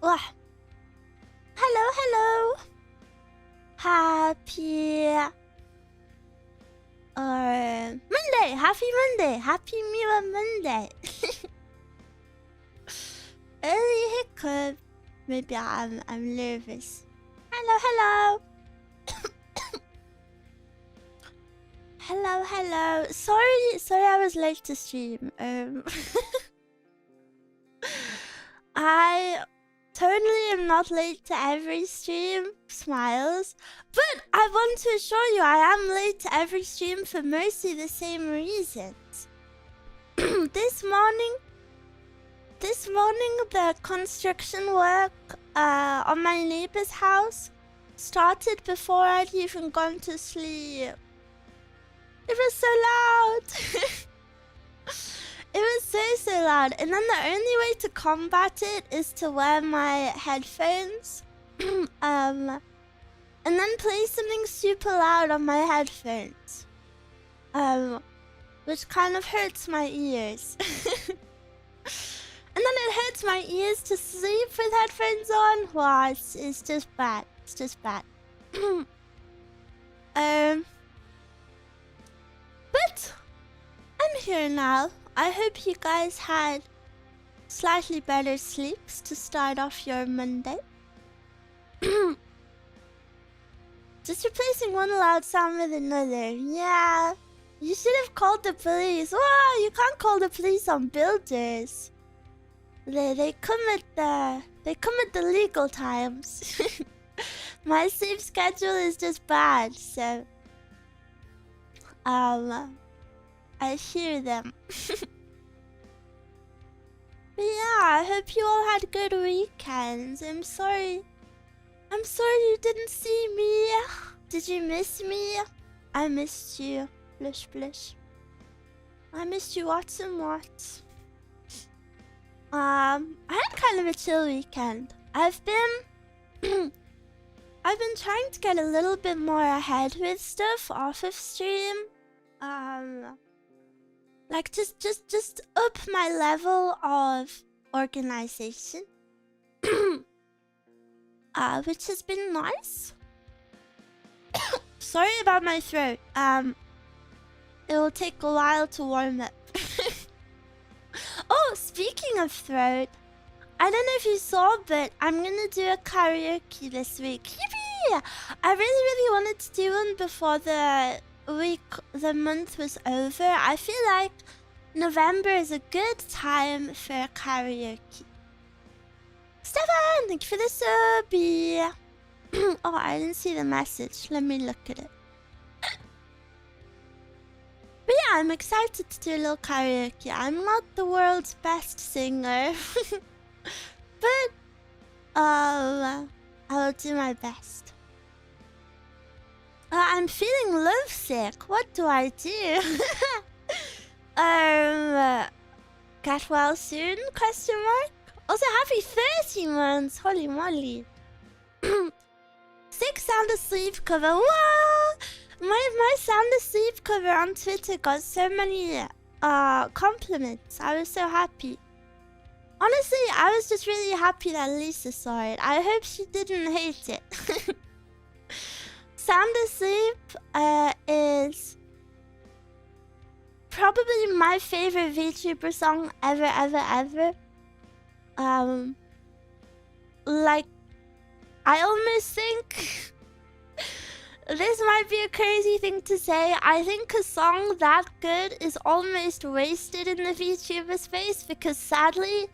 Wah. Hello, hello. Happy Monday. Happy Monday. Happy Miwa Monday. Early hiccup. Maybe I'm nervous. Hello, hello. Hello, hello. Sorry I was late to stream. I totally am not late to every stream. Smiles. But I want to assure you I am late to every stream for mostly the same reasons. This morning the construction work on my neighbor's house started before I'd even gone to sleep. It was so loud. It was so loud. And then the only way to combat it is to wear my headphones. And then play something super loud on my headphones. Which kind of hurts my ears. And then it hurts my ears to sleep with headphones on. Wow, it's just bad. It's just bad. But I'm here now. I hope you guys had slightly better sleeps to start off your Monday. Just replacing one loud sound with another. Yeah. You should have called the police. Wow, you can't call the police on builders. They come at the legal times. My sleep schedule is just bad, so I hear them. But yeah, I hope you all had good weekends. I'm sorry you didn't see me. Did you miss me? I missed you. Blush blush. I missed you lots and lots. I had kind of a chill weekend. I've been trying to get a little bit more ahead with stuff off of stream. Like just up my level of organization. Which has been nice. Sorry about my throat. It will take a while to warm up. Oh, speaking of throat, I don't know if you saw, but I'm gonna do a karaoke this week. Yippee! I really wanted to do one before the month was over. I feel like November is a good time for karaoke. Stefan, thank you for the subby. Oh, I didn't see the message. Let me look at it. But yeah, I'm excited to do a little karaoke. I'm not the world's best singer. But I will do my best. I'm feeling lovesick. What do I do? Get well soon? Question mark. Also, happy 30 months. Holy moly. 6 sound asleep cover. Wow! My sound asleep cover on Twitter got so many compliments. I was so happy. Honestly, I was just really happy that Lisa saw it. I hope she didn't hate it. Sound asleep is probably my favorite VTuber song ever. Like, I almost think this might be a crazy thing to say. I think a song that good is almost wasted in the VTuber space because sadly,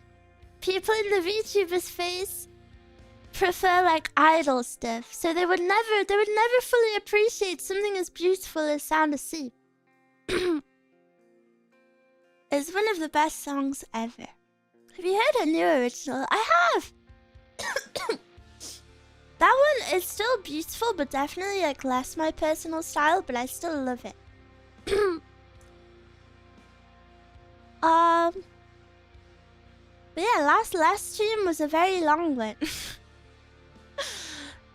people in the VTuber space prefer like idol stuff, so they would never fully appreciate something as beautiful as Sound Asleep. It's one of the best songs ever. Have you heard a new original? I have. That one is still beautiful, but definitely like less my personal style, but I still love it. But yeah, last stream was a very long one.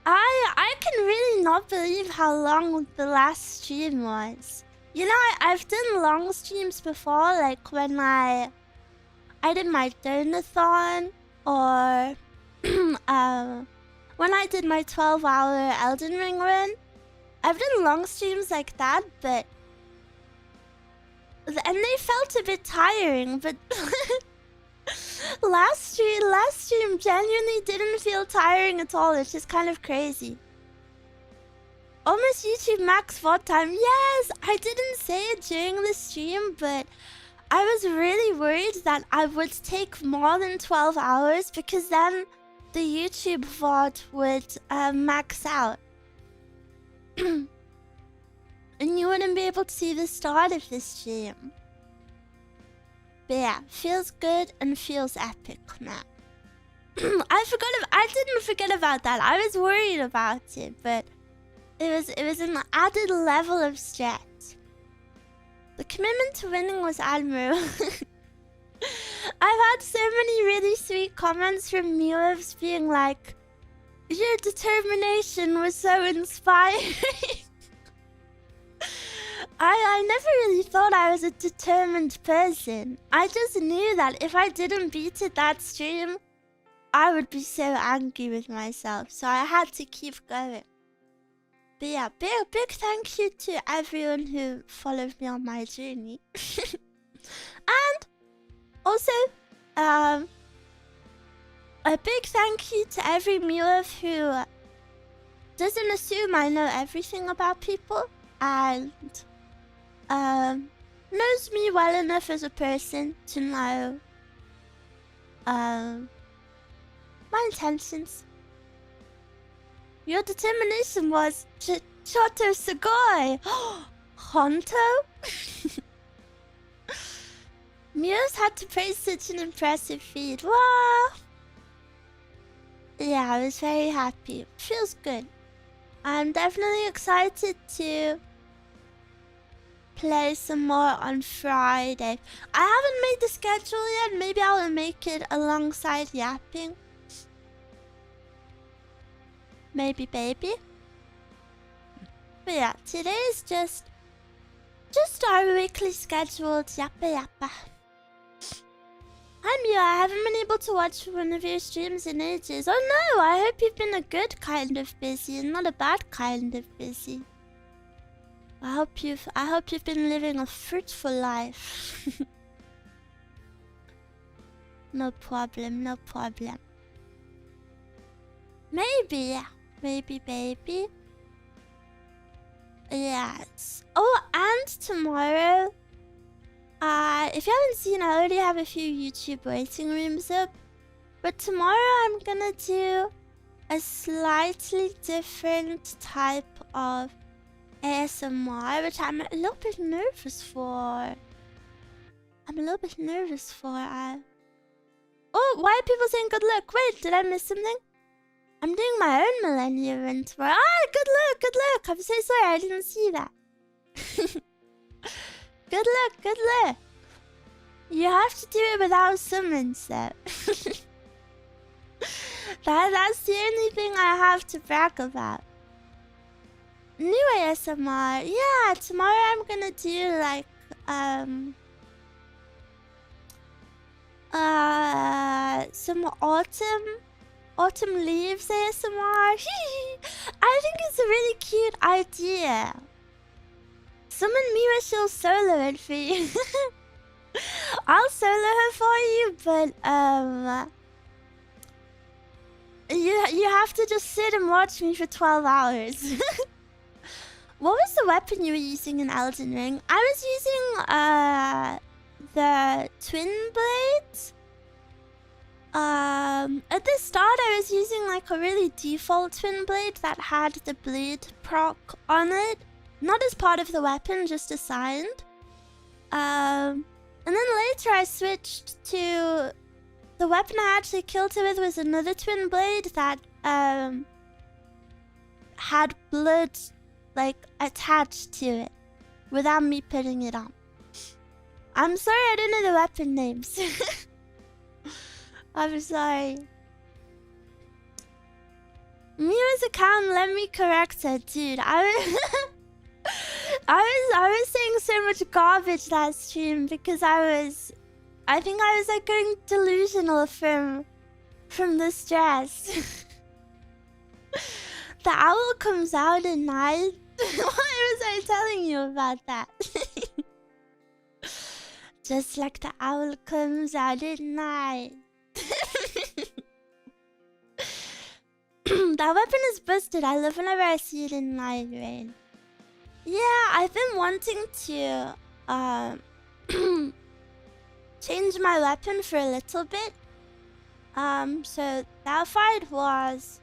I can really not believe how long the last stream was. You know, I've done long streams before, like when I did my donathon, or when I did my 12-hour Elden Ring run, I've done long streams like that, but and they felt a bit tiring, but last stream genuinely didn't feel tiring at all. It's just kind of crazy. Almost YouTube max VOD time. Yes, I didn't say it during the stream, but I was really worried that I would take more than 12 hours because then the YouTube VOD would max out. And you wouldn't be able to see the start of the stream. But yeah, feels good and feels epic now. I didn't forget about that. I was worried about it, but it was an added level of stress. The commitment to winning was admirable. I've had so many really sweet comments from Miwa being like, your determination was so inspiring. I never really thought I was a determined person. I just knew that if I didn't beat it that stream, I would be so angry with myself. So I had to keep going. But yeah, big thank you to everyone who followed me on my journey. And also, a big thank you to every Miwa who doesn't assume I know everything about people and knows me well enough as a person to know my intentions. Your determination was Choto Sugoi! Honto? Muse had to praise such an impressive feat. Wow! Yeah, I was very happy. Feels good. I'm definitely excited to play some more on Friday. I haven't made the schedule yet. Maybe I will make it alongside yapping. Maybe baby. But yeah, today is just our weekly scheduled yappa yappa. Hi Miwa, I haven't been able to watch one of your streams in ages. Oh no, I hope you've been a good kind of busy and not a bad kind of busy. I hope you've been living a fruitful life. No problem, no problem. Maybe baby. Yes. Oh, and tomorrow, if you haven't seen, I already have a few YouTube waiting rooms up. But tomorrow I'm gonna do a slightly different type of ASMR, which I'm a little bit nervous for. Oh, why are people saying good luck? Wait, did I miss something? I'm doing my own millennium event tomorrow. Ah, good luck. I'm so sorry, I didn't see that. Good luck. You have to do it without summons, though. That's the only thing I have to brag about. New ASMR. Yeah, tomorrow I'm gonna do like some autumn leaves ASMR. I think it's a really cute idea. Summon Miwa, she'll solo it for you. I'll solo her for you, but you have to just sit and watch me for 12 hours. What was the weapon you were using in Elden Ring? I was using the twin blades. At the start I was using like a really default twin blade that had the bleed proc on it. Not as part of the weapon, just assigned. And then later I switched to... The weapon I actually killed her with was another twin blade that had blood like attached to it without me putting it on. I'm sorry I don't know the weapon names. I'm sorry. Miwa's account, let me correct her, dude. I was saying so much garbage that stream because I think I was like going delusional from from the stress. The owl comes out at night. Why was I telling you about that? Just like the owl comes out at night. That weapon is busted. I love whenever I see it in night rain. Yeah, I've been wanting to change my weapon for a little bit. So that fight was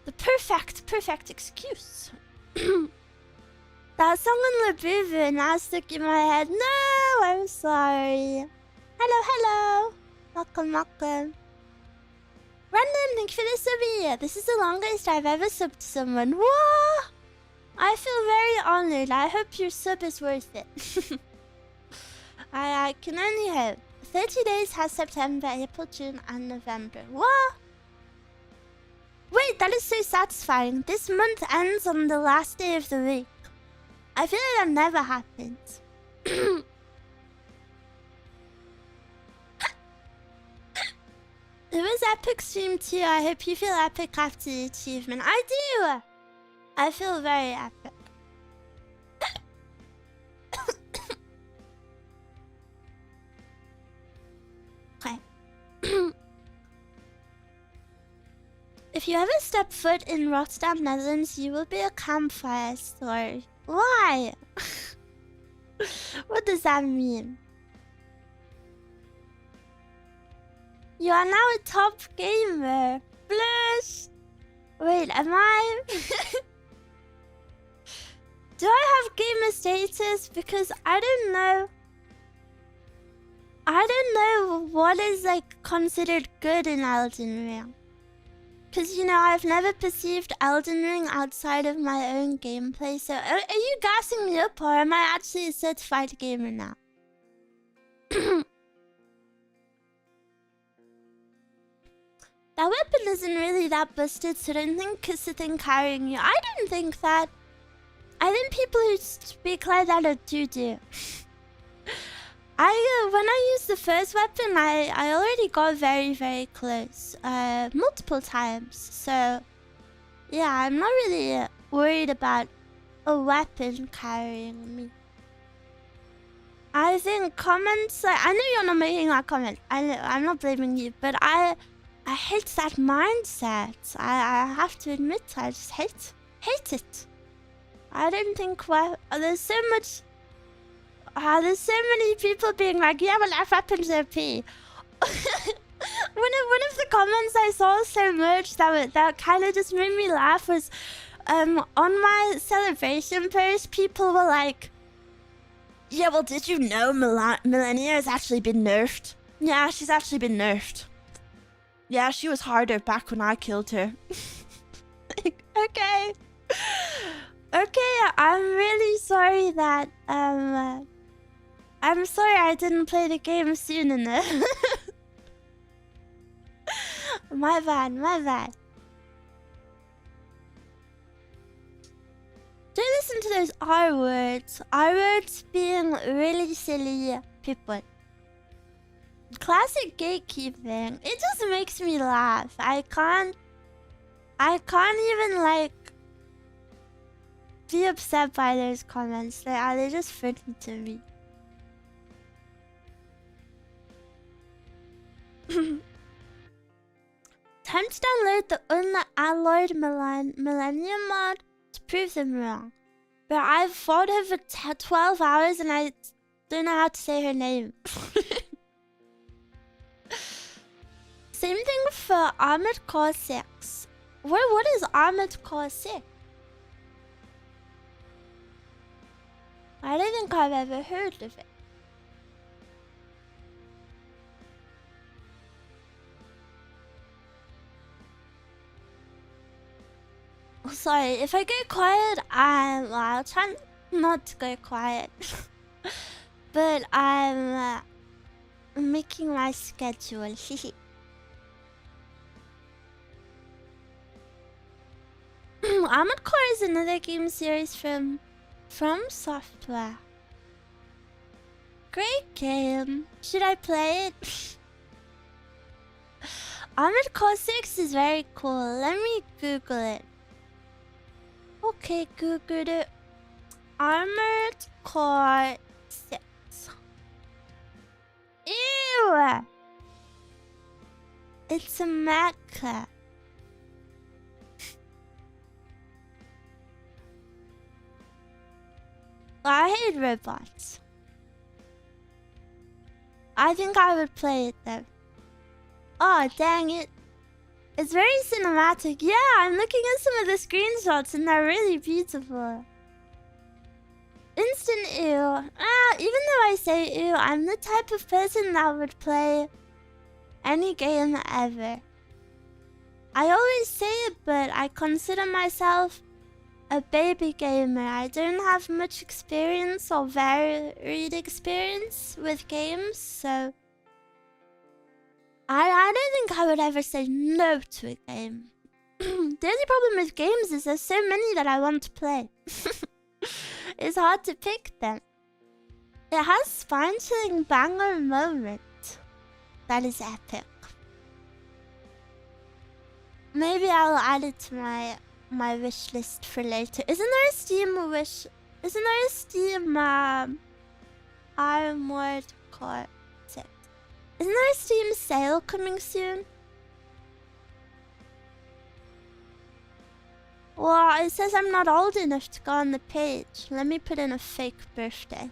the perfect excuse. That song in Labubu now stuck in my head. No, I'm sorry. Hello. Welcome. Random, thank you for the sub here. This is the longest I've ever subbed someone. Whoa! I feel very honored. I hope your sub is worth it. I can only hope. 30 days has September, April, June, and November. What? Wait, that is so satisfying. This month ends on the last day of the week. I feel like that never happens. It was epic stream too. I hope you feel epic after the achievement. I do! I feel very epic. Okay. If you ever step foot in Rotterdam, Netherlands, you will be a campfire story. Why? What does that mean? You are now a top gamer. Blush. Wait, am I? Do I have gamer status? Because I don't know. I don't know what is like considered good in Elden Ring. Because, you know, I've never perceived Elden Ring outside of my own gameplay. So, are you gassing me up or am I actually a certified gamer now? That weapon isn't really that busted, so don't think it's the thing carrying you. I don't think that. I think people who speak like that are doo-doo. When I used the first weapon, I already got very close. Multiple times. So, yeah, I'm not really worried about a weapon carrying me. I think comments... I know you're not making that comment. I'm not blaming you, but I hate that mindset. I have to admit, I just hate it. I don't think there's so much. There's so many people being like, yeah, well, that weapon's OP. One of the comments I saw so much that kind of just made me laugh was, on my celebration post, people were like, yeah, well, did you know Millennia has actually been nerfed? Yeah, she's actually been nerfed. Yeah, she was harder back when I killed her. Okay. Okay, I'm really sorry that, I'm sorry I didn't play the game soon enough. My bad. Don't listen to those R words. R words being really silly people. Classic gatekeeping. It just makes me laugh. I can't even like be upset by those comments. They're just funny to me. Time to download the unalloyed Millennium mod to prove them wrong. But I've fought her for 12 hours and I don't know how to say her name. Same thing for Armored Core 6. What is Armored Core 6? I don't think I've ever heard of it. Oh, sorry, if I go quiet, I'll try not to go quiet. But I'm making my schedule. Armored Core is another game series from Software. Great game. Should I play it? Armored Core 6 is very cool. Let me Google it. Okay, Google it. Armored Core 6. Ew! It's a mecha. I hate robots. I think I would play it though. Oh, dang it. It's very cinematic. Yeah, I'm looking at some of the screenshots and they're really beautiful. Instant ew. Even though I say ew, I'm the type of person that would play any game ever. I always say it, but I consider myself a baby gamer. I don't have much experience or varied experience with games, so I don't think I would ever say no to a game. The only problem with games is there's so many that I want to play. It's hard to pick them. It has spine-chilling banger moment. That is epic. Maybe I'll add it to my wish list for later. Isn't there a Steam wish? Isn't there a Steam Armored Core 6? Isn't there a Steam sale coming soon? Well, it says I'm not old enough to go on the page. Let me put in a fake birthday.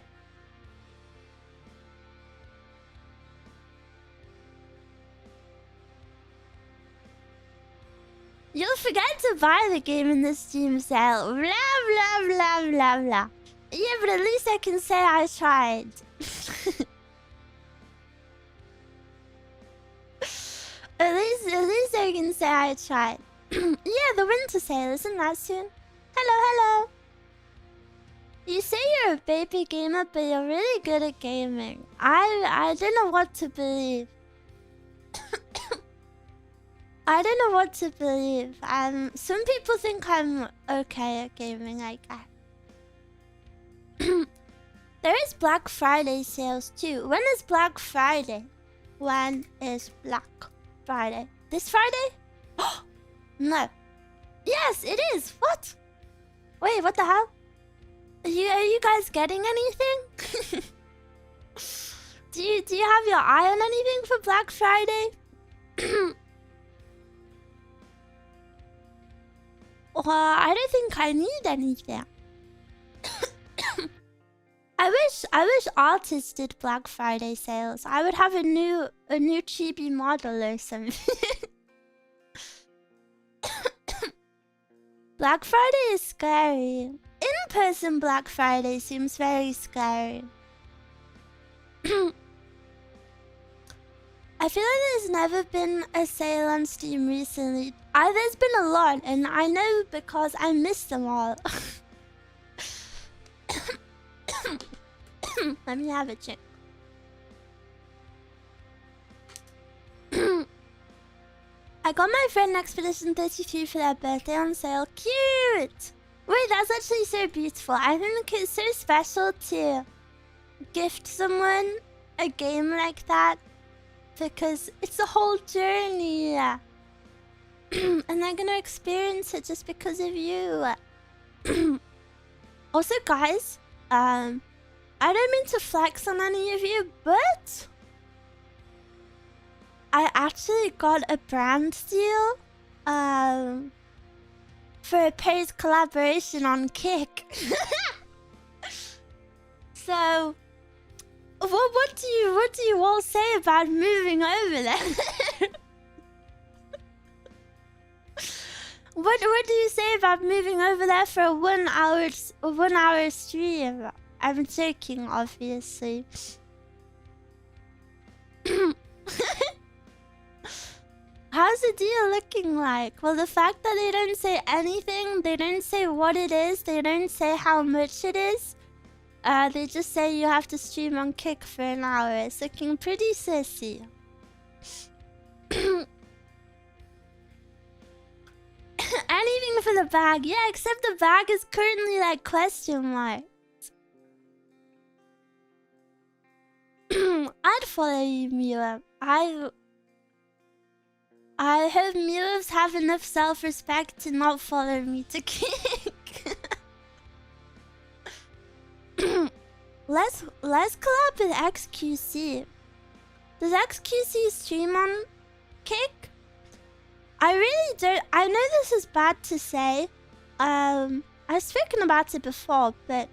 You'll forget to buy the game in the Steam sale. Blah, blah, blah, blah, blah. Yeah, but at least I can say I tried. At least I can say I tried. Yeah, the winter sale, isn't that soon? Hello, hello. You say you're a baby gamer, but you're really good at gaming. I don't know what to believe. I don't know what to believe. Some people think I'm okay at gaming, I guess. There is Black Friday sales too. When is Black Friday? When is Black Friday? This Friday? No. Yes, it is. What? Wait, what the hell? Are you guys getting anything? Do you have your eye on anything for Black Friday? Well, I don't think I need anything. I wish artists did Black Friday sales. I would have a new chibi model or something. Black Friday is scary. In-person Black Friday seems very scary. I feel like there's never been a sale on Steam recently. There's been a lot, and I know because I missed them all. Let me have a check. I got my friend Expedition 33 for their birthday on sale. Cute! Wait, that's actually so beautiful. I think it's so special to gift someone a game like that, because it's a whole journey. And they're gonna experience it just because of you. Also, guys, I don't mean to flex on any of you, but I actually got a brand deal for a paid collaboration on Kick. So, what do you all say about moving over there? What do you say about moving over there for a 1 hour stream? I'm joking, obviously. How's the deal looking like? Well, the fact that they don't say anything, they don't say what it is, they don't say how much it is. They just say you have to stream on Kick for an hour. It's looking pretty sissy. Anything for the bag. Yeah, except the bag is currently like question mark. I'd follow you, Miwa. I hope Miwas have enough self-respect to not follow me to kick. Let's collab with XQC. Does XQC stream on Kick? I really don't. I know this is bad to say. I've spoken about it before, but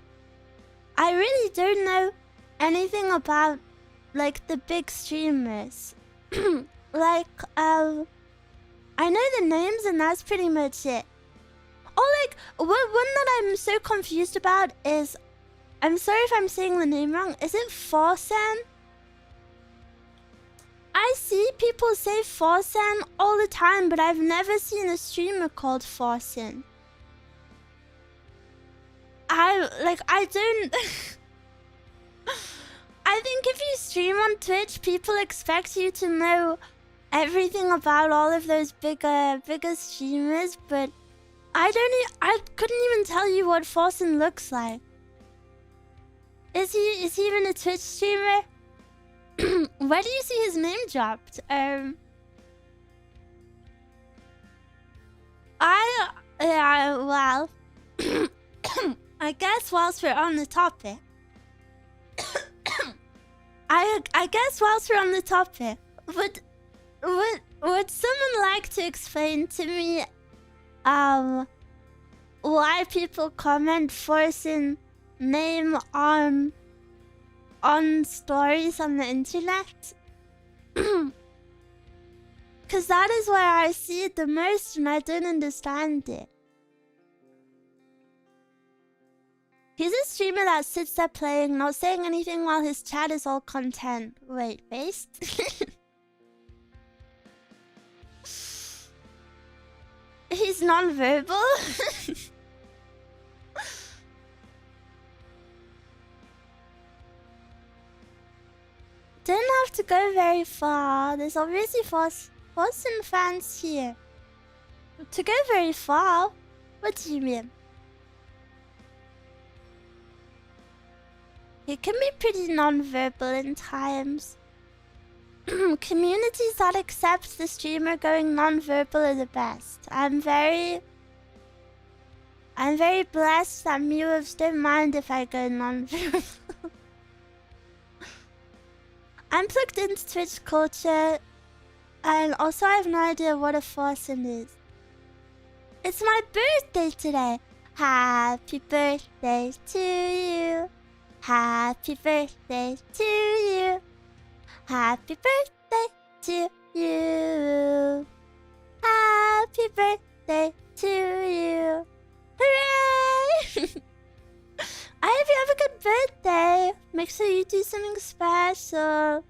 I really don't know anything about like the big streamers. Like, I know the names and that's pretty much it. Oh, like, one that I'm so confused about is, I'm sorry if I'm saying the name wrong, is it Forsen? I see people say Forsen all the time, but I've never seen a streamer called Forsen. I don't... I think if you stream on Twitch, people expect you to know everything about all of those bigger streamers, but I couldn't even tell you what Forsen looks like. Is he even a Twitch streamer? Where do you see his name dropped? Yeah, well, I guess whilst we're on the topic, I guess whilst we're on the topic, would someone like to explain to me, why people comment Forsen name on stories on the internet? Cause that is where I see it the most and I don't understand it. He's a streamer that sits there playing, not saying anything while his chat is all content. Wait, based? He's non-verbal? Don't have to go very far. There's obviously Forsen fans here. To go very far? What do you mean? He can be pretty non-verbal in times. Communities that accept the streamer going non-verbal are the best. I'm very blessed that Miwas don't mind if I go non-verbal. I'm plugged into Twitch culture, and also I have no idea what a Forsen is. It's my birthday today. Happy birthday to you. Happy birthday to you. Happy birthday to you. Happy birthday to you. Hooray! I hope you have a good birthday. Make sure you do something special.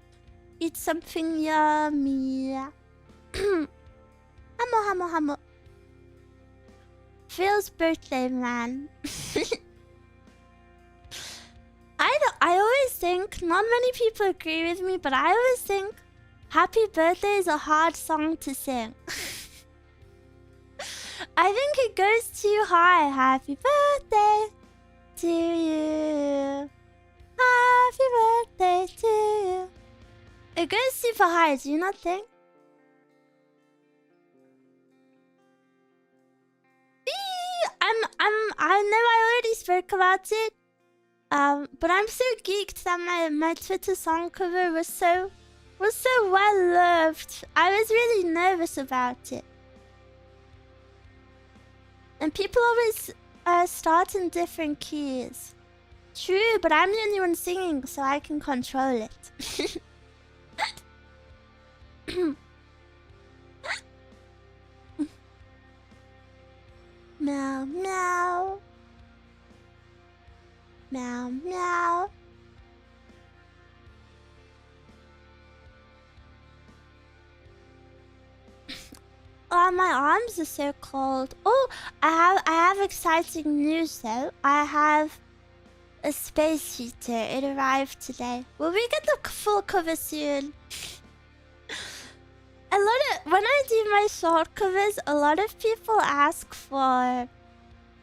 Eat something yummy. Hamo. Phil's birthday, man. I always think, not many people agree with me, but I always think Happy Birthday is a hard song to sing. I think it goes too high. Happy birthday to you. Happy birthday to you. It goes super high, do you not think? I know I already spoke about it. But I'm so geeked that my Twitter song cover was so well loved. I was really nervous about it. And people always start in different keys. True, but I'm the only one singing, so I can control it. Meow, meow. Meow, meow. Oh, my arms are so cold. Oh, I have exciting news though. I have a space heater. It arrived today. Will we get the full cover soon? When I do my short covers, a lot of people ask for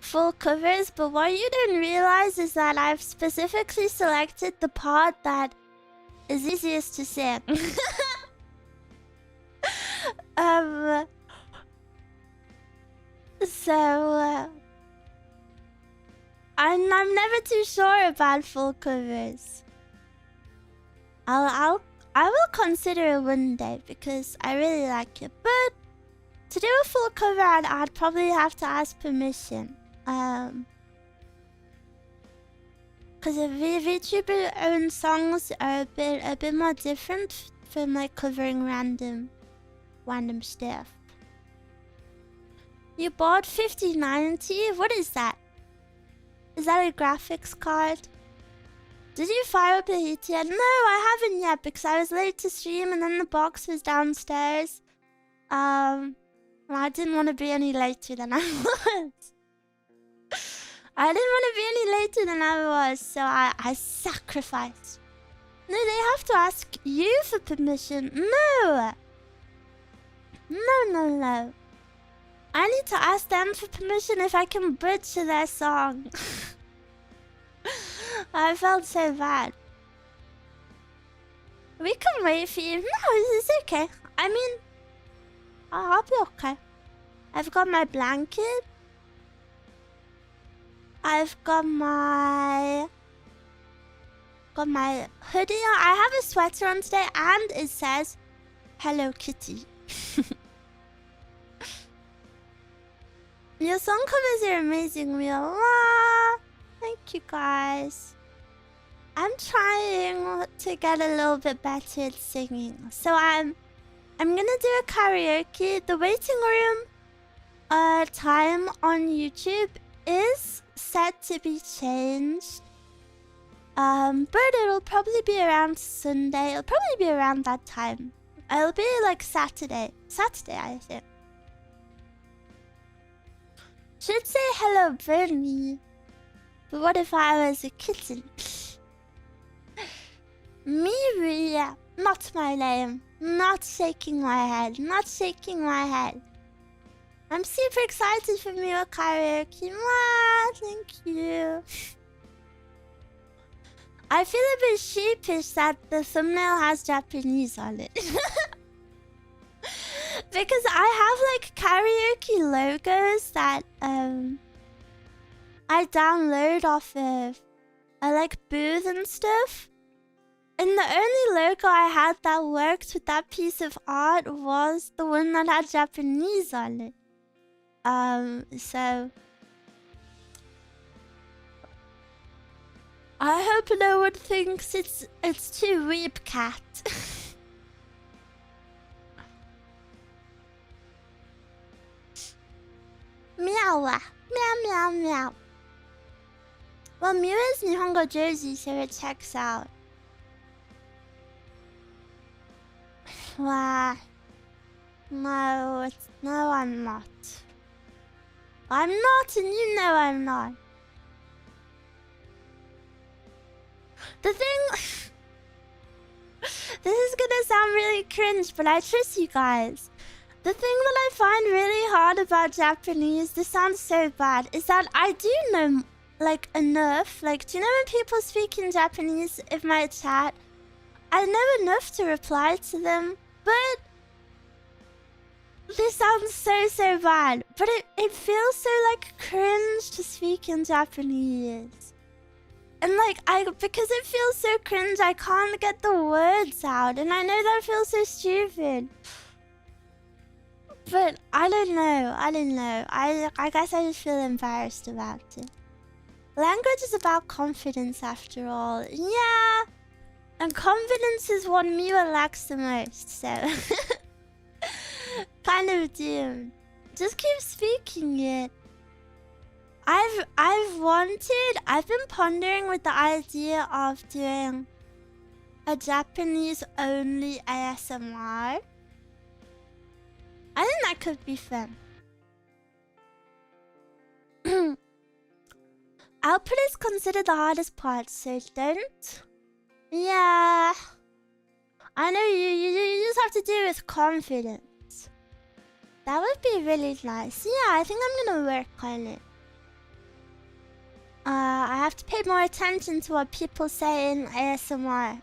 full covers, but what you don't realize is that I've specifically selected the part that is easiest to sing. Um, so, I'm never too sure about full covers. I will consider it one day because I really like it. But to do a full cover, I'd probably have to ask permission. Because VTuber own songs are a bit more different from like covering random stuff. You bought 5090? What is that? Is that a graphics card? Did you fire up the heat yet? No, I haven't yet because I was late to stream and then the box was downstairs. And I didn't want to be any later than I was. I didn't want to be any later than I was, so I sacrificed. No, they have to ask you for permission. No. No. I need to ask them for permission if I can butcher their song. I felt so bad. We can wait for you. No, it's okay. I mean, I'll be okay. I've got my blanket. I've got my hoodie on. I have a sweater on today and it says Hello Kitty. Your song covers are amazing, Miwa. Thank you guys. I'm trying to get a little bit better at singing. So I'm gonna do a karaoke. The waiting room time on YouTube is set to be changed. But it'll probably be around Sunday. It'll probably be around that time. It'll be like Saturday, I think. Should say hello, Bernie. But what if I was a kitten? Miwa, not my name. Not shaking my head. I'm super excited for Miwa karaoke. Thank you. I feel a bit sheepish that the thumbnail has Japanese on it. Because I have like karaoke logos that I download off of like Booth and stuff. And the only logo I had that worked with that piece of art was the one that had Japanese on it. So I hope no one thinks it's too weep cat. Meow, meow, meow. Well, Miwa is Nihongo Jersey, so it checks out. Wow. No, I'm not. I'm not, and you know I'm not. The thing... This is gonna sound really cringe, but I trust you guys. The thing that I find really hard about Japanese, this sounds so bad, is that I do know, like, enough. Like, do you know when people speak in Japanese in my chat? I know enough to reply to them, but... This sounds so bad. But it feels so, like, cringe to speak in Japanese. And, like, because it feels so cringe, I can't get the words out. And I know that feels so stupid. But I don't know. I guess I just feel embarrassed about it. Language is about confidence after all. Yeah. And confidence is what Miwa lacks the most, so... kind of doomed. Just keep speaking it. I've been pondering with the idea of doing a Japanese only ASMR. I think that could be fun. Output is considered the hardest part, so don't. Yeah. I know you just have to do it with confidence. That would be really nice. Yeah, I think I'm gonna work on it. I have to pay more attention to what people say in ASMR.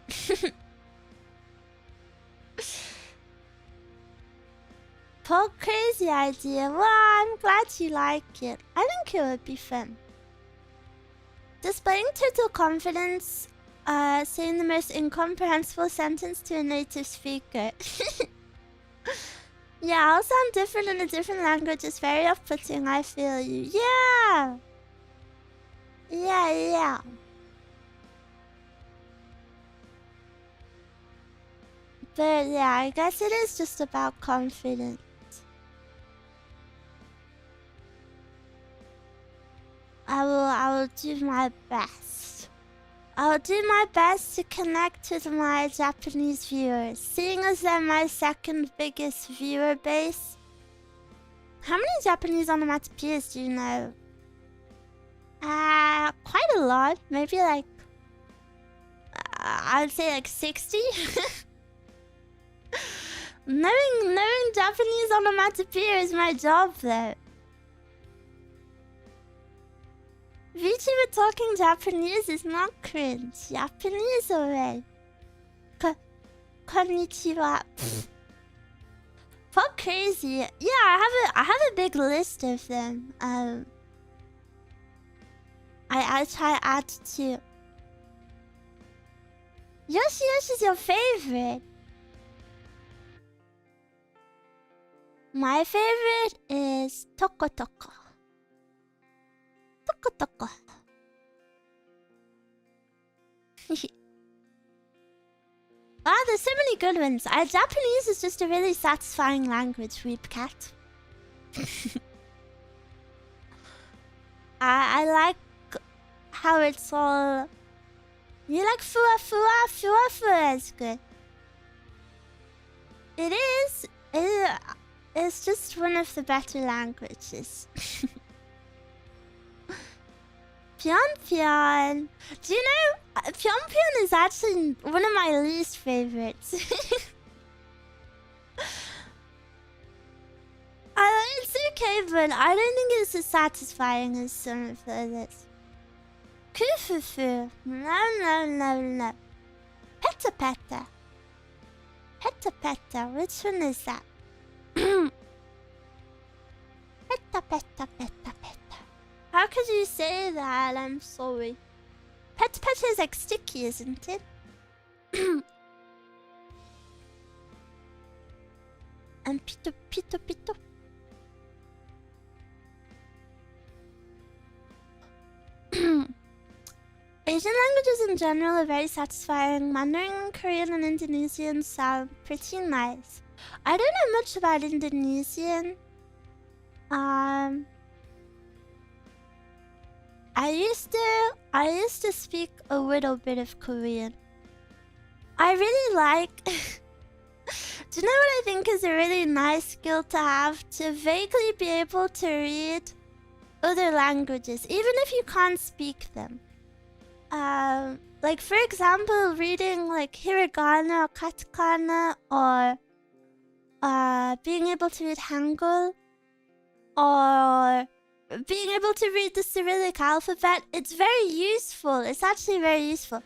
Poke, crazy idea. Well, I'm glad you like it. I think it would be fun. Displaying total confidence, saying the most incomprehensible sentence to a native speaker. Yeah, I'll sound different in a different language. It's very off-putting, I feel you. Yeah! Yeah. But yeah, I guess it is just about confidence. I will do my best. I will do my best to connect with my Japanese viewers, seeing as they're my second biggest viewer base. How many Japanese onomatopoeias do you know? Quite a lot. Maybe like... I'd say like 60? knowing Japanese onomatopoeia is my job though. VTuber talking Japanese is not cringe. Japanese already. Konnichiwa. Fuck crazy. Yeah, I have a big list of them. I try add to. Yoshi is your favorite. My favorite is Toko Toko. Toko Toko. There's so many good ones. Japanese is just a really satisfying language, Weep Cat. I like how it's all... You like fua fua? Fua fua is good. It is. It's just one of the better languages. Pion Pion. Do you know, Pion Pion is actually one of my least favorites. It's okay, but I don't think it's as satisfying as some of the others. Kufufu. No. Peta Peta. Peta Peta. Which one is that? Peta Peta Peta Peta. How could you say that? I'm sorry. Peta Peta is like sticky, isn't it? And Pito Pito Pito. Asian languages in general are very satisfying. Mandarin, Korean, and Indonesian sound pretty nice. I don't know much about Indonesian. I used to speak a little bit of Korean. I really like... Do you know what I think is a really nice skill to have? To vaguely be able to read other languages, even if you can't speak them. Like for example, reading like hiragana or katakana, or being able to read Hangul, or being able to read the Cyrillic alphabet. It's very useful. It's actually very useful.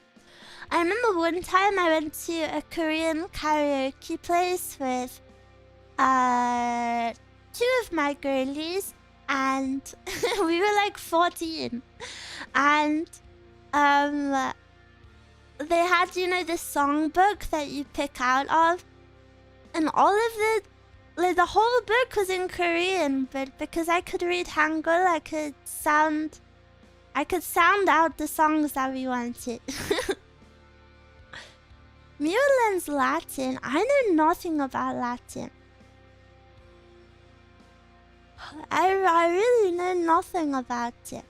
I remember one time I went to a Korean karaoke place with 2 of my girlies, and we were like 14, and they had, you know, this songbook that you pick out of, and all of the whole book was in Korean, but because I could read Hangul, I could sound out the songs that we wanted. Miwa learns Latin. I know nothing about Latin. I really know nothing about it.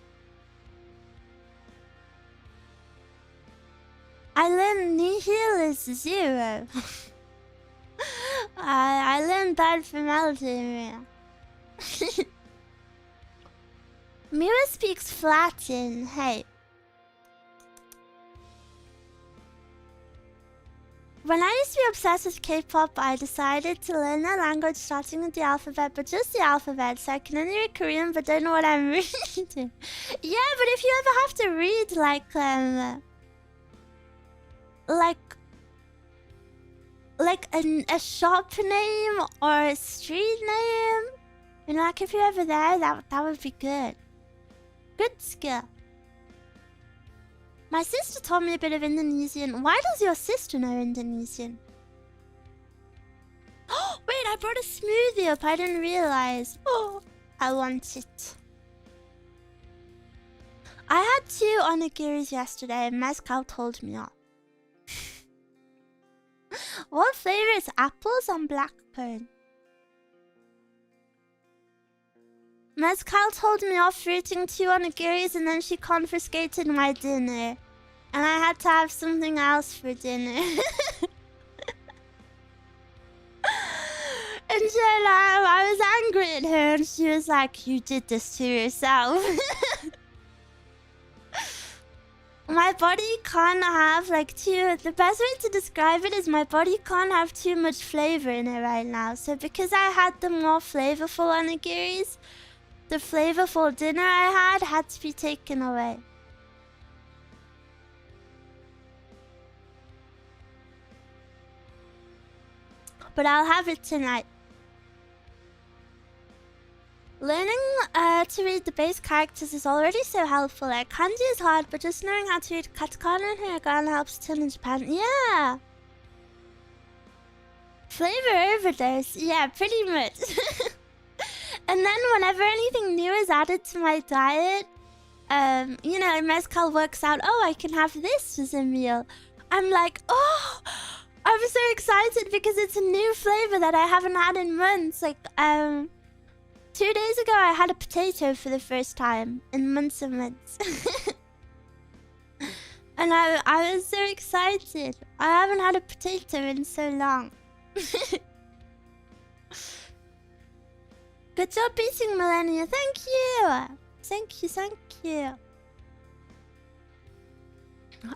I learned nihil is 0. I learned that from Algeria. Miwa speaks Latin. Hey. When I used to be obsessed with K-pop, I decided to learn that language starting with the alphabet, but just the alphabet, so I can only read Korean but don't know what I'm reading. Yeah, but if you ever have to read like a shop name or a street name. You know, like if you're ever there, that would be good. Good skill. My sister taught me a bit of Indonesian. Why does your sister know Indonesian? Oh, wait, I brought a smoothie up. I didn't realize. Oh, I want it. I had 2 onigiris yesterday and Mezcal told me off. What flavor is apples and blackcurrant? Mezcal told me off for eating 2 onigiris and then she confiscated my dinner. And I had to have something else for dinner. And then I was angry at her and she was like, you did this to yourself. My body can't have like the best way to describe it is my body can't have too much flavor in it right now. So because I had the more flavorful onigiris, the flavorful dinner I had to be taken away. But I'll have it tonight. Learning to read the base characters is already so helpful. Like, kanji is hard, but just knowing how to read katakana and hiragana helps too in Japan. Yeah! Flavor overdose. Yeah, pretty much. And then whenever anything new is added to my diet, you know, Mezcal works out, oh, I can have this as a meal. I'm like, oh, I'm so excited because it's a new flavor that I haven't had in months. Like, 2 days ago, I had a potato for the first time in months and months. And I was so excited. I haven't had a potato in so long. Good job beating Millennia. Thank you. Thank you, thank you.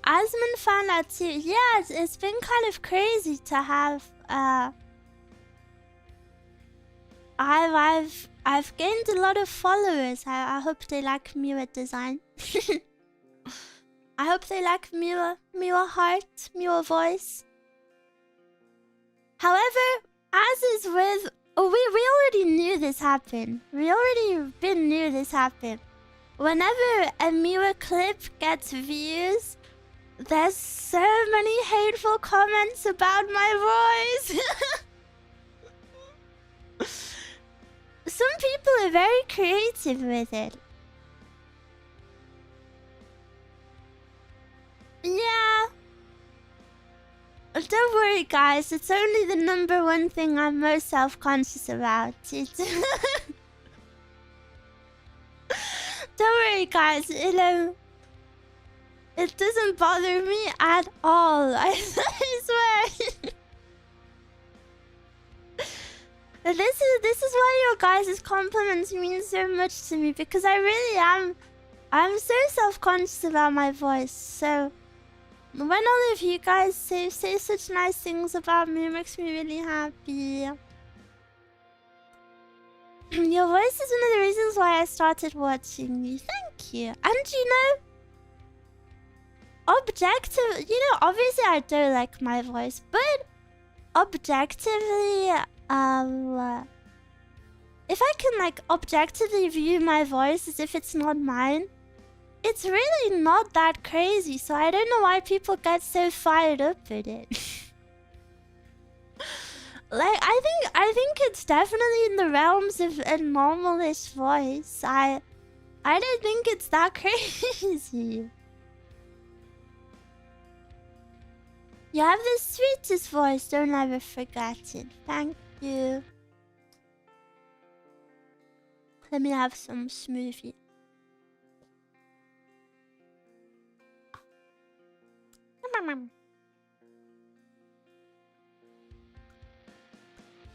Asman found out too. Yeah, it's been kind of crazy to have I've gained a lot of followers. I hope they like Miwa design. I hope they like Miwa heart, Miwa voice. However, as is with we already knew this happened. We already knew this happened. Whenever a Miwa clip gets views, there's so many hateful comments about my voice. Some people are very creative with it. Yeah. Don't worry, guys. It's only the #1 thing I'm most self-conscious about. Don't worry, guys. It doesn't bother me at all. I swear. This is why your guys' compliments mean so much to me, because I really am. I'm so self-conscious about my voice. So when all of you guys say such nice things about me, it makes me really happy. Your voice is one of the reasons why I started watching you. Thank you. And you know, obviously I don't like my voice, but objectively, if I can like objectively view my voice as if it's not mine, it's really not that crazy. So I don't know why people get so fired up with it. Like, I think it's definitely in the realms of a normalish voice. I don't think it's that crazy. You have the sweetest voice, don't ever forget it. Thank you. Let me have some smoothie.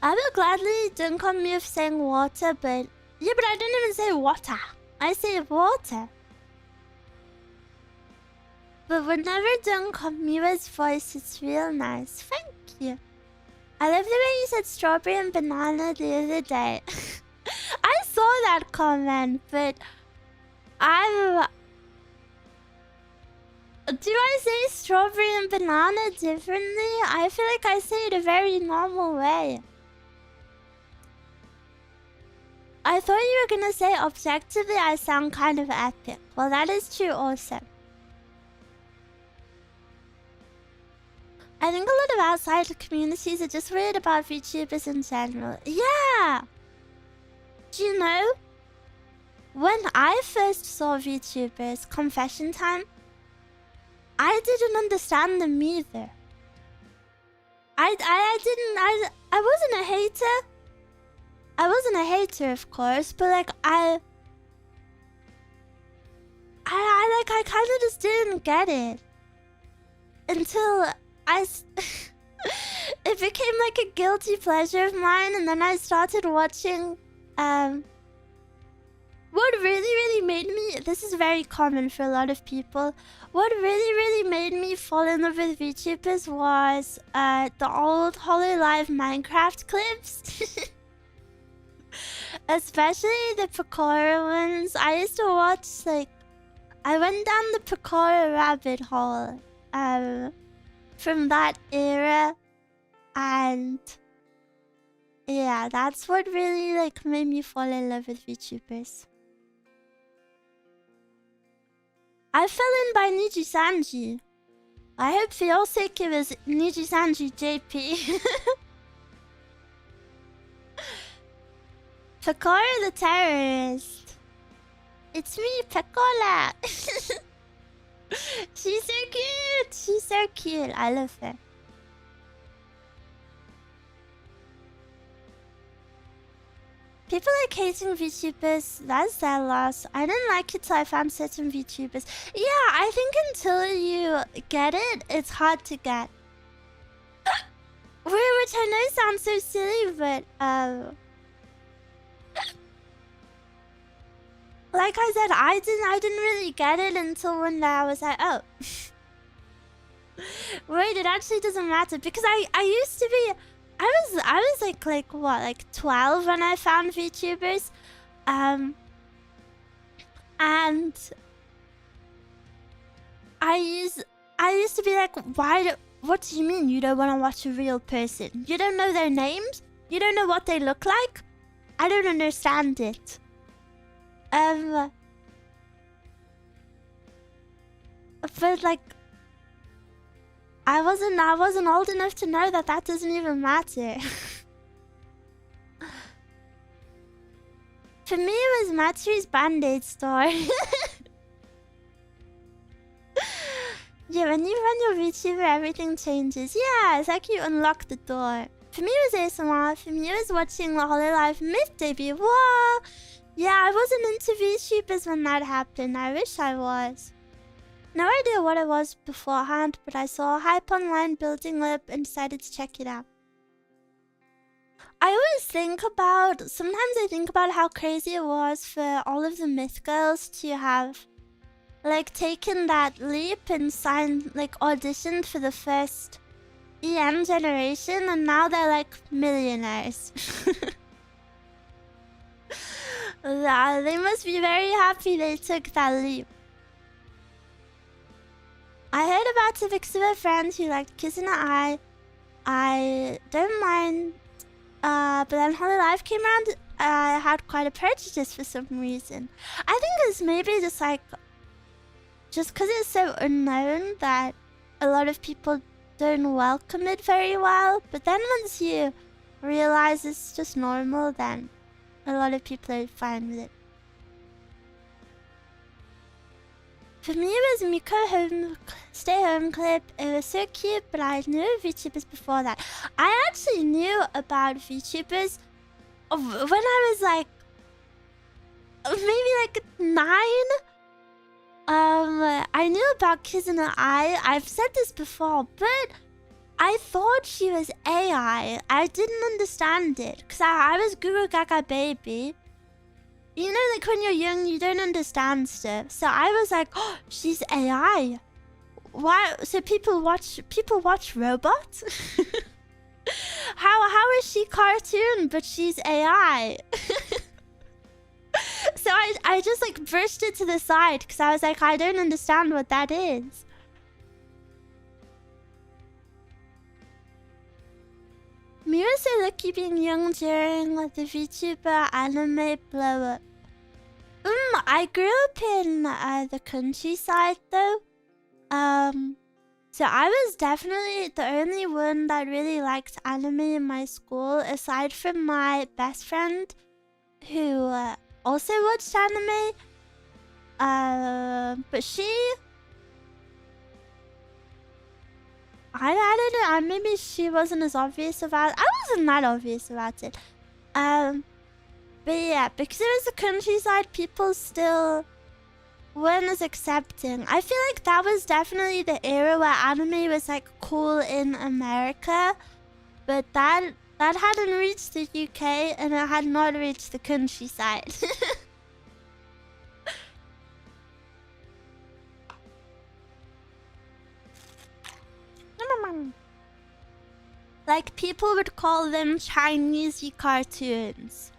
I will gladly dunk on me of saying water, but yeah, but I didn't even say water. I say water. But whenever dunk on Miwa's voice, it's real nice. Thank you. I love the way you said strawberry and banana the other day. I saw that comment, but Do I say strawberry and banana differently? I feel like I say it a very normal way. I thought you were gonna say objectively I sound kind of epic. Well, that is true also. I think a lot of outside communities are just worried about VTubers in general. Yeah! Do you know? When I first saw VTubers, confession time, I didn't understand them either. I wasn't a hater. I wasn't a hater, of course, but like I kind of just didn't get it until it became like a guilty pleasure of mine, and then I started watching. What really made me, this is very common for a lot of people, what really made me fall in love with VTubers was the old Hololive Minecraft clips. Especially the Pecora ones. I used to watch, like, I went down the Pecora rabbit hole from that era, and yeah, that's what really like made me fall in love with VTubers. I fell in by Niji Sanji. I hope for your sake it was Niji Sanji JP. Pecora the terrorist. It's me, Pecola. She's so cute. She's so cute. I love her. People like hating VTubers, that's their loss. I didn't like it till I found certain VTubers. Yeah, I think until you get it, it's hard to get. Which I know sounds so silly, but like I said, I didn't really get it until one day I was like, oh. Wait, it actually doesn't matter, because I used to be, I was like what, like 12 when I found VTubers, and I used to be like, what do you mean you don't want to watch a real person? You don't know their names? You don't know what they look like? I don't understand it. But like, I wasn't old enough to know that that doesn't even matter. For me, it was Matsu's Band-Aid store. Yeah, when you run your VTuber, everything changes. Yeah, it's like you unlock the door. For me, it was ASMR. For me, it was watching the Hololive Myth debut. Whoa! Yeah, I wasn't into VTubers when that happened. I wish I was. No idea what it was beforehand, but I saw a hype online building up and decided to check it out. Sometimes I think about how crazy it was for all of the Myth girls to have, like, taken that leap and auditioned for the first EM generation, and now they're like millionaires. They must be very happy they took that leap. I heard about a because of a friend who liked Kiss in the Eye. I don't mind, but then Hololive came around. I had quite a prejudice for some reason. I think it's maybe just because it's so unknown that a lot of people don't welcome it very well. But then once you realize it's just normal, then a lot of people are fine with it. For me, it was Miko Stay Home clip. It was so cute, but I knew VTubers before that. I actually knew about VTubers when I was maybe 9. I knew about Kiss in the Eye. I've said this before, but I thought she was AI. I didn't understand it because I was Guru Gaga baby. You know, like when you're young, you don't understand stuff. So I was like, oh, she's AI. Why? So people watch robots? How is she cartoon but she's AI? So I just brushed it to the side because I was like, I don't understand what that is. Miwa so lucky being young during the VTuber anime blow up. I grew up in the countryside though. So I was definitely the only one that really liked anime in my school, aside from my best friend, who also watched anime. But she, I don't know. Maybe she wasn't as obvious about it. I wasn't that obvious about it. But yeah, because it was the countryside, people still weren't as accepting. I feel like that was definitely the era where anime was like cool in America, but that hadn't reached the UK and it had not reached the countryside. Like people would call them Chinese cartoons.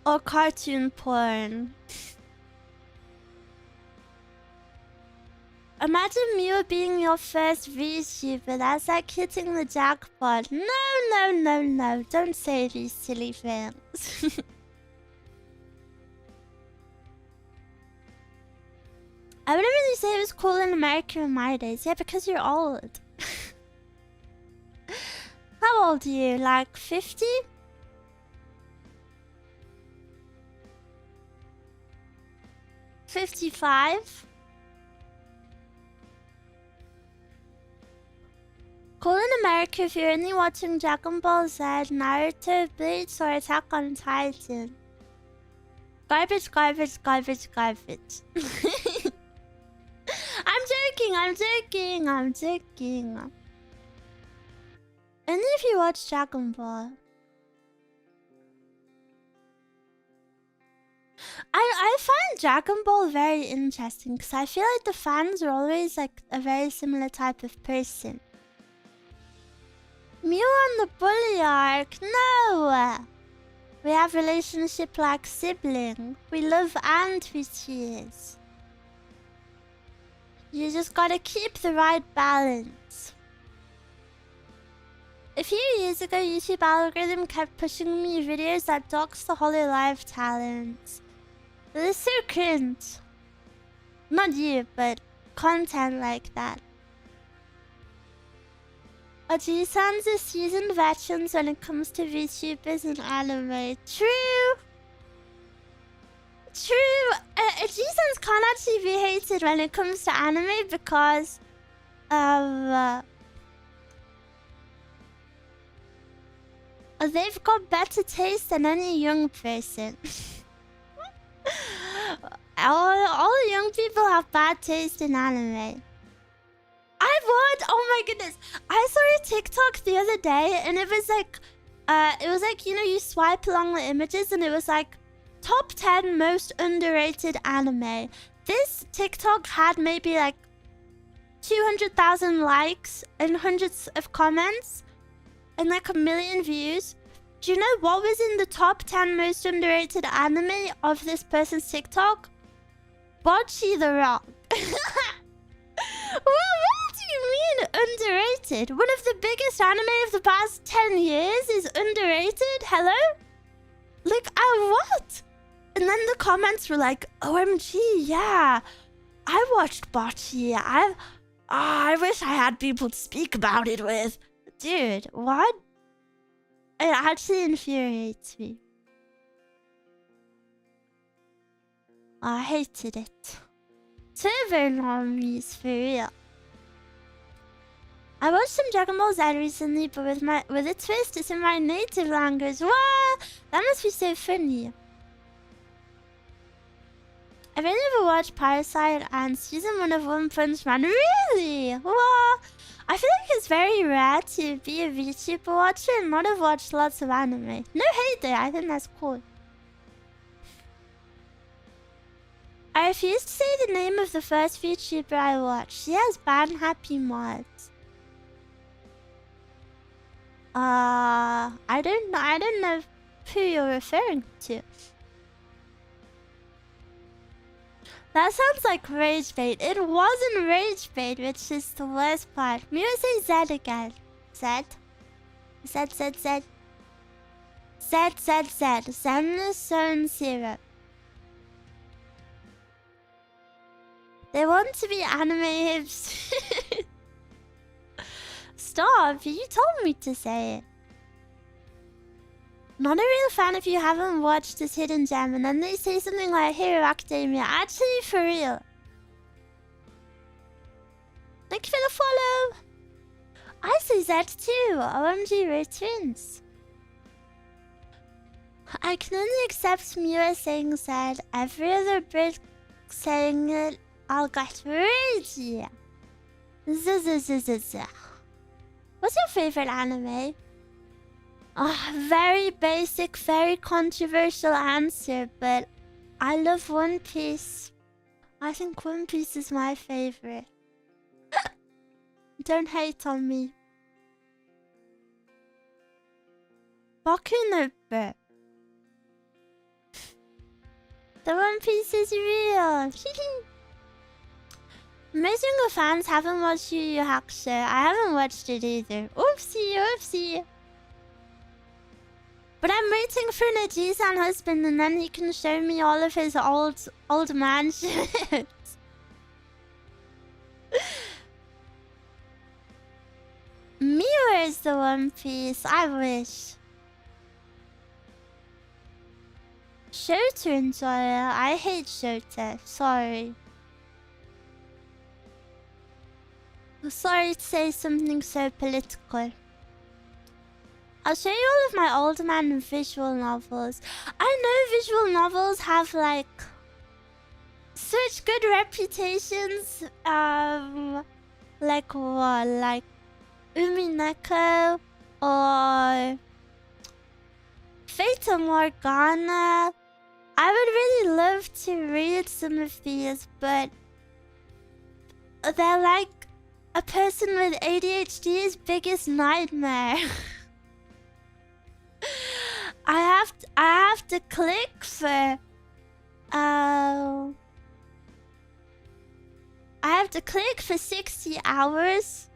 Or cartoon porn. Imagine Miwa being your first VTuber. That's like hitting the jackpot. No. Don't say these silly things. I wouldn't really say it was cool in America in my days. Yeah, because you're old. How old are you? Like 50? 55? Cool in America if you're only watching Dragon Ball Z, Naruto, Bleach, or Attack on Titan. Garbage. I'm joking. Only if you watch Dragon Ball. I find Dragon Ball very interesting because I feel like the fans are always like a very similar type of person. Miwa and the bully arc? No! We have relationship like sibling. We love and we tease. You just gotta keep the right balance. A few years ago, YouTube algorithm kept pushing me videos that dox the Hololive talents. It is so cringe. Not you, but content like that. Oji-sans are seasoned veterans when it comes to VTubers and anime. True. Oji-sans can't actually be hated when it comes to anime because of... they've got better taste than any young person. all young people have bad taste in anime. Oh my goodness. I saw a TikTok the other day and it was like, you know, you swipe along the images and it was like top 10 most underrated anime. This TikTok had maybe like 200,000 likes and hundreds of comments and like 1 million views. Do you know what was in the top 10 most underrated anime of this person's TikTok? Bocce the Rock. What do you mean underrated? One of the biggest anime of the past 10 years is underrated? Hello? Like, what? And then the comments were like, OMG, yeah. I watched Bocce. I wish I had people to speak about it with. Dude, what? It actually infuriates me. I hated it. Turbo normies, for real. I watched some Dragon Ball Z recently, but with a twist, it's in my native language. What? That must be so funny. I've only ever watched Parasite and season 1 of One Punch Man. Really? What? I feel like it's very rare to be a VTuber watcher and not have watched lots of anime. No hate there, I think that's cool. I refuse to say the name of the first VTuber I watched. She has bad and happy mods. I don't know who you're referring to. That sounds like rage bait. It wasn't rage bait, which is the worst part. Miwa, say Z again. Z? Z, Z, Z. Z, Z, Z. Zen Zone Zero. They want to be anime hips. Stop, you told me to say it. Not a real fan if you haven't watched this hidden gem, and then they say something like Hero Academia. Actually, for real. Thank you for the follow. I say that too. OMG, we're twins. I can only accept Miwa saying that. Every other Brit saying it, I'll get ragey. What's your favorite anime? Very basic, very controversial answer, but I love One Piece. I think One Piece is my favorite. Don't hate on me. Boku no Pico. The One Piece is real. Most younger fans haven't watched Yu Yu Hakusho. I haven't watched it either. Oopsie, oopsie. But I'm waiting for Naji's-san husband, and then he can show me all of his old man shit. Miwa is the One Piece. I wish. Shota enjoy it. I hate Shota. Sorry. Sorry to say something so political. I'll show you all of my old man visual novels. I know visual novels have like such good reputations. Like what? Like Umineko or Fata Morgana. I would really love to read some of these, but they're like a person with ADHD's biggest nightmare. I have to click for I have to click for 60 hours.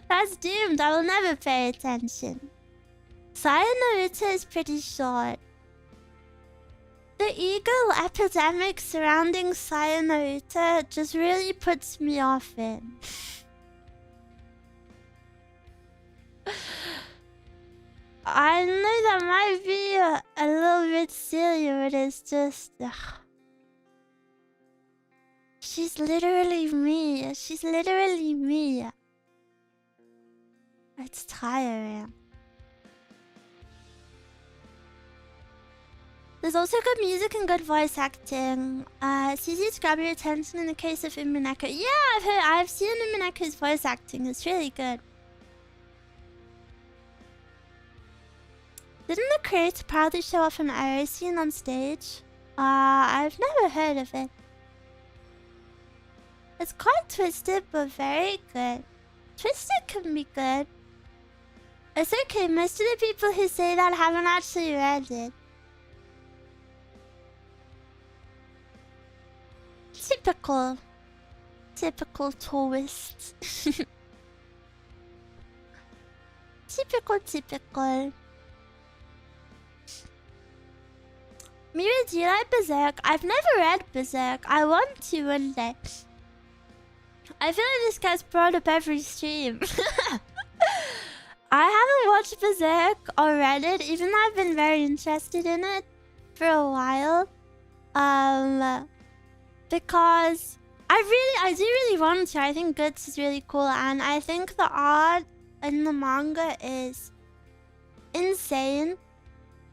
That's doomed. I will never pay attention. Sayonara is pretty short. The eagle epidemic surrounding Sayonara just really puts me off it. I know that might be a little bit silly, but it's just... She's literally me. She's literally me. It's tiring. There's also good music and good voice acting. It's easy to grab your attention in the case of Umineko. Yeah, I've seen Umineko's voice acting. It's really good. Didn't the creator proudly show off an arrow scene on stage? I've never heard of it. It's quite twisted, but very good. Twisted can be good. It's okay, most of the people who say that haven't actually read it. Typical. Typical tourist. Typical. Miwa, do you like Berserk? I've never read Berserk. I want to one day. I feel like this guy's brought up every stream. I haven't watched Berserk or read it, even though I've been very interested in it for a while. Because I do really want to. I think Guts is really cool, and I think the art in the manga is insane.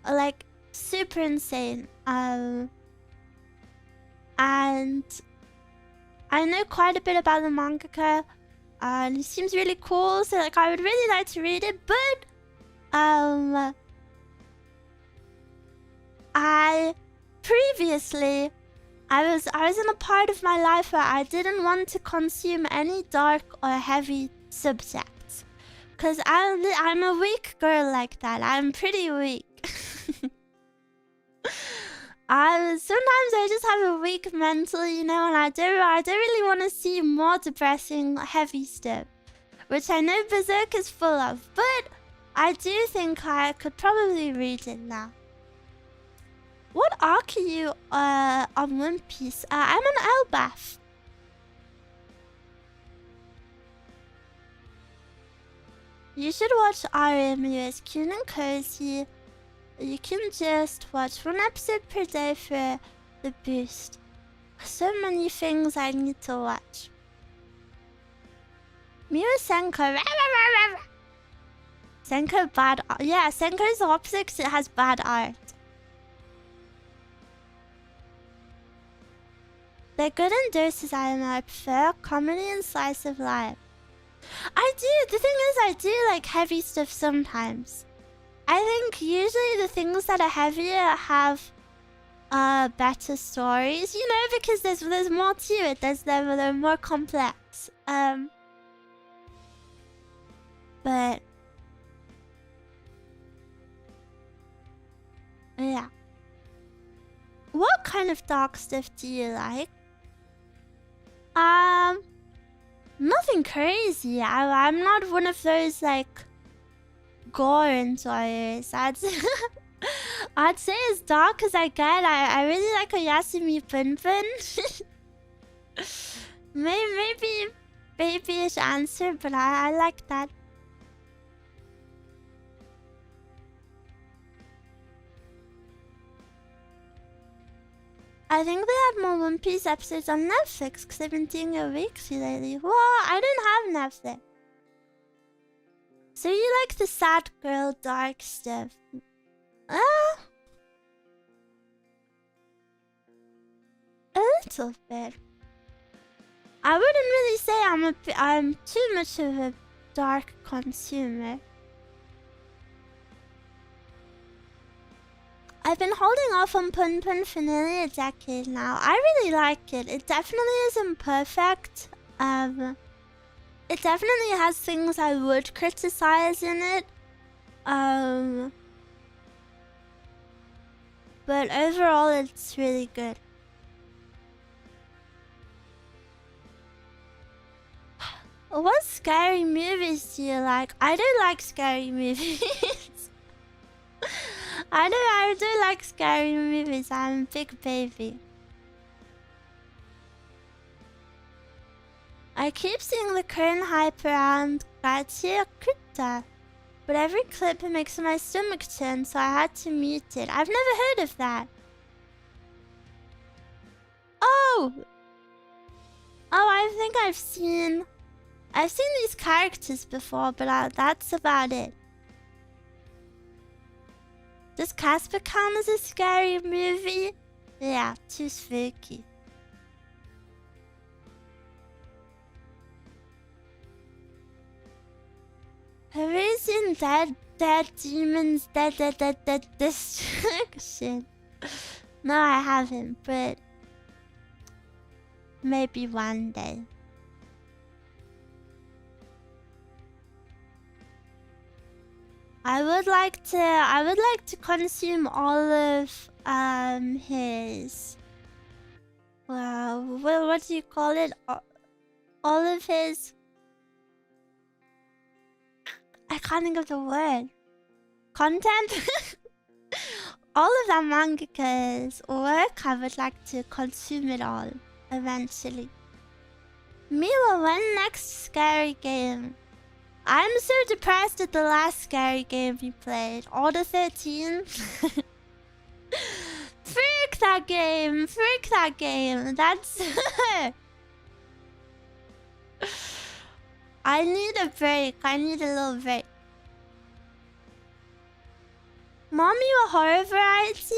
Like, super insane. And I know quite a bit about the mangaka, and he seems really cool, so like I would really like to read it, but I was in a part of my life where I didn't want to consume any dark or heavy subjects, because I'm a weak girl like that. I'm pretty weak. Sometimes I just have a weak mental, you know, and I don't really want to see more depressing, heavy stuff, which I know Berserk is full of, but I do think I could probably read it now. What arc are you on One Piece? I'm on Elbaf. You should watch RM. It's cute and cozy. You can just watch one episode per day for the boost. So many things I need to watch. Miwa Senko. Senko bad art. Yeah, Senko's the opposite because it has bad art. They're good in doses, I prefer comedy and slice of life. I do. The thing is, I do like heavy stuff sometimes. I think usually the things that are heavier have better stories, you know, because there's more to it. They're more complex. But yeah. What kind of dark stuff do you like? Nothing crazy. I'm not one of those like gore enjoyers. I'd say as dark as I get. I really like a Yasumi Pun Pun. maybe babyish answer, but I like that. I think they had more One Piece episodes on Netflix because they've been doing it weekly lately. Well, I don't have Netflix. So you like the sad girl dark stuff? A little bit. I wouldn't really say I'm too much of a dark consumer. I've been holding off on Pun Pun for nearly a decade now. I really like it. It definitely isn't perfect. It definitely has things I would criticize in it. But overall, it's really good. What scary movies do you like? I don't like scary movies. I do like scary movies. I'm a big baby. I keep seeing the current hype around Gatia Crypta, but every clip makes my stomach turn, so I had to mute it. I've never heard of that. Oh, I think I've seen these characters before, but that's about it. Does Casper count as a scary movie? Yeah, too spooky. Have you seen Dead Demons Dead Destruction? No, I haven't, but maybe one day. I would like to consume all of his what do you call it? All of his, I can't think of the word. Content? All of that manga's work, I would like to consume it all eventually. Miwa, when next scary game? I'm so depressed at the last scary game we played. Order 13? Freak that game! Freak that game! That's... I need a break. I need a little break. Mommy, a horror variety?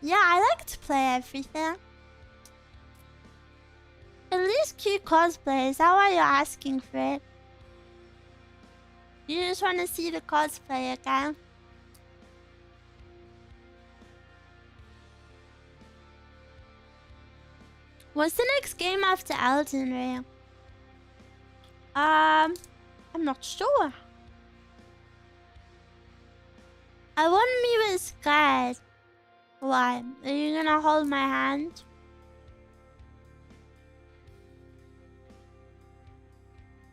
Yeah, I like to play everything. At least cute cosplay. Is that why you're asking for it? You just want to see the cosplay again? What's the next game after Elden Ring? I'm not sure. I want Miwa's guide. Why? Are you gonna hold my hand?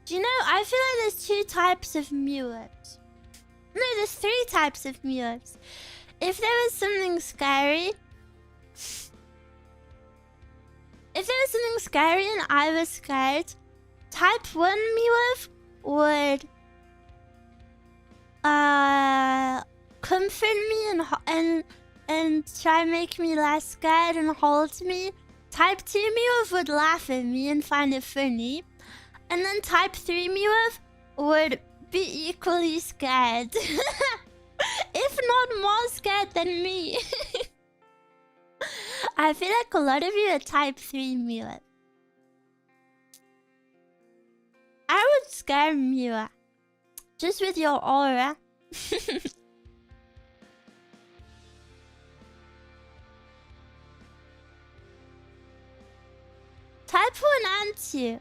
Do you know, I feel like there's 2 types of Miwas. No, there's 3 types of Miwas. If there was something scary... If there was something scary and I was scared, type 1 Miwa would... comfort me and try and make me less scared and hold me. Type 2 Miwa would laugh at me and find it funny. And then type 3 Miwa would be equally scared. If not more scared than me. I feel like a lot of you are type 3 Miwa. I would scare Miwa. Just with your aura. Type 1 and 2.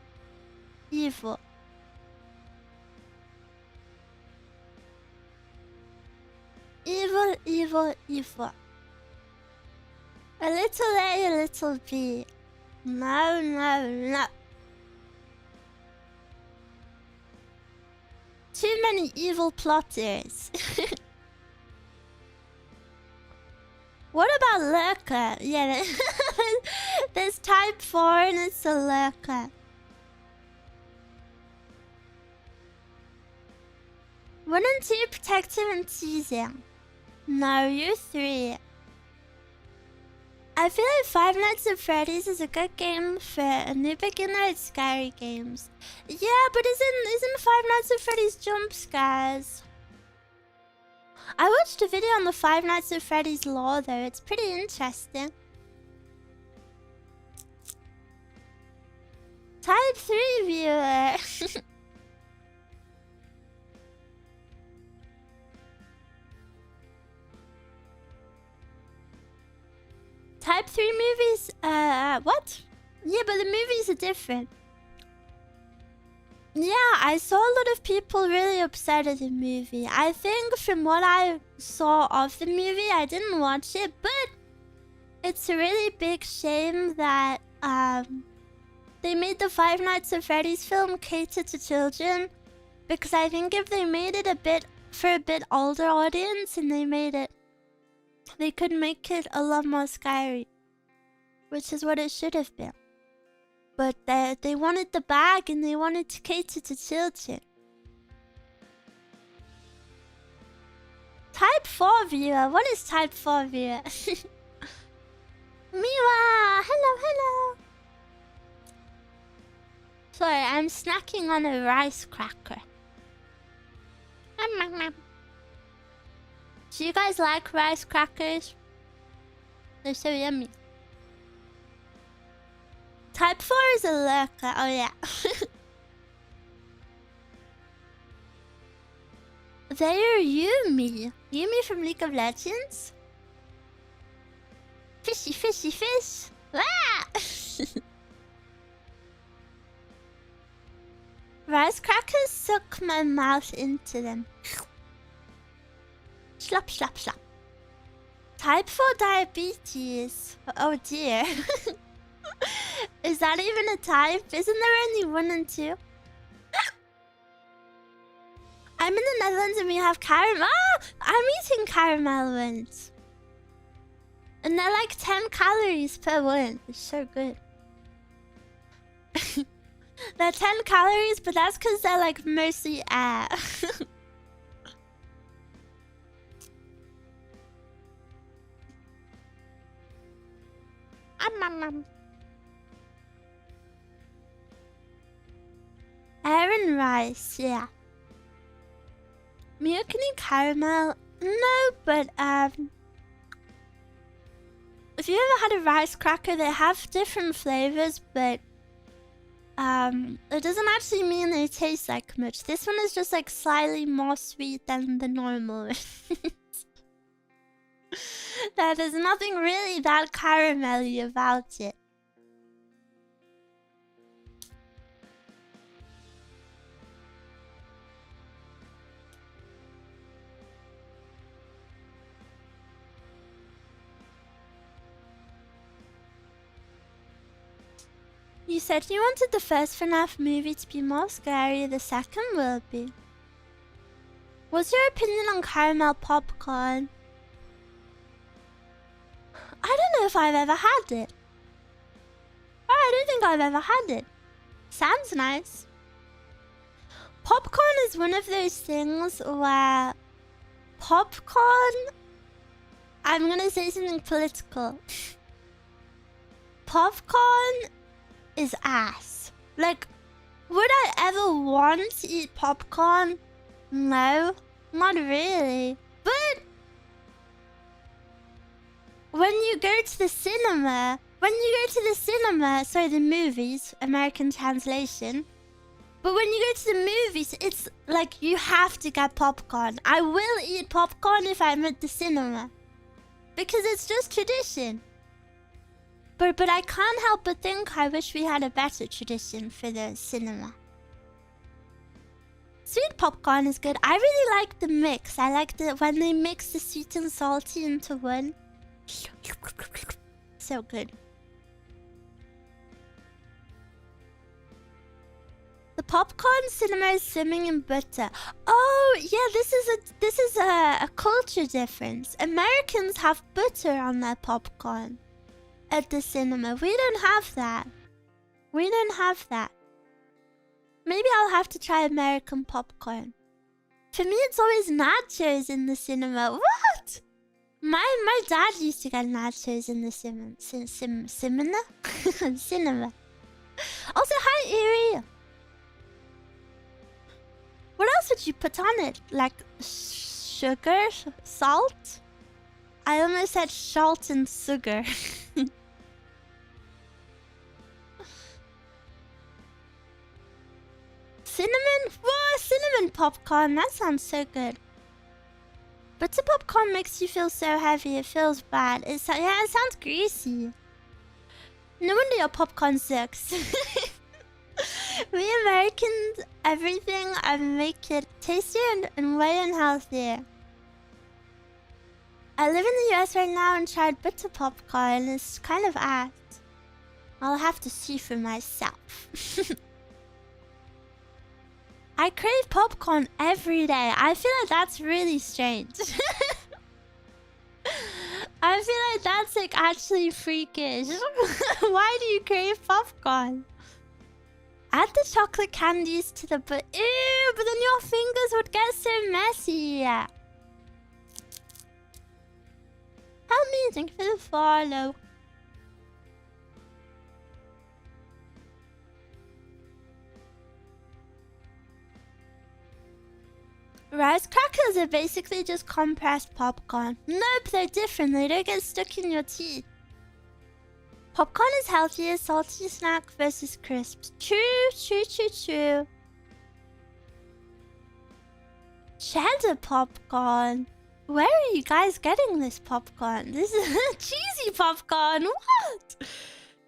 Evil. Evil, evil, evil. A little A, a little B. No, no, no. Too many evil plotters. What about lurker? Yeah, there's type 4 and it's a lurker. 1 and 2 protective and teasing. No, you're 3. I feel like Five Nights at Freddy's is a good game for a new beginner at scary games. Yeah, but isn't Five Nights at Freddy's jump scares? I watched a video on the Five Nights at Freddy's lore though, it's pretty interesting. Type 3 viewer. Type 3 movies, what? Yeah, but the movies are different. Yeah, I saw a lot of people really upset at the movie. I think from what I saw of the movie, I didn't watch it, but it's a really big shame that they made the Five Nights at Freddy's film cater to children. Because I think if they made it for a bit older audience and they could make it a lot more scary. Which is what it should have been. But they wanted the bag and they wanted to cater to children. Type 4 viewer? What is type 4 viewer? Miwa! Hello, hello! Sorry, I'm snacking on a rice cracker. Do you guys like rice crackers? They're so yummy. Type 4 is a lurker. Oh yeah. They are Yumi. Yumi from League of Legends? Fishy, fishy, fish. Ah! Rice crackers suck my mouth into them. Slap, slap, slap. Type 4 diabetes. Oh dear. Is that even a type? Isn't there only 1 and 2? I'm in the Netherlands and we have caramel. Ah! I'm eating caramel ones. And they're like 10 calories per one. It's so good. They're 10 calories, but that's because they're like mostly air. Air and rice, yeah. Mio can eat caramel? No, but if you ever had a rice cracker, they have different flavors, but it doesn't actually mean they taste like much. This one is just like slightly more sweet than the normal one. There's nothing really that caramelly about it. You said you wanted the first FNAF movie to be more scary, the second will be. What's your opinion on caramel popcorn? I don't know if I've ever had it. I don't think I've ever had it. Sounds nice. Popcorn is one of those things where popcorn... I'm gonna say something political. Popcorn is ass. Like, would I ever want to eat popcorn? No, not really. But when you go to the cinema, sorry, the movies, American translation. But when you go to the movies, it's like you have to get popcorn. I will eat popcorn if I'm at the cinema. Because it's just tradition. But I can't help but think I wish we had a better tradition for the cinema. Sweet popcorn is good. I really like the mix. I like when they mix the sweet and salty into one. So good. The popcorn cinema is swimming in butter. Oh yeah, this is a culture difference. Americans have butter on their popcorn at the cinema. We don't have that. We don't have that. Maybe I'll have to try American popcorn. For me, it's always nachos in the cinema. What? My dad used to get nachos in the cinema. Cinema. Also, hi, Erie. What else would you put on it? Like sugar? Salt? I almost said salt and sugar. Cinnamon? Whoa, cinnamon popcorn. That sounds so good. Butter popcorn makes you feel so heavy. It feels bad. Yeah, it sounds greasy. No wonder your popcorn sucks. We Americans, everything make it tastier and way unhealthier. I live in the US right now and tried butter popcorn. It's kind of ass. I'll have to see for myself. I crave popcorn every day. I feel like that's really strange. I feel like that's like actually freakish. Why do you crave popcorn? Add the chocolate candies to the ew, but then your fingers would get so messy. Help me, thank you for the follow. Rice crackers are basically just compressed popcorn. Nope, they're different. They don't get stuck in your teeth. Popcorn is healthier, salty snack versus crisps. True. Cheddar popcorn. Where are you guys getting this popcorn? This is cheesy popcorn. What?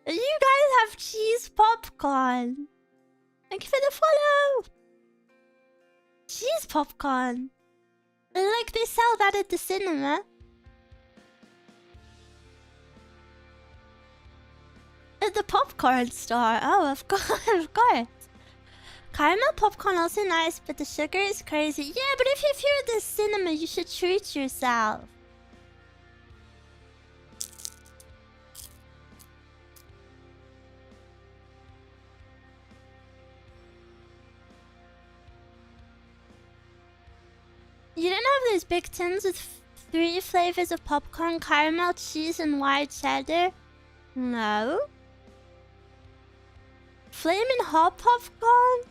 You guys have cheese popcorn. Thank you for the follow. Cheese popcorn. Like they sell that at the cinema. At the popcorn store. Oh, of course, of course. Caramel popcorn also nice, but the sugar is crazy. Yeah, but if you're at the cinema, you should treat yourself. You don't have those big tins with 3 flavors of popcorn, caramel, cheese, and white cheddar? No. Flamin' hot popcorn?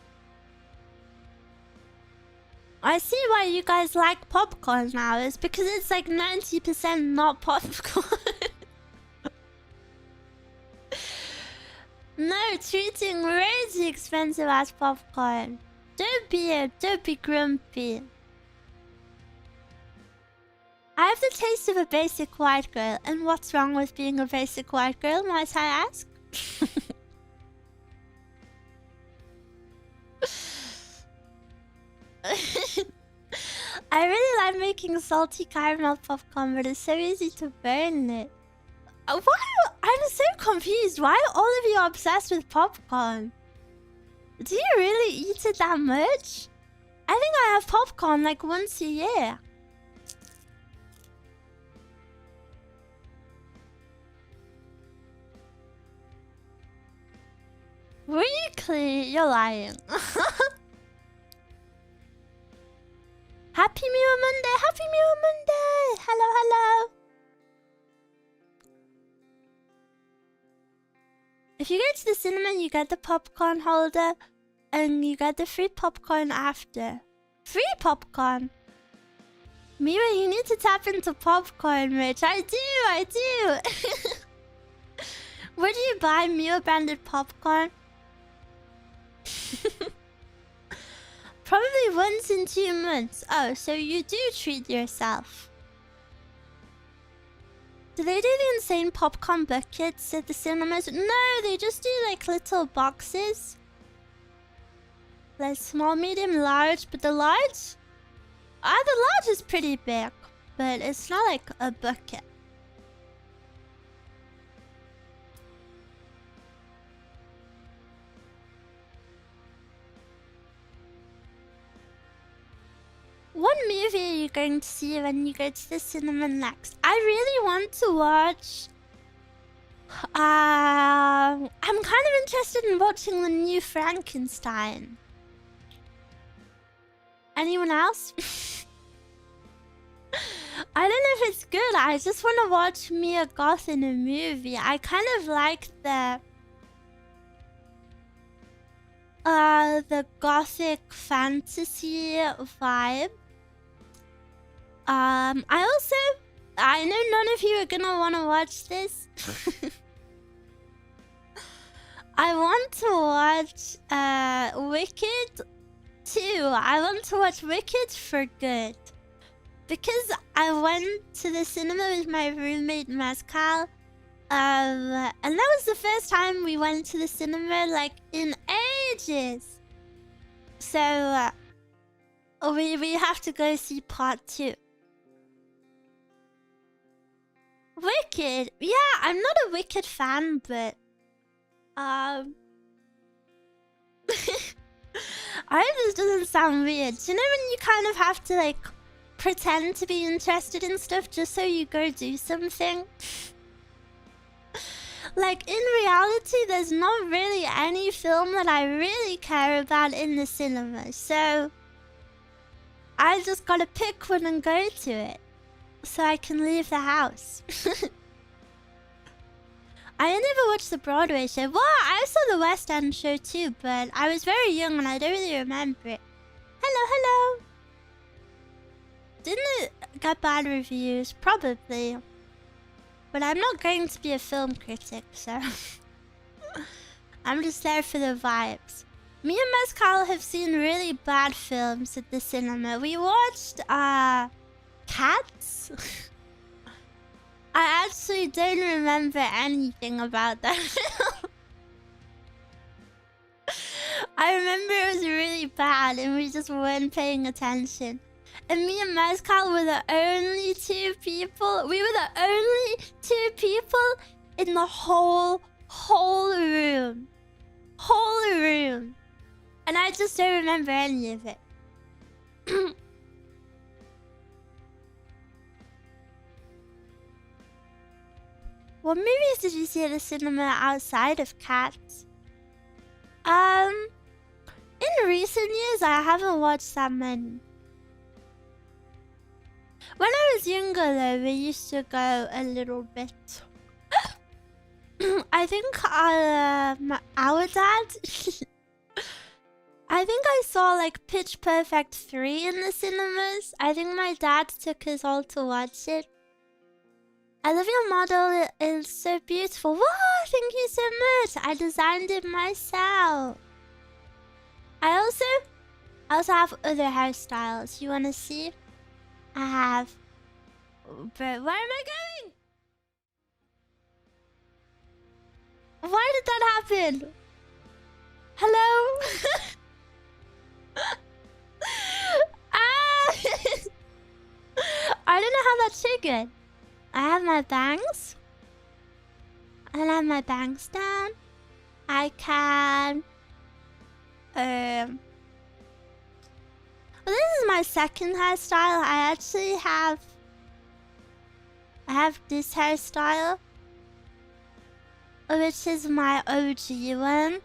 I see why you guys like popcorn now. It's because it's like 90% not popcorn. No, treating crazy expensive as popcorn. Don't be grumpy. I have the taste of a basic white girl. And what's wrong with being a basic white girl, might I ask? I really like making salty caramel popcorn, but it's so easy to burn it. Why? I'm so confused. Why are all of you obsessed with popcorn? Do you really eat it that much? I think I have popcorn like once a year. Weekly? You're lying. Happy Miwa Monday! Happy Miwa Monday! Hello, hello! If you go to the cinema, you get the popcorn holder, and you get the free popcorn after. Free popcorn? Miwa, you need to tap into popcorn, Rich. I do! Where do you buy Miwa branded popcorn? Probably once in 2 months. Oh, so you do treat yourself. Do they do the insane popcorn buckets at the cinemas? No, they just do like little boxes. Like small, medium, large. But the large? The large is pretty big. But it's not like a bucket. What movie are you going to see when you go to the cinema next? I really want to watch... I'm kind of interested in watching the new Frankenstein. Anyone else? I don't know if it's good. I just want to watch Mia Goth in a movie. I kind of like the gothic fantasy vibe. I know none of you are gonna want to watch this. I want to watch Wicked 2. I want to watch Wicked for good. Because I went to the cinema with my roommate Mescal. And that was the first time we went to the cinema like in ages. So we have to go see part 2. Wicked? Yeah, I'm not a Wicked fan, but I hope this doesn't sound weird. Do you know when you kind of have to like pretend to be interested in stuff just so you go do something? Like in reality, there's not really any film that I really care about in the cinema, so I just gotta pick one and go to it so I can leave the house. I never watched the Broadway show. Well, I saw the West End show too, but I was very young and I don't really remember it. Hello, hello. Didn't it get bad reviews? Probably. But I'm not going to be a film critic, so... I'm just there for the vibes. Me and Mescal have seen really bad films at the cinema. We watched, Cats? I actually don't remember anything about that film. I remember it was really bad and we just weren't paying attention. And me and Mescal were the only 2 people. We were the only 2 people in the whole room. Whole room. And I just don't remember any of it. What movies did you see at the cinema outside of Cats? In recent years, I haven't watched that many. When I was younger, though, we used to go a little bit. I think our dad... I think I saw, like, Pitch Perfect 3 in the cinemas. I think my dad took us all to watch it. I love your model. It's so beautiful. Wow, thank you so much. I designed it myself. I also have other hairstyles. You want to see? I have... But where am I going? Why did that happen? Hello? I don't know how that triggered. I have my bangs. and I have my bangs down, I can... Well, this is my second hairstyle. I actually have... I have this hairstyle, which is my OG one.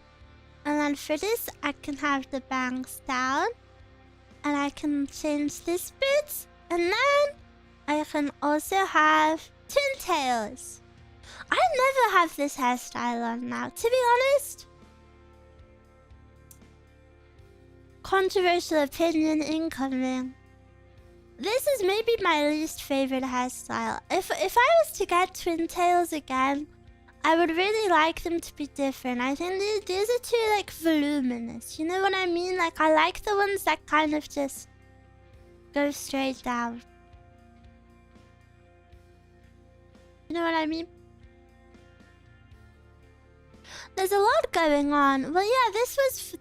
And then for this, I can have the bangs down. And I can change this bit. And then I can also have twin tails. I never have this hairstyle on now, to be honest. Controversial opinion incoming. This is maybe my least favorite hairstyle. If I was to get twin tails again, I would really like them to be different. I think these are too like voluminous. You know what I mean? Like I like the ones that kind of just go straight down. You know what I mean? There's a lot going on. Well, yeah, this was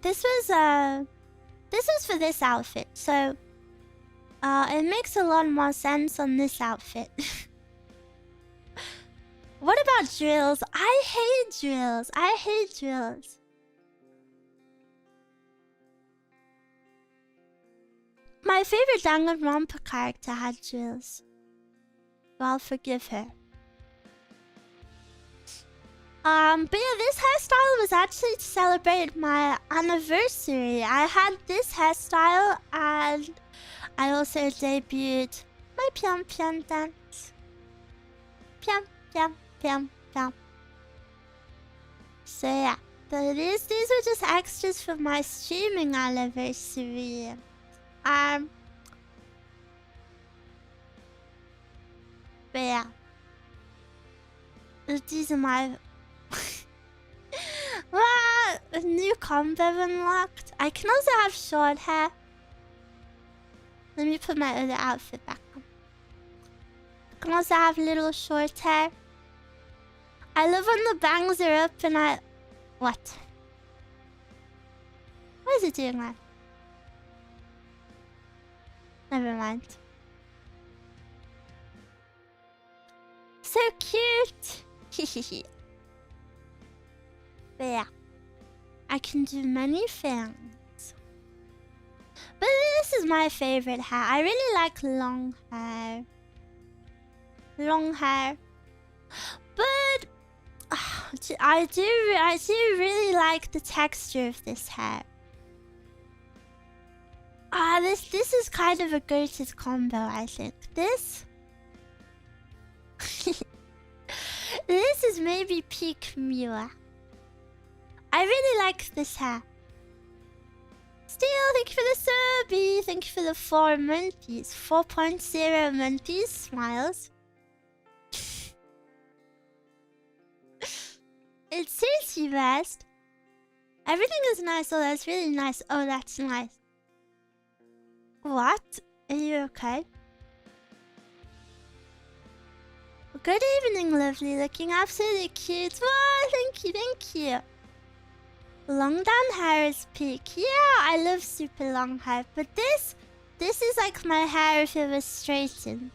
for this outfit, so it makes a lot more sense on this outfit. What about drills? I hate drills. I hate drills. My favorite Danganronpa character had drills. So I'll forgive her. But yeah, this hairstyle was actually to celebrate my anniversary. I had this hairstyle and I also debuted my piam piam dance. Piam piam piam piam. So yeah, these were just extras for my streaming anniversary. But yeah, these are my a new combo unlocked. I can also have short hair. Let me put my other outfit back on. I can also have little short hair. I love when the bangs are up and I... What? Why is it doing that? Never mind. So cute! Hehehe. But yeah, I can do many things. But this is my favorite hair. I really like long hair. Long hair. But I do really like the texture of this hair. This is kind of a goated combo, I think. This is maybe peak Miwa. I really like this hair. Still, thank you for the subby. Thank you for the 4 monkeys. 4.0 monkeys. Smiles. It suits you best. Everything is nice. Oh, that's really nice. Oh, that's nice. What? Are you okay? Good evening, lovely. Looking absolutely cute. Oh, thank you, thank you. Long down hair is peak. Yeah, I love super long hair. But this is like my hair if it was straightened.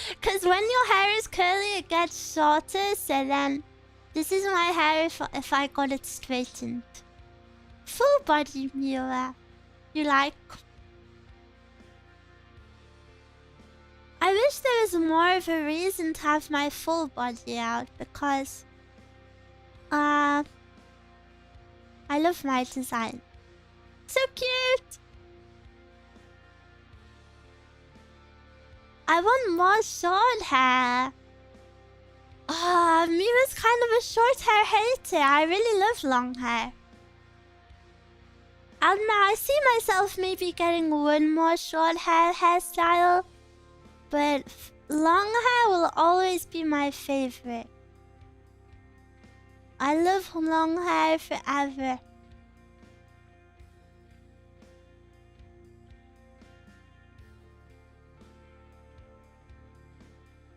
Because when your hair is curly, it gets shorter. So then, this is my hair if I got it straightened. Full body Miwa. You like? I wish there was more of a reason to have my full body out because... I love my design. So cute! I want more short hair. Miwa's kind of a short hair hater. I really love long hair. And now I see myself maybe getting one more short hair hairstyle. But long hair will always be my favorite. I love long hair forever.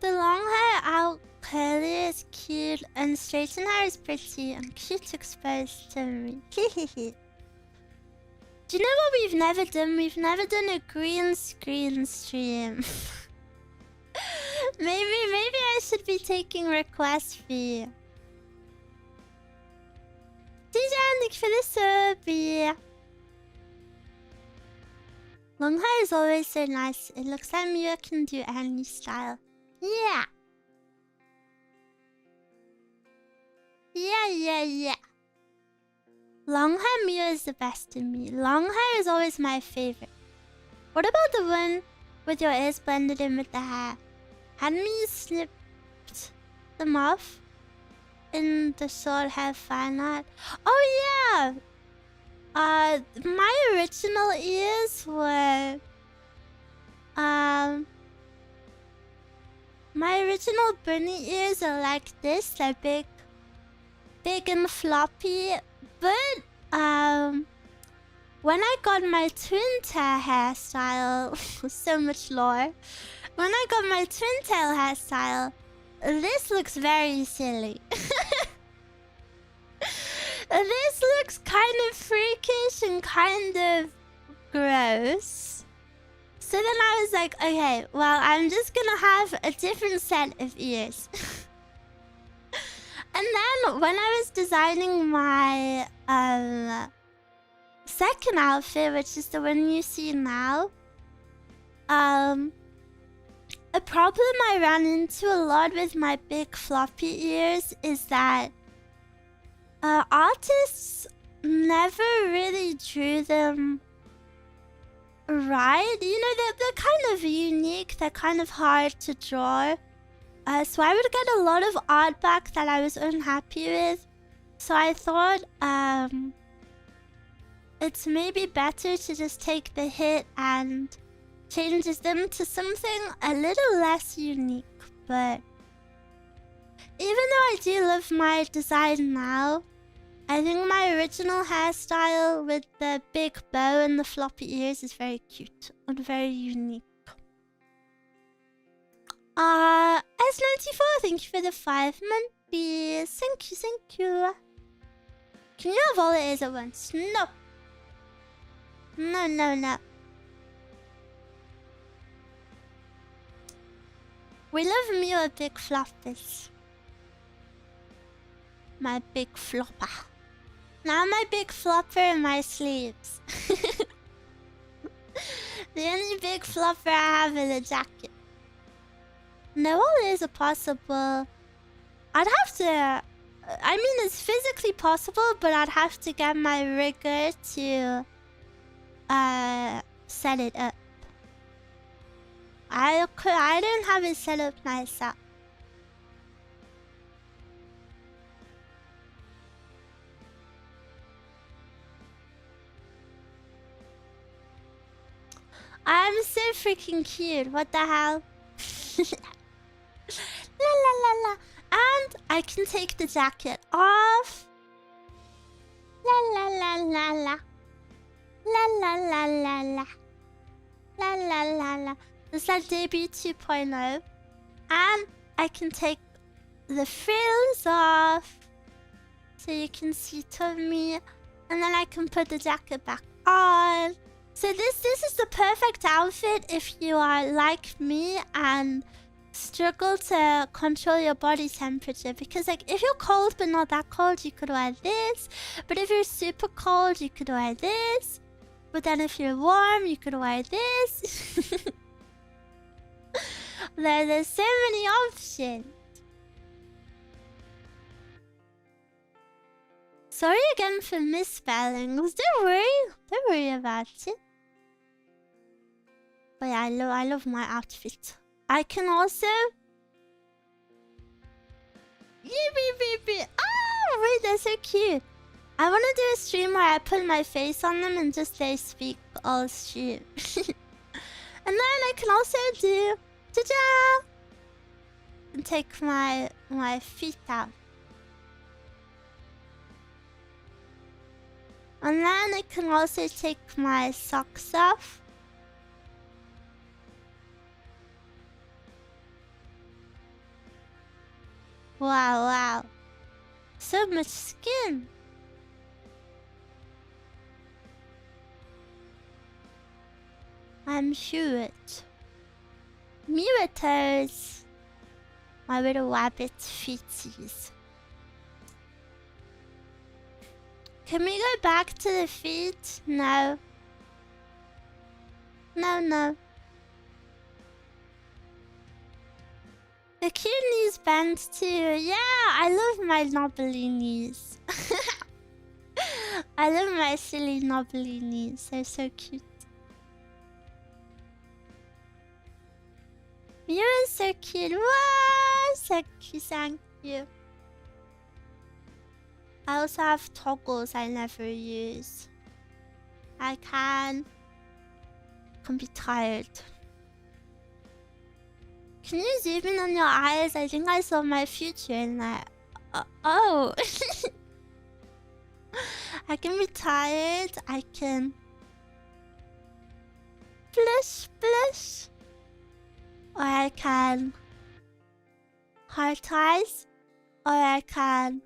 The long hair out curly is cute and straightened hair is pretty and cute exposed to me. Do you know what we've never done? We've never done a green screen stream. Maybe I should be taking request fee. Thank you for the sub. Long hair is always so nice. It looks like Miwa can do any style. Yeah. Yeah. Long hair Miwa is the best to me. Long hair is always my favorite. What about the one with your ears blended in with the hair? Hadn't you snipped them off in the short hair fine art? Oh yeah! My original ears were... My original bunny ears are like this. They're big and floppy. But, when I got my twin tail hairstyle... so much lore. When I got my twin tail hairstyle, this looks very silly. This looks kind of freakish and kind of gross. So then I was like, okay, well, I'm just gonna have a different set of ears. And then when I was designing my second outfit, which is the one you see now, a problem I ran into a lot with my big floppy ears is that artists never really drew them right. You know, they're kind of unique. They're kind of hard to draw. So I would get a lot of art back that I was unhappy with. So I thought it's maybe better to just take the hit and changes them to something a little less unique. But even though I do love my design now, I think my original hairstyle with the big bow and the floppy ears is very cute and very unique. S94, thank you for the 5-month bees. Thank you. Can you have all the ears at once? No. No. We love Miwa big floppies. My big flopper. Now my big flopper in my sleeves. The only big flopper I have is a jacket. No, all is possible. I'd have to... I mean, it's physically possible, but I'd have to get my rigger to... set it up. I don't have it set up myself. I'm so freaking cute. What the hell? La. And I can take the jacket off. La. It's like debut 2.0. And I can take the frills off. So you can see tummy. And then I can put the jacket back on. So this is the perfect outfit if you are like me and struggle to control your body temperature. Because like if you're cold but not that cold, you could wear this. But if you're super cold, you could wear this. But then if you're warm, you could wear this. There's so many options. Sorry again for misspellings. Don't worry about it. But yeah, I love my outfit. I can also... Oh, wait, they're so cute. I want to do a stream where I put my face on them and just they speak all stream. And then I can also do... Ta-da! And take my feet out. And then I can also take my socks off. Wow. So much skin. I'm sure it. Miwa toes. My little rabbit feeties. Can we go back to the feet? No. No. The cute knees bend too. Yeah, I love my knobbly knees. I love my silly knobbly knees. They're so cute. You are so cute. Wow, so cute. Thank you. I also have toggles I never use. I can be tired. Can you zoom in on your eyes? I think I saw my future in that. Oh. I can be tired. I can blush. Or I can heart eyes. Or I can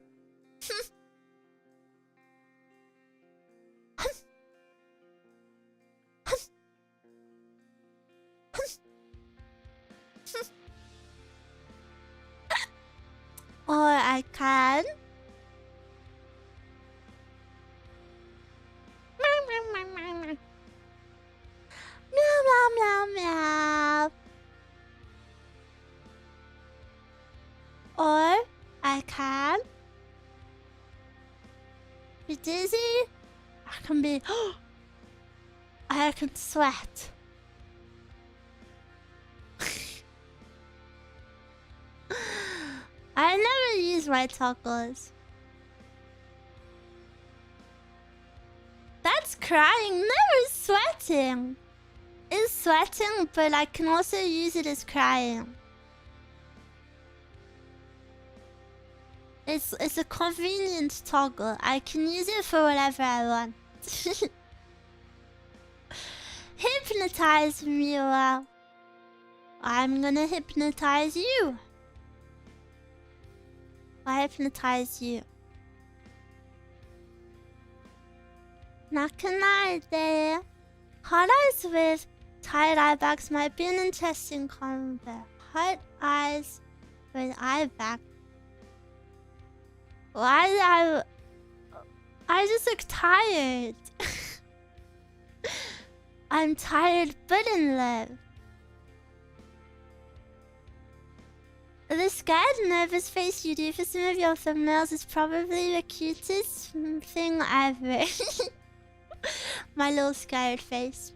or I can meow. Or I can be dizzy. I can be I can sweat. I never use my toggles. That's crying, never sweating. It's sweating, but I can also use it as crying. It's a convenient toggle. I can use it for whatever I want. Hypnotize Miwa. I'm gonna hypnotize you. I hypnotize you. Nakanade. Hot eyes with tight eye bags might be an interesting combo. Hot eyes with eye bag. Why I just look tired. I'm tired but in love. The scared, nervous face you do for some of your thumbnails is probably the cutest thing ever. My little scared face.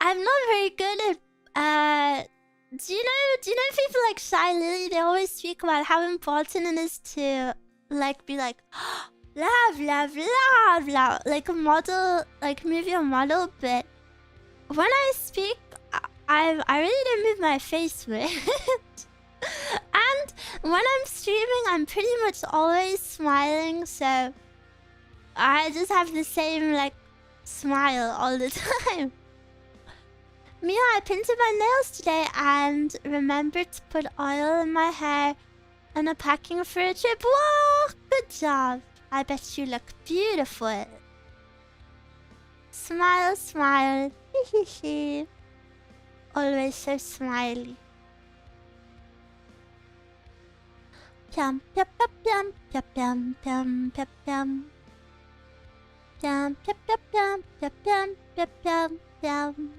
I'm not very good at... Do you know people like Shy Lily? They always speak about how important it is to be like love, like a model, like maybe a model, but when I speak, I really don't move my face with it. And when I'm streaming, I'm pretty much always smiling, so I just have the same like smile all the time. Mia, I painted my nails today and remembered to put oil in my hair and a packing for a trip. Whoa, good job. I bet you look beautiful. Smile, smile. Hehehe. Always so smiley. Piam, piam, piam, piam, piam, piam, piam, piam. Piam, piam, piam, piam, piam, piam, piam, piam.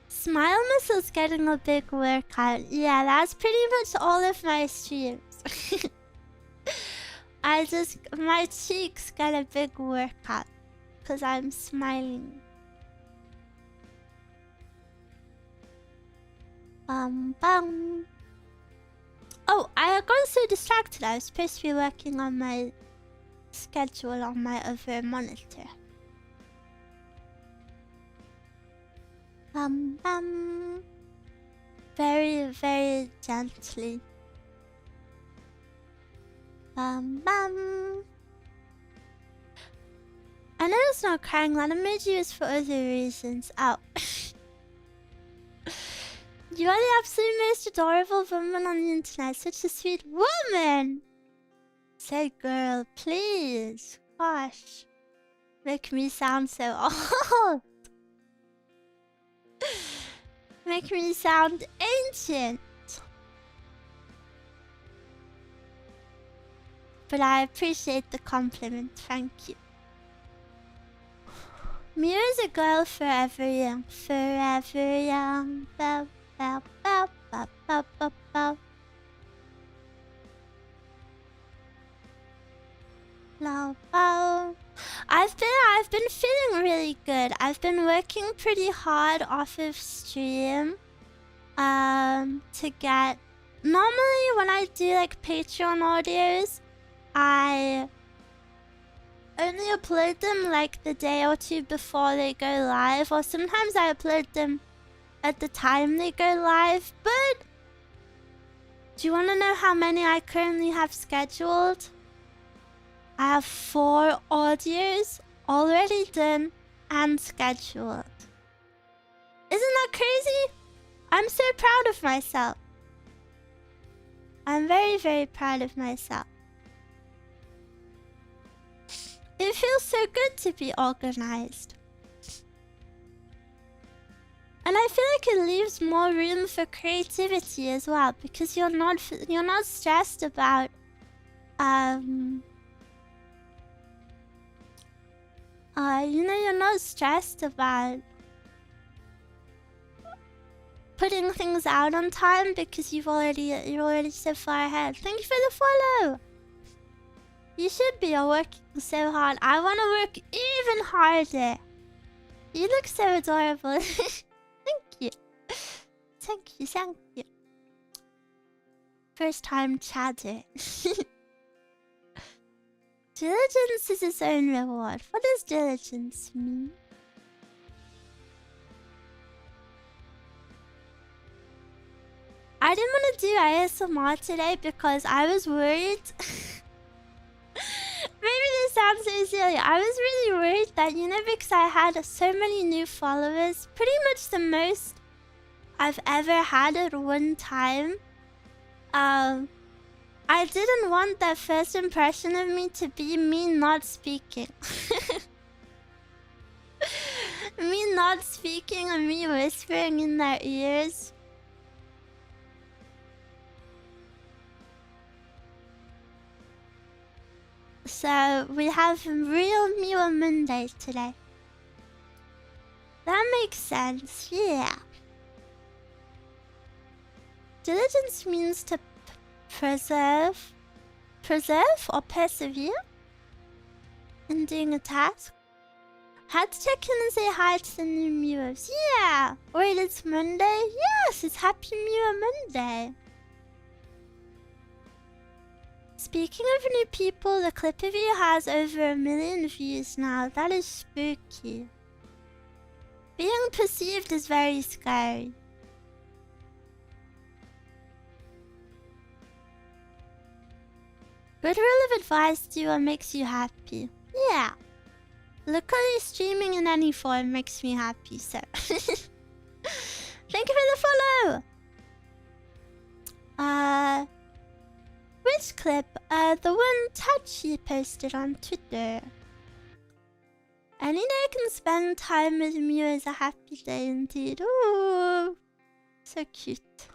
Smile muscles getting a big workout. Yeah, that's pretty much all of my streams. My cheeks get a big workout because I'm smiling. Bum. Oh, I got so distracted. I was supposed to be working on my schedule on my other monitor. Very, very gently. I know it's not crying. That emoji is for other reasons. Oh. You are the absolute most adorable woman on the internet. Such a sweet woman. Say, girl, please. Gosh. Make me sound so old. Make me sound ancient. But I appreciate the compliment, thank you. Miwa is a girl forever young. Forever young. Bow, bow, bow, bow, bow, bow, bow. Bow, bow. I've been feeling really good. I've been working pretty hard off of stream. To get... Normally when I do like Patreon audios, I only upload them like the day or two before they go live, or sometimes I upload them at the time they go live. But do you want to know how many I currently have scheduled? I have 4 audios already done and scheduled. Isn't that crazy? I'm so proud of myself. I'm very, very proud of myself. It feels so good to be organized. And I feel like it leaves more room for creativity as well, because you're not stressed about you're not stressed about putting things out on time because you're already so far ahead. Thank you for the follow. You should be. You're working so hard. I want to work even harder. You look so adorable. Thank you. Thank you, thank you. First time chatter. Diligence is its own reward. What does diligence mean? I didn't want to do ASMR today because I was worried. Maybe this sounds so silly. I was really worried that, because I had so many new followers, pretty much the most I've ever had at one time. I didn't want that first impression of me to be me not speaking. Me not speaking and me whispering in their ears. So we have real Miwa Monday today. That makes sense, yeah. Diligence means to preserve or persevere in doing a task. Had to check in and say hi to the new Miwas. Yeah! Wait, it's Monday? Yes, it's Happy Miwa Monday. Speaking of new people, the clip of you has over 1 million views now. That is spooky. Being perceived is very scary. Good rule of advice, do what makes you happy. Yeah. Luckily, streaming in any form makes me happy, so... Thank you for the follow! Which clip? The one Tachi posted on Twitter. Any day I can spend time with Miwa is a happy day indeed. Ooh, so cute.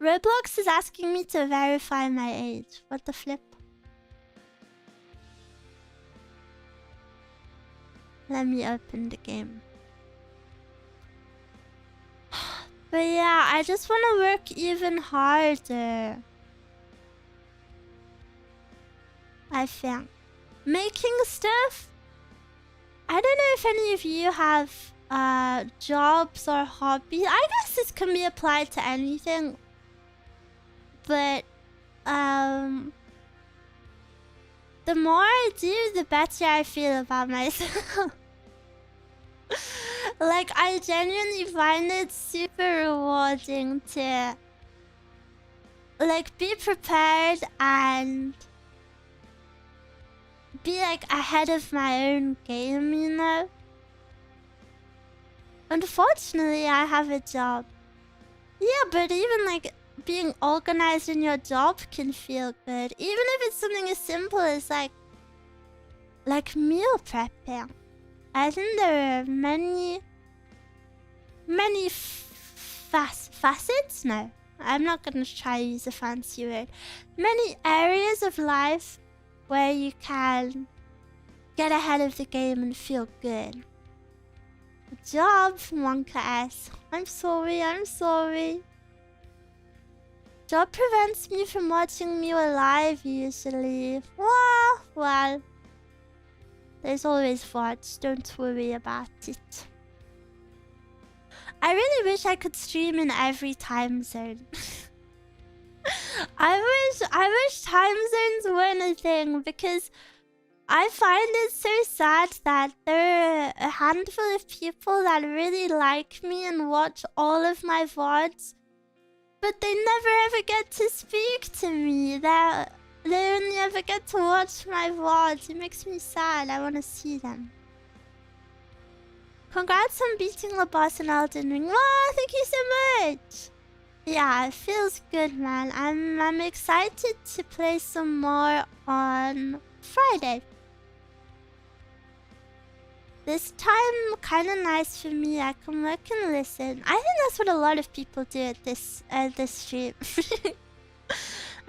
Roblox is asking me to verify my age. What the flip? Let me open the game. But yeah, I just want to work even harder. I think. Making stuff? I don't know if any of you have jobs or hobbies. I guess this can be applied to anything. But the more I do, the better I feel about myself. Like, I genuinely find it super rewarding to like be prepared and be like ahead of my own game, you know? Unfortunately, I have a job. Yeah, but even like being organized in your job can feel good. Even if it's something as simple as like like meal prepping. I think there are many facets? No, I'm not gonna try to use a fancy word. Many areas of life where you can get ahead of the game and feel good. Good job, Wonka S. I'm sorry. Job prevents me from watching Miwa live usually. Well. There's always VODs, don't worry about it. I really wish I could stream in every time zone. I wish time zones weren't a thing, because I find it so sad that there are a handful of people that really like me and watch all of my VODs, but they never ever get to speak to me. They only ever get to watch my VODs. It makes me sad. I want to see them. Congrats on beating the boss in Elden Ring. Wow, thank you so much. Yeah, it feels good, man. I'm excited to play some more on Friday. This time, kind of nice for me. I can work and listen. I think that's what a lot of people do at this stream.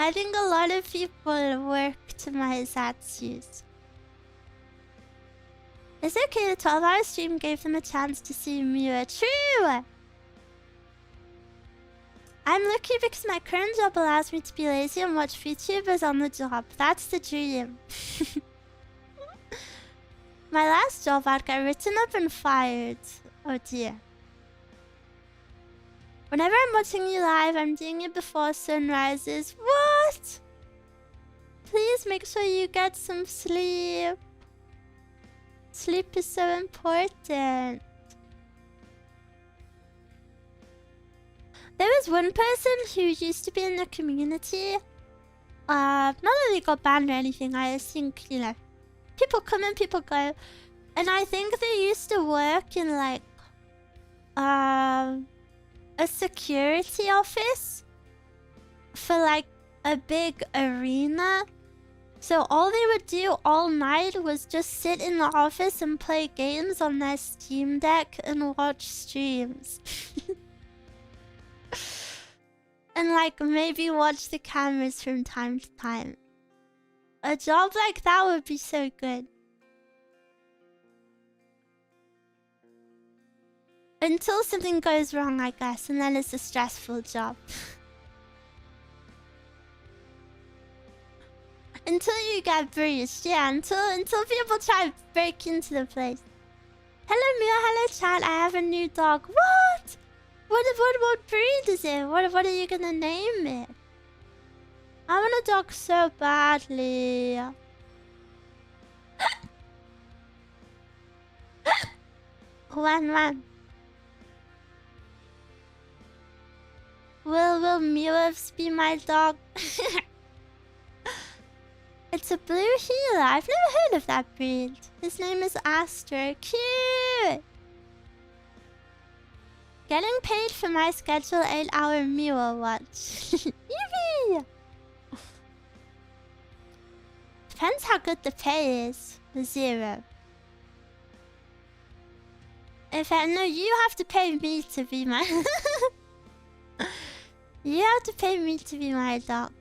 I think a lot of people work to my zatsus. It's okay, the 12-hour stream gave them a chance to see Miwa. True! I'm lucky because my current job allows me to be lazy and watch VTubers on the job. That's the dream. My last job, I'd get written up and fired. Oh dear. Whenever I'm watching you live, I'm doing it before sun rises. What? Please make sure you get some sleep. Sleep is so important. There was one person who used to be in the community. Not that they got banned or anything, I think, you know, people come and people go. And I think they used to work in like a security office for like a big arena. So all they would do all night was just sit in the office and play games on their Steam Deck and watch streams. And like maybe watch the cameras from time to time. A job like that would be so good. Until something goes wrong, I guess, and then it's a stressful job. Until you get bruised, yeah, until people try to break into the place. Hello Mia, hello chat, I have a new dog. What? What breed is it? What are you gonna name it? I want a dog so badly. When? Will Miwa be my dog? It's a blue heeler. I've never heard of that breed. His name is Astra. Cute! Getting paid for my schedule 8-hour Miwa watch. Yippee! Depends how good the pay is. 0. No, you have to pay me to be my... You have to pay me to be my dog.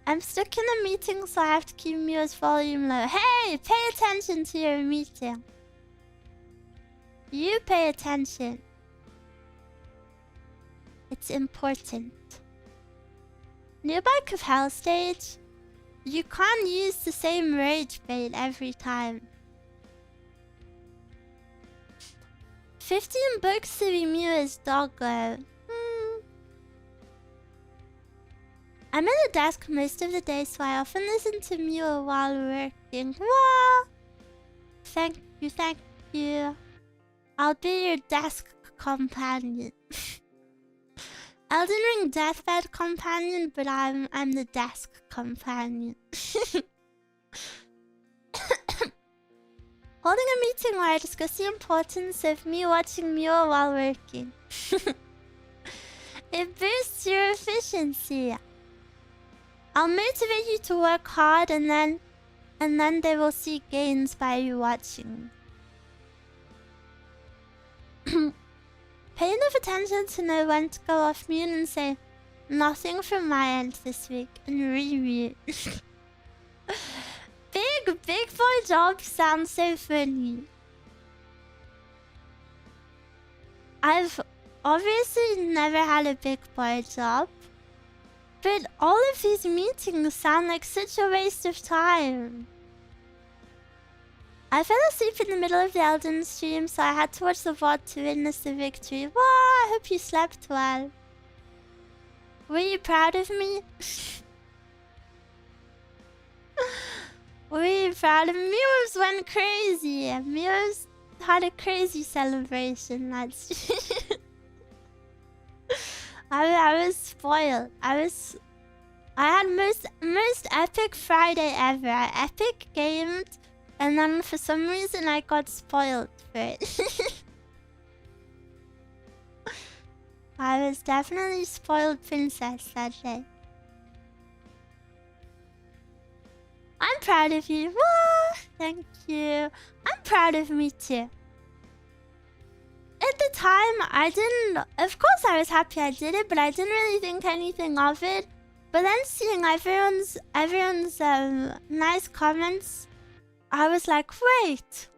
I'm stuck in a meeting, so I have to keep Miwa's volume low. Hey, pay attention to your meeting. You pay attention. It's important. New Bike of Hell stage. You can't use the same rage bait every time. 15 bucks to be Miwa's doggo. I'm at the desk most of the day, so I often listen to Miwa while working. Wow! Thank you. I'll be your desk companion. Elden Ring deathbed companion, but I'm the desk companion. Holding a meeting where I discuss the importance of me watching Miwa while working. It boosts your efficiency. I'll motivate you to work hard, and then and then they will see gains by you watching. Pay enough attention to know when to go off mute and say, nothing from my end this week, and re-mute. Big boy job sounds so funny. I've obviously never had a big boy job, but all of these meetings sound like such a waste of time. I fell asleep in the middle of the Elden stream, so I had to watch the VOD to witness the victory. Wow, I hope you slept well. Were you proud of me? Were you proud of me? Miwa's went crazy. Miwa's had a crazy celebration, lads. I was spoiled. I had most epic Friday ever. I epic gamed, and then for some reason I got spoiled for it. I was definitely spoiled princess that day. I'm proud of you. Whoa, thank you. I'm proud of me too. At the time, I didn't... Of course I was happy I did it, but I didn't really think anything of it. But then seeing everyone's nice comments, I was like, wait,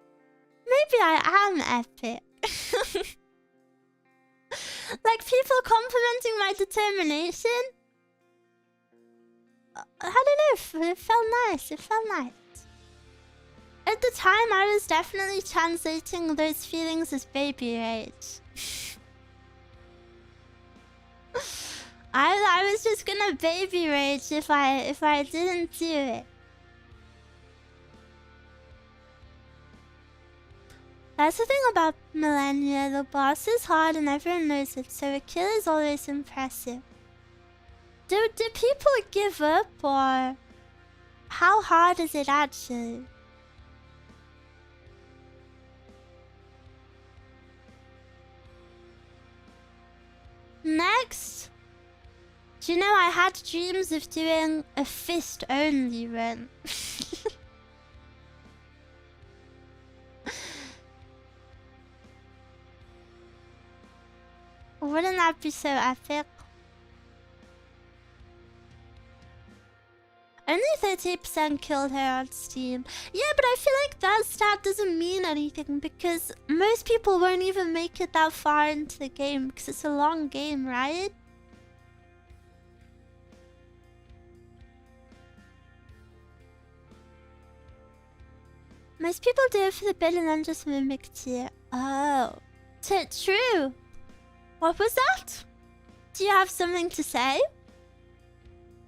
maybe I am epic. Like people complimenting my determination. I don't know, it felt nice, it felt nice. At the time, I was definitely translating those feelings as baby rage. I was just gonna baby rage if I didn't do it. That's the thing about Millennia, the boss is hard and everyone knows it, so a kill is always impressive. Do people give up, or how hard is it actually? Next, do you know I had dreams of doing a fist only run? Wouldn't that be so epic? Only 30% killed her on Steam. Yeah, but I feel like that stat doesn't mean anything because most people won't even make it that far into the game because it's a long game, right? Most people do it for the bit and then just mimic it. Oh. True. What was that? Do you have something to say?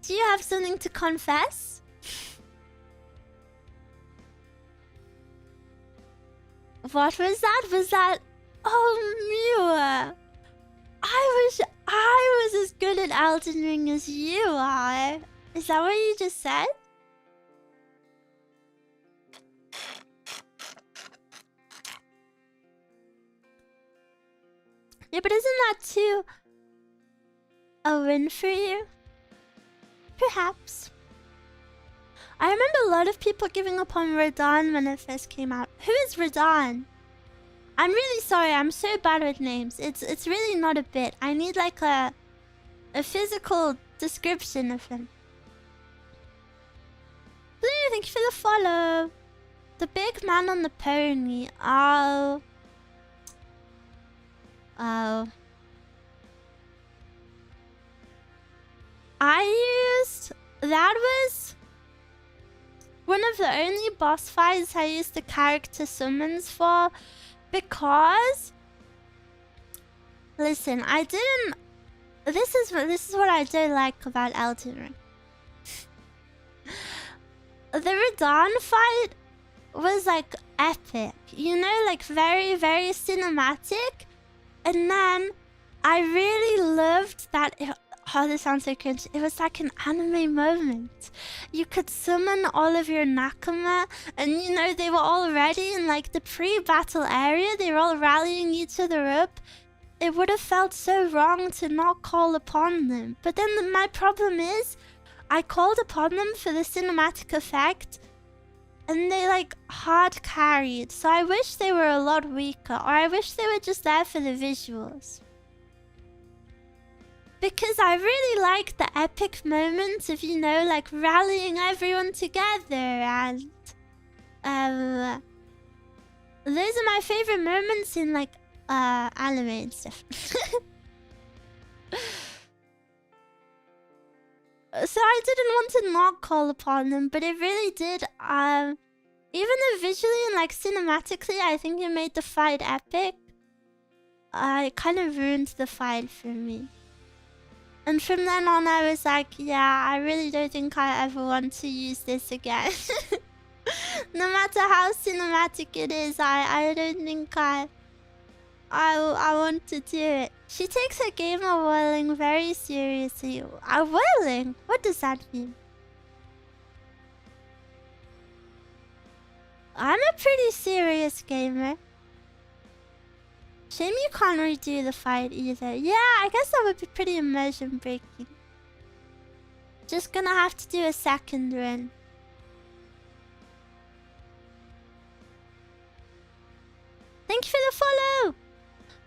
Do you have something to confess? What was that? Was that... Oh, Miwa. I wish I was as good at Elden Ring as you are. Is that what you just said? Yeah, but isn't that too a win for you? Perhaps. I remember a lot of people giving up on Radon when it first came out. Who is Radon? I'm really sorry, I'm so bad with names. It's really not a bit. I need like a physical description of him. Blue, thank you for the follow. The big man on the pony. Oh. Oh. That was one of the only boss fights I used the character summons for because listen, I didn't this is what I don't like about Elden Ring. The Radon fight was like epic, you know, like very, very cinematic. And then I really loved that oh, this sounds so cringe. It was like an anime moment. You could summon all of your Nakama, and you know, they were all ready in like the pre-battle area. They were all rallying each other up. It would have felt so wrong to not call upon them. But then my problem is, I called upon them for the cinematic effect, And they like hard carried. So I wish they were a lot weaker. Or I wish they were just there for the visuals. Because I really like the epic moments of, you know, like rallying everyone together. And those are my favorite moments in like anime and stuff. So I didn't want to not call upon them, but it really did. Even though visually and like cinematically, I think it made the fight epic. It kind of ruined the fight for me. And from then on, I was like, yeah, I really don't think I ever want to use this again. No matter how cinematic it is, I don't think I want to do it. She takes her gamer whirling very seriously. Whirling? What does that mean? I'm a pretty serious gamer. Shame you can't redo the fight either. Yeah, I guess that would be pretty immersion breaking. Just gonna have to do a second run. Thank you for the follow!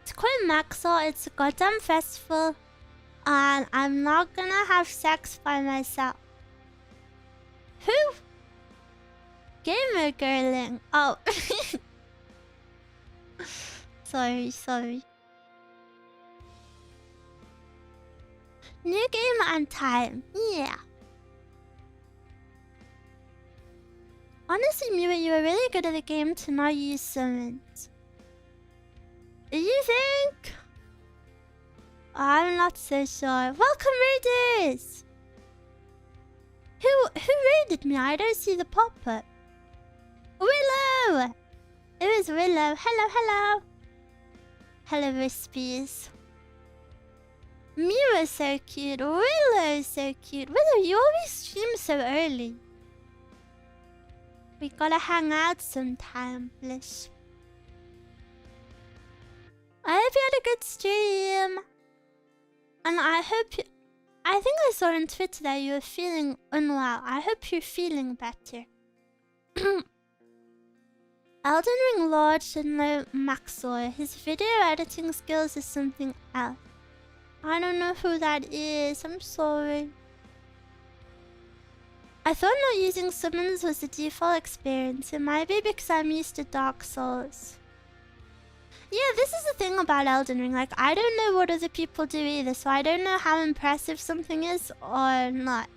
To quote Maxwell, it's a goddamn festival. And I'm not gonna have sex by myself. Who? Gamer girling. Oh. Sorry. New game and time. Yeah. Honestly, Miwa, you were really good at the game to not use summons. You think? I'm not so sure. Welcome, raiders! Who raided me? I don't see the pop-up. Willow! It was Willow. Hello. Hello, Wispies. Miwa's so cute. Willow's so cute. Willow, you always stream so early. We gotta hang out sometime, Bliss. I hope you had a good stream. And I hope you... I think I saw on Twitter that you were feeling unwell. I hope you're feeling better. Elden Ring Lord should know Maxor. His video editing skills is something else. I don't know who that is. I'm sorry. I thought not using summons was the default experience. It might be because I'm used to Dark Souls. Yeah, this is the thing about Elden Ring. Like, I don't know what other people do either, so I don't know how impressive something is or not.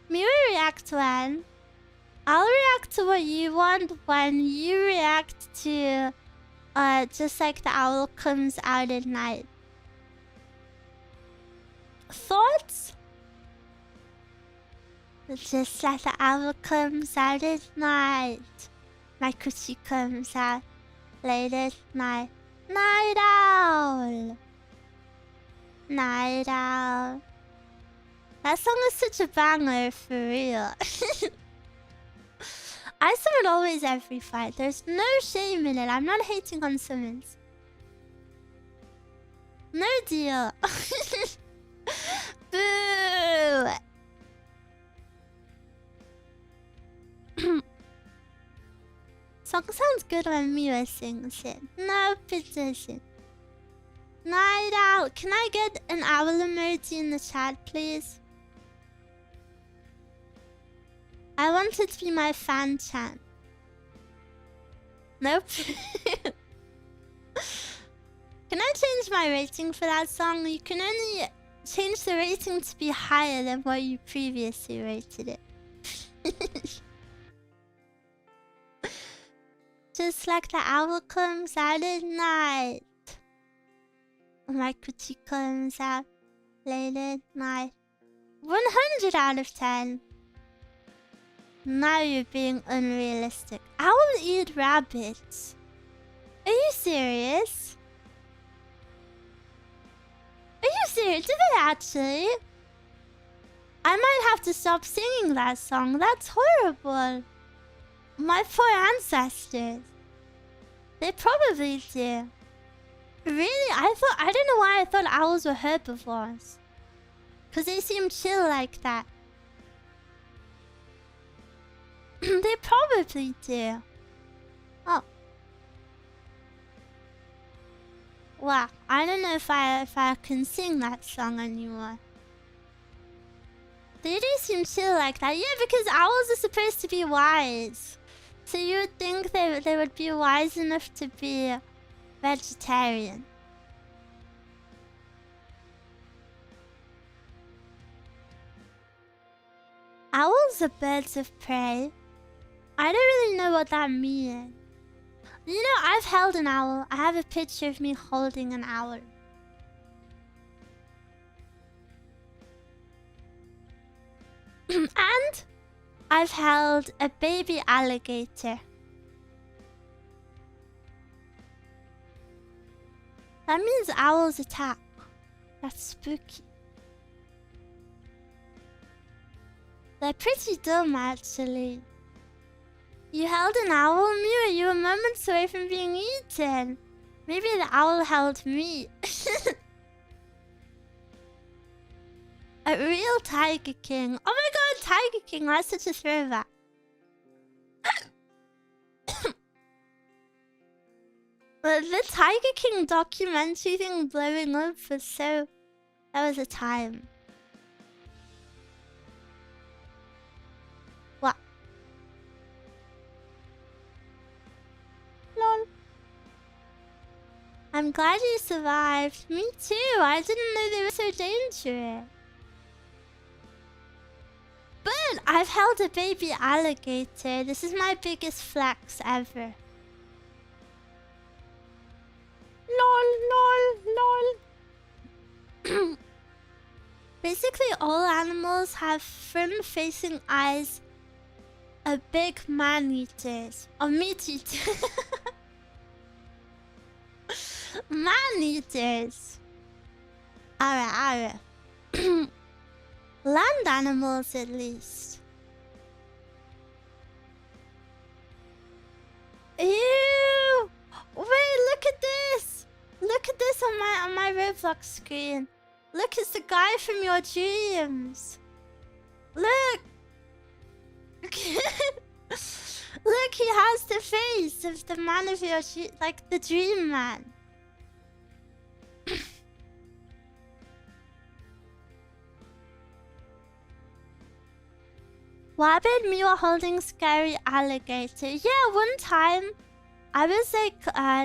Miwa react when? I'll react to what you want when you react to just like the owl comes out at night. Thoughts? Just like the owl comes out at night. My coochie comes out late at night. Night owl. Night owl. That song is such a banger for real. I summon always every fight. There's no shame in it. I'm not hating on summons. No deal. Boo! Song sounds good when Miwa sings it. No, it doesn't. Night owl. Can I get an owl emoji in the chat, please? I want it to be my fan chant. Nope. Can I change my rating for that song? You can only change the rating to be higher than what you previously rated it. Just like the owl comes out at night. My coochie comes out late at night. 100 out of 10. Now you're being unrealistic. I will eat rabbits. Are you serious? Are you serious? Did they actually? I might have to stop singing that song. That's horrible. My poor ancestors. They probably do. Really? I don't know why I thought owls were herbivores. Because they seem chill like that. They probably do. Oh. Wow, I don't know if I can sing that song anymore. They do seem chill like that. Yeah, because owls are supposed to be wise. So you would think they would be wise enough to be vegetarian. Owls are birds of prey. I don't really know what that means. You know, I've held an owl. I have a picture of me holding an owl. And I've held a baby alligator. That means owls attack. That's spooky. They're pretty dumb, actually. You held an owl, Miwa. You were moments away from being eaten. Maybe the owl held me. A real Tiger King. Oh my god, Tiger King. That's such a throwback. The Tiger King documentary thing blowing up was so... That was a time. What? Lol. I'm glad you survived. Me too. I didn't know they were so dangerous. But I've held a baby alligator. This is my biggest flex ever. Lol. Basically, all animals have front-facing eyes. A big man-eaters. Or meat-eaters. Man-eaters. Alright. Land animals, at least. Ew! Wait, look at this! Look at this on my Roblox screen. Look, it's the guy from your dreams. Look! Look, he has the face of the man of your dreams, like the dream man. Wabbit, Miwa holding scary alligator. Yeah, one time I was like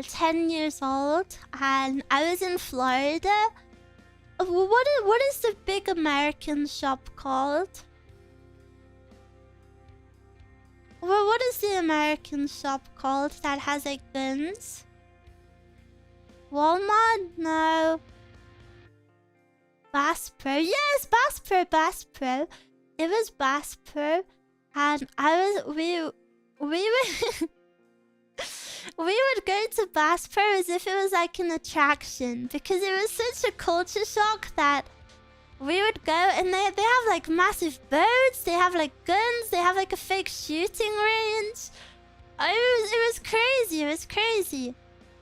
10 years old and I was in Florida. What is the big American shop called? What is the American shop called that has like guns? Walmart? No. Bass Pro? Yes, Bass Pro. It was Bass Pro, and we would we would go to Bass Pro as if it was like an attraction because it was such a culture shock that we would go and they have like massive boats, they have like guns, they have like a fake shooting range. It was crazy.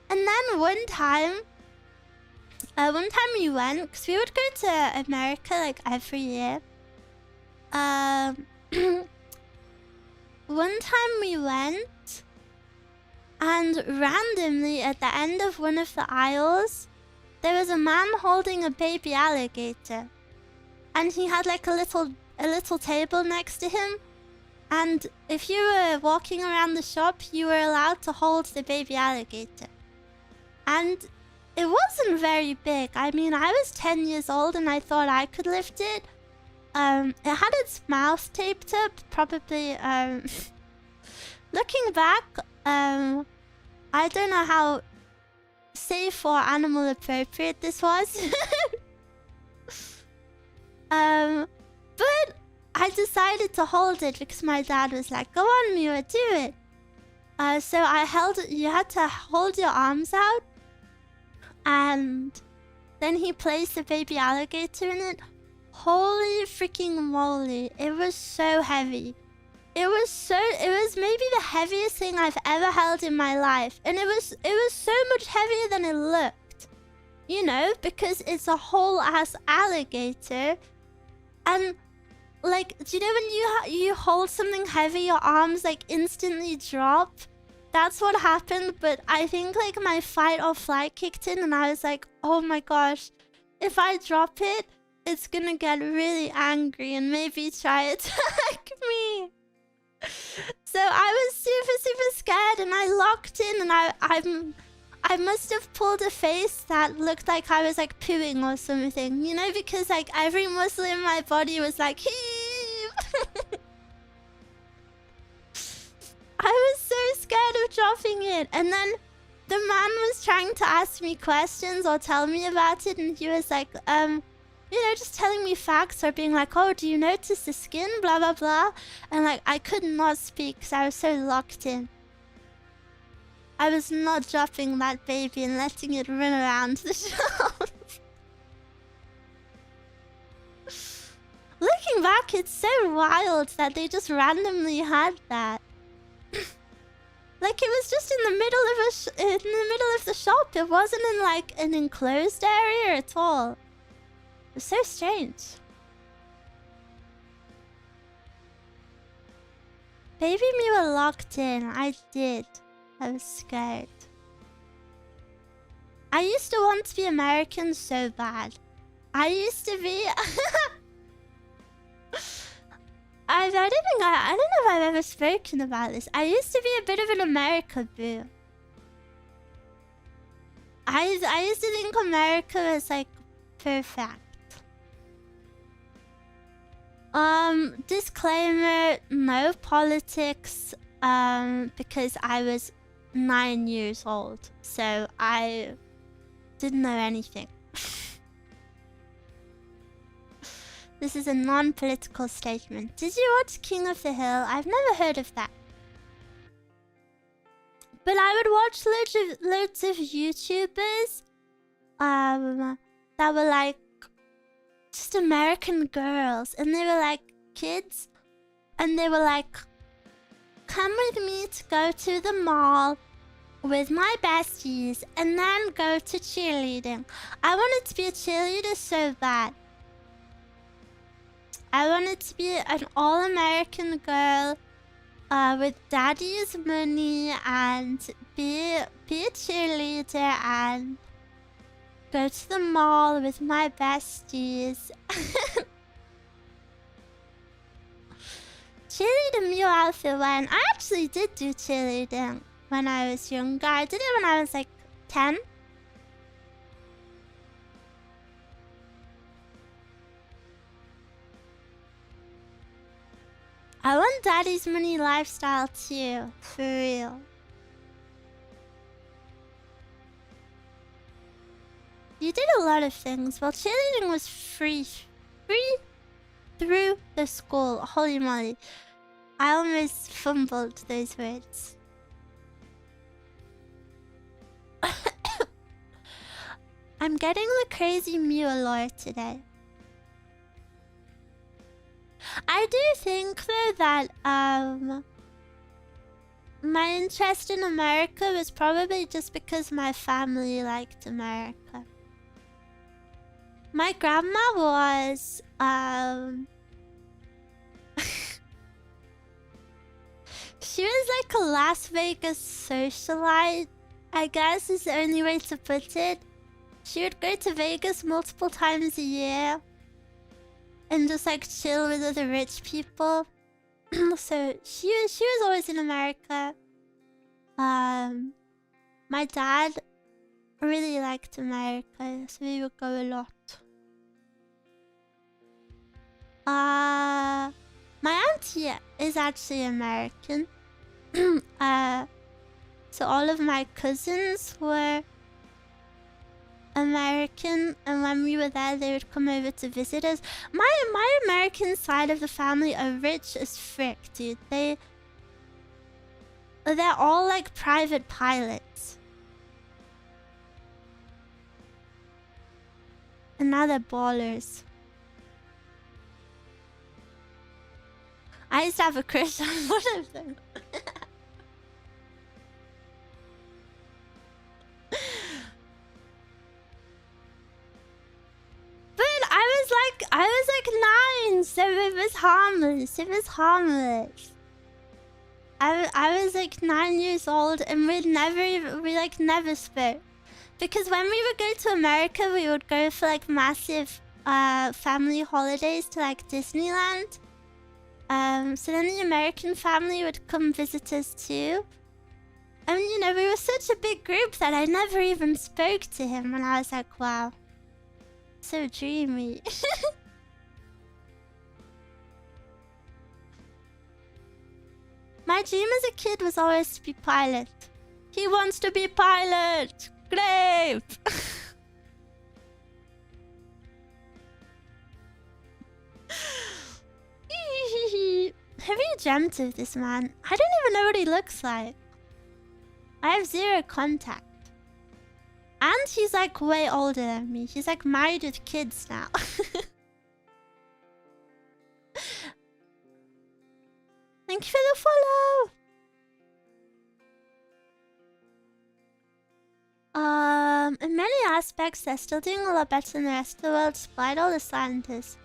And then one time we went because we would go to America like every year. One time we went, and randomly at the end of one of the aisles, there was a man holding a baby alligator, and he had like a little table next to him. And if you were walking around the shop, you were allowed to hold the baby alligator. And it wasn't very big. I mean, I was 10 years old and I thought I could lift it. It had its mouth taped up, probably, looking back, I don't know how safe or animal appropriate this was. But I decided to hold it because my dad was like, go on, Miwa, do it. So I held it. You had to hold your arms out. And then he placed the baby alligator in it. Holy freaking moly. It was so heavy. It was maybe the heaviest thing I've ever held in my life. And it was so much heavier than it looked. You know, because it's a whole ass alligator. And like, do you know when you hold something heavy, your arms like instantly drop? That's what happened, but I think like my fight or flight kicked in and I was like, oh my gosh, if I drop it, it's gonna get really angry and maybe try attack me. So I was super scared and I locked in and I must have pulled a face that looked like I was like pooing or something, you know, because like every muscle in my body was like heave. I was so scared of dropping it, and then the man was trying to ask me questions or tell me about it, and he was like, you know, just telling me facts or being like, oh, do you notice the skin, blah blah blah, and like I could not speak because I was so locked in. I was not dropping that baby and letting it run around the shelf. Looking back, it's so wild that they just randomly had that. Like it was just in the middle of the shop. It wasn't in like an enclosed area at all. It was so strange. Baby Miwa locked in. I did. I was scared. I used to want to be American so bad. I used to be... I don't know if I've ever spoken about this. I used to be a bit of an America boo. I used to think America was like perfect. Disclaimer, no politics, because I was 9 years old, so I didn't know anything. This is a non-political statement. Did you watch King of the Hill? I've never heard of that. But I would watch loads of YouTubers that were like just American girls, and they were like kids, and they were like, come with me to go to the mall with my besties and then go to cheerleading. I wanted to be a cheerleader so bad. I wanted to be an all-American girl with daddy's money and be a cheerleader and go to the mall with my besties. Cheerleading Miwa outfit when I actually did do cheerleading when I was younger. I did it when I was like 10. I want daddy's money lifestyle too, for real. You did a lot of things. Well, cheerleading was free through the school. Holy moly. I almost fumbled those words. I'm getting the crazy Miwa lore today. I do think though that my interest in America was probably just because my family liked America. My grandma was she was like a Las Vegas socialite, I guess is the only way to put it. She would go to Vegas multiple times a year and just like chill with other rich people. So she was always in America. My dad really liked America, so we would go a lot. My auntie is actually American. So all of my cousins were American, and when we were there, they would come over to visit us. My American side of the family are rich as frick, dude. They're all like private pilots, and now they're ballers. I used to have a crush on one of them. But I was like 9, So it was harmless. It was harmless. I was like 9 years old, and we never spoke. Because when we would go to America, we would go for like massive family holidays to like Disneyland. So then the American family would come visit us too. And you know, we were such a big group that I never even spoke to him, and I was like, wow, so dreamy. My dream as a kid was always to be pilot. He wants to be pilot! Great! Have you dreamt of this man? I don't even know what he looks like. I have zero contact. And he's like way older than me. He's like married with kids now. Thank you for the follow! In many aspects, they're still doing a lot better than the rest of the world, despite all the scientists.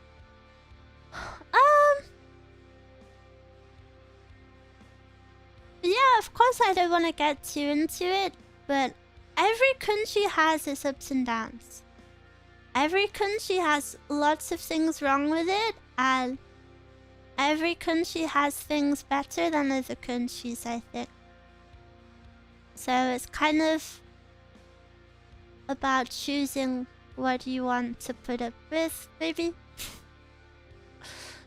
Yeah, of course I don't want to get too into it, but every country has its ups and downs. Every country has lots of things wrong with it, and every country has things better than other countries, I think. So it's kind of about choosing what you want to put up with, maybe.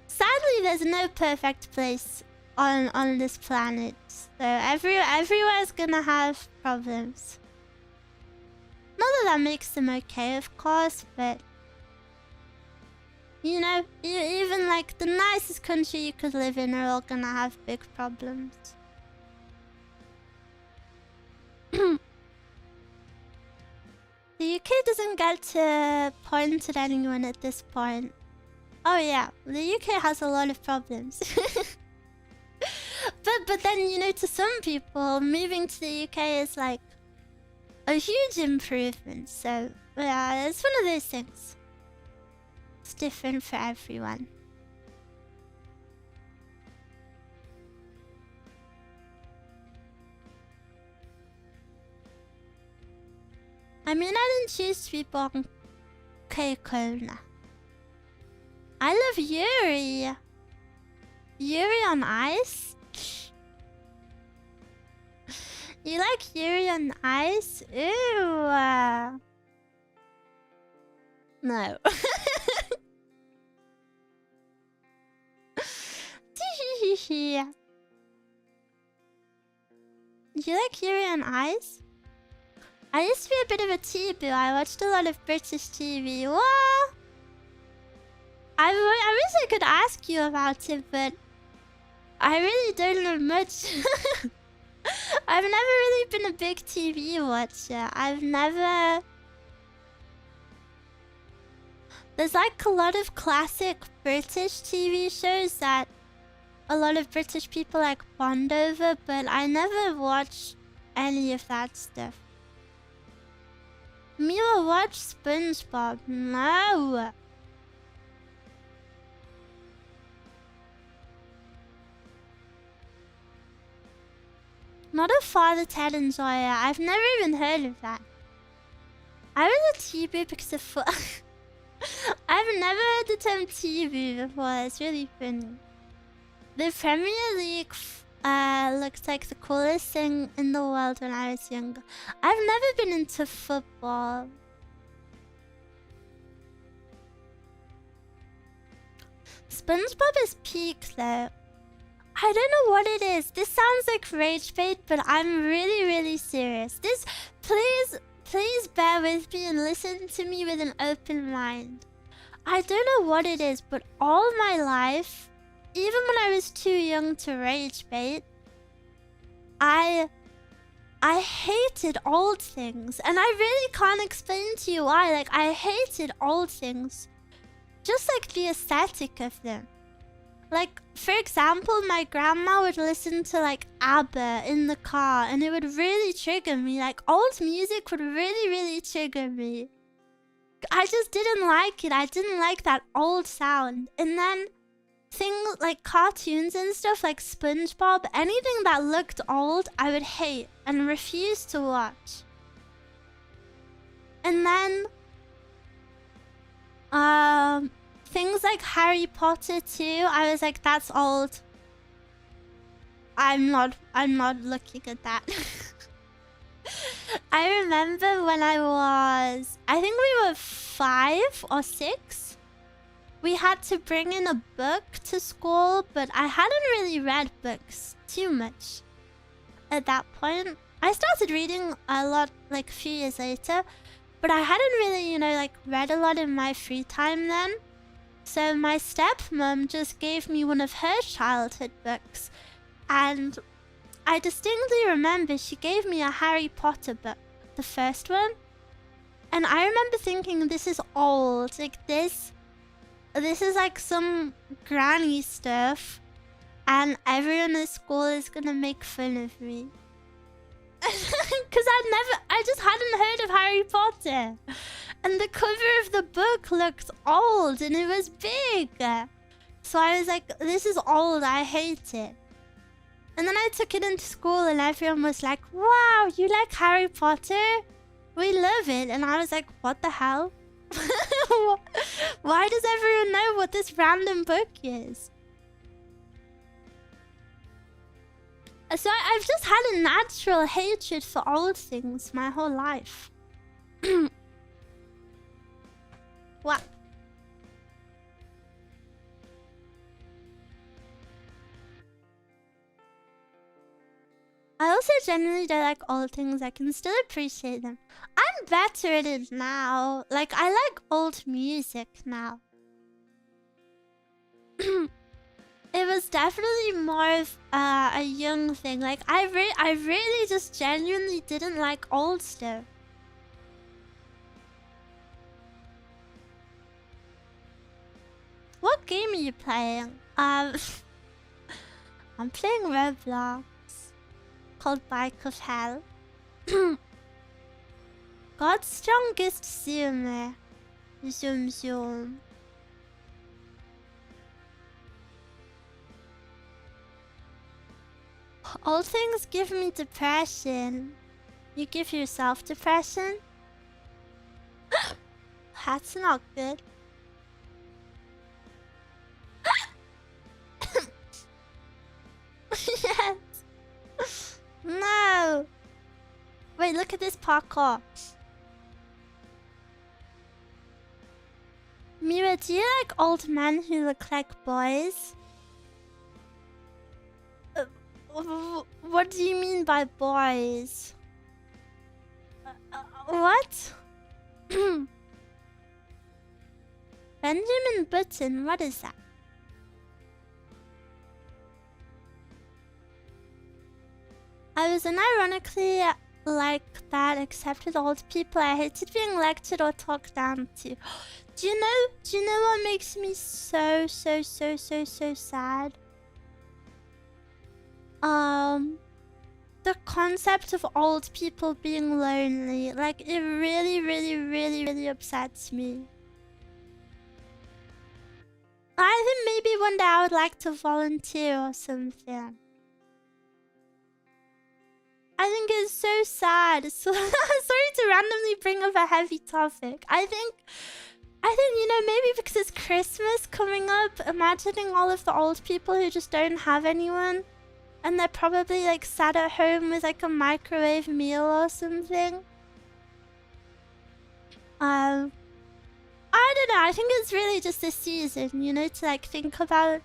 Sadly, there's no perfect place on this planet. So everywhere's gonna have problems. Not that makes them okay, of course, but you know, even like the nicest country you could live in are all gonna have big problems. The UK doesn't get to point at anyone at this point. Oh yeah, the UK has a lot of problems. But then, you know, to some people, moving to the UK is like a huge improvement. So yeah, it's one of those things. It's different for everyone. I mean, I didn't choose to be born Kölner. I love Yuri. Yuri on ice? You like Yuri on ice? Ew. No. You like Yuri on ice? I used to be a bit of a T-boo. I watched a lot of British TV. What? I wish I could ask you about it, but I really don't know much. I've never really been a big TV watcher. There's like a lot of classic British TV shows that a lot of British people like bond over, but I never watched any of that stuff. Miwa watched SpongeBob. No. Not a Father Ted enjoyer. I've never even heard of that. I was a T-boo because of I've never heard the term T-boo before. It's really funny. The Premier League looked like the coolest thing in the world when I was younger. I've never been into football. SpongeBob is peak though. I don't know what it is. This sounds like rage bait, but I'm really serious. Please bear with me and listen to me with an open mind. I don't know what it is, but all my life, even when I was too young to rage bait, I hated old things. And I really can't explain to you why. Like, I hated old things. Just like the aesthetic of them. Like, for example, my grandma would listen to like ABBA in the car and it would really trigger me. Like, old music would really trigger me. I just didn't like it. I didn't like that old sound. And then things like cartoons and stuff like SpongeBob, anything that looked old, I would hate and refuse to watch. And then, things like Harry Potter too, I was like, that's old. I'm not looking at that. I remember when I think we were 5 or 6. We had to bring in a book to school, but I hadn't really read books too much at that point. I started reading a lot like a few years later, but I hadn't really, you know, like read a lot in my free time then. So my stepmom just gave me one of her childhood books, and I distinctly remember she gave me a Harry Potter book, the first one. And I remember thinking, this is old. Like this is like some granny stuff, and everyone at school is gonna make fun of me. Because I just hadn't heard of Harry Potter. And the cover of the book looked old and it was big. So I was like, this is old, I hate it. And then I took it into school and everyone was like, wow, you like Harry Potter? We love it. And I was like, what the hell? Why does everyone know what this random book is? So I've just had a natural hatred for old things my whole life. What? I also generally don't like old things. I can still appreciate them. I'm better at it now. Like, I like old music now. It was definitely more of a young thing. Like, I really just genuinely didn't like old stuff. What game are you playing? I'm playing Roblox. Called Bike of Hell. God's strongest zoom. Zoom zoom. Old things give me depression. You give yourself depression? That's not good. Yes. No. Wait, look at this parkour. Miwa, do you like old men who look like boys? What do you mean by boys? What? Benjamin Button, what is that? I was unironically like that, except with old people. I hated being lectured or talked down to. Do you know what makes me so sad? The concept of old people being lonely. Like, it really upsets me. I think maybe one day I would like to volunteer or something. I think it's so sad. So sorry to randomly bring up a heavy topic. I think, you know, maybe because it's Christmas coming up, imagining all of the old people who just don't have anyone. And they're probably like sat at home with like a microwave meal or something. I don't know. I think it's really just a season, you know, to like think about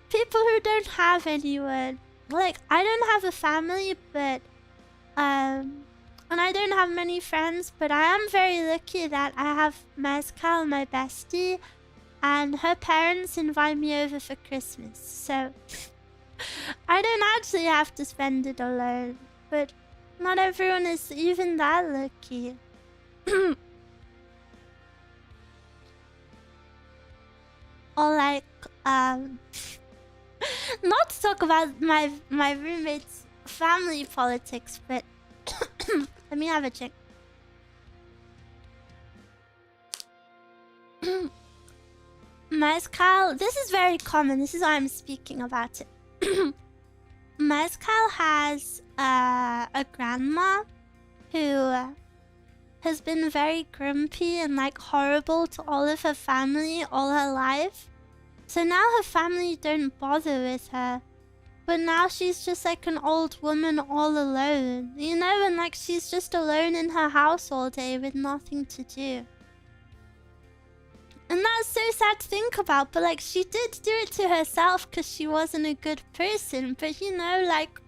people who don't have anyone. Like, I don't have a family, but and I don't have many friends, but I am very lucky that I have Mezcal, my bestie, and her parents invite me over for Christmas. So I don't actually have to spend it alone, but not everyone is even that lucky. Or like, not to talk about my roommate's family politics, but let me have a drink. Mezcal, this is very common. This is why I'm speaking about it. Mezcal has a grandma who has been very grumpy and like horrible to all of her family all her life. So now her family don't bother with her. But now she's just like an old woman all alone. You know, and like she's just alone in her house all day with nothing to do. And that's so sad to think about, but like she did do it to herself because she wasn't a good person. But you know, like,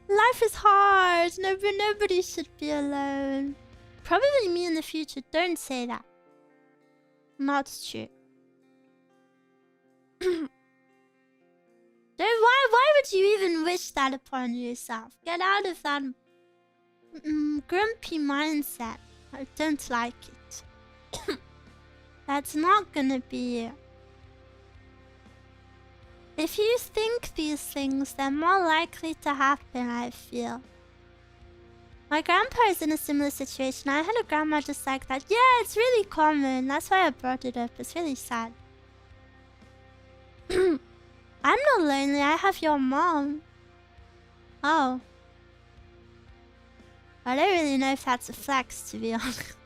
life is hard. Nobody should be alone. Probably me in the future. Don't say that. Not true. Why would you even wish that upon yourself? Get out of that grumpy mindset. I don't like it. That's not gonna be you. If you think these things, they're more likely to happen, I feel. My grandpa is in a similar situation. I had a grandma just like that. Yeah, it's really common. That's why I brought it up. It's really sad. I'm not lonely. I have your mom. Oh. I don't really know if that's a flex, to be honest.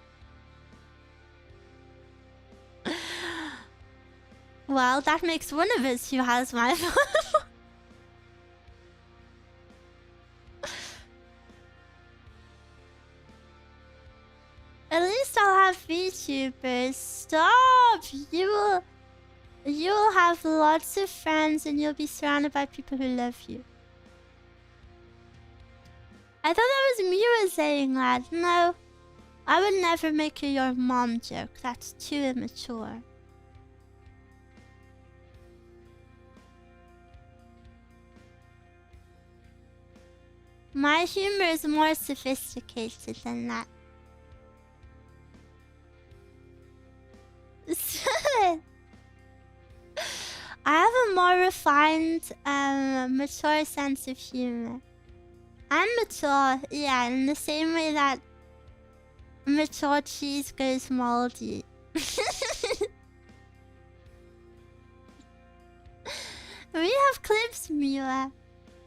Well, that makes one of us who has my phone. At least I'll have VTubers. Stop! You will have lots of friends and you'll be surrounded by people who love you. I thought that was Miwa saying that. No, I would never make a your mom joke. That's too immature. My humor is more sophisticated than that. I have a more refined, mature sense of humor. I'm mature, yeah, in the same way that mature cheese goes moldy. We have clips, Miwa.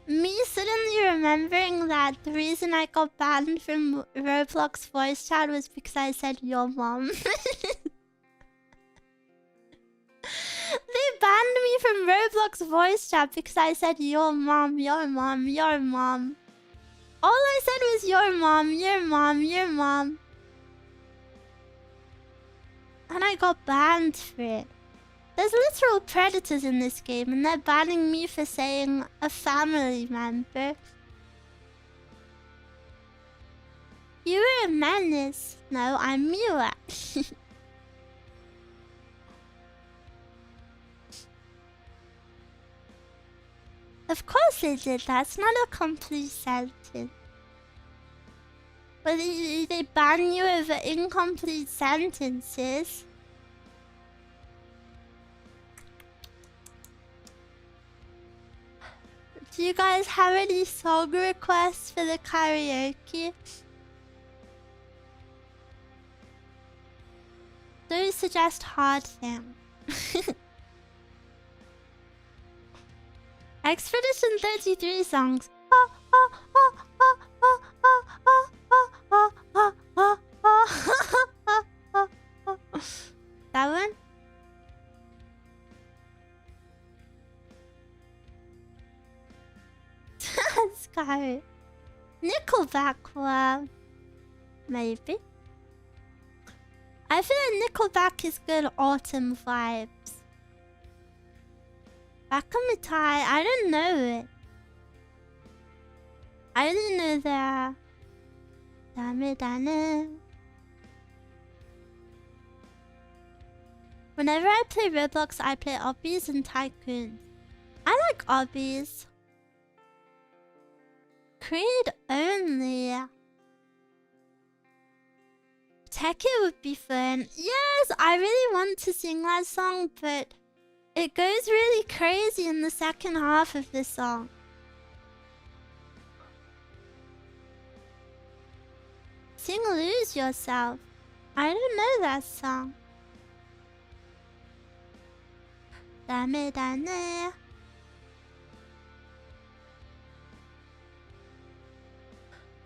Me suddenly remembering that the reason I got banned from Roblox voice chat was because I said your mom. They banned me from Roblox voice chat because I said your mom, your mom, your mom. All I said was your mom, your mom, your mom. And I got banned for it. There's literal predators in this game and they're banning me for saying a family member. You were a menace. No, I'm Miwa. Of course they did. That's not a complete sentence. But they ban you over incomplete sentences. Do you guys have any song requests for the karaoke? Don't suggest hard things. Expedition 33 songs. That one? Sky. Nickelback, well, maybe. I feel like Nickelback is good autumn vibes. Bakamitai, I don't know it. I didn't know that. Dame. Whenever I play Roblox, I play obbies and tycoons. I like obbies. Creed only. Tech it would be fun. Yes, I really want to sing that song, but it goes really crazy in the second half of the song. Sing Lose Yourself. I don't know that song. 다음에 다네.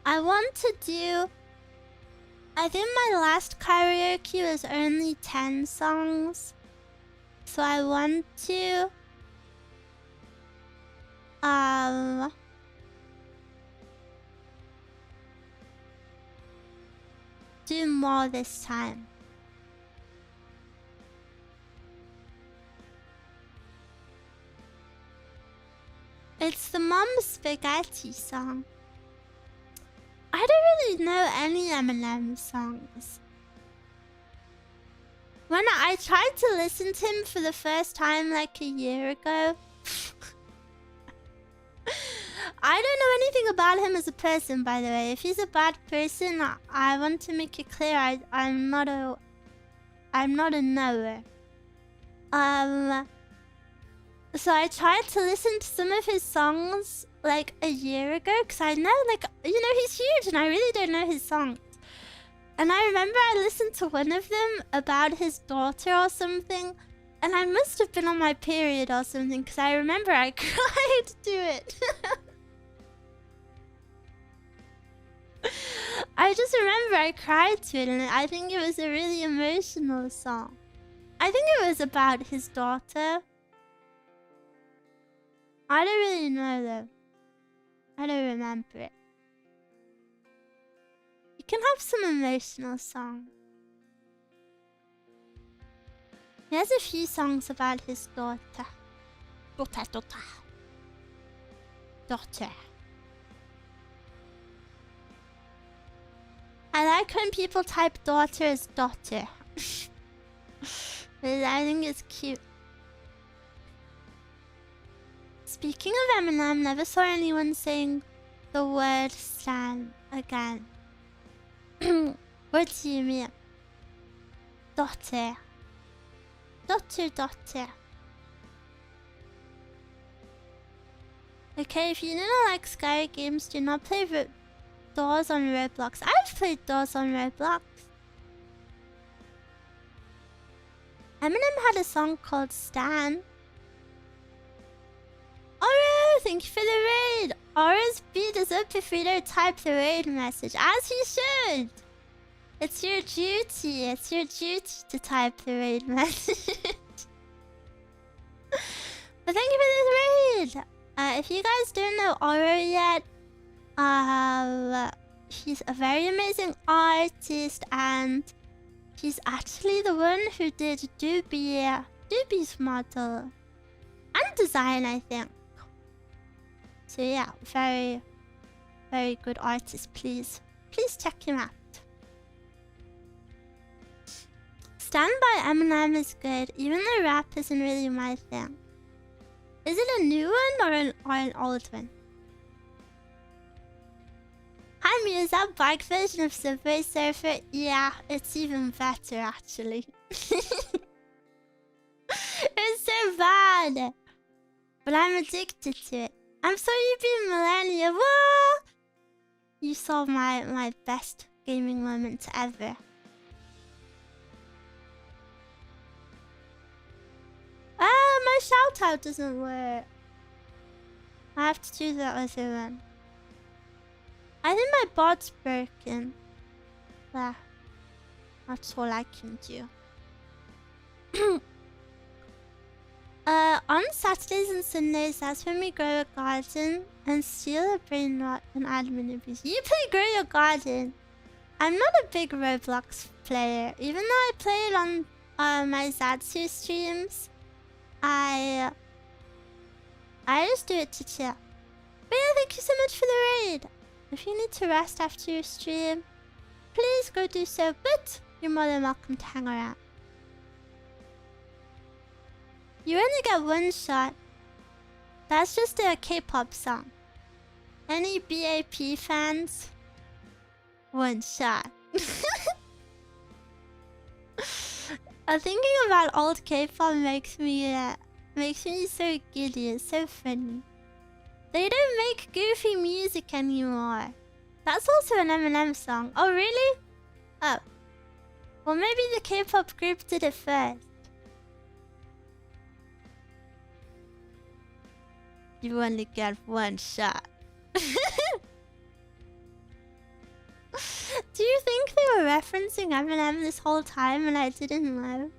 I want to do... I think my last karaoke was only 10 songs. So I want to... do more this time. It's the Mom Spaghetti song. I don't really know any Eminem songs. When I tried to listen to him for the first time like a year ago, I don't know anything about him as a person, by the way. If he's a bad person, I want to make it clear I'm not a knower. So I tried to listen to some of his songs like a year ago, because I know, like, you know, he's huge and I really don't know his songs. And I remember I listened to one of them about his daughter or something, and I must have been on my period or something, because I remember I cried to it. I just remember I cried to it, and I think it was a really emotional song. I think it was about his daughter. I don't really know though. I don't remember it. You can have some emotional songs. He has a few songs about his daughter. Daughter. I like when people type daughter as daughter. I think it's cute. Speaking of Eminem, never saw anyone saying the word stan again. What do you mean? Daughter. Daughter. Okay, if you do not like scary games, do not play Doors on Roblox. I've played Doors on Roblox. Eminem had a song called Stan. Oro, thank you for the raid. Oro's beat us up if we don't type the raid message, as he should. It's your duty. It's your duty to type the raid message. But thank you for this raid. If you guys don't know Oro yet, he's a very amazing artist, and he's actually the one who did Doobie's model and design, I think. So yeah, very, very good artist. Please check him out. Stand by Eminem is good, even though rap isn't really my thing. Is it a new one or an old one? Hi Miwa, is that bike version of Subway Surfer? Yeah, it's even better actually. It's so bad, but I'm addicted to it. I'm sorry you've been millennial. What? You saw my best gaming moment ever. My shout out doesn't work. I have to do that other one. I think my bot's broken. There. That's all I can do. On Saturdays and Sundays, that's when we grow a garden and steal a brain rot and admin abuse. You play Grow Your Garden. I'm not a big Roblox player. Even though I play it on my Zatsu streams, I just do it to chill. But yeah, thank you so much for the raid. If you need to rest after your stream, please go do so, but you're more than welcome to hang around. You only get one shot. That's just a K-pop song. Any BAP fans? One shot. Thinking about old K-pop makes me so giddy. It's so funny. They don't make goofy music anymore. That's also an Eminem song. Oh really? Oh. Well, maybe the K-pop group did it first. You only get one shot. Do you think they were referencing Eminem this whole time and I didn't know?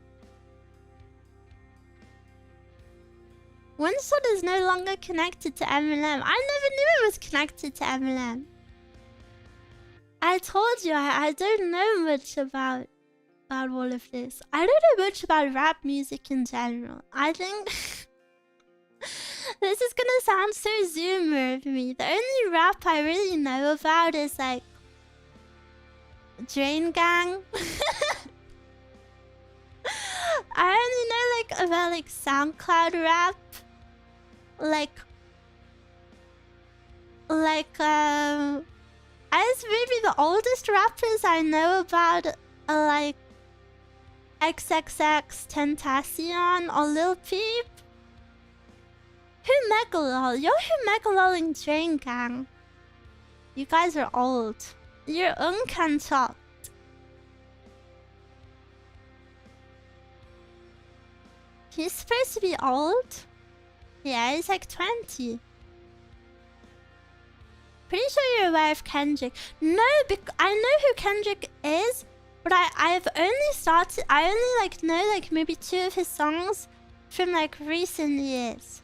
One shot is no longer connected to Eminem. I never knew it was connected to Eminem. I told you I don't know much about all of this. I don't know much about rap music in general. I think this is gonna sound so zoomer of me. The only rap I really know about is like Drain Gang. I only know like about like SoundCloud rap. As maybe the oldest rappers I know about are like XXX Tentacion or Lil Peep. Who Megalol? You're Who Megalol in Drain Gang. You guys are old. You're uncanchopped. He's supposed to be old? Yeah, he's like 20. Pretty sure you're aware of Kendrick. No, I know who Kendrick is, but I only like know like maybe 2 of his songs from like recent years.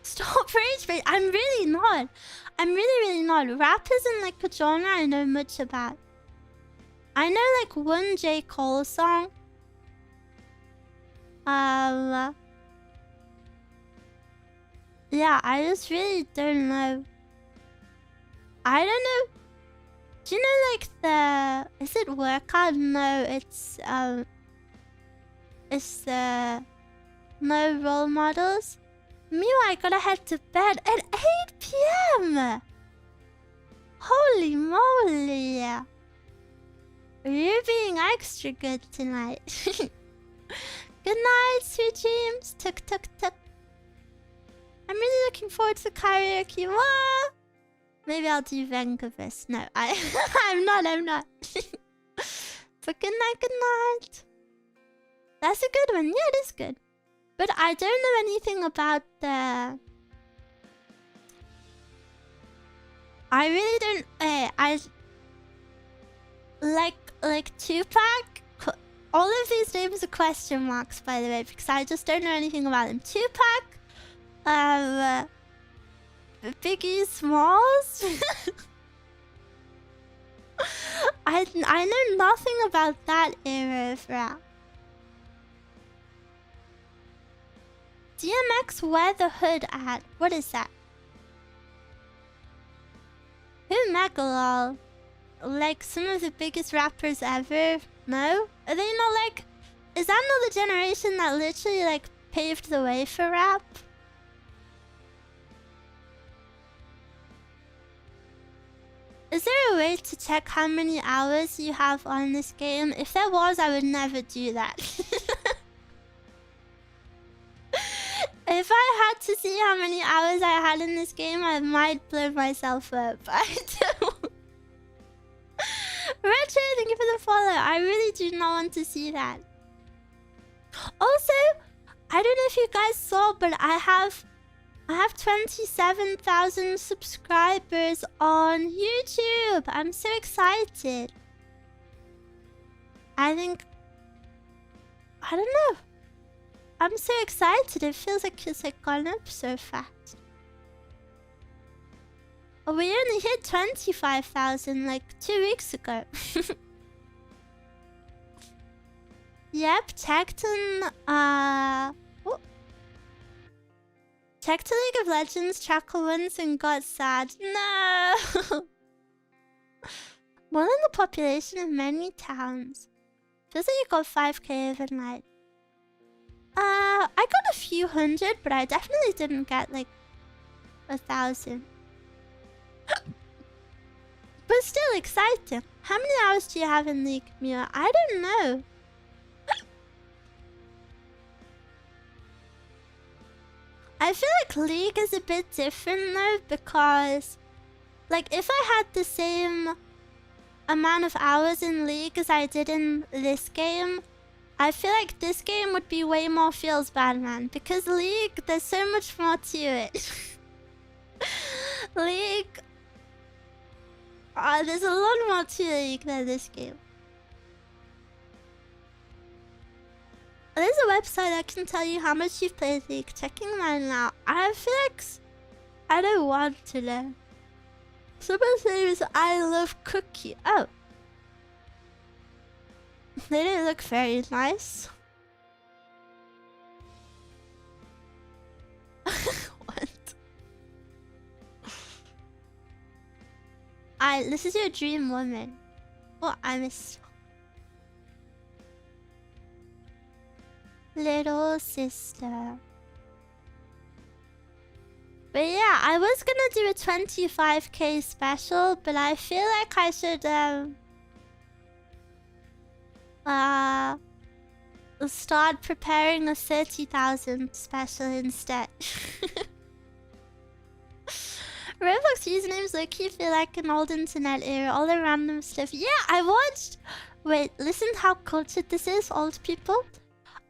Stop rage bait. I'm really not. I'm really not. Rap isn't like a genre I know much about. I know like one J. Cole song. Yeah, I just really don't know. I don't know. Do you know like the... Is it Workout? No, it's the... No Role Models. Miwa, I gotta head to bed at 8 PM! Holy moly! You're being extra good tonight. Good night, sweet dreams. Tuk tuk tuk. I'm really looking forward to karaoke. What? Maybe I'll do Vengavis. No, I'm not. But good night. That's a good one. Yeah, it is good. But I don't know anything about the... I really don't... Like Tupac? All of these names are question marks, by the way, because I just don't know anything about them. Tupac, Biggie Smalls. I know nothing about that era of rap. DMX, wear the hood at. What is that? Who Megalol? Like some of the biggest rappers ever? No? Are they not like... Is that not the generation that literally like paved the way for rap? Is there a way to check how many hours you have on this game? If there was, I would never do that. If I had to see how many hours I had in this game, I might blow myself up. I don't. Retro, thank you for the follow. I really do not want to see that. Also, I don't know if you guys saw, but I have 27,000 subscribers on YouTube. I'm so excited. I don't know. I'm so excited. It feels like it's like gone up so fast. Oh, we only hit 25,000 like 2 weeks ago. Yep, Tecton, checked to League of Legends, Trackle once and got sad. No! More than the population of many towns. Feels like you got 5k overnight. I got a few hundred, but I definitely didn't get like 1,000. But still exciting. How many hours do you have in League, Miwa? I don't know. I feel like League is a bit different though, because like if I had the same amount of hours in League as I did in this game, I feel like this game would be way more feels bad, man. Because League, there's so much more to it. League. There's a lot more to League than this game. There's a website that can tell you how much you've played League. Checking mine now. I feel like I don't want to know. Someone's name is I Love Cookie. Oh. They don't look very nice. What? This is your dream woman. Oh, I missed. Little sister. But yeah, I was gonna do a 25k special, but I feel like I should start preparing a 30,000 special instead. Roblox usernames low-key feel like an old internet era, all the random stuff. Yeah, I watched... Wait, listen to how cultured this is, old people.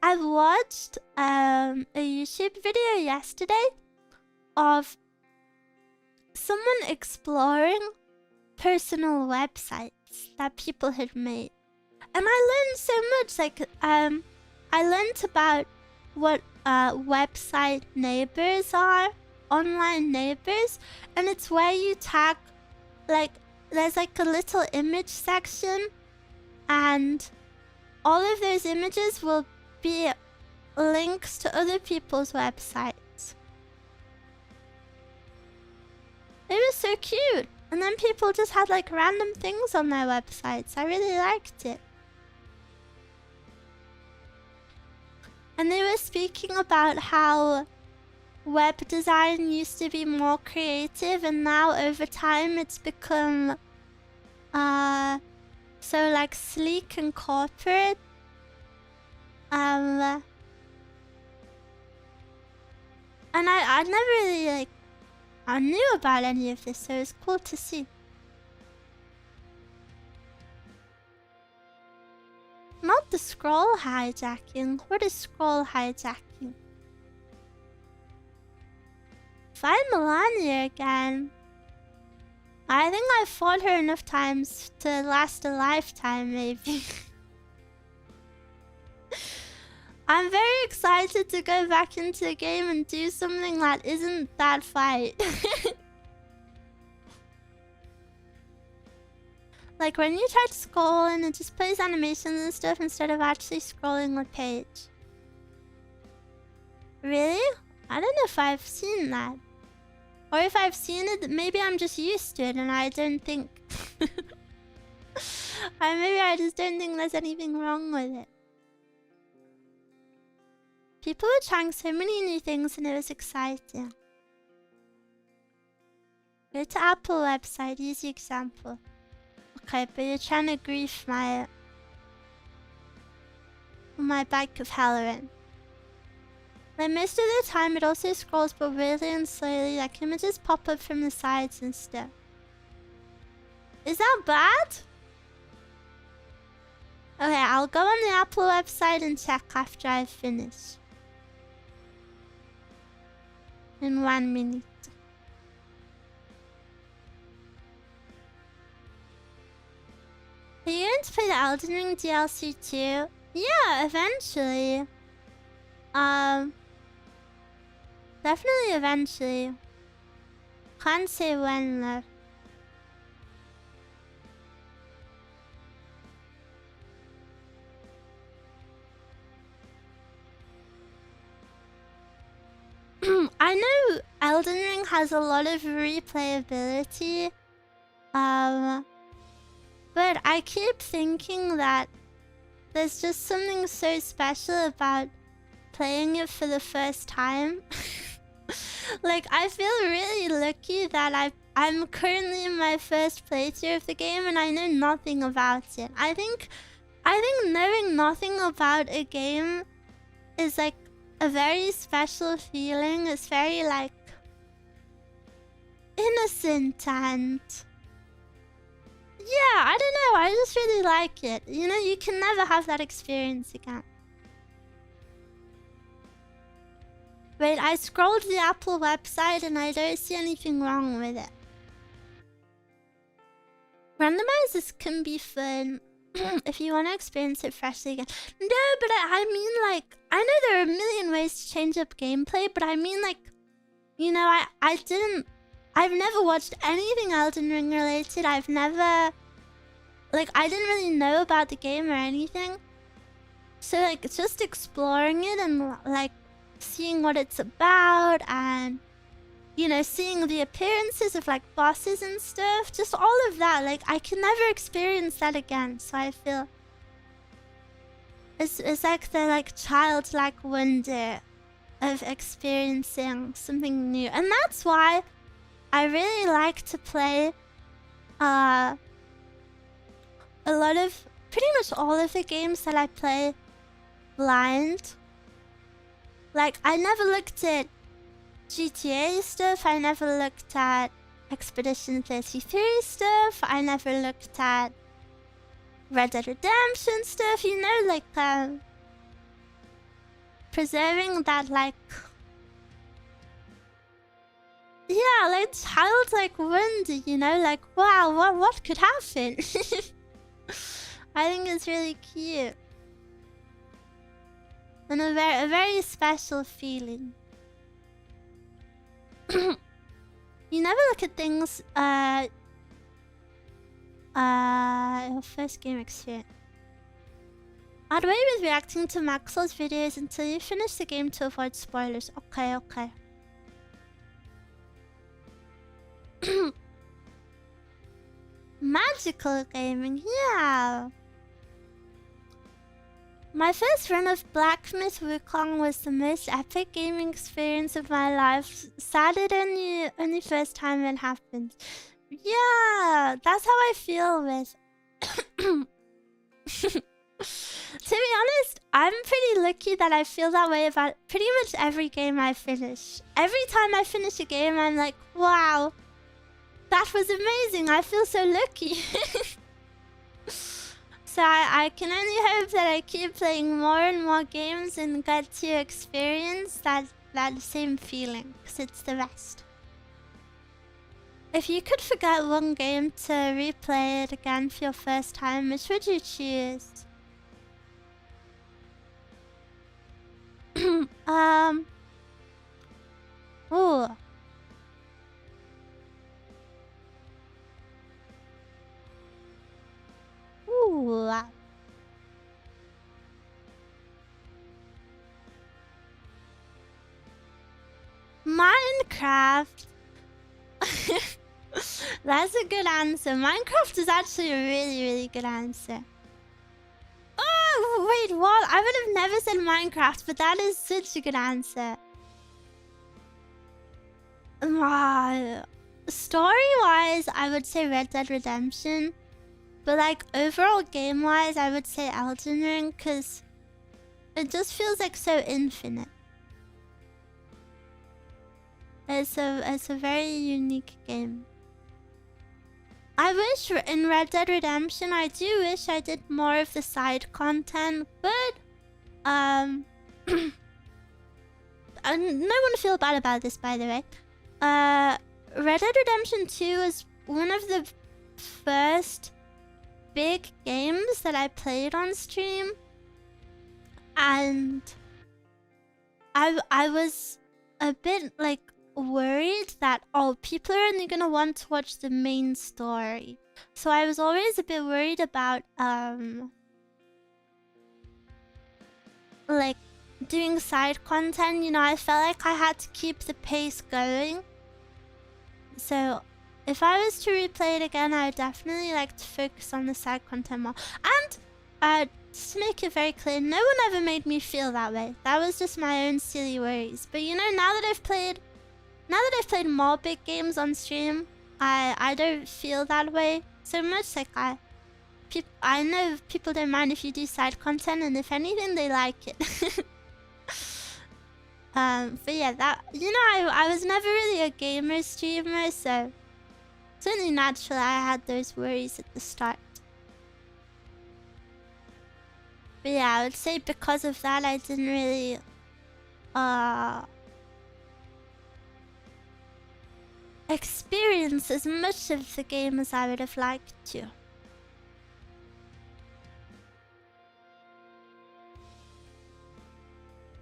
I watched a YouTube video yesterday of someone exploring personal websites that people had made. And I learned so much, like, I learned about what website neighbors are, online neighbors, and it's where you tag, like, there's like a little image section, and all of those images will be links to other people's websites. It was so cute. And then people just had like random things on their websites. I really liked it. And they were speaking about how web design used to be more creative, and now over time it's become so like sleek and corporate. And I never really like I knew about any of this, so it was cool to see. Not the scroll hijacking. What is scroll hijacking? Find Melania again. I think I fought her enough times to last a lifetime, maybe. I'm very excited to go back into the game and do something that isn't that fight. Like when you try to scroll and it just plays animations and stuff instead of actually scrolling the page. Really? I don't know if I've seen that. Or if I've seen it, maybe I'm just used to it and I don't think... Or maybe I just don't think there's anything wrong with it. People were trying so many new things and it was exciting. Go to Apple website, easy example. Okay, but you're trying to grief my bike of Halloran. Like most of the time it also scrolls but really and slowly, like images pop up from the sides and stuff. Is that bad? Okay, I'll go on the Apple website and check after I've finished. In 1 minute. Are you going to play the Elden Ring DLC too? Yeah, eventually. Definitely eventually. Can't say when though. I know Elden Ring has a lot of replayability. But I keep thinking that there's just something so special about playing it for the first time. Like, I feel really lucky that I'm currently in my first playthrough of the game and I know nothing about it. I think knowing nothing about a game is like a very special feeling. It's very like innocent and yeah, I don't know, I just really like it. You know, you can never have that experience again. Wait, I scrolled the Apple website and I don't see anything wrong with it. Randomizers can be fun if you want to experience it freshly again. No, but I mean, like, I know there are a million ways to change up gameplay, but I mean, like, you know, I've never watched anything Elden Ring related. I've never, like, I didn't really know about the game or anything. So, like, it's just exploring it and, like, seeing what it's about and, you know, seeing the appearances of, like, bosses and stuff. Just all of that. Like, I can never experience that again. So I feel it's like the, like, childlike wonder of experiencing something new. And that's why I really like to play a lot of, pretty much all of the games that I play blind. Like, I never looked at GTA stuff, I never looked at Expedition 33 stuff, I never looked at Red Dead Redemption stuff, you know, like, preserving that, like, yeah, like, childlike wonder, you know, like, wow, what could happen? I think it's really cute. And a very special feeling. You never look at things, your first game experience. I'd wait with reacting to Maxwell's videos until you finish the game to avoid spoilers. Okay, okay. Magical gaming, yeah. My first run of Black Myth Wukong was the most epic gaming experience of my life. Sad it only first time it happened. Yeah, that's how I feel with... To be honest, I'm pretty lucky that I feel that way about pretty much every game I finish. Every time I finish a game, I'm like, wow, that was amazing. I feel so lucky. So I can only hope that I keep playing more and more games and get to experience that same feeling, because it's the best. If you could forget one game to replay it again for your first time, which would you choose? Ooh. Ooh. Minecraft. That's a good answer. Minecraft is actually a really good answer. Oh, wait, what? I would have never said Minecraft, but that is such a good answer. Story-wise, I would say Red Dead Redemption. But, like, overall game-wise, I would say Elden Ring, because it just feels like so infinite. It's a very unique game. I wish in Red Dead Redemption, I do wish I did more of the side content, but no one feel bad about this, by the way. Red Dead Redemption 2 is one of the first big games that I played on stream, and I was a bit like worried that, oh, people are only gonna want to watch the main story. So I was always a bit worried about like doing side content. You know, I felt like I had to keep the pace going. So if I was to replay it again, I would definitely like to focus on the side content more. And just to make it very clear, no one ever made me feel that way. That was just my own silly worries. But you know, now that I've played more big games on stream, I don't feel that way so much. Like I know people don't mind if you do side content, and if anything, they like it. But yeah, that, you know, I was never really a gamer streamer, so it's only natural I had those worries at the start. But yeah, I would say because of that, I didn't really experience as much of the game as I would have liked to.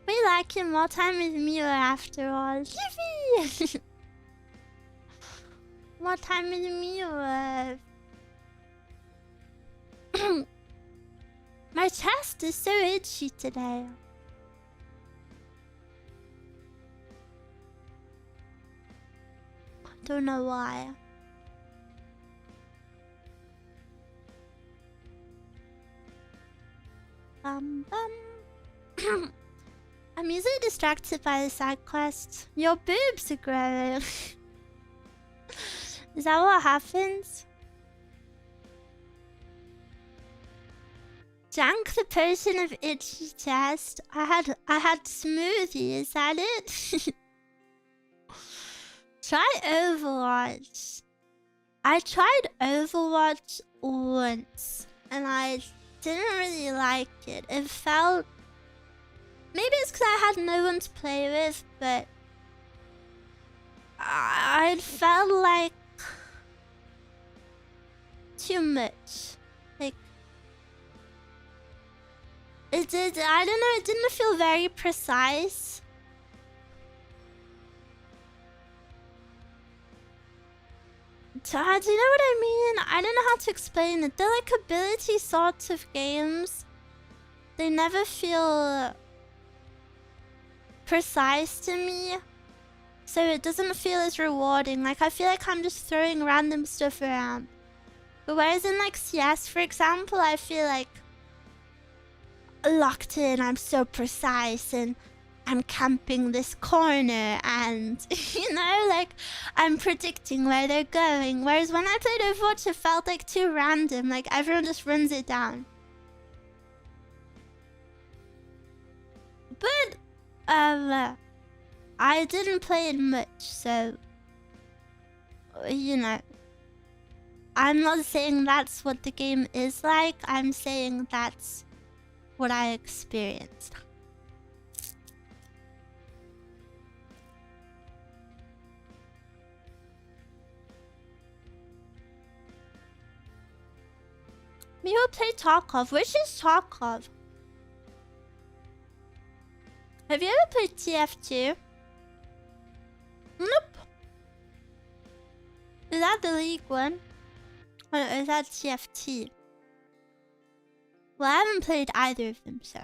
We like him more time with Miwa after all. Yippee! More time with Miwa. My chest is so itchy today. Don't know why. I'm usually distracted by the side quest. Your boobs are growing. Is that what happens? Jank the person of itchy chest. I had smoothie, is that it? Try Overwatch. I tried Overwatch once and I didn't really like it. It felt... Maybe it's because I had no one to play with, but... I felt like... too much. Like... I don't know, it didn't feel very precise. Do you know what I mean? I don't know how to explain it. They're like ability sorts of games. They never feel precise to me. So it doesn't feel as rewarding. Like, I feel like I'm just throwing random stuff around. But whereas in like CS, for example, I feel like locked in, I'm so precise and I'm camping this corner and, you know, like, I'm predicting where they're going. Whereas when I played Overwatch, it felt like too random. Like, everyone just runs it down. But, I didn't play it much, so, you know. I'm not saying that's what the game is like. I'm saying that's what I experienced. Miwa played Tarkov. Which is Tarkov? Have you ever played TF2? Nope. Is that the League one? Or is that TFT? Well, I haven't played either of them, so...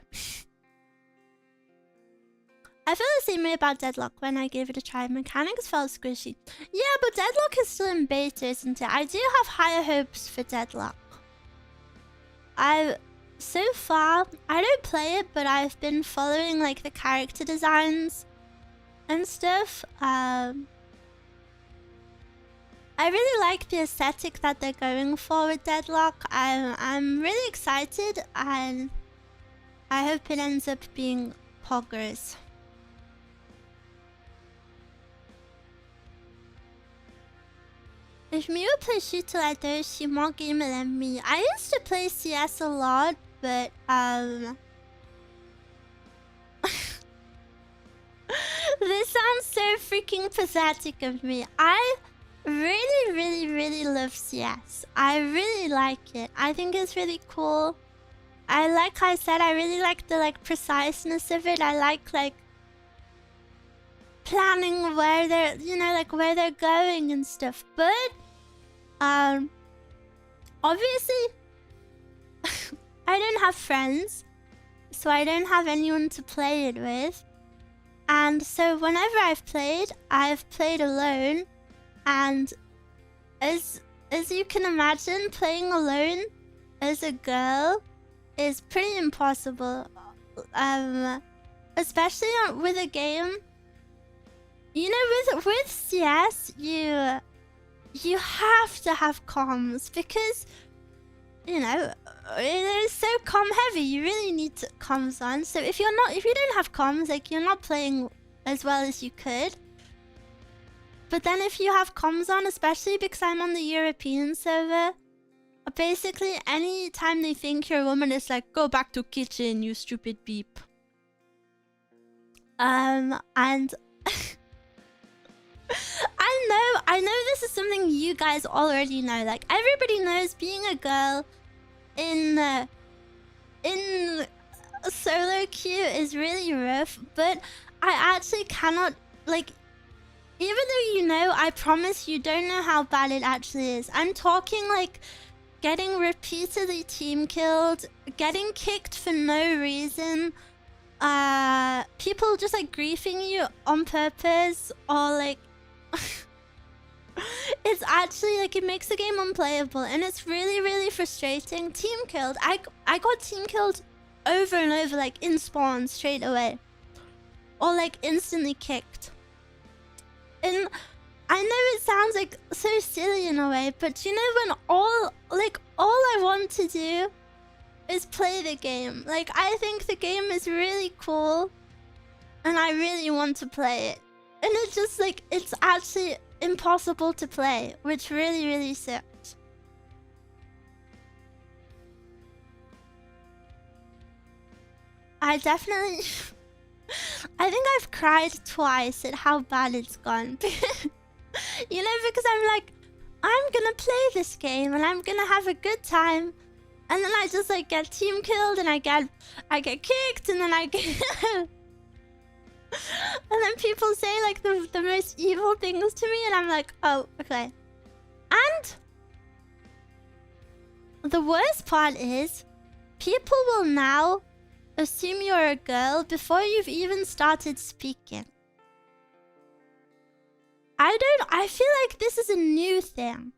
I feel the same way about Deadlock when I gave it a try. Mechanics felt squishy. Yeah, but Deadlock is still in beta, isn't it? I do have higher hopes for Deadlock. So far, I don't play it, but I've been following like the character designs and stuff. I really like the aesthetic that they're going for with Deadlock. I'm really excited, and I hope it ends up being poggers. If Miwa plays shooter like this, she's more gamer than me. I used to play CS a lot, but this sounds so freaking pathetic of me. I really love CS. I really like it. I think it's really cool. Like I said, I really like the preciseness of it. I like planning where they're, you know, like where they're going and stuff. But obviously I don't have friends, so I don't have anyone to play it with. And so whenever I've played alone, and as you can imagine, playing alone as a girl is pretty impossible. Especially with a game. You know, with CS, you have to have comms because, you know, it is so comm heavy. You really need comms on. So if you don't have comms, like, you're not playing as well as you could. But then if you have comms on, especially because I'm on the European server, basically any time they think you're a woman, it's like, go back to kitchen, you stupid beep. And I'm I know this is something you guys already know. Like, everybody knows being a girl in solo queue is really rough, but I actually cannot, like, even though you know, I promise you don't know how bad it actually is. I'm talking like getting repeatedly team killed, getting kicked for no reason, people just like griefing you on purpose, or like it's actually like, it makes the game unplayable, and it's really, really frustrating. Team killed. I got team killed over and over, like in spawn straight away, or like instantly kicked. And I know it sounds like so silly in a way, but you know, when all I want to do is play the game. Like, I think the game is really cool and I really want to play it. And it's just like, it's actually impossible to play, which really, really sucks. I definitely... I think I've cried twice at how bad it's gone. You know, because I'm like, I'm gonna play this game and I'm gonna have a good time. And then I just like get team killed and I get kicked, and then I get... and then people say like the most evil things to me, and I'm like, oh, okay. And the worst part is, people will now assume you're a girl before you've even started speaking. I feel like this is a new thing.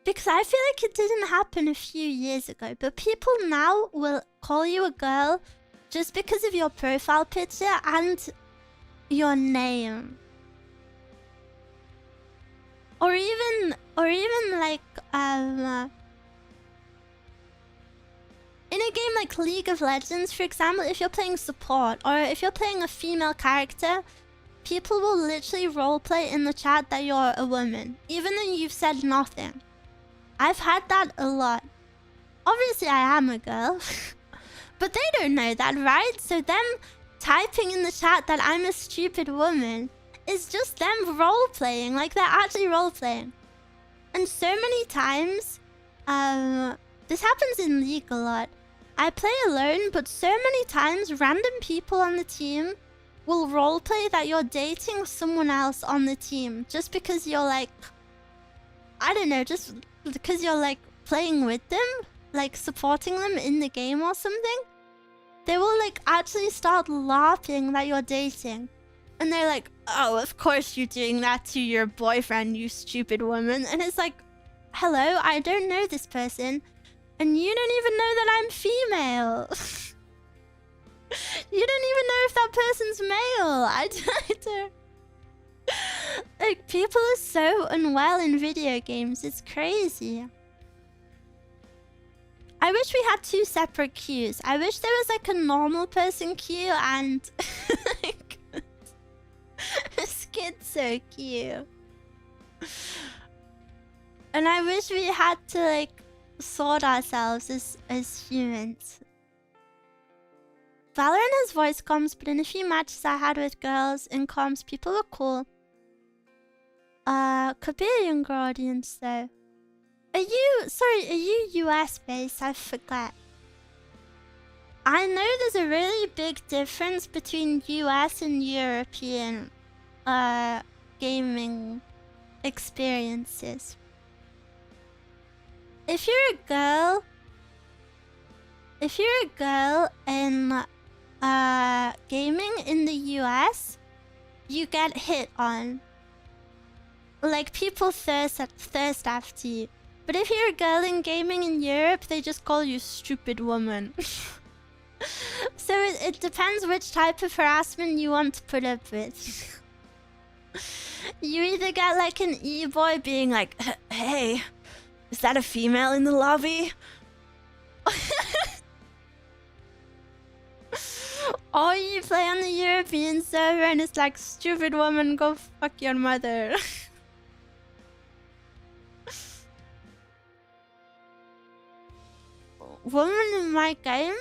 Because I feel like it didn't happen a few years ago, but people now will call you a girl just because of your profile picture and your name. Or even like, in a game like League of Legends, for example, if you're playing support, or if you're playing a female character, people will literally roleplay in the chat that you're a woman, even though you've said nothing. I've had that a lot. Obviously, I am a girl. But they don't know that, right? So them typing in the chat that I'm a stupid woman is just them role-playing, like they're actually role-playing. And so many times, this happens in League a lot. I play alone, but so many times random people on the team will roleplay that you're dating someone else on the team just because you're like, I don't know, just because you're like playing with them, like supporting them in the game or something. They will like actually start laughing that you're dating. And they're like, oh, of course you're doing that to your boyfriend, you stupid woman. And it's like, hello, I don't know this person. And you don't even know that I'm female. You don't even know if that person's male. I don't... Like, people are so unwell in video games. It's crazy. I wish we had 2 separate queues. I wish there was like a normal person queue and... like, a schizo queue. And I wish we had to like sort ourselves as humans. Valorant has voice comms, but in a few matches I had with girls in comms, people were cool. Could be a younger audience though. Are you US based? I forget. I know there's a really big difference between US and European gaming experiences. If you're a girl in gaming in the US, you get hit on. Like, people thirst after you. But if you're a girl in gaming in Europe, they just call you stupid woman. So it depends which type of harassment you want to put up with. You either get like an e-boy being like, hey, is that a female in the lobby? Or you play on the European server and it's like, stupid woman, go fuck your mother. Woman in my game?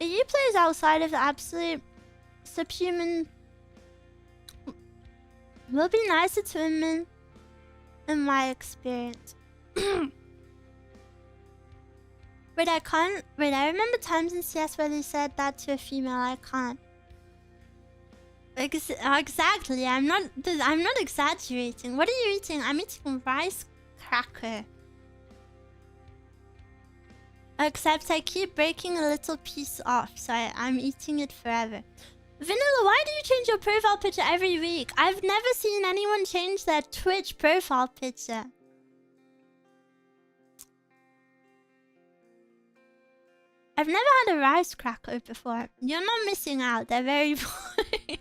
Uplayers outside of the absolute subhuman will be nicer to women, in my experience. But I can't. Wait, I remember times in CS where they said that to a female. I can't. Exactly. I'm not exaggerating. What are you eating? I'm eating rice cracker. Except I keep breaking a little piece off, so I'm eating it forever. Vanilla, why do you change your profile picture every week? I've never seen anyone change their Twitch profile picture. I've never had a rice cracker before. You're not missing out. They're very boring.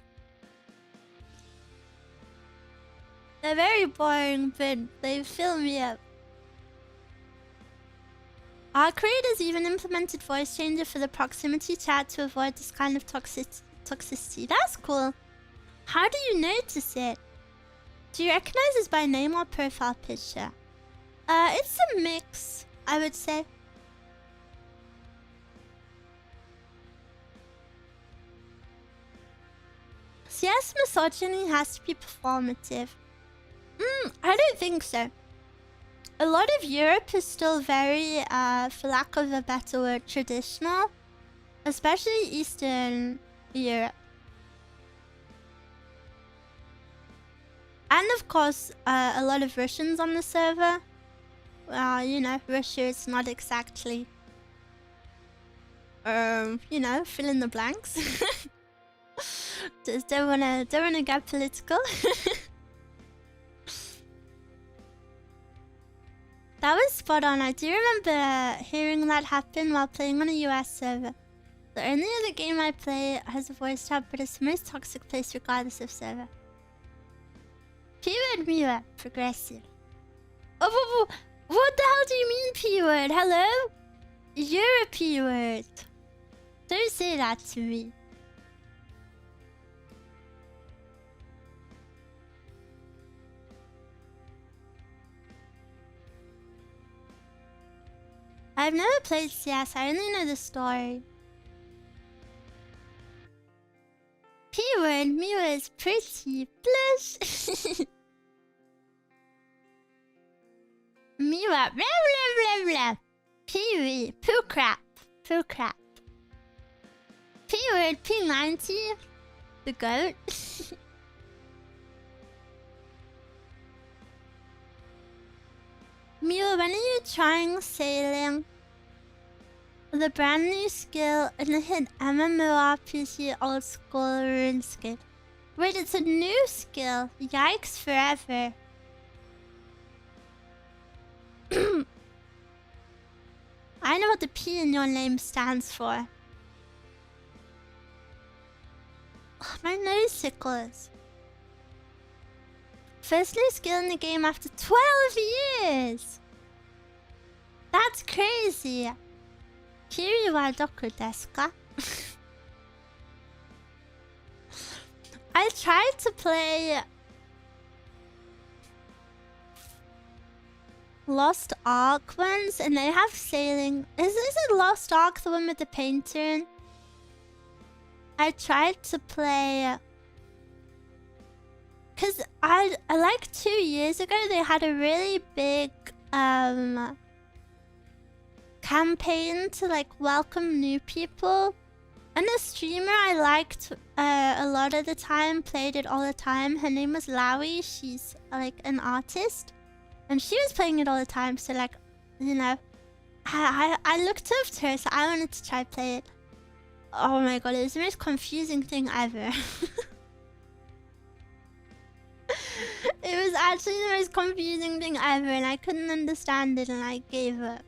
They're very boring, but they fill me up. Our creators even implemented voice changer for the proximity chat to avoid this kind of toxicity. That's cool. How do you notice it? Do you recognize this by name or profile picture? It's a mix, I would say. CS misogyny has to be performative. I don't think so. A lot of Europe is still very, for lack of a better word, traditional. Especially Eastern Europe. And of course, a lot of Russians on the server. You know, Russia is not exactly... you know, fill in the blanks. Just don't wanna get political. That was spot on. I do remember hearing that happen while playing on a US server. The only other game I play has a voice chat, but it's the most toxic place regardless of server. P-word Miwa, progressive. Oh, what the hell do you mean P-word? Hello? You're a P-word. Don't say that to me. I've never played CS, I only know the story. P-word, Miwa is pretty. Blush. Miwa, blah blah blah blah. Pee-wee, poo crap. Poo crap. P-word, P90. The goat. Miwa, when are you trying sailing? The brand new skill in the hit MMORPG old school RuneScape. Wait, it's a new skill. Yikes forever. I know what the P in your name stands for. Oh, my nose tickles. First new skill in the game after 12 years! That's crazy! Kiri wa doku desu ka? I tried to play Lost Ark once, and they have sailing. Is it Lost Ark, the one with the painter? I tried to play... Cause I like 2 years ago they had a really big campaign to like welcome new people, and a streamer I liked a lot of the time, played it all the time. Her name was Lowy. She's like an artist, and she was playing it all the time. So like, you know, I looked up to her, so I wanted to try play it. Oh my god, it was the most confusing thing ever. It was actually the most confusing thing ever, and I couldn't understand it, and I gave up.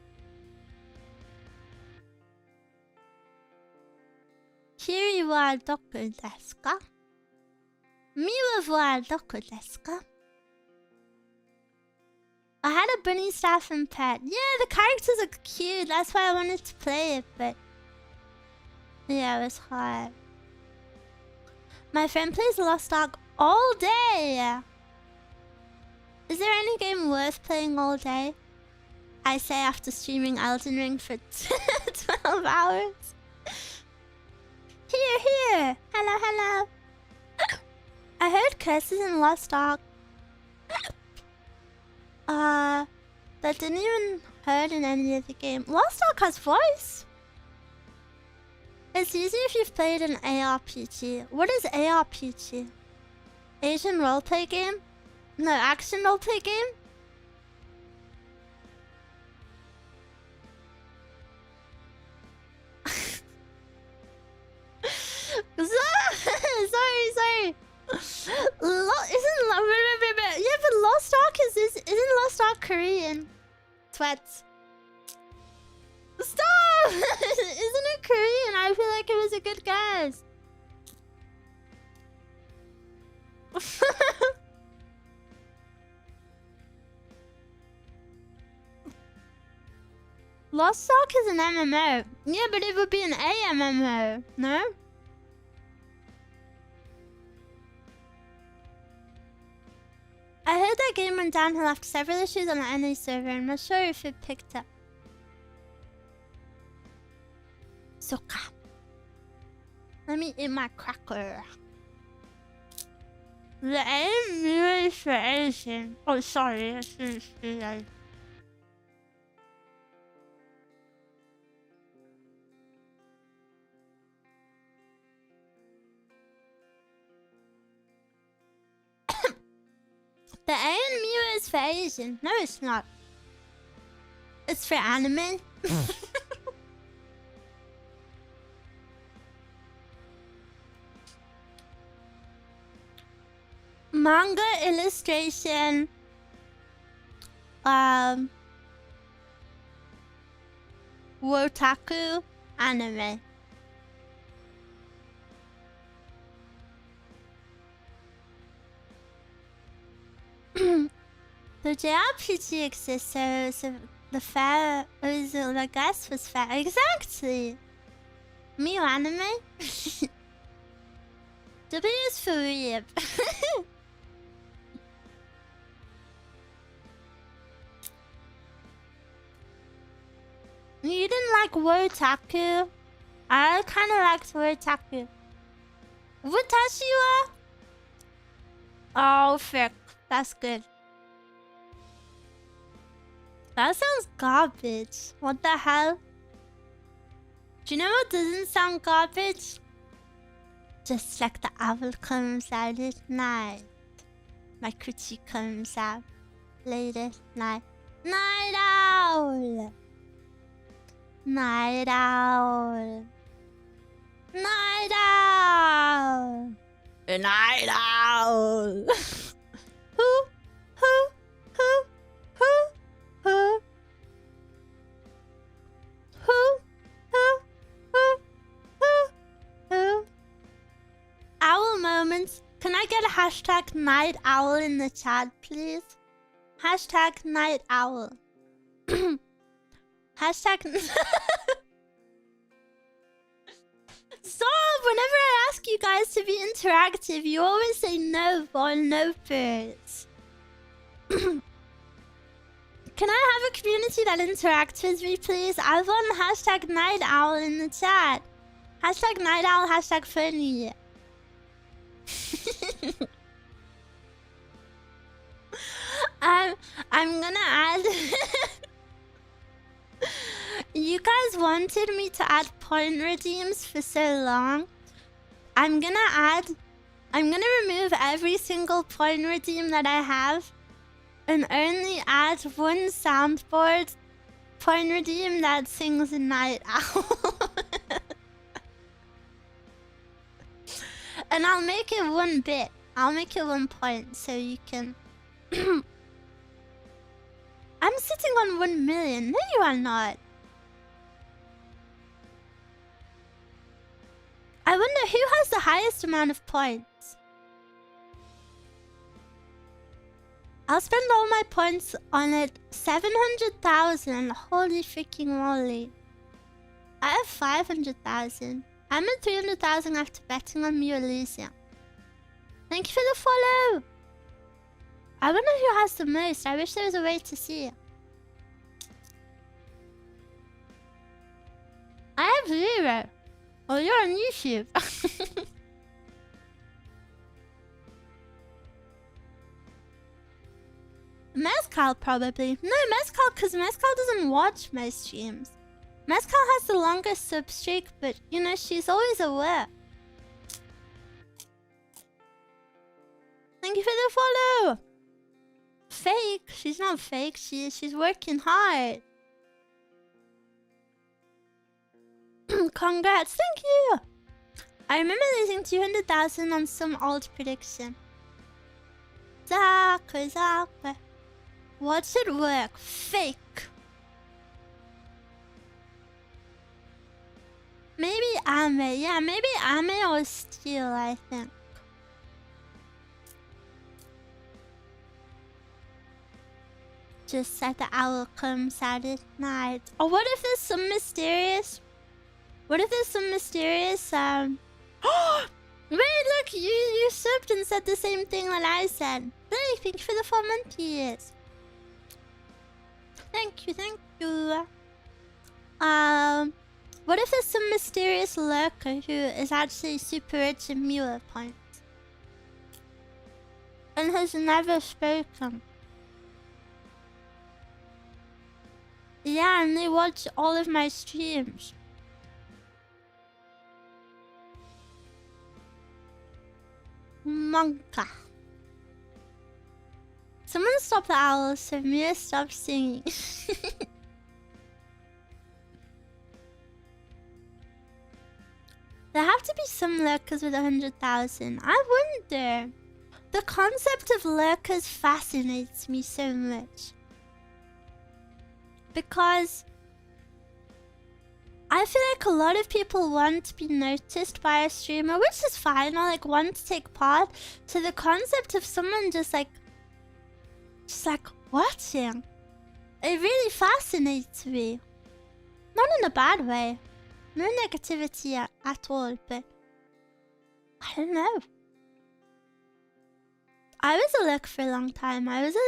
Kiri wa doku desu ka? Miwa wa doku desu ka? I had a bunny staff and pet. Yeah, the characters are cute. That's why I wanted to play it, but... yeah, it was hard. My friend plays Lost Ark all day! Is there any game worth playing all day? I say after streaming Elden Ring for 12 hours. Here. Hello. I heard curses in Lost Ark. That didn't even heard in any other game. Lost Ark has voice. It's easy if you've played an ARPG. What is ARPG? Asian roleplay game? No, action roleplay game? Sorry. Yeah, but Lost Ark isn't Lost Ark Korean? Twats. Stop! Isn't it Korean? I feel like it was a good guess. Lost Ark is an MMO. Yeah, but it would be an AMMO, no? I heard that game went downhill after several issues on the NA server. I'm not sure if it picked up. Soka. Let me eat my cracker. The aim is for Asian. Oh, sorry. The A in Miwa is for Asian. No, it's not. It's for anime. Manga illustration. Wotaku anime. The JRPG exists, so the fair was the guess was fair. Exactly. Miwa anime. W is for weeb. You didn't like Wotaku? I kind of liked Wotaku. Watashiwa? Oh, frick. That's good. That sounds garbage. What the hell? Do you know what doesn't sound garbage? Just like the owl comes out at night. My critique comes out late at night. Night owl! Night owl! Night owl! Night owl! Owl moments. Can I get a hashtag night owl in the chat, please? Hashtag night owl. Hashtag. Stop! Whenever I ask you guys to be interactive, you always say no for no birds. Can I have a community that interacts with me, please? I want hashtag night owl in the chat. Hashtag night owl, hashtag funny. I'm gonna add. You guys wanted me to add point redeems for so long. I'm gonna remove every single point redeem that I have and only add one soundboard point redeem that sings Night Owl. And I'll make it 1 bit. I'll make it 1 point so you can... I'm sitting on 1 million. No, you are not. I wonder who has the highest amount of points. I'll spend all my points on it. 700,000. Holy freaking moly. I have 500,000. I'm at 300,000 after betting on Miwa losing. Thank you for the follow. I wonder who has the most. I wish there was a way to see it. I have 0. Oh, you're on YouTube. Mezcal probably. No, Mezcal, because Mezcal doesn't watch my streams. Mezcal has the longest sub streak, but you know, she's always aware. Thank you for the follow. Fake? She's not fake. She's working hard. Congrats, thank you. I remember losing 200,000 on some old prediction. Exactly. What should work? Fake. Maybe Ame. Yeah, maybe Ame or Steel, I think. Just said the owl comes out at night. Or what if there's some mysterious... What if there's some mysterious, Wait, look, you subbed and said the same thing that I said. Hey, thank you for the 4 months. Thank you, thank you. What if there's some mysterious lurker who is actually super rich in Miwa points? And has never spoken? Yeah, and they watch all of my streams. Monka. Someone stop the owl so Mia stops singing. There have to be some lurkers with 100,000. I wonder. The concept of lurkers fascinates me so much. Because I feel like a lot of people want to be noticed by a streamer, which is fine, or like want to take part. So the concept of someone just like watching, it really fascinates me. Not in a bad way. No negativity at all, but I don't know. I was a lurker for a long time. I was a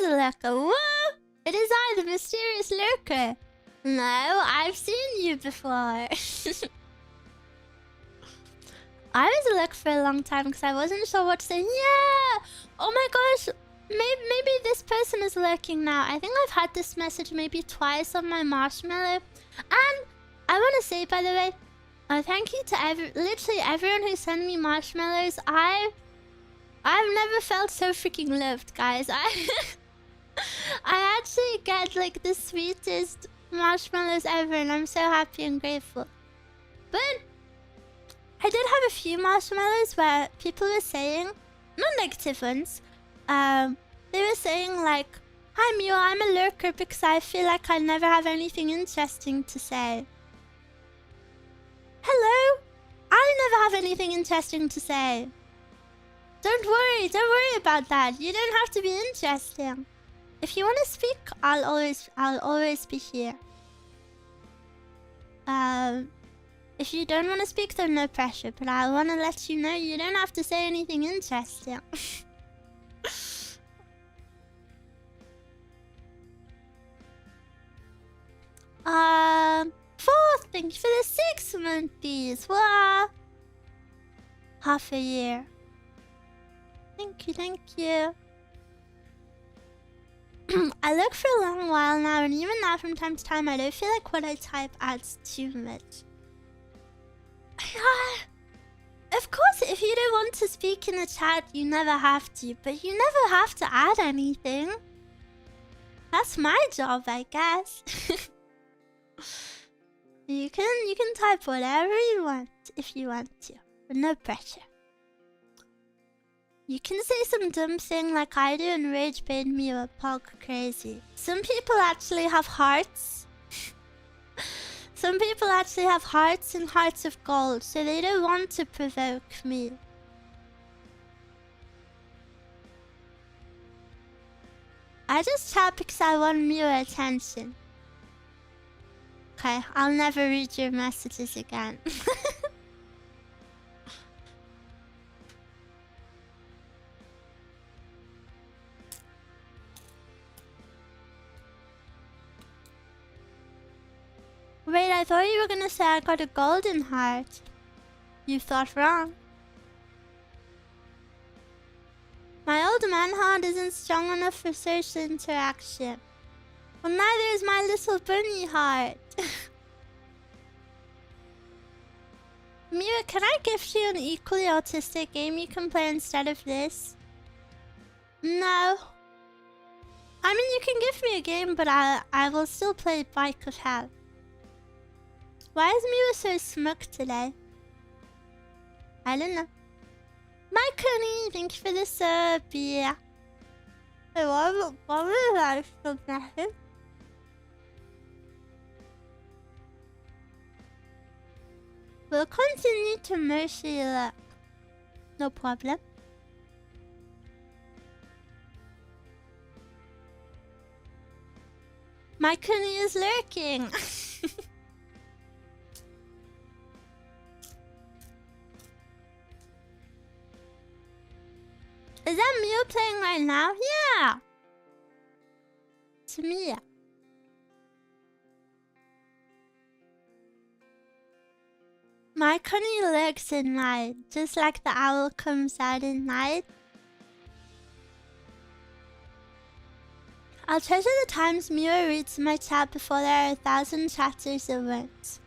lurker. Whoa! It is I, the mysterious lurker. No, I've seen you before. I was a lurker for a long time because I wasn't sure what to say. Yeah! Oh my gosh! Maybe this person is lurking now. I think I've had this message maybe twice on my marshmallow. And I want to say, by the way, thank you to literally everyone who sent me marshmallows. I've never felt so freaking loved, guys. I actually get like the sweetest marshmallows ever, and I'm so happy and grateful. But I did have a few marshmallows where people were saying, not negative ones, they were saying like, "Hi Miwa, I'm a lurker because I feel like I never have anything interesting to say." Hello? I never have anything interesting to say. Don't worry about that. You don't have to be interesting. If you want to speak, I'll always be here. If you don't want to speak, then no pressure. But I want to let you know you don't have to say anything interesting. Fourth, thank you for the 6 months. Wow. Half a year. Thank you. I look for a long while now, and even now from time to time, I don't feel like what I type adds too much. Of course, if you don't want to speak in the chat, you never have to, but you never have to add anything. That's my job, I guess. You can type whatever you want if you want to, but no pressure. You can say some dumb thing like I do and rage bait me or pog crazy. Some people actually have hearts. Some people actually have hearts and hearts of gold, so they don't want to provoke me. I just chat because I want your attention. Okay, I'll never read your messages again. Wait, I thought you were gonna say I got a golden heart. You thought wrong. My old man heart isn't strong enough for social interaction. Well, neither is my little bunny heart. Miwa, can I gift you an equally autistic game you can play instead of this? No. I mean, you can give me a game, but I will still play Bike of Hell. Why is Miwa so smug today? I don't know. My Connie, thank you for the sub. Yeah. Hey, what was I so bad? We'll continue to mercy luck. No problem. My Connie is lurking. Is that Mio playing right now? Yeah! It's Mia. My Connie lurks at night, just like the owl comes out at night. I'll treasure the times Mio reads my chat before there are 1,000 chatters at once.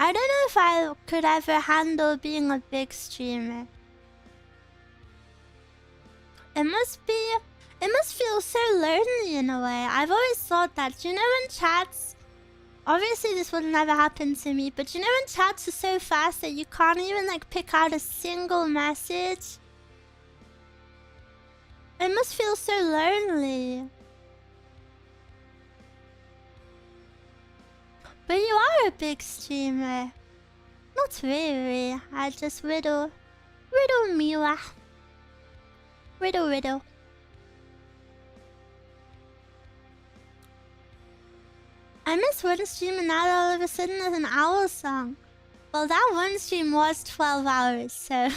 I don't know if I could ever handle being a big streamer. It must feel so lonely in a way. I've always thought that. You know when chats... Obviously this would never happen to me, but you know when chats are so fast that you can't even like pick out a single message? It must feel so lonely. But you are a big streamer. Not really. I just riddle Miwa. Riddle. I missed one stream and now all of a sudden there's an owl song. Well, that one stream was 12 hours, so...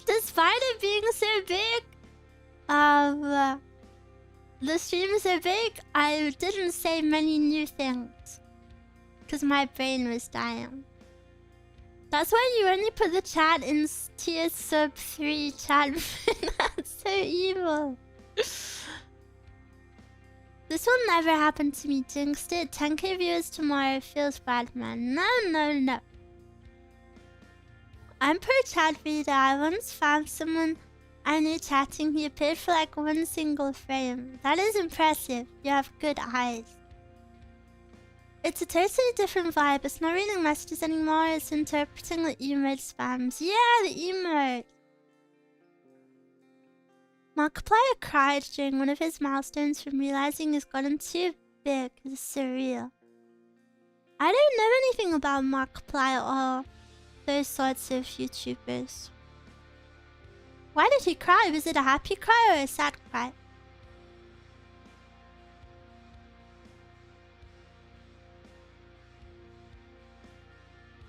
Despite it being so big, the stream is so big, I didn't say many new things. Because my brain was dying. That's why you only put the chat in tier sub 3 chat. That's so evil. This will never happen to me, jinxed it. 10k viewers tomorrow, feels bad, man. No. I'm per chat reader. I once found someone I knew chatting. He appeared for like one single frame. That is impressive. You have good eyes. It's a totally different vibe. It's not reading messages anymore. It's interpreting the emote spams. Yeah, the emote. Markiplier cried during one of his milestones from realizing he's gotten too big. It's surreal. I don't know anything about Markiplier or those sorts of YouTubers. Why did he cry? Was it a happy cry or a sad cry?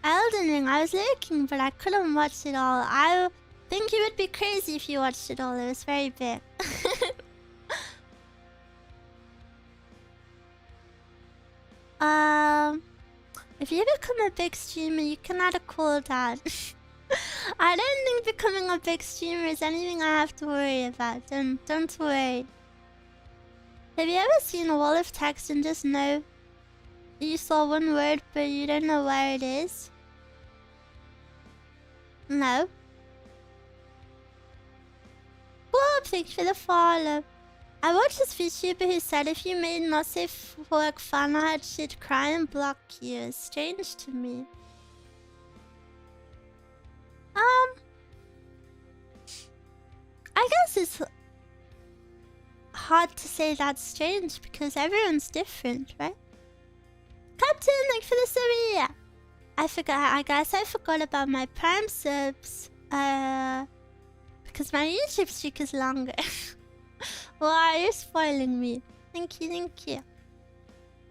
Elden Ring, I was looking, but I couldn't watch it all. I think you would be crazy if you watched it all. It was very big. If you become a big streamer, you can add a cooldown. I don't think becoming a big streamer is anything I have to worry about. Don't worry. Have you ever seen a wall of text and just know you saw one word but you don't know where it is? No. Whoop, thanks for the follow. I watched this VTuber who said if you made not safe for work fan art, she'd cry and block you. It's strange to me. I guess it's hard to say that's strange because everyone's different, right? Captain, thanks for the sub. I guess I forgot about my Prime subs. Because my YouTube streak is longer. Wow, you're spoiling me. Thank you.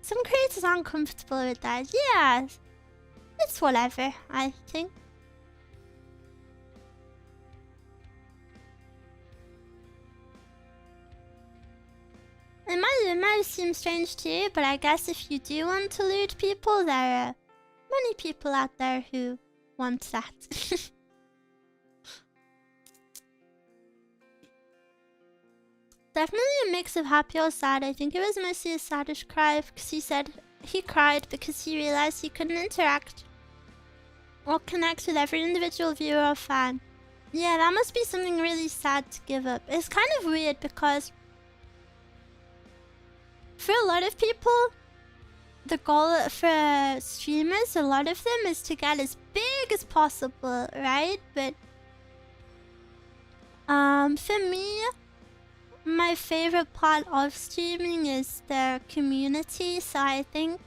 Some creators aren't comfortable with that. Yeah, it's whatever, I think. It might seem strange to you, but I guess if you do want to lewd people, there are many people out there who want that. Definitely a mix of happy or sad. I think it was mostly a saddish cry because he said he cried because he realized he couldn't interact or connect with every individual viewer or fan. Yeah, that must be something really sad to give up. It's kind of weird because for a lot of people, the goal for streamers, a lot of them, is to get as big as possible, right? But for me, my favorite part of streaming is the community, so I think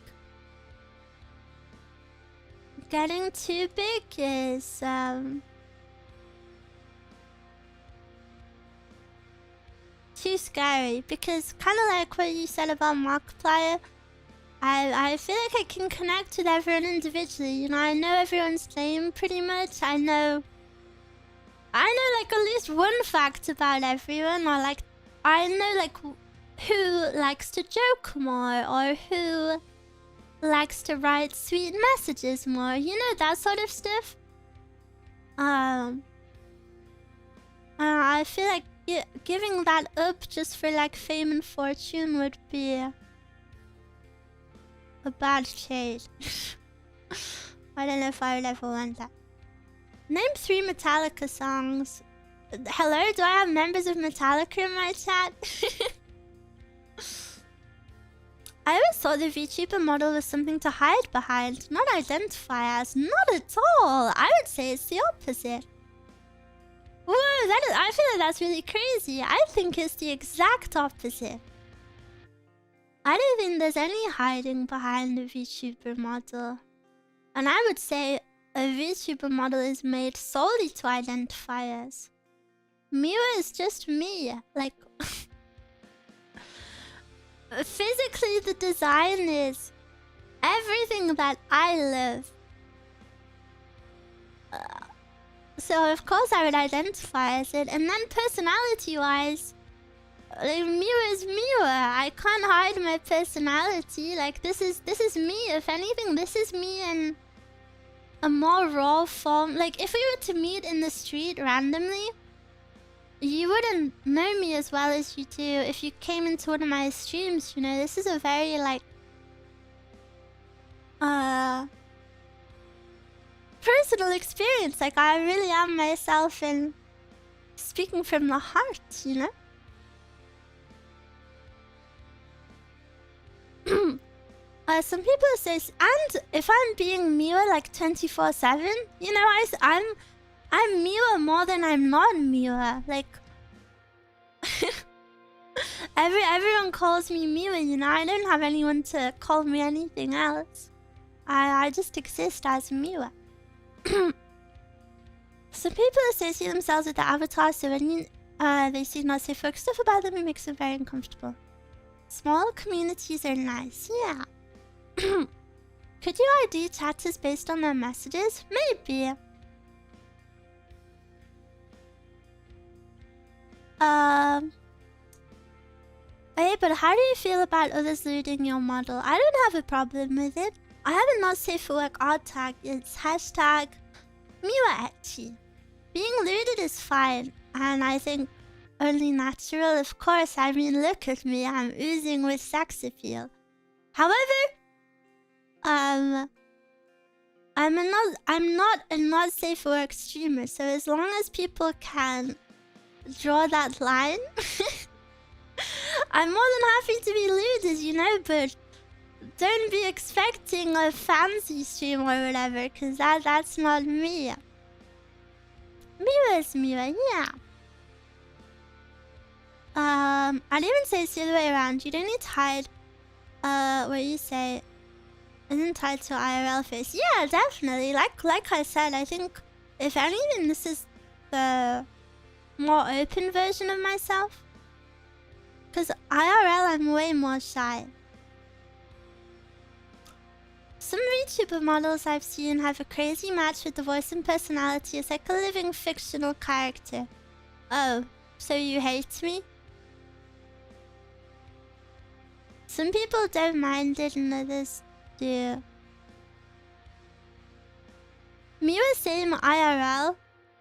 getting too big is too scary, because kind of like what you said about Markiplier, I feel like I can connect with everyone individually. You know, I know everyone's name pretty much. I know like at least one fact about everyone, or like I know like who likes to joke more, or who likes to write sweet messages more. You know, that sort of stuff. I feel like giving that up just for like fame and fortune would be a bad trade. I don't know if I would ever want that. Name 3 Metallica songs. Hello, do I have members of Metallica in my chat? I always thought the VTuber model was something to hide behind, not identify as. Not at all. I would say it's the opposite. Whoa, I feel like that's really crazy. I think it's the exact opposite. I don't think there's any hiding behind a VTuber model. And I would say a VTuber model is made solely to identify as. Miwa is just me. Like, physically the design is everything that I love. So of course I would identify as it. And then personality-wise, like, Miwa is Miwa. I can't hide my personality. Like, this is me. If anything, this is me in a more raw form. Like, if we were to meet in the street randomly, you wouldn't know me as well as you do if you came into one of my streams. You know, this is a very like personal experience. Like, I really am myself and speaking from the heart, you know. Some people say, and if I'm being Miwa like 24/7, you know, I'm Miwa more than I'm not Miwa. Like, everyone calls me Miwa, you know. I don't have anyone to call me anything else. I just exist as Miwa. Some people associate themselves with the avatar, so when they see not safe work stuff about them, it makes them very uncomfortable. Small communities are nice, yeah. Could you ID chatters based on their messages? Maybe. Hey, but how do you feel about others looting your model? I don't have a problem with it. I have a not safe for work art tag. It's hashtag MiwaEtchi. Being looted is fine, and I think only natural, of course. I mean, look at me, I'm oozing with sex appeal. However, I'm not a not safe for work streamer, so as long as people can draw that line, I'm more than happy to be looted, you know, but don't be expecting a fancy stream or whatever, because that's not me. Miwa is Miwa, yeah. I'd even say it's the other way around. You don't need to hide what you say isn't tied to IRL face. Yeah, definitely. Like I said, I think if anything, this is the more open version of myself. Because IRL, I'm way more shy. Some VTuber models I've seen have a crazy match with the voice and personality. It's like a living fictional character. Oh, so you hate me? Some people don't mind it and others do. Miwa same IRL.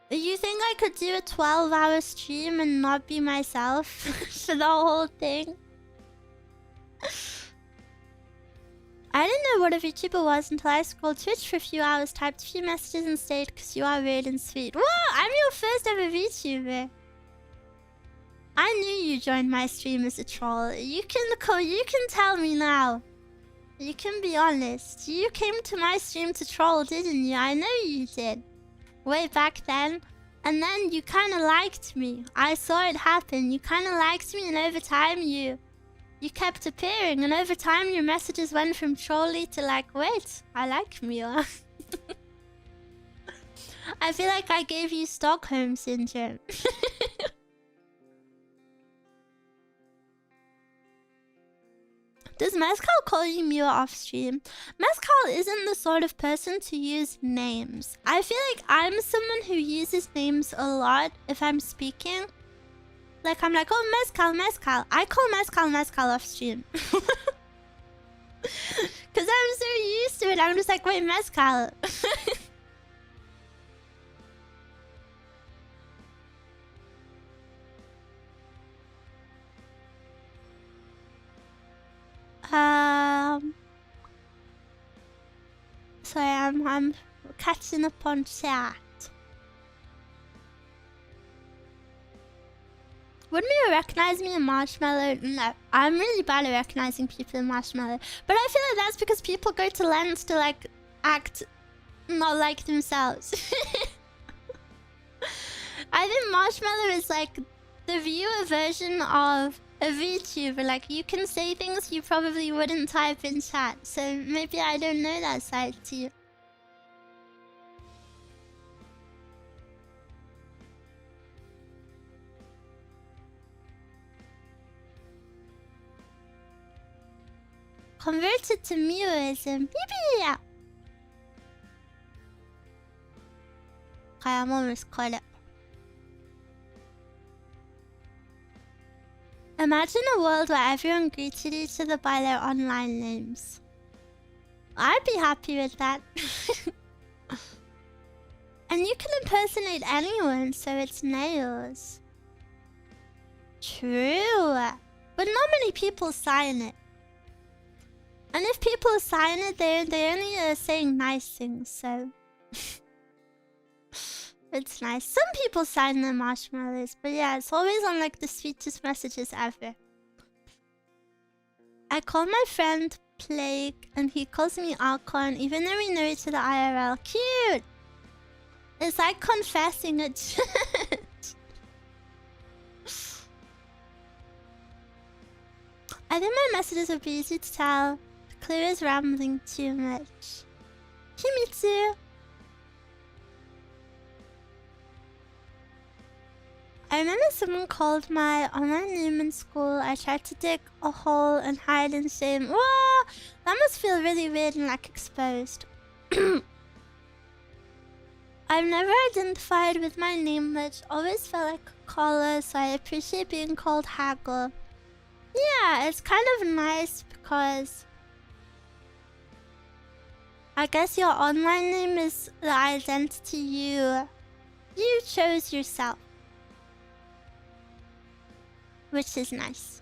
You think I could do a 12-hour stream and not be myself for the whole thing? I didn't know what a VTuber was until I scrolled Twitch for a few hours, typed a few messages and stayed because you are rude and sweet. Whoa! I'm your first ever VTuber. I knew you joined my stream as a troll. You can tell me now. You can be honest. You came to my stream to troll, didn't you? I know you did. Way back then. And then you kinda liked me. I saw it happen. You kinda liked me and over time you kept appearing. And over time your messages went from trolly to like, wait, I like Miwa. I feel like I gave you Stockholm Syndrome. Does Mezcal call you Miwa off stream? Mezcal isn't the sort of person to use names. I feel like I'm someone who uses names a lot if I'm speaking. Like I'm like, oh Mezcal, Mezcal. I call Mezcal Mezcal off stream. Cause I'm so used to it. I'm just like, wait, Mezcal. Sorry, I'm catching up on chat. Would Miwa recognize me in Marshmallow? No, I'm really bad at recognizing people in Marshmallow. But I feel like that's because people go to lengths to like act not like themselves. I think Marshmallow is like the viewer version of a VTuber. Like you can say things you probably wouldn't type in chat. So maybe I don't know that side to you. Converted to Miwaism. Yippee! Okay, I'm almost caught up. Imagine a world where everyone greeted each other by their online names. I'd be happy with that. And you can impersonate anyone, so it's nails. True. But not many people sign it. And if people sign it, they only are saying nice things, so... It's nice. Some people sign their marshmallows, but yeah, it's always on like the sweetest messages ever. I call my friend Plague, and he calls me Alcon, even though we know each other IRL. Cute! It's like confessing at church. I think my messages would be easy to tell. The clue is rambling too much. Himitsu! I remember someone called my online name in school. I tried to dig a hole and hide in shame. Whoa! That must feel really weird and like exposed. I've never identified with my name much. Always felt like a caller, so I appreciate being called Haggle. Yeah, it's kind of nice because I guess your online name is the identity you chose yourself. Which is nice.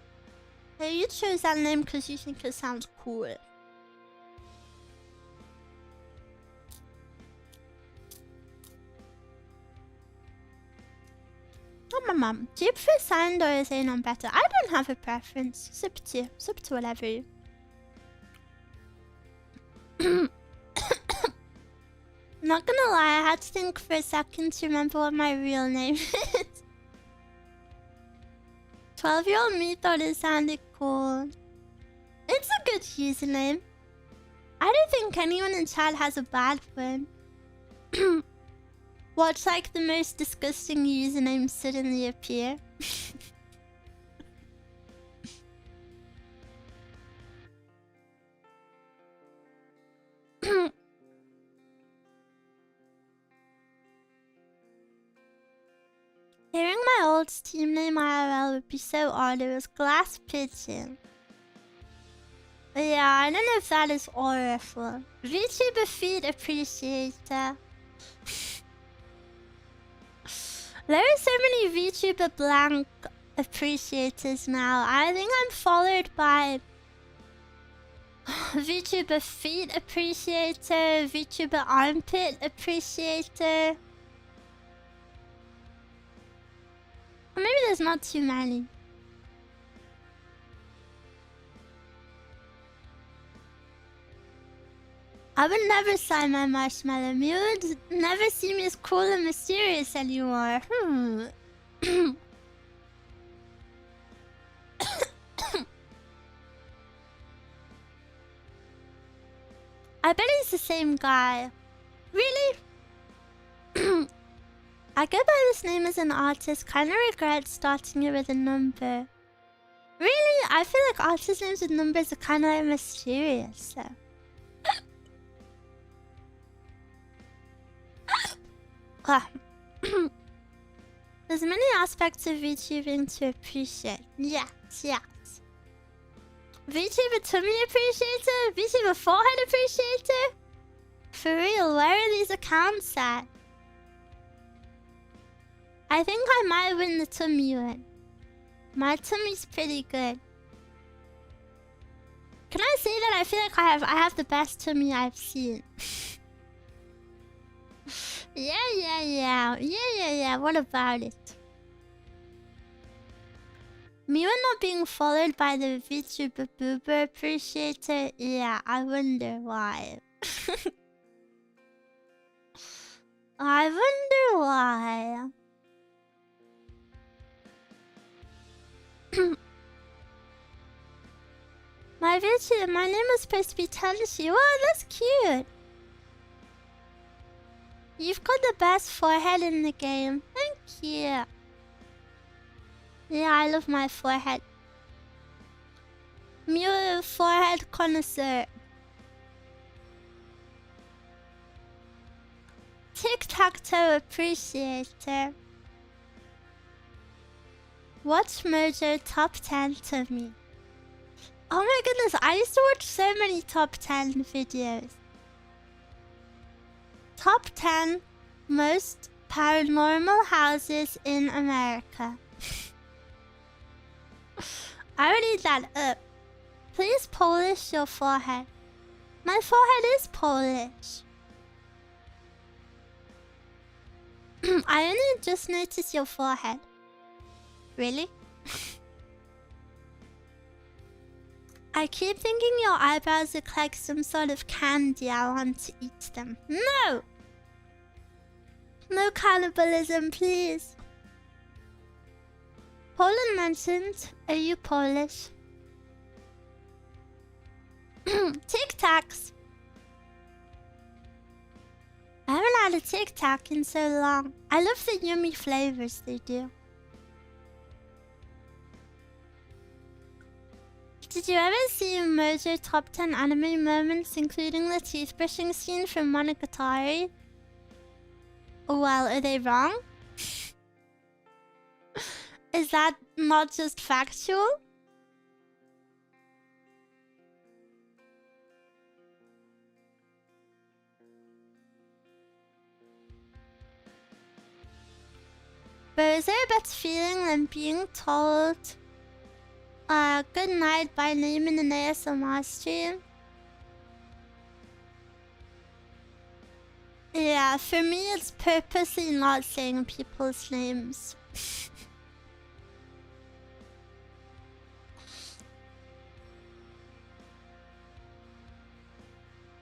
So you chose that name because you think it sounds cool. Oh, my mum. Do you prefer signed or is Anon better? I don't have a preference. It's up to you. It's up to whatever you. Not gonna lie, I had to think for a second to remember what my real name is. 12-year-old me thought it sounded cool. It's a good username. I don't think anyone in chat has a bad one. Watch like the most disgusting username suddenly appear. Hearing my old Steam name IRL would be so odd. It was Glass Pigeon. Yeah, I don't know if that is awful. VTuber feed appreciator. There are so many VTuber blank appreciators now. I think I'm followed by VTuber feet appreciator, VTuber armpit appreciator. Or maybe there's not too many. I would never sign my marshmallow. You would never see me as cool and mysterious anymore. I bet he's the same guy. Really? I go by this name as an artist. Kinda regret starting it with a number. Really? I feel like artist names with numbers are kinda mysterious. So. There's many aspects of VTubing to appreciate. Yes. VTuber tummy appreciator? VTuber forehead appreciator? For real, where are these accounts at? I think I might win the tummy one. My tummy's pretty good. Can I say that I feel like I have the best tummy I've seen? Yeah. What about it? Miwa not being followed by the VTuber boober appreciator? Yeah, I wonder why. I wonder why. My name was supposed to be Tenshi. Wow, that's cute. You've got the best forehead in the game. Thank you. Yeah, I love my forehead. Miwa forehead connoisseur. Tic-tac-toe appreciator. Watch Mojo top 10 to me. Oh my goodness, I used to watch so many top 10 videos. Top 10 most paranormal houses in America. I already need that up. Please polish your forehead. My forehead is Polish. I only just noticed your forehead. Really? I keep thinking your eyebrows look like some sort of candy. I want to eat them. No! No cannibalism, please. Poland mentioned. Are you Polish? Tic Tacs. I haven't had a Tic Tac in so long. I love the yummy flavors they do. Did you ever see Mojo top 10 anime moments, including the teeth brushing scene from Monogatari? Well, are they wrong? Is that not just factual? But is there a better feeling than being told good night by name in an ASMR stream? Yeah, for me it's purposely not saying people's names.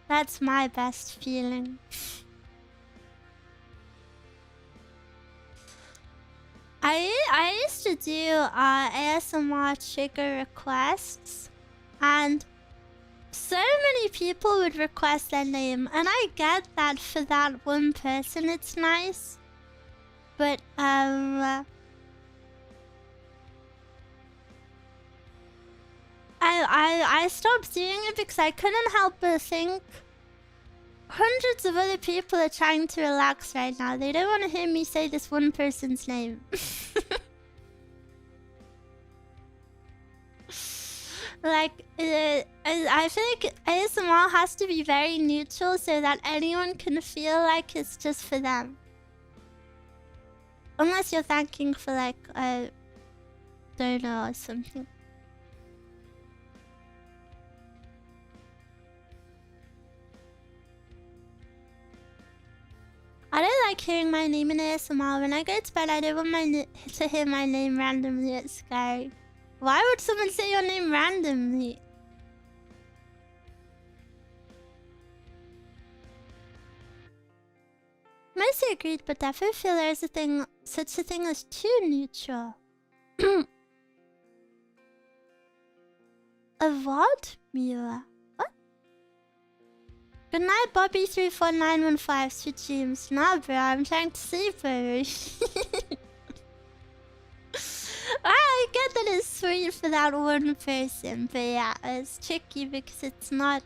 That's my best feeling. I used to do ASMR trigger requests, and so many people would request their name, and I get that for that one person it's nice, but I stopped doing it because I couldn't help but think hundreds of other people are trying to relax right now. They don't want to hear me say this one person's name. Like, I feel like ASMR has to be very neutral so that anyone can feel like it's just for them. Unless you're thanking for like a donor or something. I don't like hearing my name in ASMR. When I go to bed, I don't want to hear my name randomly. It's scary. Why would someone say your name randomly? Mostly agreed, but definitely feel there's such a thing as too neutral. A what? Miwa. What? Good night, Bobby34915. Sweet dreams. Nah, bro, I'm trying to sleep, baby. I get that it's sweet for that one person, but yeah, it's tricky because it's not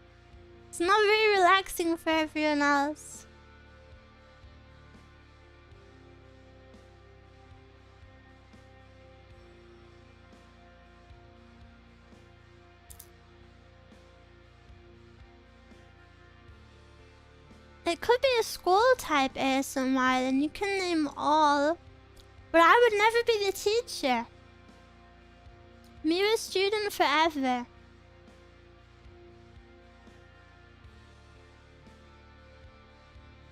very relaxing for everyone else. It could be a school type ASMR, then you can name all. But I would never be the teacher. Miwa student forever.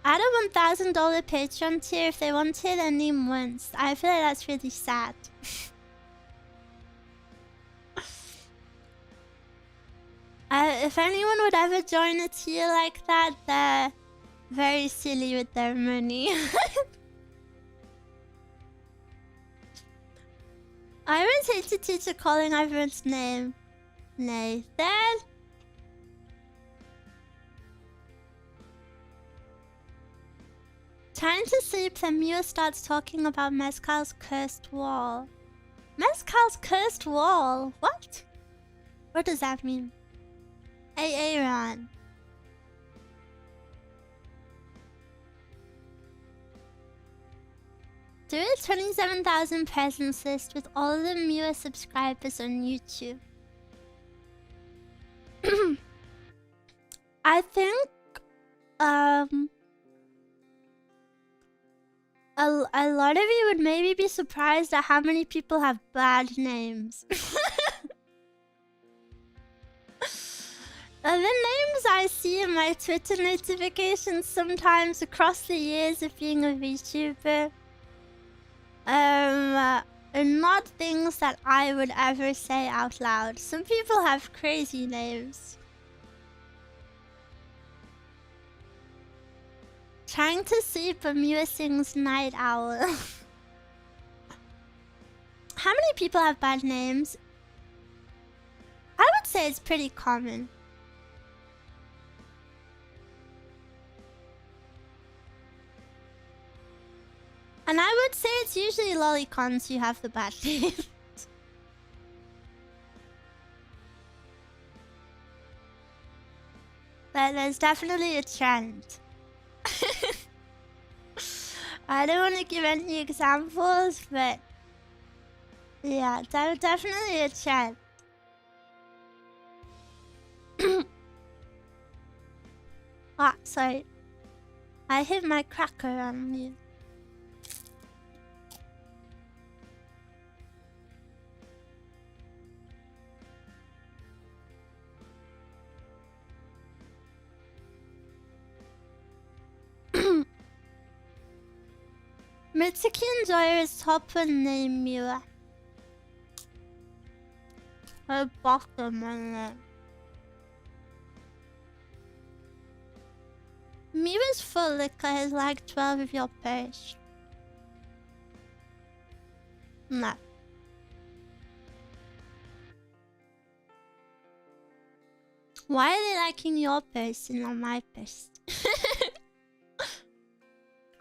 Add a $1,000 Patreon tier if they want to their name once. I feel like that's really sad. If anyone would ever join a tier like that, they're very silly with their money. I always hate the teacher calling everyone's name. Nathan? Trying to sleep, then Miwa starts talking about Mezcal's cursed wall. Mezcal's cursed wall? What? What does that mean? Hey, Aaron. Do a 27,000 presents list with all the Miwa subscribers on YouTube. I think a lot of you would maybe be surprised at how many people have bad names. The names I see in my Twitter notifications sometimes across the years of being a VTuber are not things that I would ever say out loud. Some people have crazy names. Trying to sleep, but Miwa sings Night Owl. How many people have bad names? I would say it's pretty common. And I would say it's usually lolicons who have the bad names. But there's definitely a trend. I don't want to give any examples, but yeah, definitely a trend. Ah, sorry. I hit my cracker on you. Mitsuki Enjoyer's top one name Miwa. Her bottom one name. Miwa's full liquor is like 12 of your page. No. Why are they liking your post and not my post?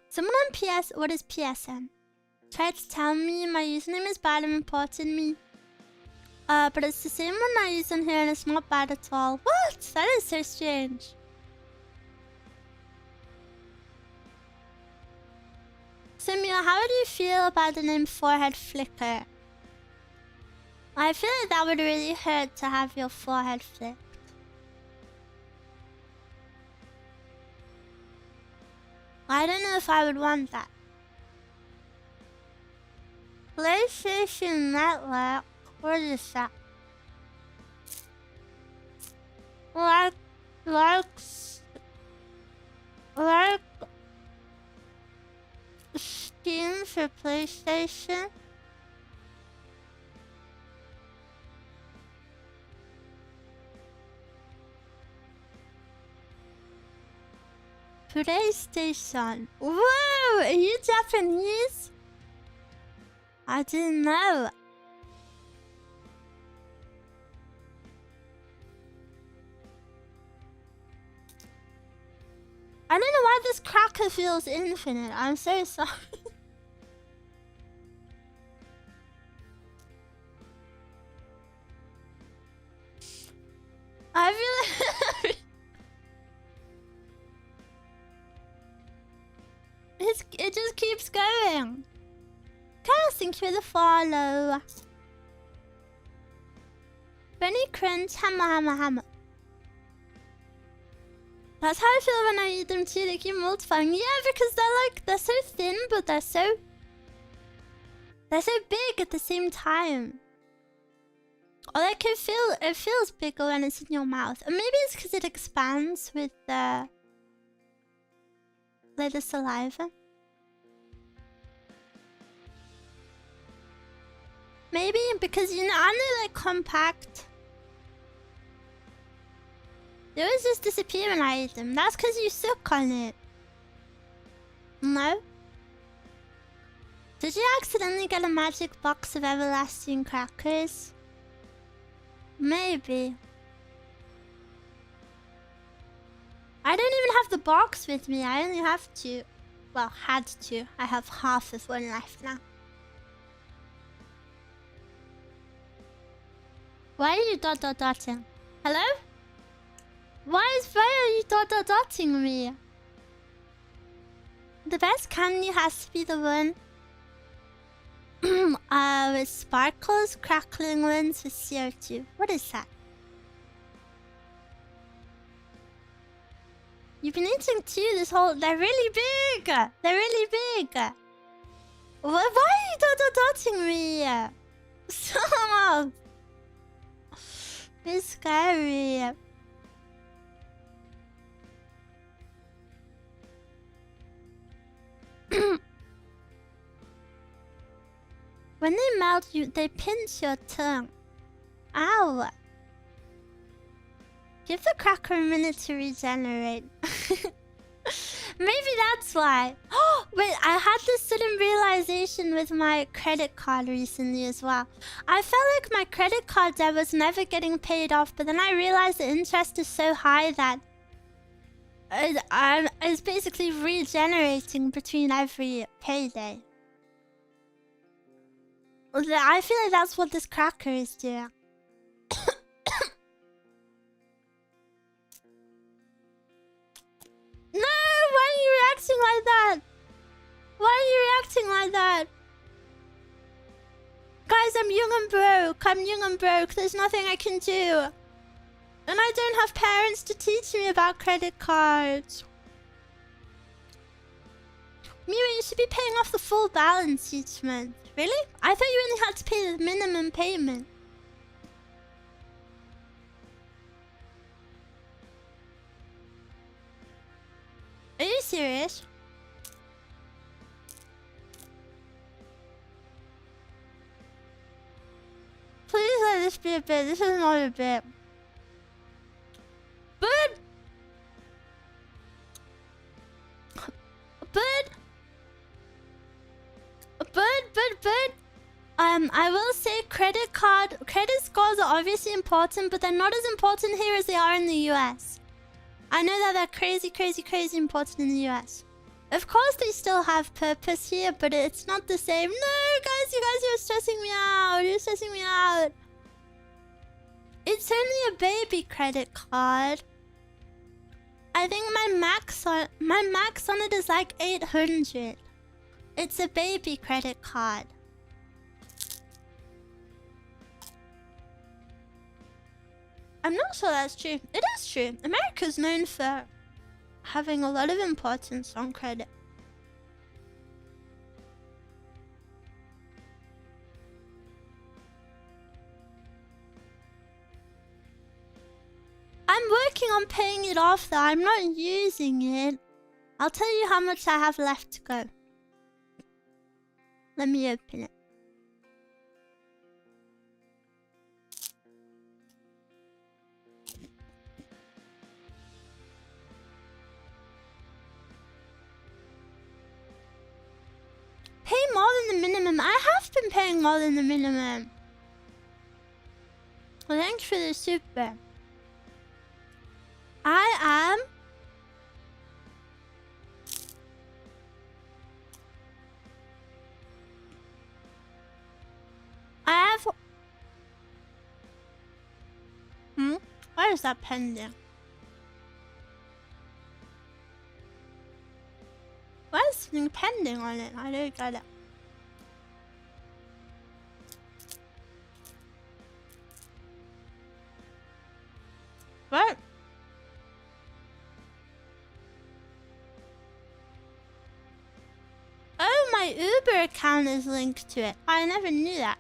Someone on PS... What is PSN? Tried to tell me my username is bad and reported me. But it's the same one I use on here and it's not bad at all. What? That is so strange. Simia, how do you feel about the name Forehead Flicker? I feel like that would really hurt to have your forehead flipped. I don't know if I would want that. PlayStation Network? What is that? Like Steam for PlayStation? PlayStation. Whoa! Are you Japanese? I didn't know. I don't know why this cracker feels infinite. I'm so sorry. I feel like it just keeps going. Guys, thank you for the follow. Benny Crunch, hammer. That's how I feel when I eat them too. They keep multiplying. Yeah, because they're so thin, but they're so big at the same time. Or like it feels bigger when it's in your mouth. Or maybe it's because it expands with the saliva. Maybe because aren't they like compact? They always just disappear when I eat them. That's because you suck on it. No? Did you accidentally get a magic box of everlasting crackers? Maybe. I don't even have the box with me. I only have two. Well, had to. I have half of one left now. Why are you dotting? Hello? Why are you dotting me? The best candy has to be the one with sparkles, crackling ones with CO2. What is that? You've been eating two this whole... They're really big! They're really big! Why are you dotting me? Stop! It's scary. When they melt you, they pinch your tongue. Ow! Give the cracker a minute to regenerate. Maybe that's why. Oh, wait, I had this sudden realization with my credit card recently as well. I felt like my credit card debt was never getting paid off, but then I realized the interest is so high that it's basically regenerating between every payday. I feel like that's what this cracker is doing. No! Why are you reacting like that? Why are you reacting like that? Guys, I'm young and broke. I'm young and broke. There's nothing I can do. And I don't have parents to teach me about credit cards. Miwa, you should be paying off the full balance each month. Really? I thought you only had to pay the minimum payment. Are you serious? Please let this be a bit. This is not a bit. But I will say credit scores are obviously important, but they're not as important here as they are in the US. I know that they're crazy important in the US. Of course they still have purpose here, but it's not the same. No, guys, you're stressing me out. You're stressing me out. It's only a baby credit card. I think my max on it is like 800. It's a baby credit card. I'm not sure that's true. It is true. America's known for having a lot of importance on credit. I'm working on paying it off though. I'm not using it. I'll tell you how much I have left to go. Let me open it. Pay more than the minimum. I have been paying more than the minimum. Well, thanks for the super. I have... Where is that pending? Where's something pending on it? I don't get it. What? Oh, my Uber account is linked to it. I never knew that.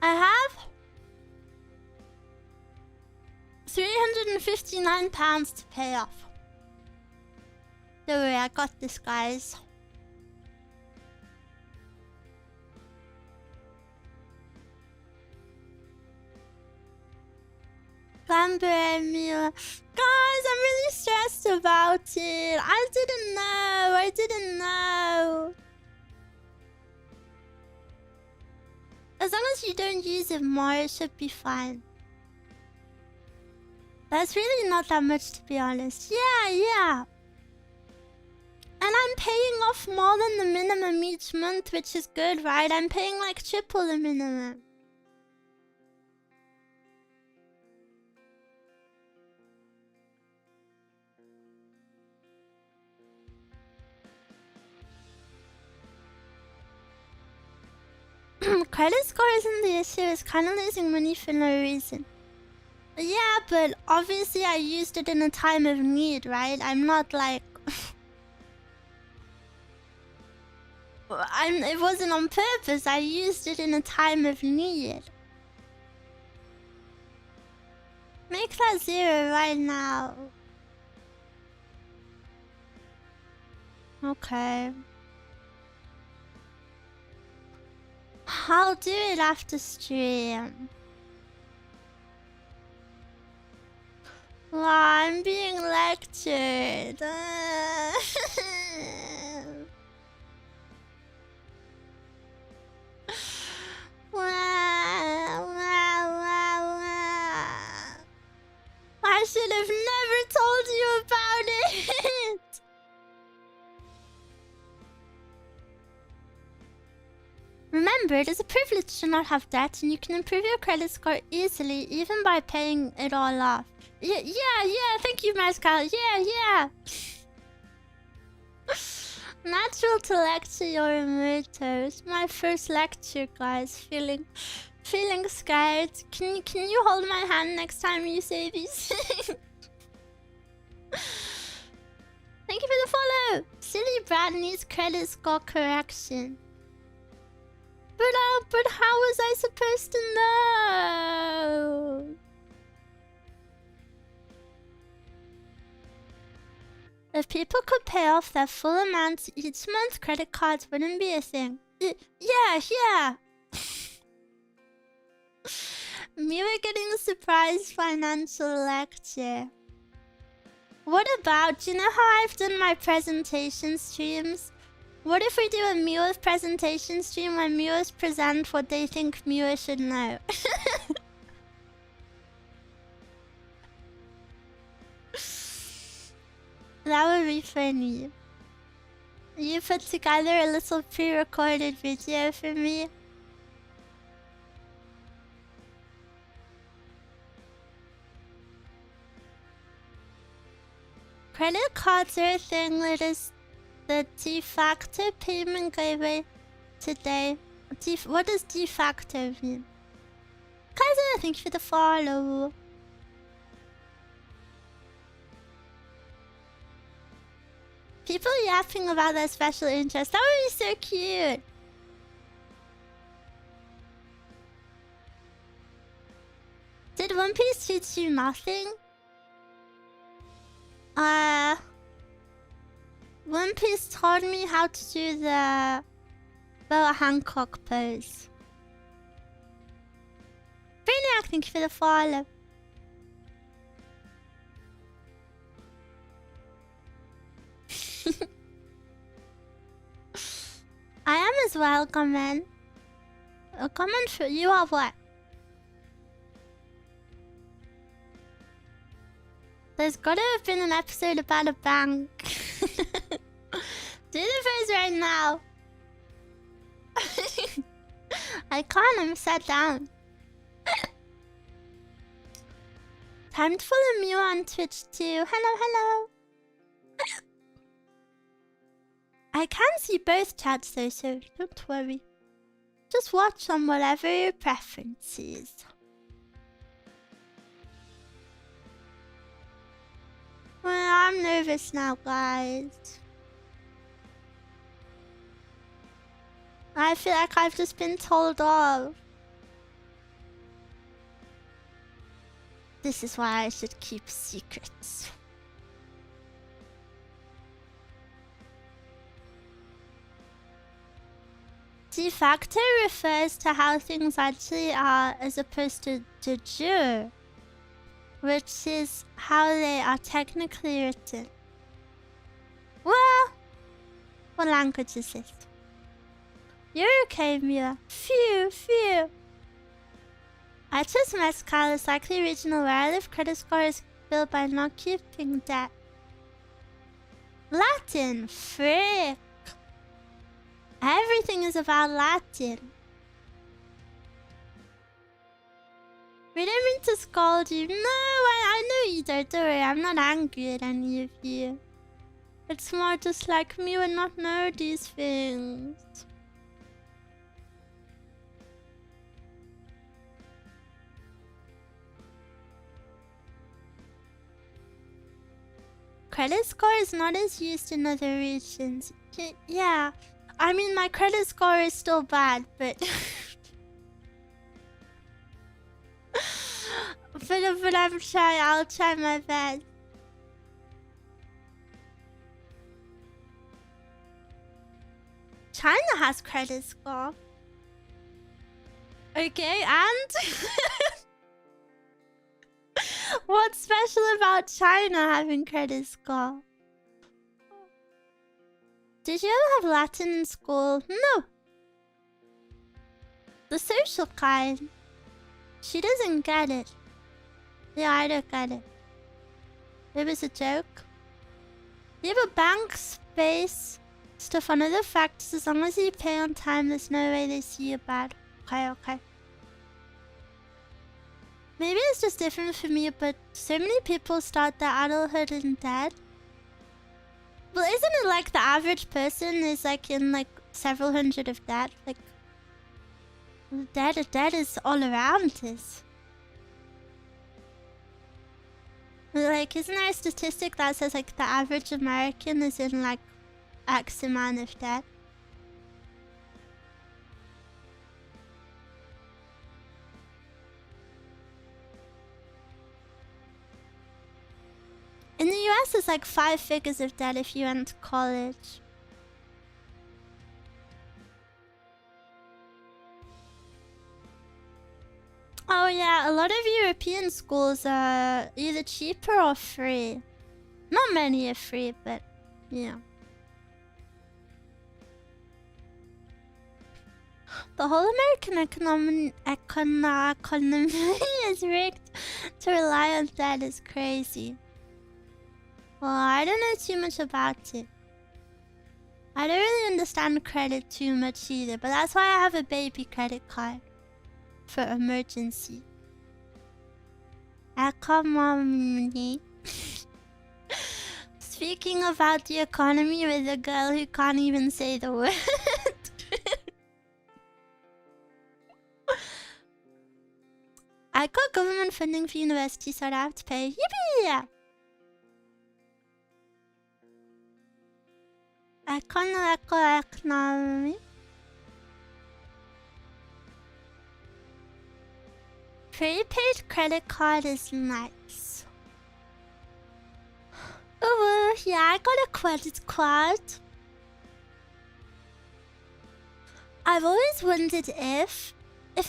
I have £359 to pay off. Don't worry, I got this, guys. Cranberry Miwa. Guys, I'm really stressed about it. I didn't know. As long as you don't use it more, it should be fine. That's really not that much, to be honest. Yeah. And I'm paying off more than the minimum each month, which is good, right? I'm paying like triple the minimum. Credit score isn't the issue, it's kind of losing money for no reason. Yeah, but obviously I used it in a time of need, right? I'm not like... It wasn't on purpose, I used it in a time of need. Make that 0 right now. Okay. I'll do it after stream. Wow, I'm being lectured. I should have never told you about it. Remember, it is a privilege to not have debt, and you can improve your credit score easily, even by paying it all off. Yeah, thank you, Mascal. Yeah. Natural to lecture your emeritus. My first lecture, guys. Feeling scared. Can you hold my hand next time you say these things? Thank you for the follow. Silly Brad needs credit score correction. But how was I supposed to know? If people could pay off their full amounts each month, credit cards wouldn't be a thing. Yeah. Miwa getting a surprise financial lecture. What about, do you know how I've done my presentation streams? What if we do a Miwa's presentation stream where Miwa's present what they think Miwa should know? That would be funny. You put together a little pre-recorded video for me. Credit cards are a thing that is The de facto payment gateway today. What does de facto mean? Kaiser, thank you for the follow. People yapping about their special interest. That would be so cute. Did One Piece teach you nothing? One Piece taught me how to do the Boa Hancock pose. Brainiac, thank you for the follow. I am as well, comment. A comment for you or what? There's gotta have been an episode about a bank. Do the pose right now. I can't, I'm sat down. Time to follow Miwa on Twitch too. Hello, hello. I can see both chats though, so don't worry. Just watch on whatever your preference is. Well, I'm nervous now, guys. I feel like I've just been told off. This is why I should keep secrets. De facto refers to how things actually are as opposed to de jure, which is how they are technically written. Well, what language is this? You're okay, Miwa. Phew, phew. I chose Mezcal is likely regional where I live. Credit score is built by not keeping debt. Latin, frick. Everything is about Latin. We didn't mean to scold you. No, I know you don't. Don't worry, I'm not angry at any of you. It's more just like me would not know these things. Credit score is not as used in other regions. Yeah, I mean my credit score is still bad, but but I'm trying. I'll try my best. China has credit score. Okay, and what's special about China having credit score? Did you ever have Latin in school? No. The social kind. She doesn't get it. Yeah, I don't get it. It was a joke. You have a bank space stuff on other factors. As long as you pay on time, there's no way they see you bad. Okay, okay. Maybe it's just different for me, but so many people start their adulthood in debt. Well, isn't it like the average person is like in like several hundred of debt? Like, debt is all around us. Like, isn't there a statistic that says like the average American is in like X amount of debt? In the US, it's like 5 figures of debt if you went to college. Oh yeah, a lot of European schools are either cheaper or free. Not many are free, but yeah. The whole American economy is rigged to rely on debt is crazy. Well, I don't know too much about it. I don't really understand credit too much either, but that's why I have a baby credit card. For emergency. Speaking speaking about the economy with a girl who can't even say the word. I got government funding for university, so I don't have to pay. Yippee! Economy. Prepaid credit card is nice. Oh, yeah, I got a credit card. I've always wondered if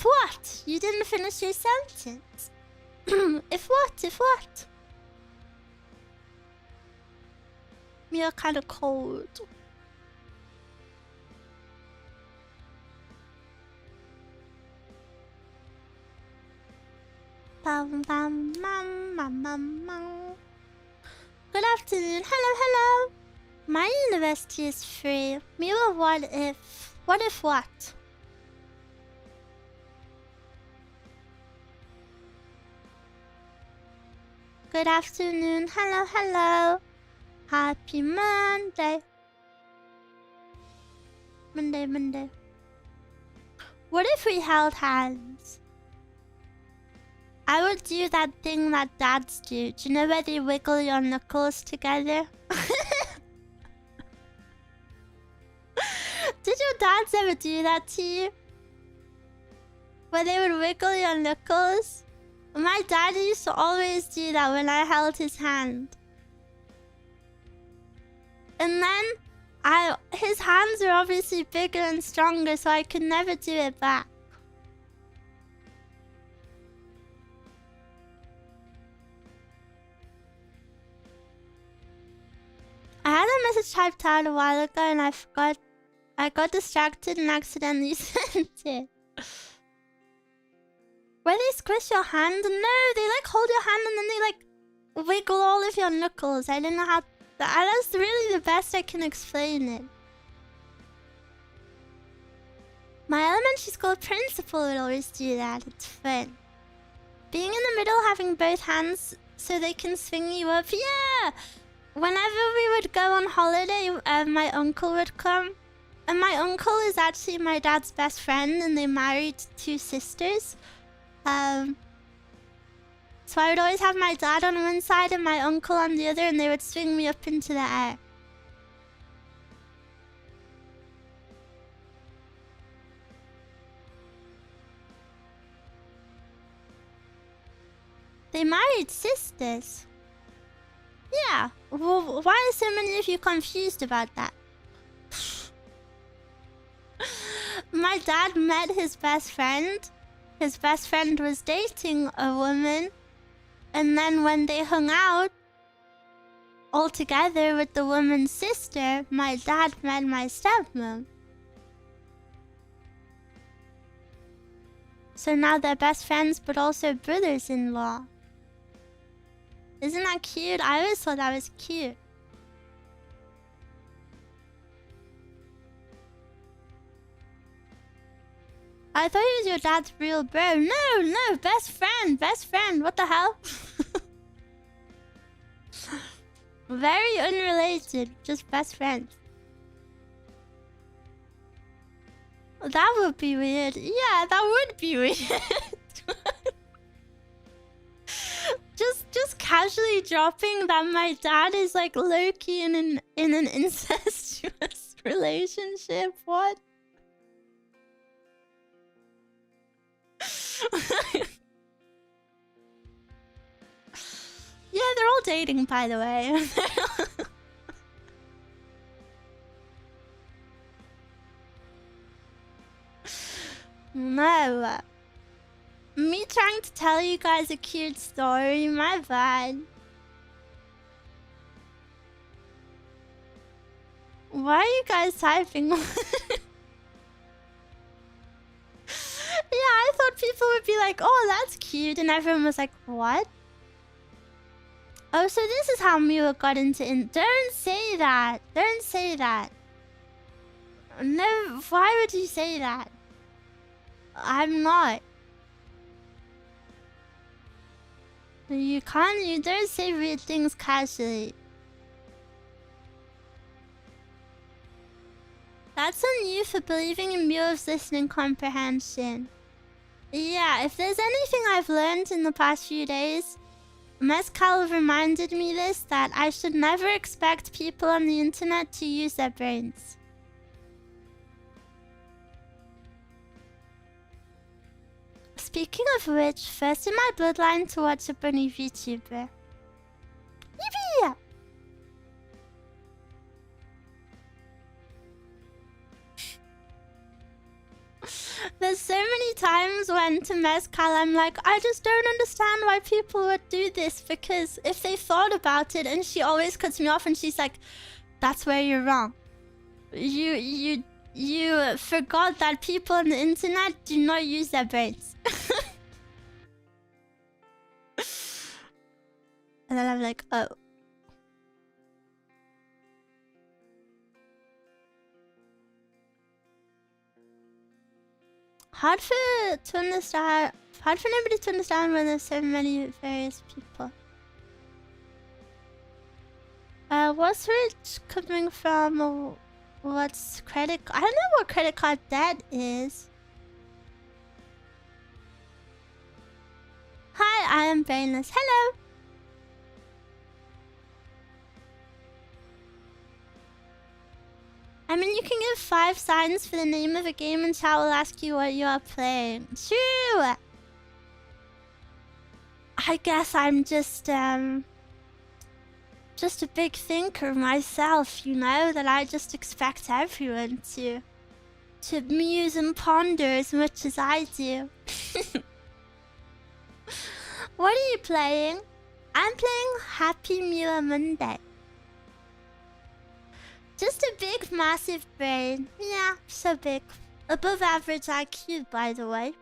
what? You didn't finish your sentence. If what? You're kind of cold. Bam, bam, bam, bam, bam, bam. Good afternoon. Hello. My university is free. Miwa, what if? What if what? Good afternoon. Hello. Happy Monday. Monday. What if we held hands? I would do that thing that dads do. Do you know where they wiggle your knuckles together? Did your dads ever do that to you? Where they would wiggle your knuckles? My dad used to always do that when I held his hand. And then his hands were obviously bigger and stronger, so I could never do it back. I had a message typed out a while ago and I forgot. I got distracted and accidentally sent it. Where they squish your hand? No, they like hold your hand and then they like wiggle all of your knuckles. I don't know how. That's really the best I can explain it. My elementary school principal would always do that. It's fun. Being in the middle, having both hands so they can swing you up. Yeah! Whenever we would go on holiday, my uncle would come. And my uncle is actually my dad's best friend, and they married 2 sisters. So I would always have my dad on one side and my uncle on the other, and they would swing me up into the air. They married sisters. Yeah. Well, why are so many of you confused about that? My dad met his best friend. His best friend was dating a woman. And then when they hung out all together with the woman's sister, my dad met my stepmom. So now they're best friends but also brothers-in-law. Isn't that cute? I always thought that was cute. I thought he was your dad's real bro. No, best friend. What the hell? Very unrelated, just best friends. That would be weird. Yeah, that would be weird. just casually dropping that my dad is like low-key in an incestuous relationship. What? Yeah, they're all dating, by the way. No. Me trying to tell you guys a cute story, my bad. Why are you guys typing? Yeah, I thought people would be like, oh, that's cute. And everyone was like, what? Oh, so this is how Miwa got into Don't say that. Don't say that. No, why would you say that? I'm not. You don't say weird things casually. That's on you for believing in Miwa's listening comprehension. Yeah, if there's anything I've learned in the past few days, Mezcal reminded me this, that I should never expect people on the internet to use their brains. Speaking of which, first in my bloodline to watch a bunny VTuber. Yippee! There's so many times when to Mezcal I'm like, I just don't understand why people would do this, because if they thought about it, and she always cuts me off and she's like, that's where you're wrong. You forgot that people on the internet do not use their brains. And then I'm like, oh. Hard for nobody to understand when there's so many various people. What's rich coming from? What's credit? I don't know what credit card debt is. Hi, I am brainless. Hello. I mean, you can give 5 signs for the name of a game and chat will ask you what you are playing. True! I guess I'm just a big thinker myself, you know? That I just expect everyone to muse and ponder as much as I do. What are you playing? I'm playing Happy Miwa Monday. Just a big, massive brain. Yeah, so big. Above average IQ, by the way.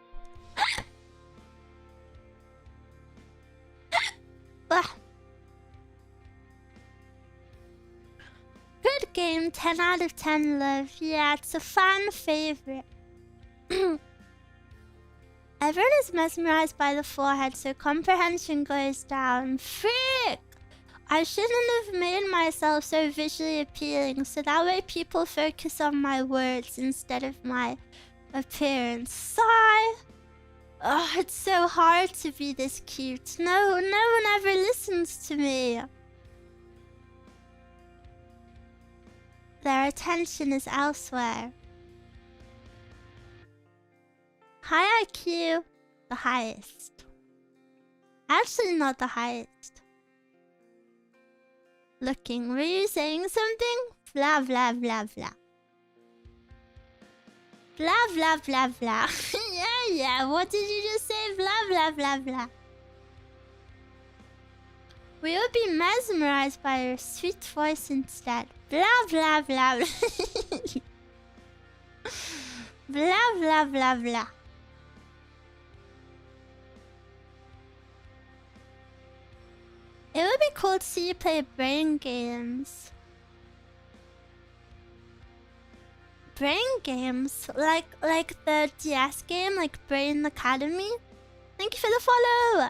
Good game, 10 out of 10 love. Yeah, it's a fan favorite. Everyone is mesmerized by the forehead, so comprehension goes down. Frick! I shouldn't have made myself so visually appealing, so that way people focus on my words instead of my appearance. Sigh! Oh, it's so hard to be this cute. No one ever listens to me. Their attention is elsewhere. High IQ, the highest. Actually, not the highest. Looking, were you saying something? Blah blah blah blah. Blah blah blah blah. Yeah, what did you just say? Blah blah blah blah. We will be mesmerized by your sweet voice instead. Blah blah blah blah. Blah blah blah blah. It would be cool to see you play brain games. Brain games? Like the DS game, like Brain Academy? Thank you for the follow!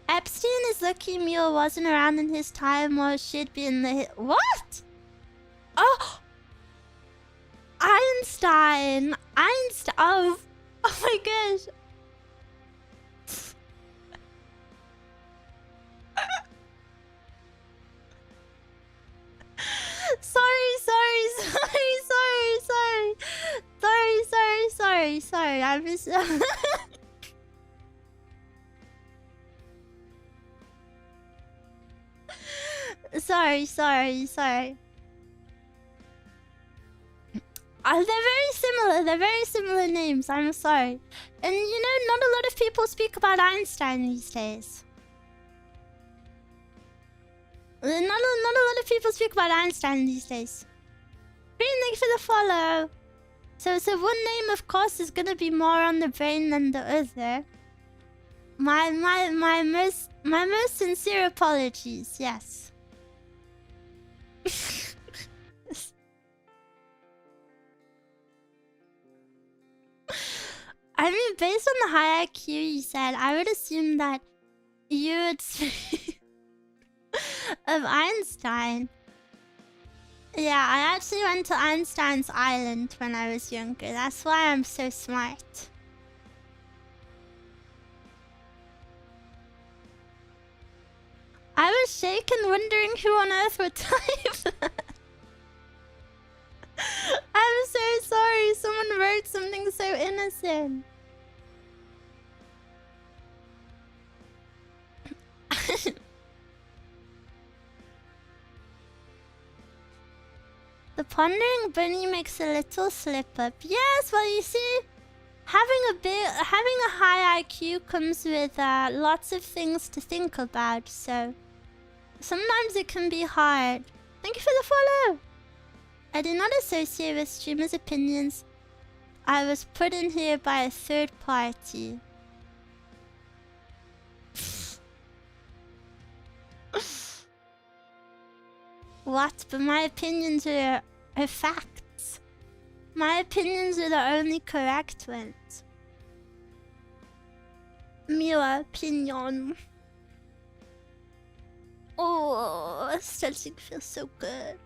Epstein is lucky Miwa wasn't around in his time, or she'd be in the What? Oh! Einstein! Oh my gosh! Sorry. I was sorry. They're very similar names. I'm sorry. And you know, not a lot of people speak about Einstein these days. Not a lot of people speak about Einstein these days. Green, thank you for the follow. So one name, of course, is gonna be more on the brain than the other. My most sincere apologies. Yes. I mean, based on the high IQ you said, I would assume that you would speak of Einstein. Yeah, I actually went to Einstein's Island when I was younger. That's why I'm so smart. I was shaken, wondering who on earth would type that. I'm so sorry. Someone wrote something so innocent. The pondering bunny makes a little slip up. Yes, well, you see, having a high IQ comes with lots of things to think about. So sometimes it can be hard. Thank you for the follow. I do not associate with streamers' opinions. I was put in here by a third party. What? But my opinions are facts. My opinions are the only correct ones. Miwa opinion. Oh, stretching feels so good.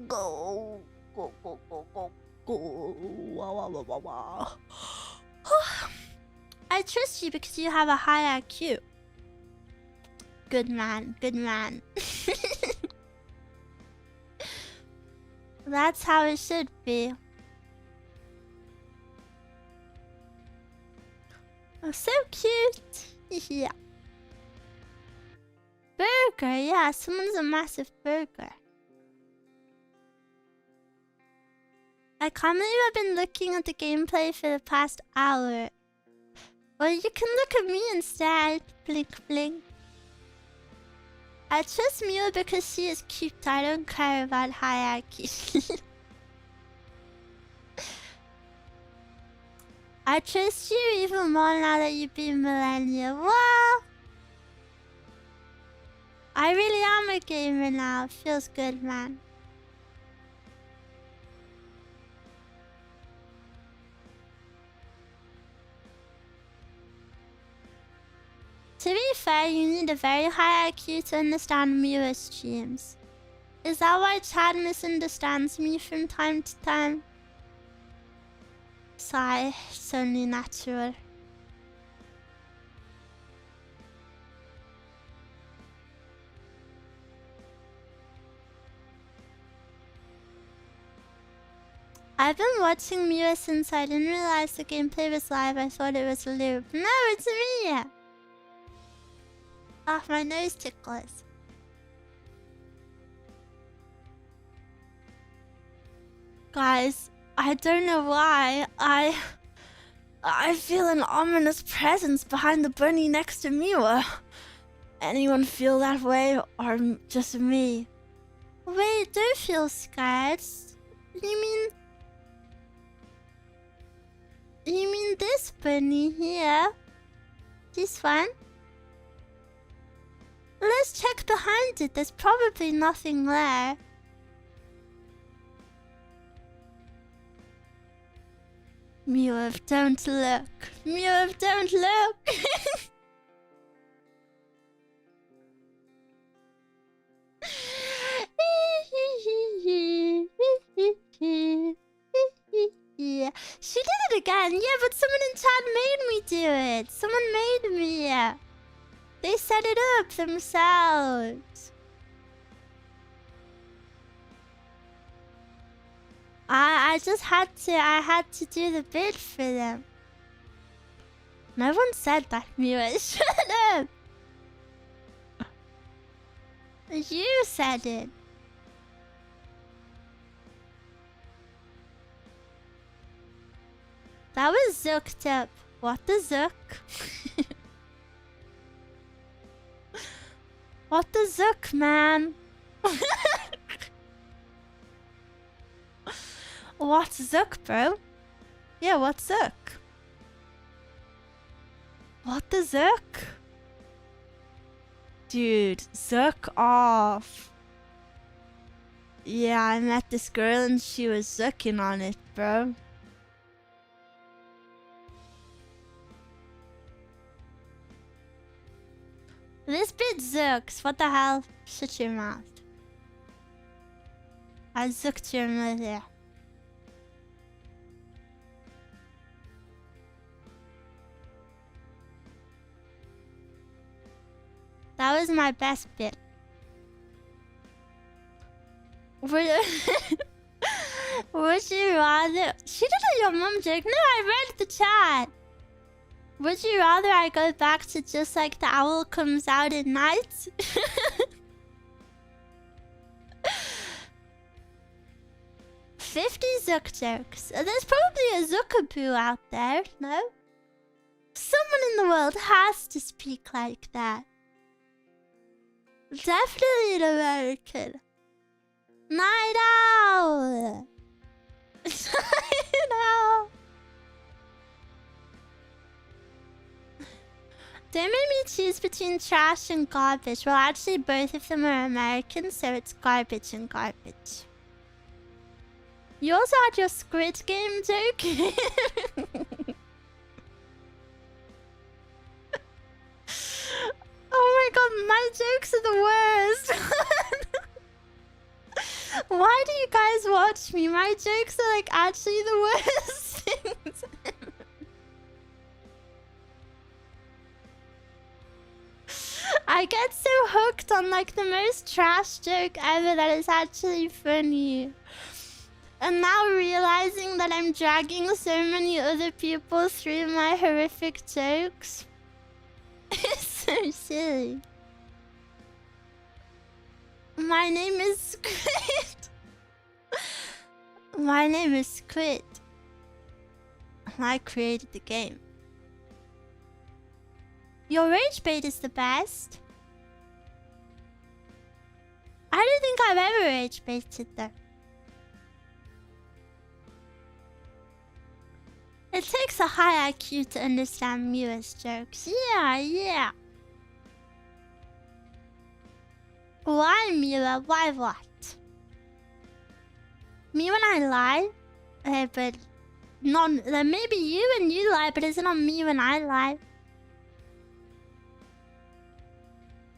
Go, go, go, go, go, go. Wah, wah, wah, wah, wah. I trust you because you have a high IQ. Good man, good man. That's how it should be. Oh, so cute. Yeah. Burger, yeah, someone's a massive burger. I can't believe I've been looking at the gameplay for the past hour. Well, you can look at me instead. Blink, blink. I trust Miwa because she is cute. I don't care about hierarchy. I trust you even more now that you've been millennial. Wow! I really am a gamer now. Feels good, man. To be fair, you need a very high IQ to understand Miwa streams. Is that why Chad misunderstands me from time to time? Sigh, it's only natural. I've been watching Miwa since I didn't realize the gameplay was live. I thought it was a loop. No, it's me! Ah, my nose tickles. Guys, I don't know why. I feel an ominous presence behind the bunny next to Miwa. Anyone feel that way, or just me? Wait, don't feel scared. You mean this bunny here? This one? Let's check behind it. There's probably nothing there. Miwa, don't look. Miwa, don't look. Yeah. She did it again. Yeah, but someone in chat made me do it. Someone made me. They set it up themselves. I just had to do the bid for them. No one said that, Miwa. Shut up. You said it. That was zooked up. What the zook? What the zook, man? What's zook, bro? Yeah, what's zook? What the zook? Dude, zook off. Yeah, I met this girl and she was zooking on it, bro. This bit zooks. What the hell? Shut your mouth. I zooked your mother. That was my best bit. Would you rather... She did a your mom joke. No, I read the chat. Would you rather I go back to just like the owl comes out at night? 50 Zook jokes. There's probably a Zookaboo out there, no? Someone in the world has to speak like that. Definitely an American. Night owl! Night owl! They made me choose between trash and garbage. Well, actually, both of them are American, so it's garbage and garbage. You also had your Squid Game joke? Oh my god, my jokes are the worst. Why do you guys watch me? My jokes are like actually the worst things. I get so hooked on like the most trash joke ever that is actually funny. And now realizing that I'm dragging so many other people through my horrific jokes. It's so silly. My name is Squid. My name is Squid. I created the game. Your rage bait is the best. I don't think I've ever rage baited though. It takes a high IQ to understand Miwa's jokes. Yeah. Why, Miwa? Why what? Me when I lie? But not... maybe you and you lie, but it's not me when I lie.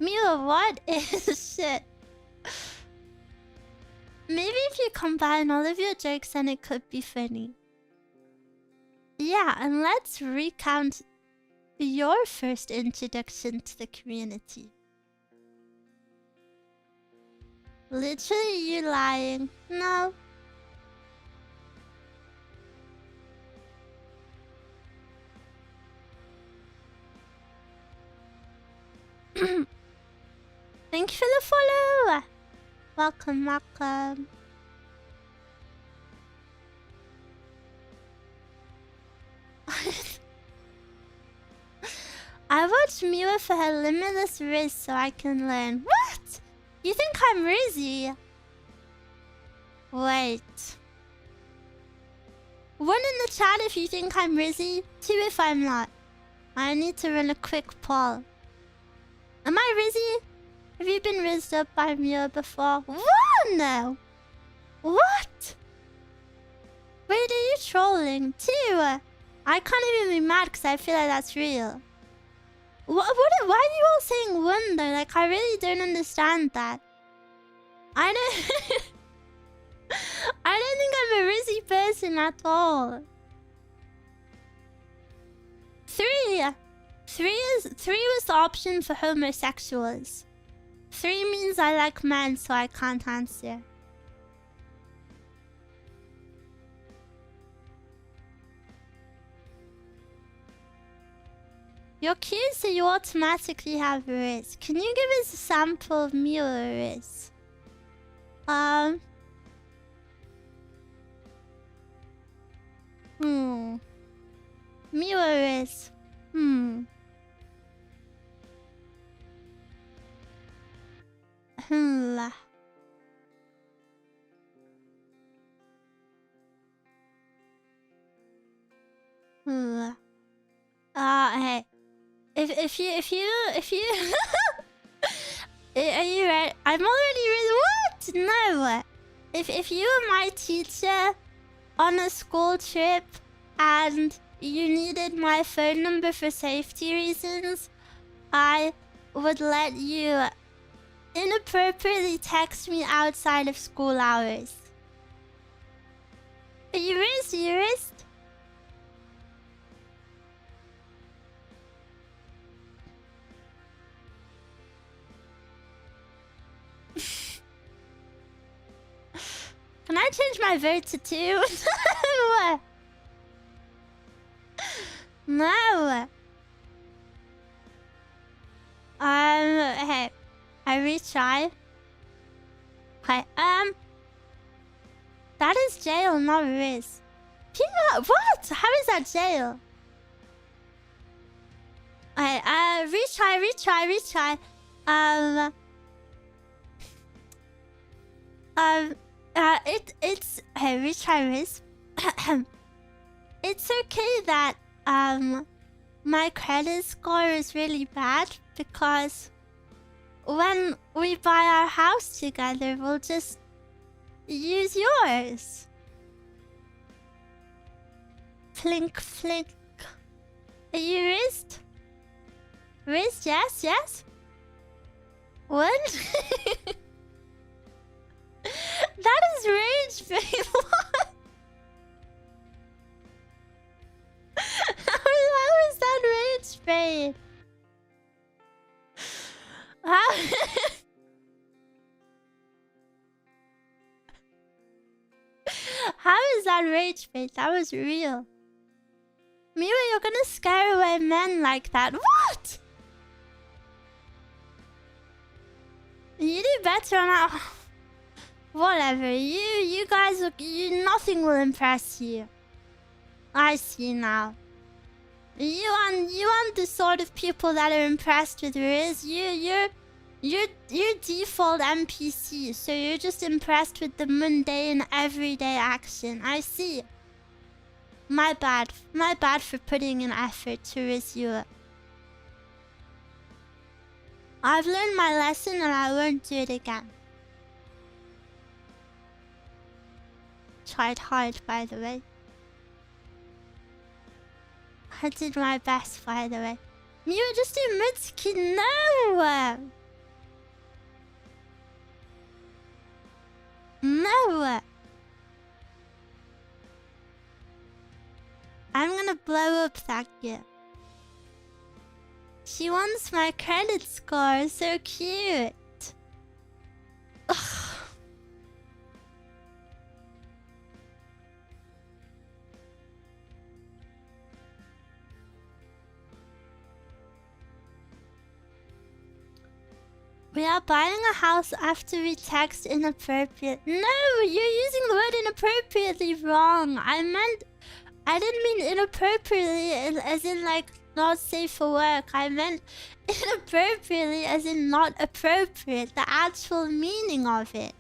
Miwa, what is shit? Maybe if you combine all of your jokes, then it could be funny. Yeah, and let's recount your first introduction to the community. Literally you lying. No. Thank you for the follow. Welcome. I watched Miwa for her limitless riz so I can learn. What? You think I'm Rizzy? Wait. 1 in the chat if you think I'm Rizzy. 2 if I'm not. I need to run a quick poll. Am I Rizzy? Have you been rizzed up by Miwa before? 1! What? Wait, are you trolling? 2! I can't even be mad because I feel like that's real. Why are you all saying 1 though? Like, I really don't understand that. I don't think I'm a Rizzy person at all. 3! 3 was the option for homosexuals. 3 means I like men, so I can't answer. You're cute, so you automatically have a riz. Can you give us a sample of Miwa riz? Miwa riz. Hey. If you are you ready? I'm already ready. What? No. If you were my teacher on a school trip and you needed my phone number for safety reasons, I would let you inappropriately text me outside of school hours. You raised, you raised. Can I change my vote to 2? No. Hey, I retry. Okay, that is jail, not Riz. What? How is that jail? Okay, retry. It's hey, retry Riz. It's okay that my credit score is really bad because when we buy our house together, we'll just use yours. Flink, flink. Are you raised? Raised, yes, yes. What? That is rage, babe. What? How is that rage, babe? How is that rage bait? That was real. Miwa, you're gonna scare away men like that. What? You do better on that. Whatever. You guys, nothing will impress you. I see now. You aren't the sort of people that are impressed with Riz. You're default NPC, so you're just impressed with the mundane, everyday action. I see. My bad for putting in effort to Riz you up. I've learned my lesson and I won't do it again. Tried hard, by the way. I did my best, by the way. Miwa, just do Mitsuki. No! No! I'm gonna blow up that gift. She wants my credit score. So cute. Ugh. We are buying a house after we text inappropriate. No, you're using the word inappropriately wrong. I didn't mean inappropriately as in like not safe for work. I meant inappropriately as in not appropriate. The actual meaning of it.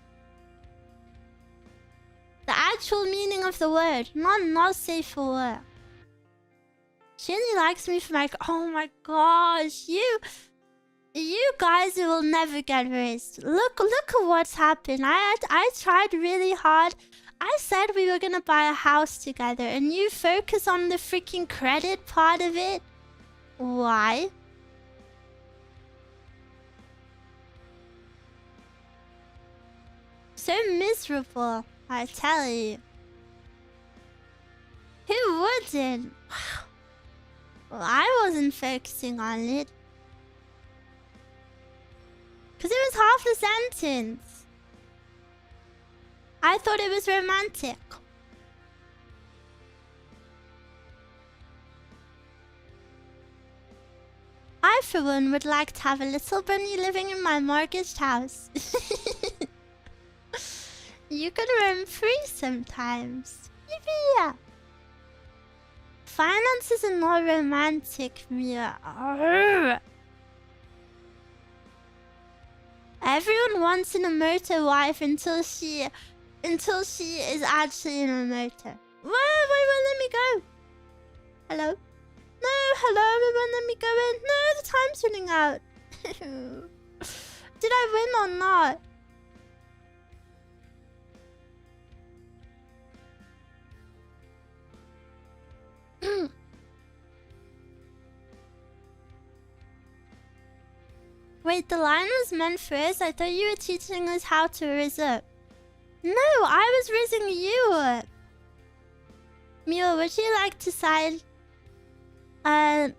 The actual meaning of the word. Not safe for work. She only likes me for my... Oh my gosh, You guys will never get raised. Look at what's happened. I tried really hard. I said we were gonna buy a house together and you focus on the freaking credit part of it. Why? So miserable, I tell you. Who wouldn't? Well, I wasn't focusing on it. Because it was half a sentence. I thought it was romantic. I, for one, would like to have a little bunny living in my mortgaged house. You could roam free sometimes. Yeah. Finances are not romantic, Mia. Arrgh. Everyone wants an Omoto wife until she is actually an Omoto. Wait, let me go. Hello? No, hello, everyone, let me go in. No, the time's running out. Did I win or not? Wait, the line was meant for us? I thought you were teaching us how to raise up. No, I was raising you up. Miwa, would you like to sign a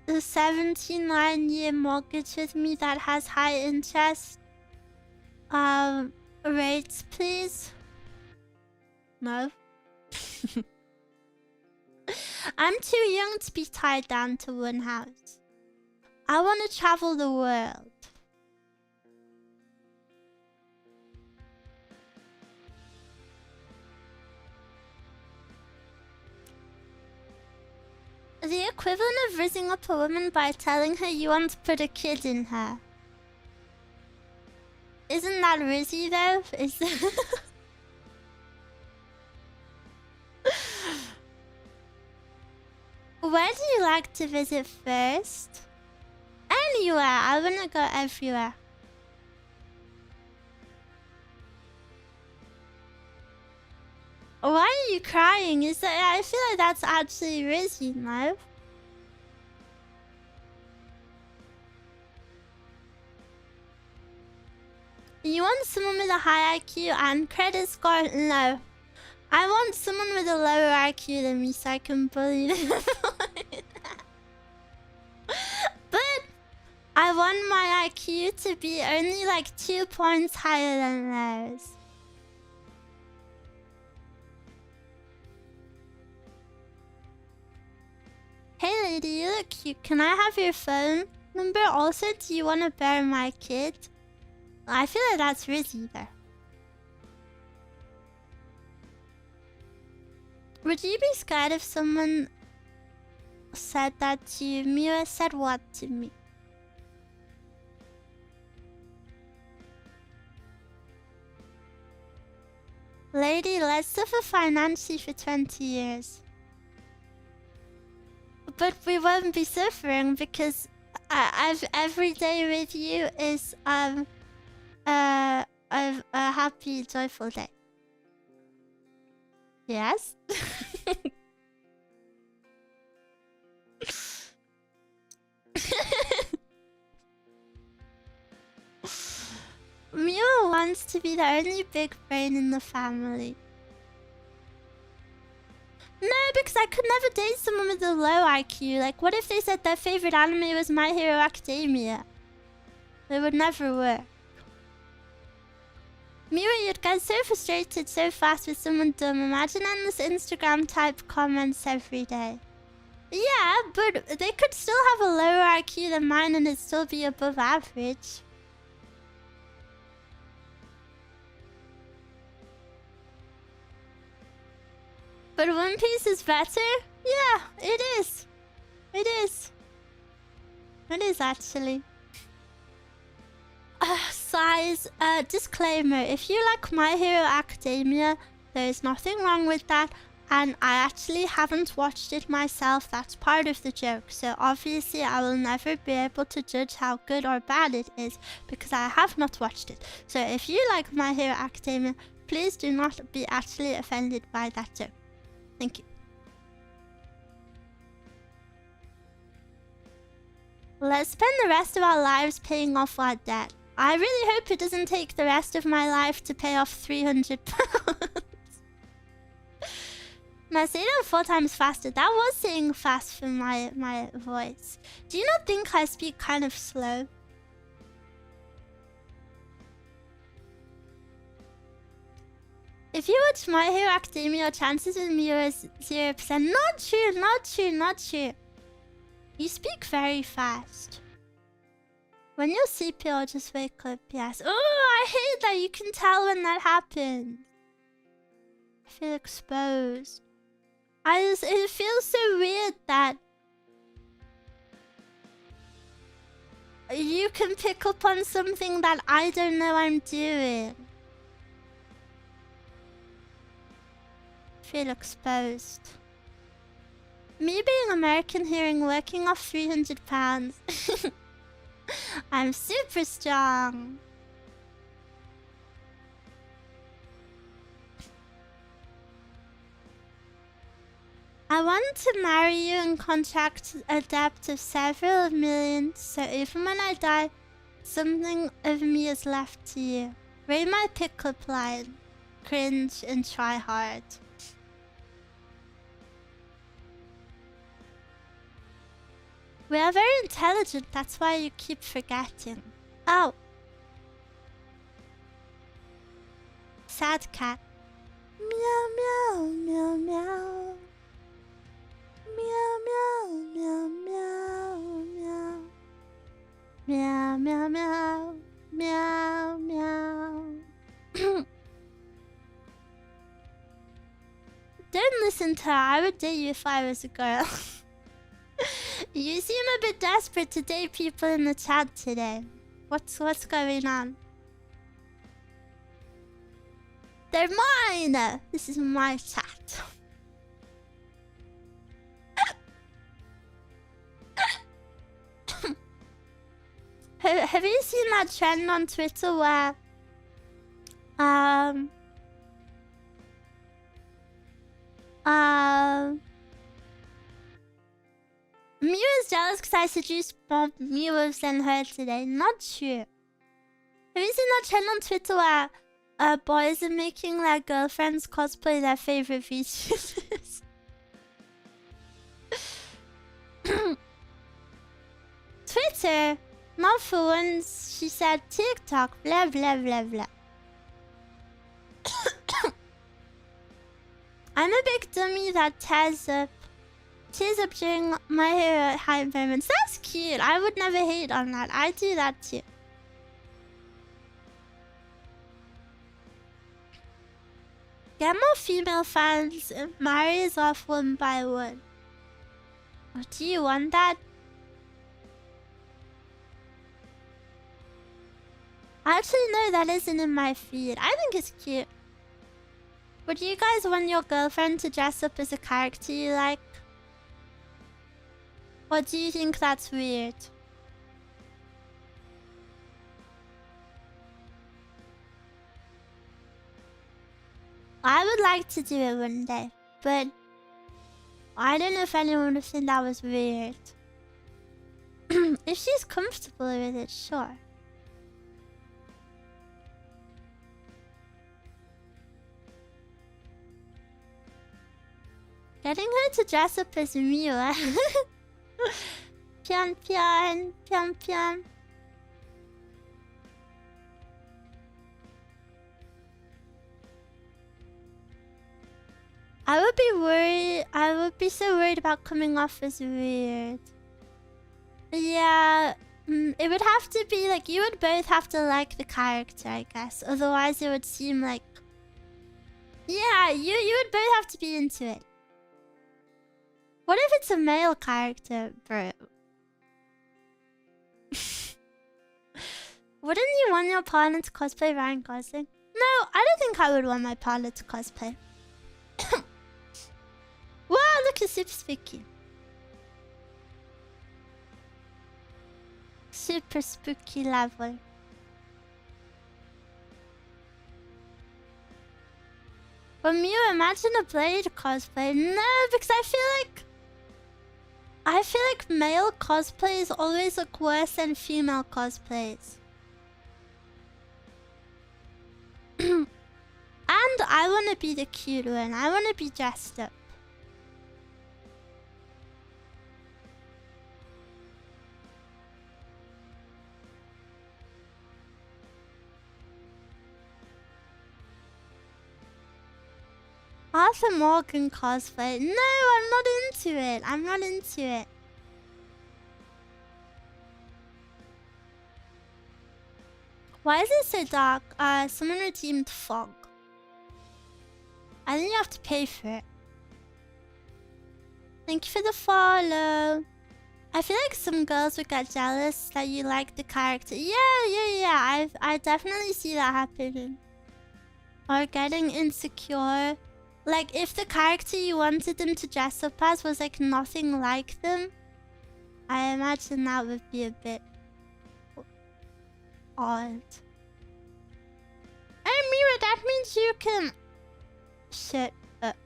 79-year mortgage with me that has high interest rates, please? No. I'm too young to be tied down to one house. I want to travel the world. The equivalent of rizzing up a woman by telling her you want to put a kid in her. Isn't that rizzy though? Is Where do you like to visit first? Anywhere. I wanna go everywhere. Why are you crying? Is that I feel like that's actually rizzy, no? You want someone with a high IQ and credit score? No. I want someone with a lower IQ than me so I can bully them. But I want my IQ to be only like 2 points higher than theirs. Hey lady, you look cute. Can I have your phone number? Also, do you want to bear my kid? I feel like that's rizzy there. Would you be scared if someone said that to you? Miwa said what to me? Lady, let's suffer financially for 20 years. But we won't be suffering because every day with you is a happy, joyful day. Yes? Miwa wants to be the only big brain in the family. No, because I could never date someone with a low IQ. Like, what if they said their favorite anime was My Hero Academia? It would never work. Miwa, you'd get so frustrated so fast with someone dumb. Imagine endless Instagram type comments every day. Yeah, but they could still have a lower IQ than mine and it'd still be above average. But One Piece is better? Yeah, it is. It is. It is actually. Size, disclaimer. If you like My Hero Academia, there is nothing wrong with that. And I actually haven't watched it myself. That's part of the joke. So obviously I will never be able to judge how good or bad it is because I have not watched it. So if you like My Hero Academia, please do not be actually offended by that joke. Thank you. Let's spend the rest of our lives paying off our debt. I really hope it doesn't take the rest of my life to pay off £300. Now say that 4 times faster. That was saying fast for my voice. Do you not think I speak kind of slow? If you watch My Hero Academia, chances with me are 0%. Not true, not true, not true. You speak very fast. When you're sleepy, I'll just wake up, yes. Oh, I hate that. You can tell when that happens. I feel exposed. It feels so weird that you can pick up on something that I don't know I'm doing. I feel exposed. Me being American here and working off £300. I'm super strong. I want to marry you and contract a debt of several millions, so even when I die, something of me is left to you. Read my pickup line. Cringe and try hard. We are very intelligent, that's why you keep forgetting. Oh. Sad cat. Meow meow meow meow. Meow meow meow meow meow. Meow meow meow meow meow. Don't listen to her. I would date you if I was a girl. You seem a bit desperate to date people in the chat today. What's going on? They're mine! This is my chat. Have you seen that trend on Twitter where Miwa's jealous because I seduced Miwa and her today. Not true. Have you seen that trend on Twitter where boys are making their girlfriends cosplay their favorite VTubers? Twitter? Not for once. She said TikTok, blah blah blah blah. I'm a big dummy that tears up during my hair at high moments. That's cute. I would never hate on that. I do that too. Get more female fans and marries off one by one. Oh, do you want that? Actually, no, that isn't in my feed. I think it's cute. Would you guys want your girlfriend to dress up as a character you like? Or do you think that's weird? I would like to do it one day, but I don't know if anyone would think that was weird. If she's comfortable with it, sure. Getting her to dress up as Miwa. Pian pian, pian pian. I would be worried. I would be so worried about coming off as weird. Yeah, it would have to be like you would both have to like the character, I guess. Otherwise, it would seem like. Yeah, you would both have to be into it. What if it's a male character, bro? Wouldn't you want your partner to cosplay Ryan Gosling? No, I don't think I would want my partner to cosplay. Wow, look at super spooky. Super spooky level. But Miwa, imagine a Blade cosplay. No, because I feel like male cosplays always look worse than female cosplays. And I want to be the cute one. I want to be dressed up. Arthur Morgan cosplay. No, I'm not into it. I'm not into it. Why is it so dark? Someone redeemed fog. I think you have to pay for it. Thank you for the follow. I feel like some girls would get jealous that you like the character. Yeah. I definitely see that happening. Or getting insecure. Like, if the character you wanted them to dress up as was, like, nothing like them, I imagine that would be a bit odd. Hey, Miwa, that means you can... Shut up.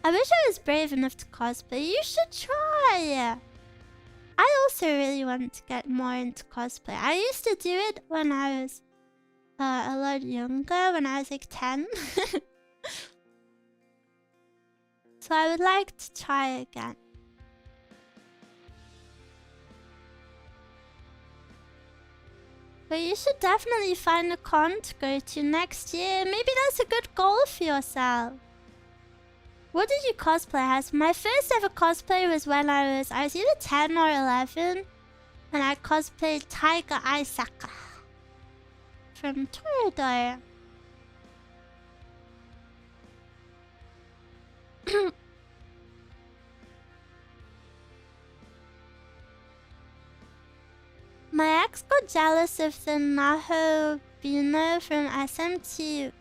I wish I was brave enough to cosplay. You should try! I also really want to get more into cosplay. I used to do it when I was a lot younger, when I was like 10. So I would like to try again. But you should definitely find a con to go to next year. Maybe that's a good goal for yourself. What did you cosplay as? My first ever cosplay was when I was either 10 or 11. And I cosplayed Taiga Aisaka from Toradora. My ex got jealous of the Naho Bino from SMTV.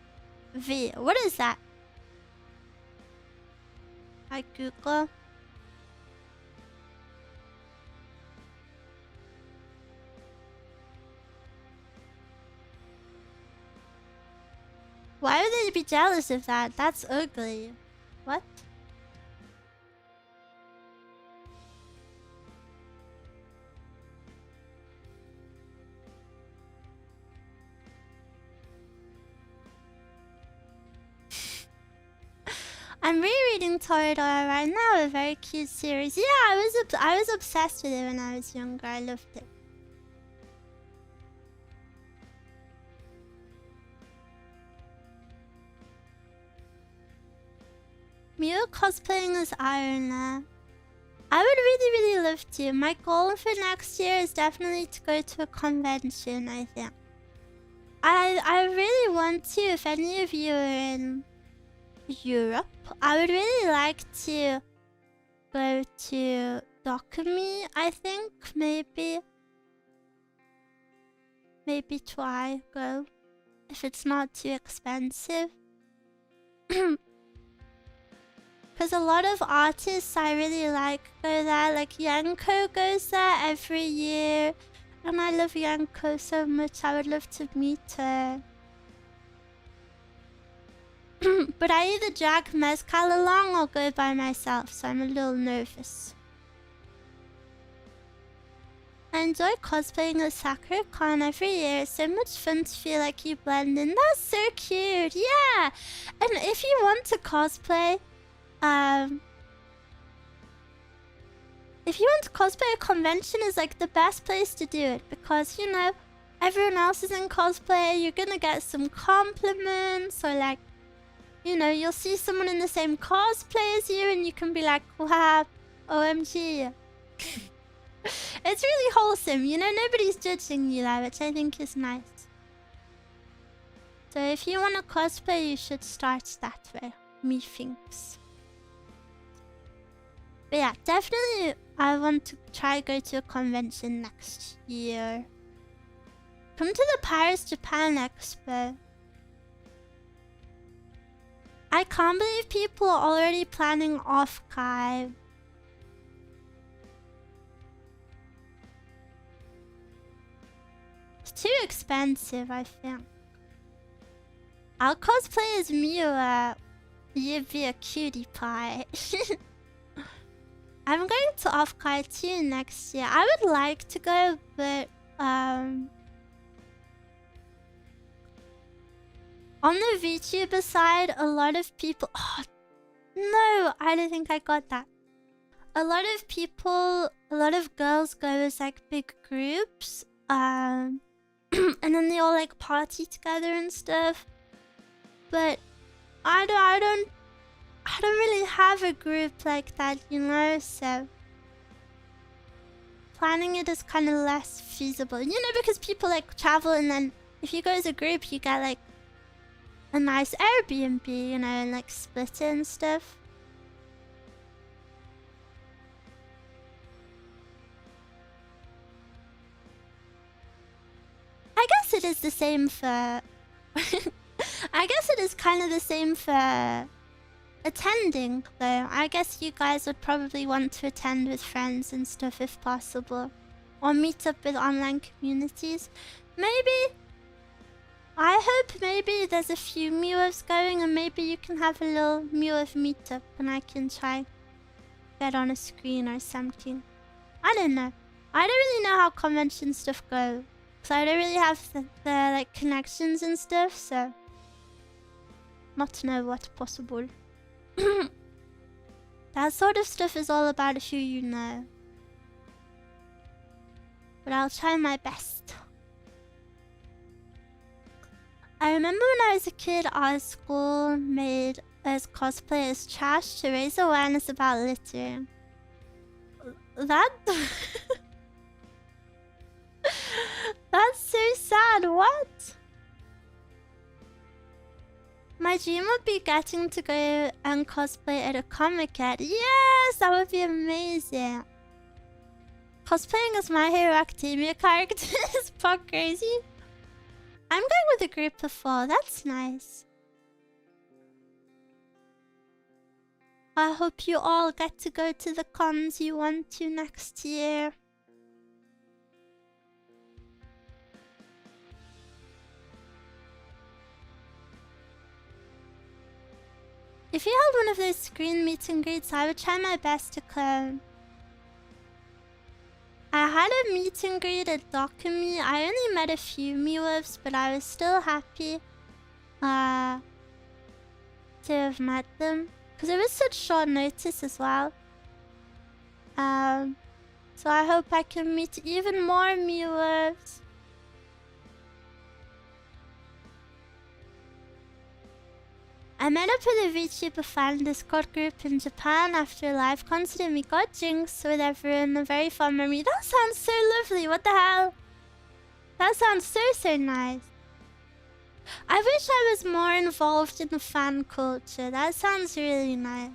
What is that? I Google. Why would they be jealous of that? That's ugly. What? I'm rereading Toradora right now, a very cute series. Yeah, I was obsessed with it when I was younger. I loved it. Miwa cosplaying as Irona. I would really love to. My goal for next year is definitely to go to a convention, I think. I really want to. If any of you are in Europe, I would really like to go to Dokumi, I think. Maybe try go if it's not too expensive. Because a lot of artists I really like go there. Like Yanko goes there every year. And I love Yanko so much. I would love to meet her. But I either drag Mezcal along or go by myself, so I'm a little nervous. I enjoy cosplaying as Sakura-con every year. It's so much fun to feel like you blend in. That's so cute, yeah! And if you want to cosplay, if you want to cosplay, a convention is like the best place to do it. Because, you know, everyone else is in cosplay, you're gonna get some compliments, or like, you know, you'll see someone in the same cosplay as you and you can be like, wow, OMG. It's really wholesome, you know, nobody's judging you there, which I think is nice. So if you want to cosplay, you should start that way, methinks. But yeah, definitely I want to try go to a convention next year. Come to the Paris Japan Expo. I can't believe people are already planning off-kai. It's too expensive, I think. I'll cosplay as Miwa. You'd be a cutie pie. I'm going to off-kai too next year. I would like to go, but on the VTuber side, a lot of people... Oh, no, I don't think I got that. A lot of people, a lot of girls go as like big groups. And then they all like party together and stuff. But I don't really have a group like that, you know, so... Planning it is kind of less feasible. You know, because people like travel and then if you go as a group, you get like a nice Airbnb, you know, and like split it and stuff. I guess it is the same for... I guess it is kind of the same for attending, though. I guess you guys would probably want to attend with friends and stuff if possible. Or meet up with online communities. Maybe... I hope maybe there's a few Miwas going and maybe you can have a little Miwa meetup and I can try get on a screen or something. I don't know. I don't really know how convention stuff goes. So I don't really have the like connections and stuff, so... Not to know what's possible. That sort of stuff is all about who you know. But I'll try my best. I remember when I was a kid, our school made us cosplay as trash to raise awareness about littering. That... That's so sad, what? My dream would be getting to go and cosplay at a Comic-Con. Yes, that would be amazing. Cosplaying as My Hero Academia characters is fuck crazy. I'm going with a group of 4, that's nice. I hope you all get to go to the cons you want to next year. If you held one of those screen meet and greets, I would try my best to clone. I had a meet and greet at Dokumi. I only met a few Miwas, but I was still happy to have met them. Because it was such short notice as well. So I hope I can meet even more Miwas. I met up with a VTuber fan Discord group in Japan after a live concert and we got drinks with everyone. A very fun memory. That sounds so lovely. What the hell? That sounds so nice. I wish I was more involved in the fan culture. That sounds really nice.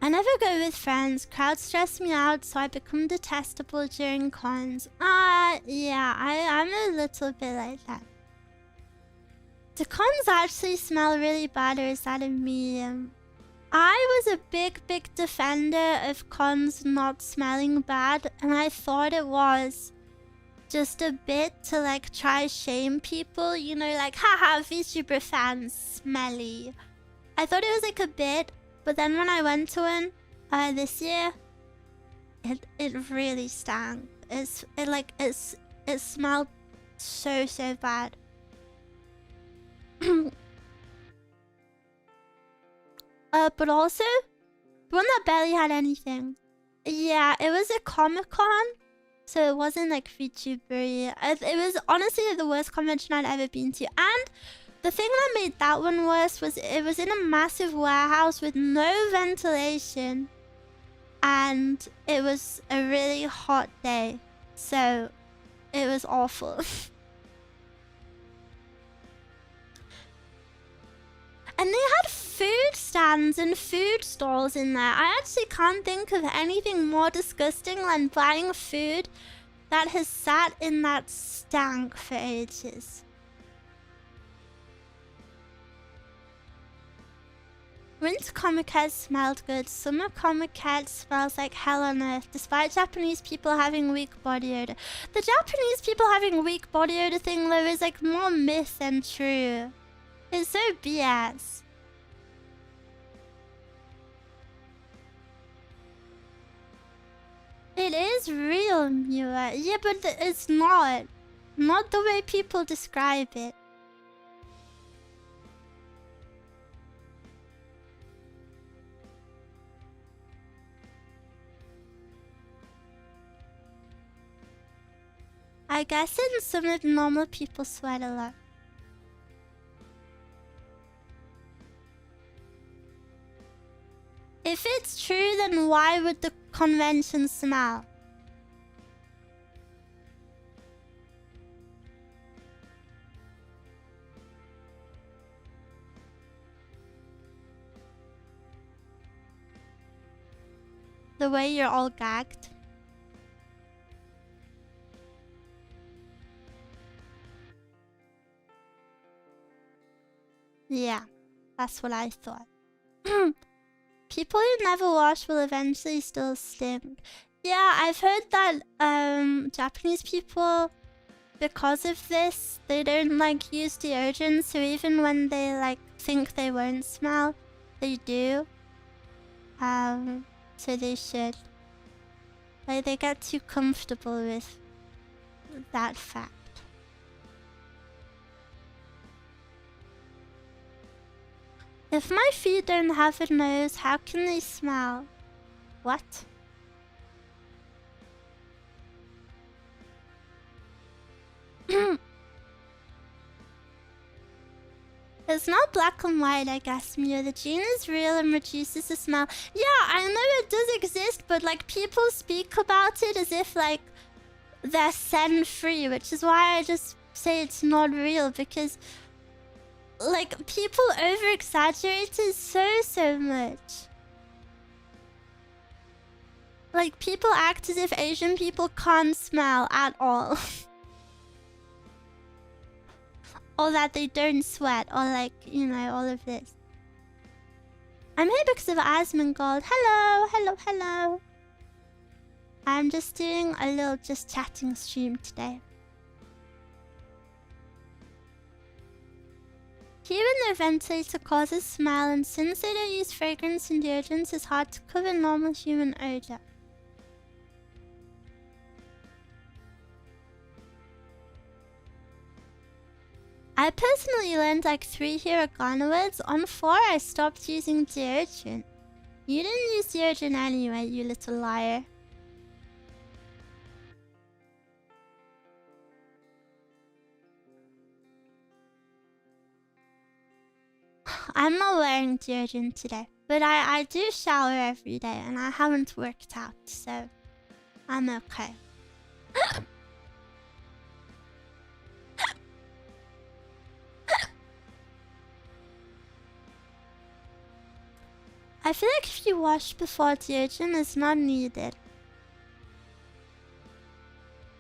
I never go with friends. Crowds stress me out, so I become detestable during cons. Yeah, I'm a little bit like that. Do cons actually smell really bad, or is that a medium? I was a big defender of cons not smelling bad, and I thought it was just a bit to like try shame people, you know, like haha, VTuber fans smelly. I thought it was like a bit, but then when I went to one this year, it really stank. It smelled so bad. But also, the one that barely had anything. Yeah, it was a Comic-Con, so it wasn't like VTuber. It was honestly the worst convention I'd ever been to. And the thing that made that one worse was it was in a massive warehouse with no ventilation. And it was a really hot day. So, it was awful. And they had food stands and food stalls in there. I actually can't think of anything more disgusting than buying food that has sat in that stank for ages. Winter Comic-Con smelled good. Summer Comic-Con smells like hell on earth, despite Japanese people having weak body odor. The Japanese people having weak body odor thing, though, is like more myth than true. It's so BS. It is real, Miwa. Yeah, but it's not. Not the way people describe it. I guess in summer, normal people sweat a lot. If it's true, then why would the convention smell? The way you're all gagged. Yeah, that's what I thought. People who never wash will eventually still stink. Yeah, I've heard that Japanese people, because of this, they don't like use deodorant, so even when they like think they won't smell, they do. So they should. Like, they get too comfortable with that fact. If my feet don't have a nose, how can they smell? What? It's not black and white, I guess, Mia. The gene is real and reduces the smell. Yeah, I know it does exist, but like people speak about it as if like they're scent-free, which is why I just say it's not real, because like people over-exaggerate it so much. Like people act as if Asian people can't smell at all. Or that they don't sweat, or like, you know, all of this. I'm here because of Asmongold. Hello. I'm just doing a little just chatting stream today. Here in the ventilator causes smell, and since they don't use fragrance and deodorants, it's hard to cover normal human odor. I personally learned like 3 hiragana words. On 4, I stopped using deodorant. You didn't use deodorant anyway, you little liar. I'm not wearing deodorant today, but I do shower every day and I haven't worked out, so I'm okay. I feel like if you wash before deodorant, it's not needed.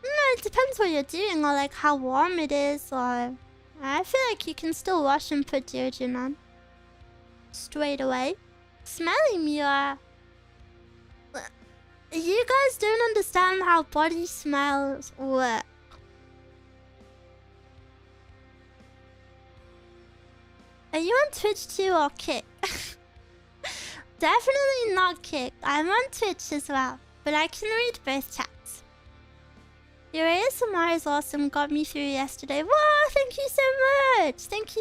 No, it depends what you're doing or like how warm it is, or... I feel like you can still wash and put deodorant on. Straight away. Smelly Miwa. You guys don't understand how body smells work. Are you on Twitch too or Kick? Definitely not Kick. I'm on Twitch as well, but I can read both chats. Your ASMR is awesome. Got me through yesterday. Wow, thank you so much. Thank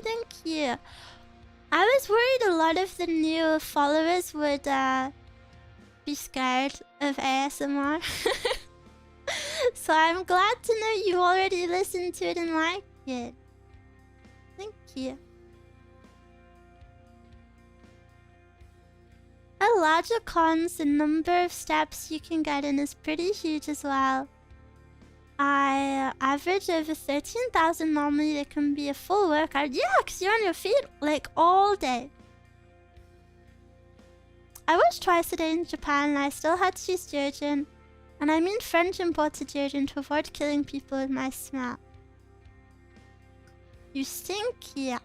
you. I was worried a lot of the new followers would be scared of ASMR. So I'm glad to know you already listened to it and liked it. Thank you. A larger cons, the number of steps you can get in is pretty huge as well. I average over 13,000 normally. It can be a full workout. Yeah, because you're on your feet like all day. I wash twice a day in Japan and I still had to use deodorant. And I mean French imported deodorant to avoid killing people with my smell. You stink, yeah.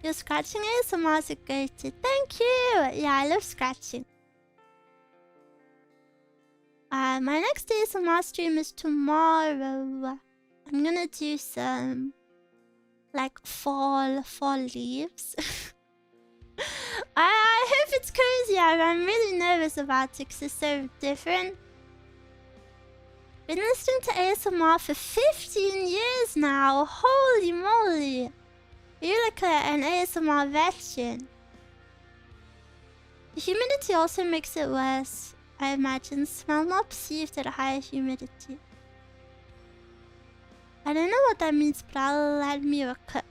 Your scratching ASMR is great. Thank you! Yeah, I love scratching. My next ASMR stream is tomorrow. I'm gonna do some like fall leaves. I hope it's cozy. I'm really nervous about it because it's so different. Been listening to ASMR for 15 years now. Holy moly. You're like an ASMR veteran. The humidity also makes it worse, I imagine. Smell more perceived at a higher humidity. I don't know what that means, but I'll let Miwa cook.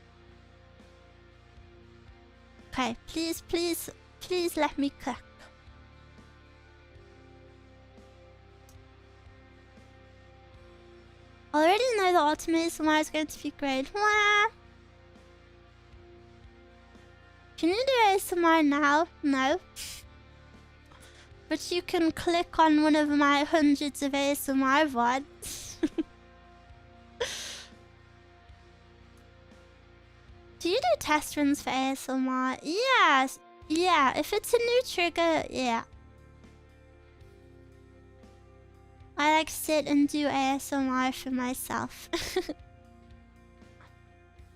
Okay, please let me cook. Already know the ultimate ASMR is going to be great. Wah! Can you do ASMR now? No. But you can click on one of my hundreds of ASMR VODs. Do you do test runs for ASMR? Yes. Yeah, if it's a new trigger, yeah. I like sit and do ASMR for myself.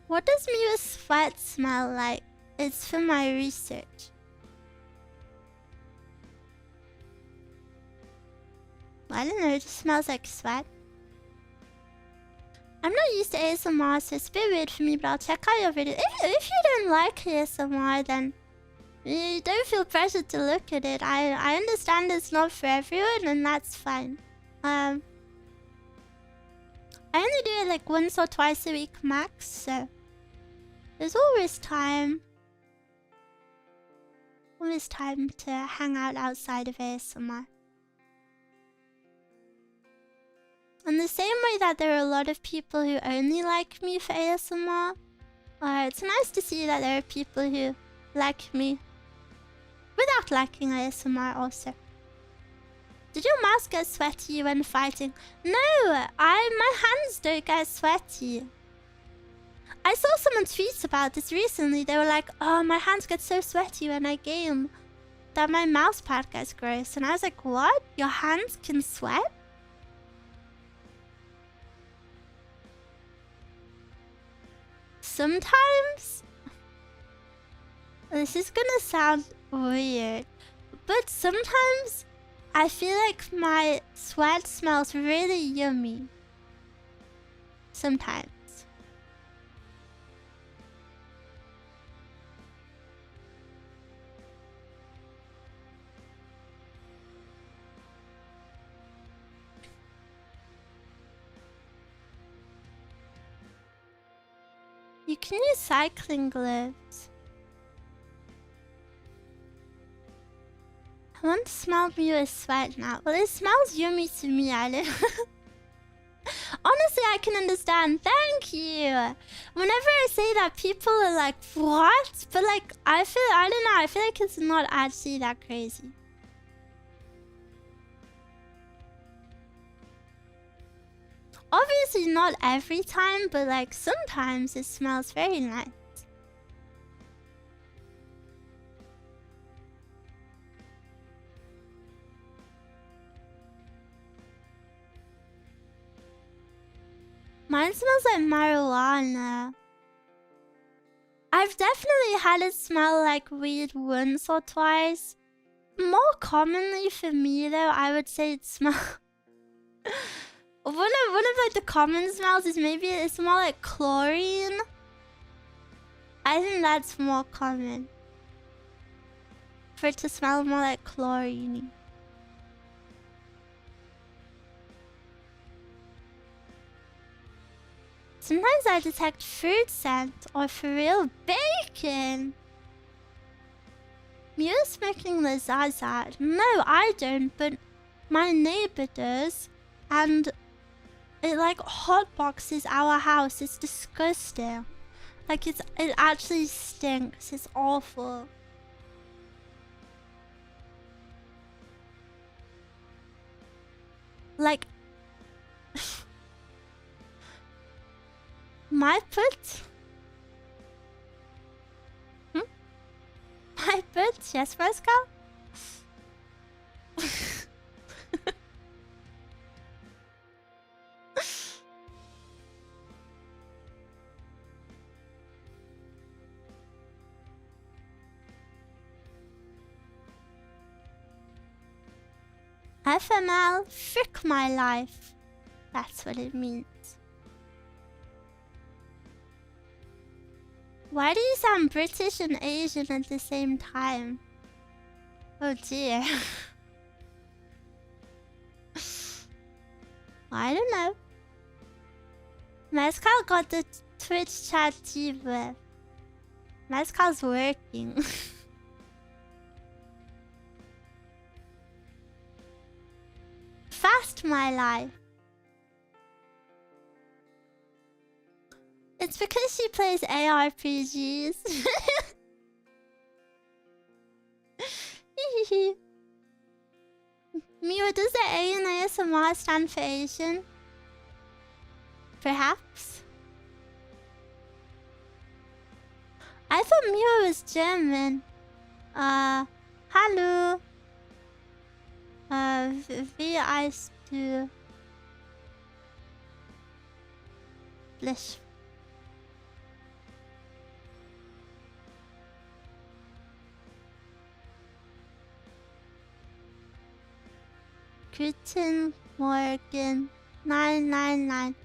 What does Miwa's sweat smell like? It's for my research. I don't know, it just smells like sweat. I'm not used to ASMR, so it's a bit weird for me, but I'll check out your video. If you don't like ASMR, then you don't feel pressured to look at it. I understand it's not for everyone, and that's fine. I only do it like once or twice a week max, so there's always time. Always time to hang out outside of ASMR. In the same way that there are a lot of people who only like me for ASMR, it's nice to see that there are people who like me without liking ASMR also. Did your mouse get sweaty when fighting? No, my hands don't get sweaty. I saw someone tweet about this recently. They were like, oh, my hands get so sweaty when I game that my mouse pad gets gross. And I was like, what? Your hands can sweat? Sometimes... This is gonna sound weird, but sometimes I feel like my sweat smells really yummy. Sometimes. You can use cycling gloves. I want to smell Miwa's sweat now. Well, it smells yummy to me, I don't... Honestly, I can understand. Thank you. Whenever I say that, people are like, what? But like, I don't know. I feel like it's not actually that crazy. Obviously not every time, but like sometimes it smells very nice. Mine smells like marijuana. I've definitely had it smell like weed once or twice. More commonly for me though, I would say it smells... One of like the common smells is maybe it smells like chlorine. I think that's more common. For it to smell more like chlorine. Sometimes I detect food scent or for real bacon. You're smoking the zatsudan. No, I don't, but my neighbor does. And it like hotboxes our house. It's disgusting. Like it actually stinks. It's awful. Like my foot? My foot? Yes, Pascal? FML, frick my life. That's what it means. Why do you sound British and Asian at the same time? Oh dear. I don't know. Mescal got the Twitch chat TV. Mescal's working. Fast my life. It's because she plays ARPGs. Miwa, does the A in ASMR stand for Asian? Perhaps? I thought Miwa was German. Hallo. Wie heißt du? Blish. Guten Morgen. Nein, nein, nein.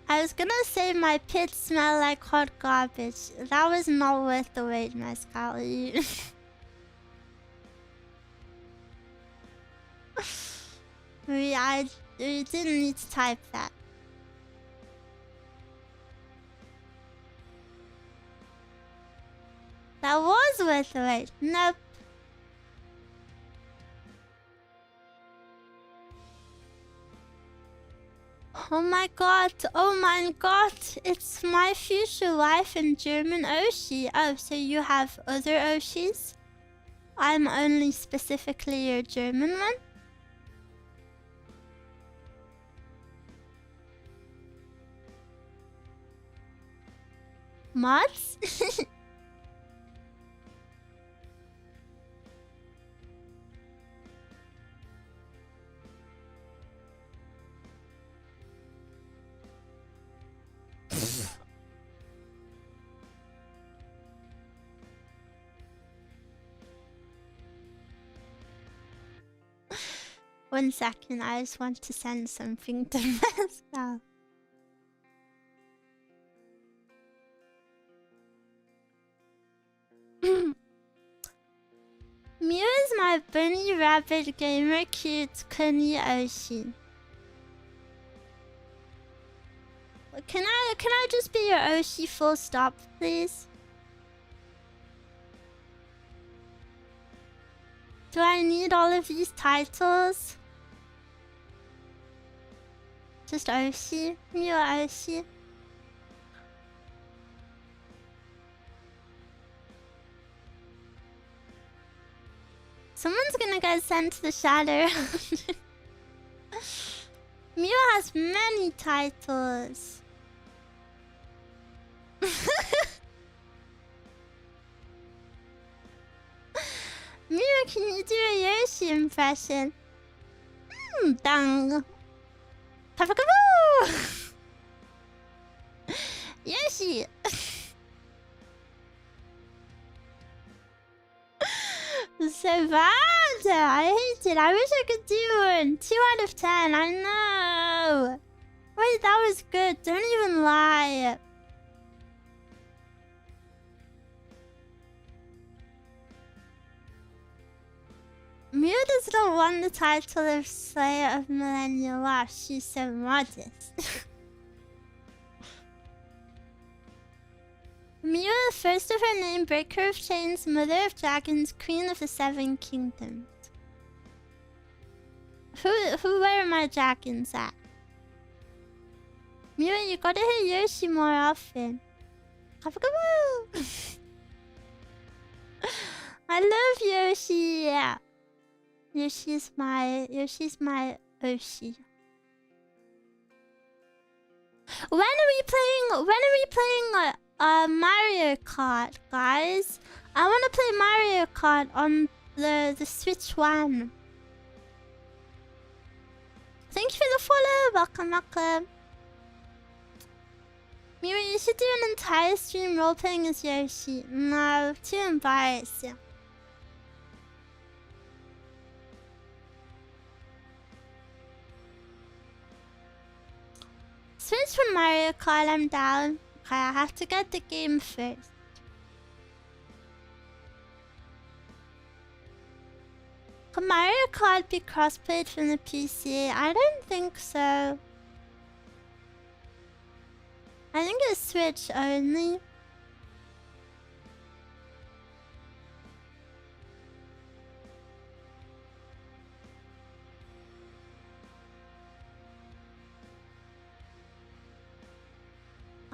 I was gonna say my pits smell like hot garbage. That was not worth the wait, my Scully. we didn't need to type that. That was worth the wait. Nope. Oh my god, oh my god, it's my future wife and German Oshi. Oh, so you have other Oshis? I'm only specifically your German one? Mods? One second, I just want to send something to Pascal. Miwa is my bunny rabbit gamer cute Kuni Oshi. Can I just be your Oshi full stop, please? Do I need all of these titles? Just Oshi? Miwa Oshi? Someone's gonna get sent to the shadow. Miwa has many titles. Miwa, can you do a Yoshi impression? Dang. Papakaboo! Yoshi! So bad! I hate it. I wish I could do one. 2 out of 10. I know. Wait, that was good. Don't even lie. Miwa does not want the title of Slayer of Millennial Wow, she's so modest. Miwa, first of her name, Breaker of Chains, Mother of Dragons, Queen of the Seven Kingdoms. Where are my dragons at? Miwa, you gotta hit Yoshi more often. I love Yoshi. Yoshi's my Oshi. When are we playing Mario Kart, guys? I want to play Mario Kart on the Switch One. Thank you for the follow. Welcome, welcome. Miwa, you should do an entire stream role-playing as Yoshi. No, too embarrassing. Switch from Mario Kart, I'm down. Okay, I have to get the game first. Could Mario Kart be crossplayed from the PC? I don't think so. I think it's Switch only.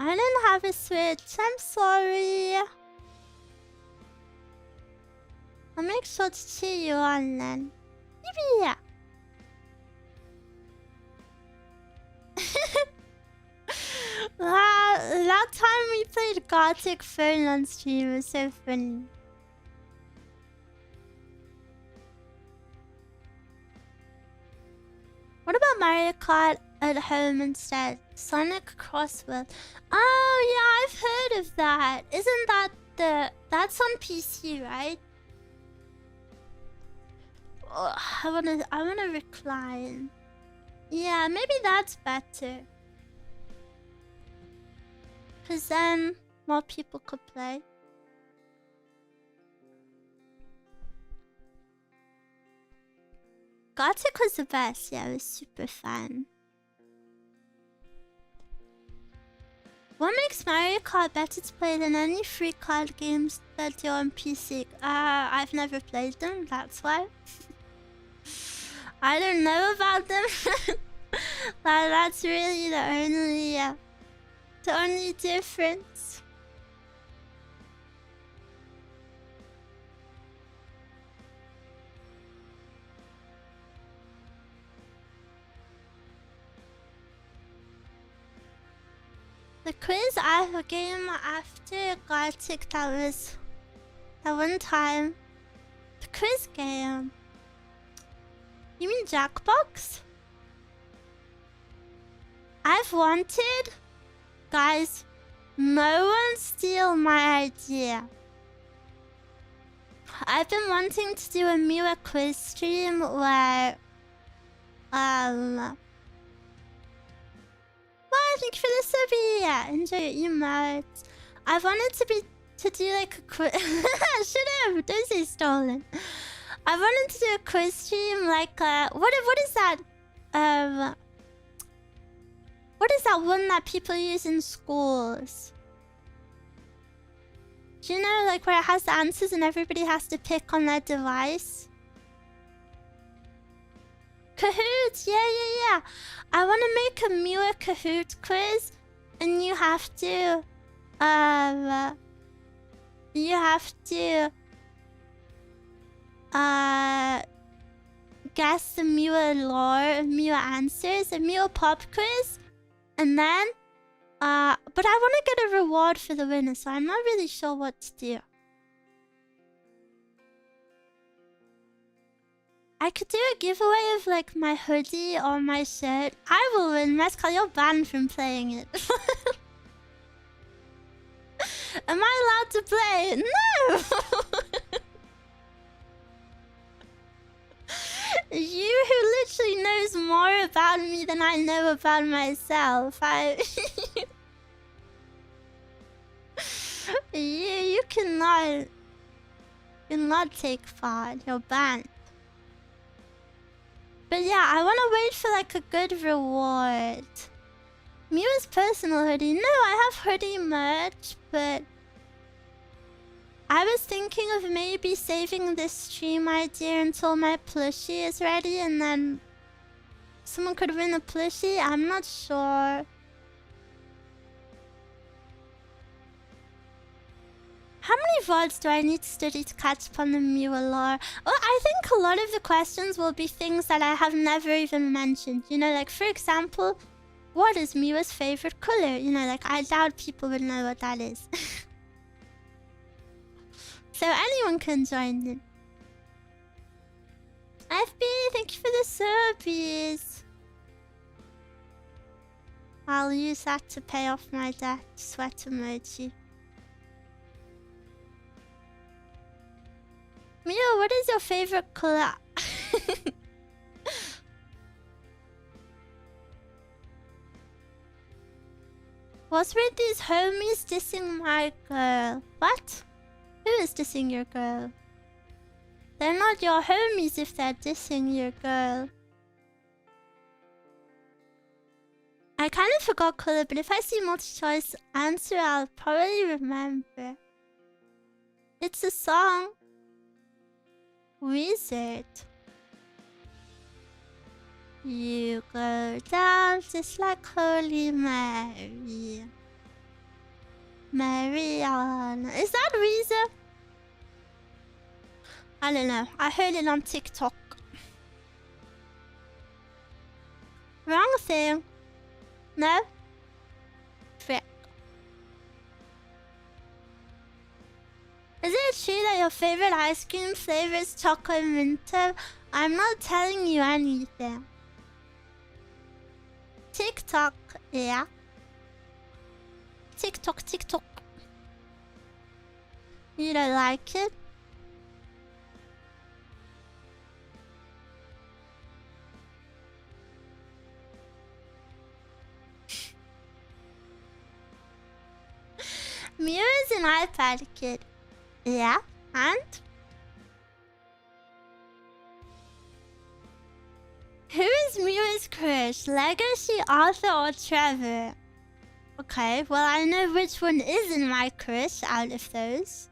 I didn't have a Switch. I'm sorry. I'll make sure to cheer you on then. Yippee! That time we played Gothic Phone on stream was so funny. What about Mario Kart at home instead? Sonic Crossworld. Oh yeah, I've heard of that. Isn't that that's on PC, right? Oh, I wanna recline. Yeah, maybe that's better. Cause then more people could play. Gothic was the best, yeah, it was super fun. What makes Mario Kart better to play than any free card games that do on PC? I've never played them, that's why. I don't know about them. That's really the only difference. The quiz I have a game after Gothic, that was that one time. The quiz game. You mean Jackbox? I've wanted... Guys, no one steal my idea. I've been wanting to do a Miwa quiz stream where... Well, thank you for the subby. Yeah, enjoy your emotes. I wanted to do like a quiz. Should have. Don't say stolen. I wanted to do a quiz stream like what is that? What is that one that people use in schools? Do you know, like where it has the answers and everybody has to pick on their device? Kahoot! Yeah. I want to make a Miwa Kahoot quiz, and you have to guess the Miwa lore, Miwa answers, a Miwa pop quiz, and then but I want to get a reward for the winner, so I'm not really sure what to do. I could do a giveaway of like my hoodie or my shirt. I will win. Mescal, you're banned from playing it. Am I allowed to play? No! You who literally knows more about me than I know about myself. You cannot take part. You're banned. But yeah, I want to wait for like a good reward. Miwa's personal hoodie. No, I have hoodie merch, but I was thinking of maybe saving this stream idea until my plushie is ready, and then someone could win a plushie. I'm not sure. How many VODs do I need to study to catch up on the Miwa lore? Well, I think a lot of the questions will be things that I have never even mentioned. You know, like for example, what is Miwa's favorite color? You know, like I doubt people would know what that is. So anyone can join in. FB, thank you for the subbies. I'll use that to pay off my debt. Sweat emoji. Miwa, what is your favorite color? What's with these homies dissing my girl? What? Who is dissing your girl? They're not your homies if they're dissing your girl. I kind of forgot color, but if I see multi-choice answer, I'll probably remember. It's a song. Wizard. You go down just like Holy Mary. Mariana. Is that Weezer? I don't know. I heard it on TikTok. Wrong thing. No? Frick. Is it true that your favorite ice cream flavor is chocolate minto? I'm not telling you anything. TikTok, yeah. TikTok. You don't like it? Miwa is an iPad kid. Yeah, and? Who is Miwa's crush? Legacy, Arthur, or Trevor? Okay, well I know which one isn't my crush out of those.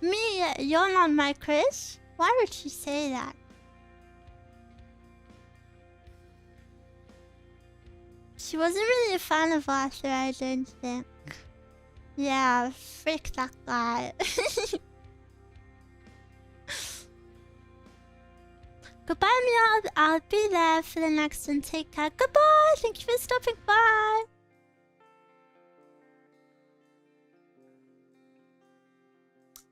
Me, you're not my crush? Why would she say that? She wasn't really a fan of Arthur, I don't think. Yeah, frick that guy. Goodbye, Mia. I'll be there for the next one. Take care. Goodbye. Thank you for stopping by.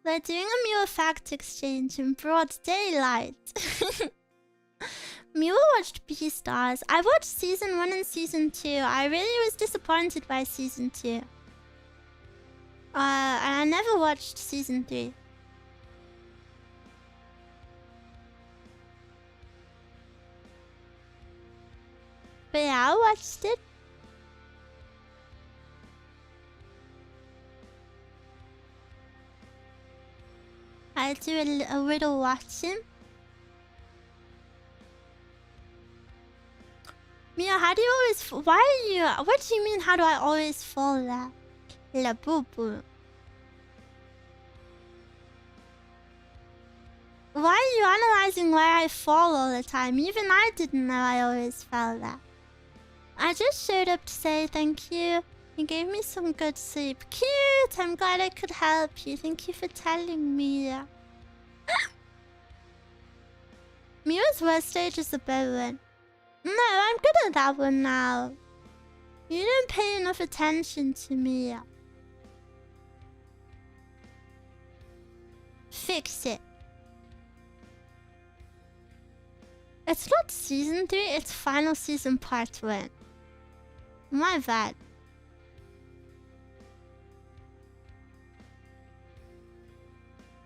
They're doing a Miwa fact exchange in broad daylight. Miwa watched Beastars. I watched season 1 and season 2. I really was disappointed by season 2. And I never watched season 3. But yeah, I watched it. I do a little watching. Mia, how do you always... Why are you... What do you mean, how do I always fall there? La boo boo. Why are you analyzing where I fall all the time? Even I didn't know I always fell there. I just showed up to say thank you. You gave me some good sleep. Cute! I'm glad I could help you. Thank you for telling me. Mia's worst stage is the better one. No, I'm good at that one now. You didn't pay enough attention to me. Fix it. It's not season 3, it's final season part 1. My bad.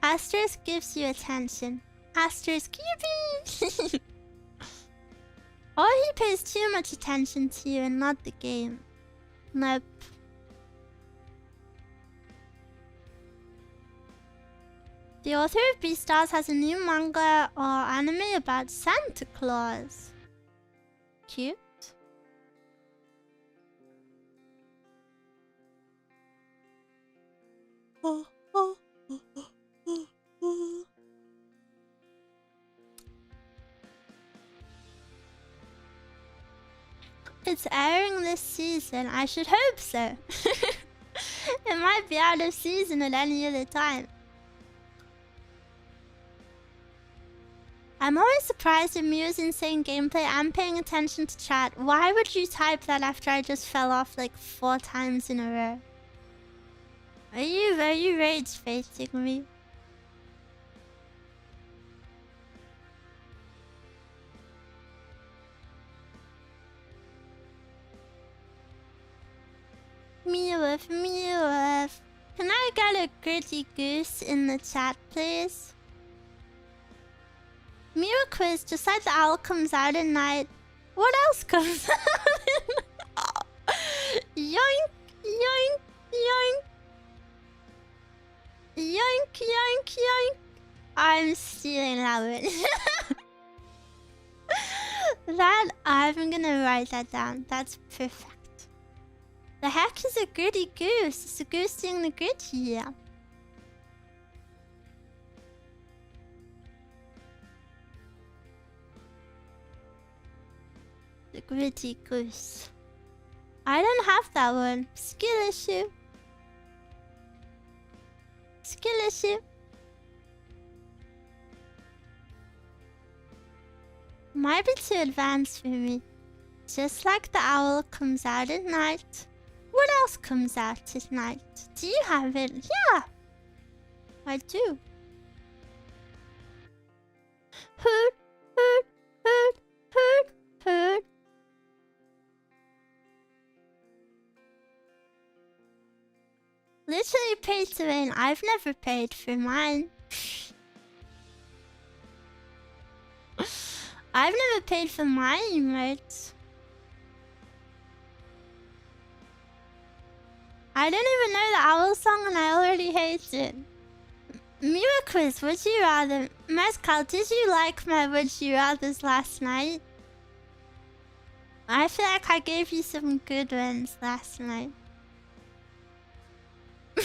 Asterisk gives you attention. Asterisk yippee! Or he pays too much attention to you and not the game. Nope. The author of Beastars has a new manga or anime about Santa Claus. Cute. It's airing this season. I should hope so. It might be out of season at any other time. I'm always surprised at Mia's insane gameplay. I'm paying attention to chat. Why would you type that after I just fell off like 4 times in a row? Are you rage baiting me? Miwa. Can I get a gritty goose in the chat, please? Miwa quiz, just like the owl comes out at night. What else comes out at night? Yoink, yoink, yoink. Yoink, yoink, yoink. I'm stealing that one. That, I'm gonna write that down. That's perfect. The heck is a gritty goose? It's a goose doing the gritty. The gritty goose. I don't have that one. Skill issue. Skill issue. Might be too advanced for me. Just like the owl comes out at night. What else comes out at night? Do you have it? Yeah. I do. Hoot, hoot, hoot, hoot, hoot. Literally pay to win. I've never paid for mine. I've never paid for my emotes. I don't even know the owl song and I already hate it. Miwa quiz, would you rather? Mezcal, did you like my would you rathers last night? I feel like I gave you some good ones last night. Do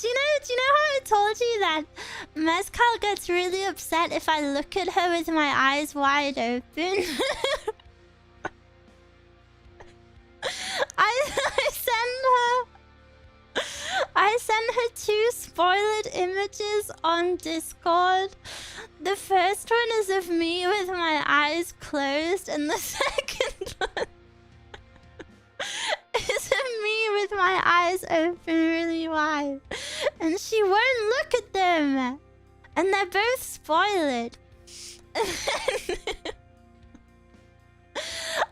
you know how I told you that Mezcal gets really upset if I look at her with my eyes wide open? I sent her 2 spoiled images on Discord. The first one is of me with my eyes closed, and the second one is of me with my eyes open really wide. And she won't look at them. And they're both spoiled.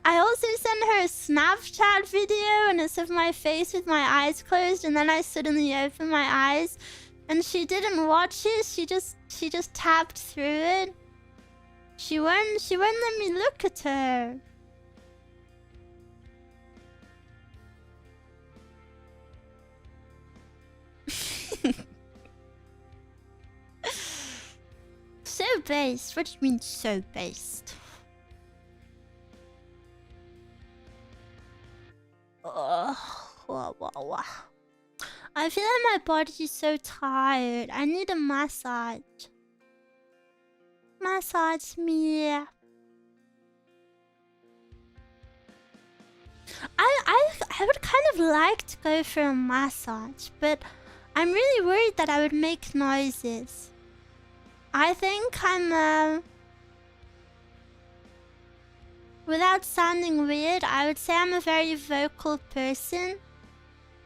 I also sent her a Snapchat video and it's of my face with my eyes closed, and then I suddenly opened my eyes and she didn't watch it. She just tapped through it. She won't let me look at her. So based. What do you mean so based? I feel like my body is so tired. I need a massage. Massage me. I would kind of like to go for a massage, but I'm really worried that I would make noises. I think I'm without sounding weird, I would say I'm a very vocal person.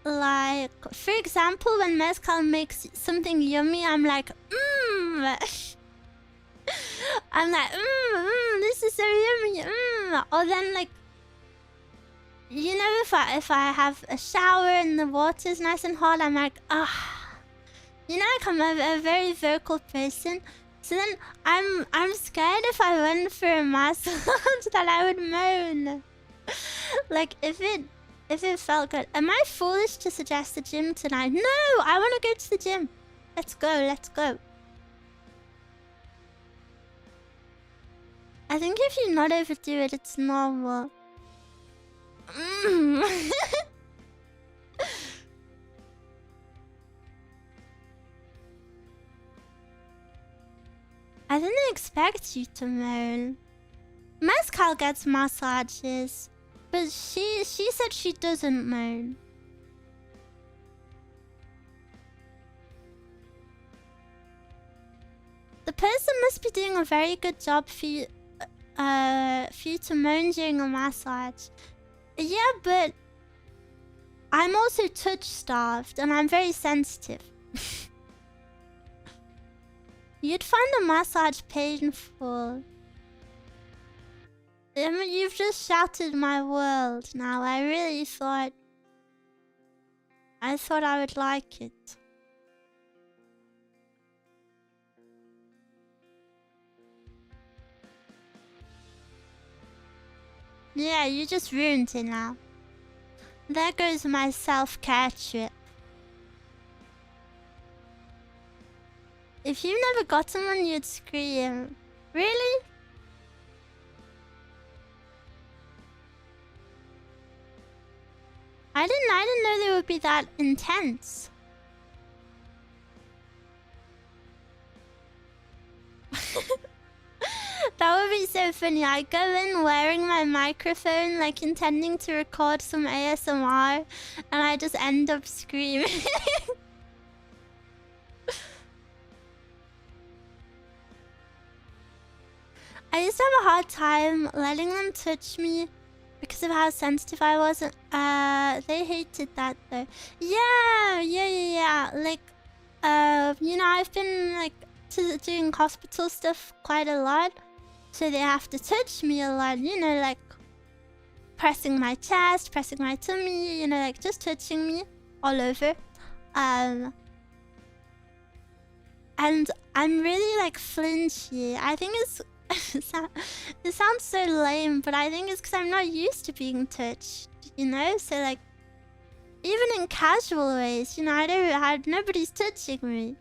Like, for example, when Mezcal makes something yummy, I'm like, I'm like, this is so yummy, Or then, like, you know, if I have a shower and the water's nice and hot, I'm like, You know, like I'm a very vocal person. So then I'm scared if I went for a massage that I would moan. Like if it felt good. Am I foolish to suggest the gym tonight? No, I want to go to the gym. Let's go. I think if you not overdo it, it's normal. I didn't expect you to moan. Mezcal gets massages, but she said she doesn't moan. The person must be doing a very good job for you to moan during a massage. Yeah, but I'm also touch-starved and I'm very sensitive. You'd find a massage painful. You've just shattered my world now. I really thought I would like it. Yeah, you just ruined it now. There goes my self-care trip. If you never gotten one, you'd scream. Really? I didn't know they would be that intense. That would be so funny. I go in wearing my microphone, like intending to record some ASMR, and I just end up screaming. I used to have a hard time letting them touch me because of how sensitive I was. They hated that though. Yeah. Like, you know, I've been like doing hospital stuff quite a lot, so they have to touch me a lot. You know, like pressing my chest, pressing my tummy. You know, like just touching me all over. And I'm really like flinchy. I think it's it sounds so lame, but I think it's because I'm not used to being touched, you know? So like even in casual ways, you know, nobody's touching me.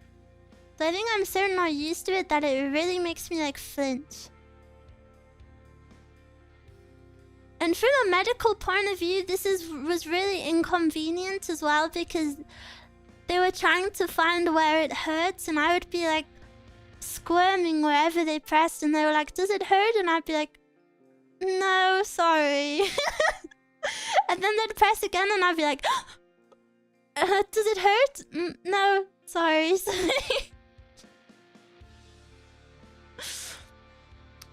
So I think I'm so not used to it that it really makes me like flinch. And from a medical point of view, this was really inconvenient as well, because they were trying to find where it hurts, and I would be like squirming wherever they pressed, and they were like, "Does it hurt?" And I'd be like, "No, sorry." And then they'd press again, and I'd be like, "Does it hurt?" "No, sorry."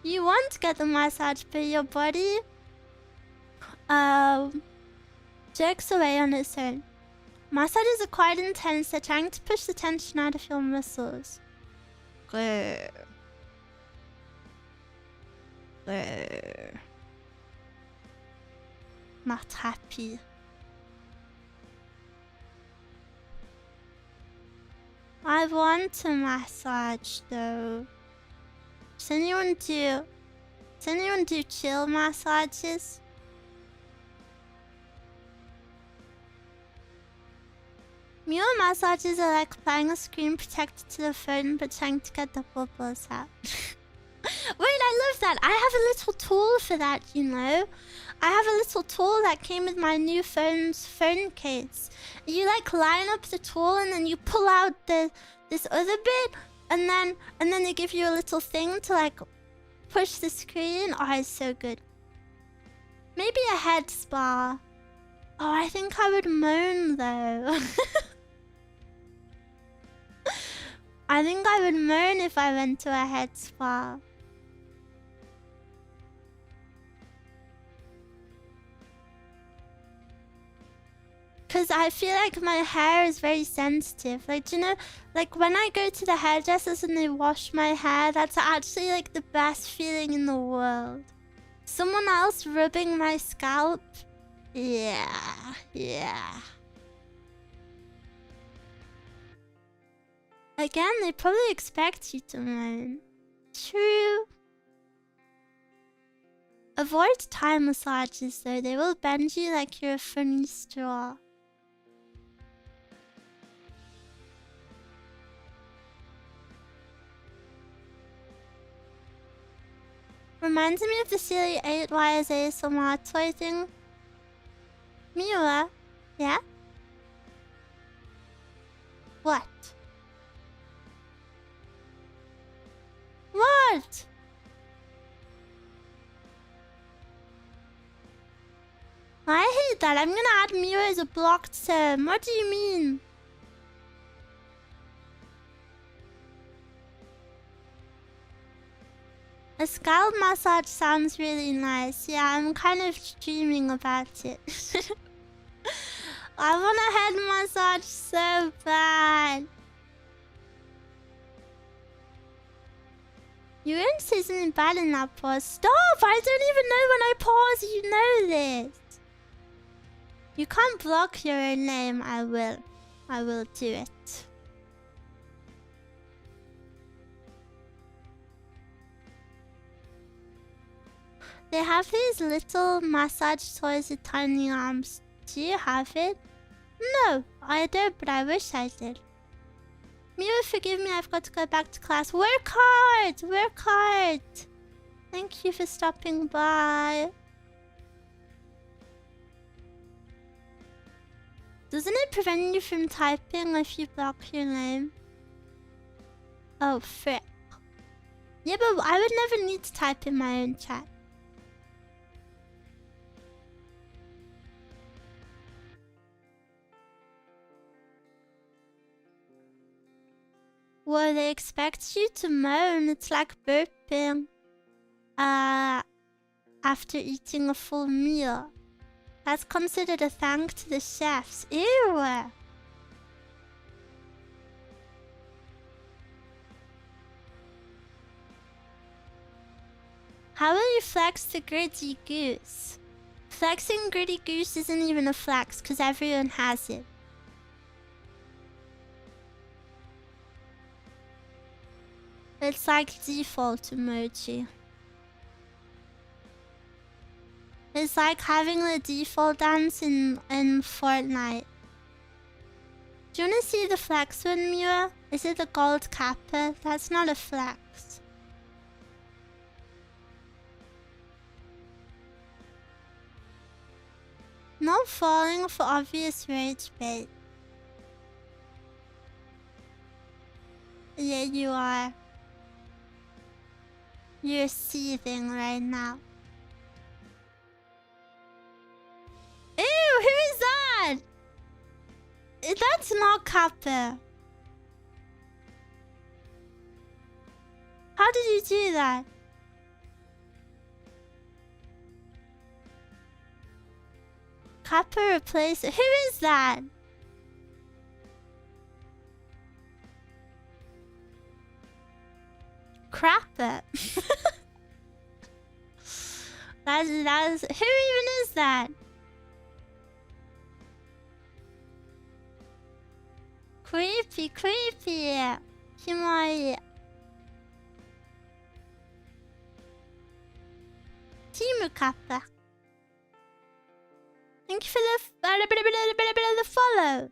You want to get the massage, but your body jerks away on its own. Massages are quite intense. They're trying to push the tension out of your muscles. Grr. Grr. Not happy. I want a massage though. Does anyone do chill massages? Miwa massages are like applying a screen protector to the phone but trying to get the bubbles out. Wait, I love that. I have a little tool for that, you know? I have a little tool that came with my new phone case. You like line up the tool and then you pull out this other bit, and then they give you a little thing to like push the screen. Oh, it's so good. Maybe a head spa. Oh, I think I would moan though. I think I would moan if I went to a head spa. Because I feel like my hair is very sensitive. Like, you know, like when I go to the hairdressers and they wash my hair, that's actually like the best feeling in the world. Someone else rubbing my scalp? Yeah. Again, they probably expect you to moan. True. Avoid Thai massages though, they will bend you like you're a funny straw. Reminds me of the silly 8 wires ASMR toy thing. Miwa? Yeah? What? What? I hate that. I'm gonna add Miwa as a blocked term. What do you mean? A scalp massage sounds really nice. Yeah, I'm kind of dreaming about it. I want a head massage so bad. You won't say something bad in that pause. Stop! I don't even know when I pause. You know this. You can't block your own name. I will. I will do it. They have these little massage toys with tiny arms. Do you have it? No, I don't, but I wish I did. Miwa, forgive me, I've got to go back to class. Work hard! Work hard! Thank you for stopping by. Doesn't it prevent you from typing if you block your name? Oh, frick. Yeah, but I would never need to type in my own chat. Well, they expect you to moan. It's like burping after eating a full meal. That's considered a thank to the chefs. Ew! How will you flex the gritty goose? Flexing gritty goose isn't even a flex because everyone has it. It's like default emoji. It's like having the default dance in Fortnite. Do you want to see the flex one, Miwa? Is it the gold kappa? That's not a flex. Not falling for obvious rage bait. Yeah, you are. You're seething right now. Ew, who is that? That's not kappa. How did you do that? Kappa replace it. Who is that? Crappa. That's who even is that? Creepy, creepy. Himari. Team Kappa. Thank you for the follow.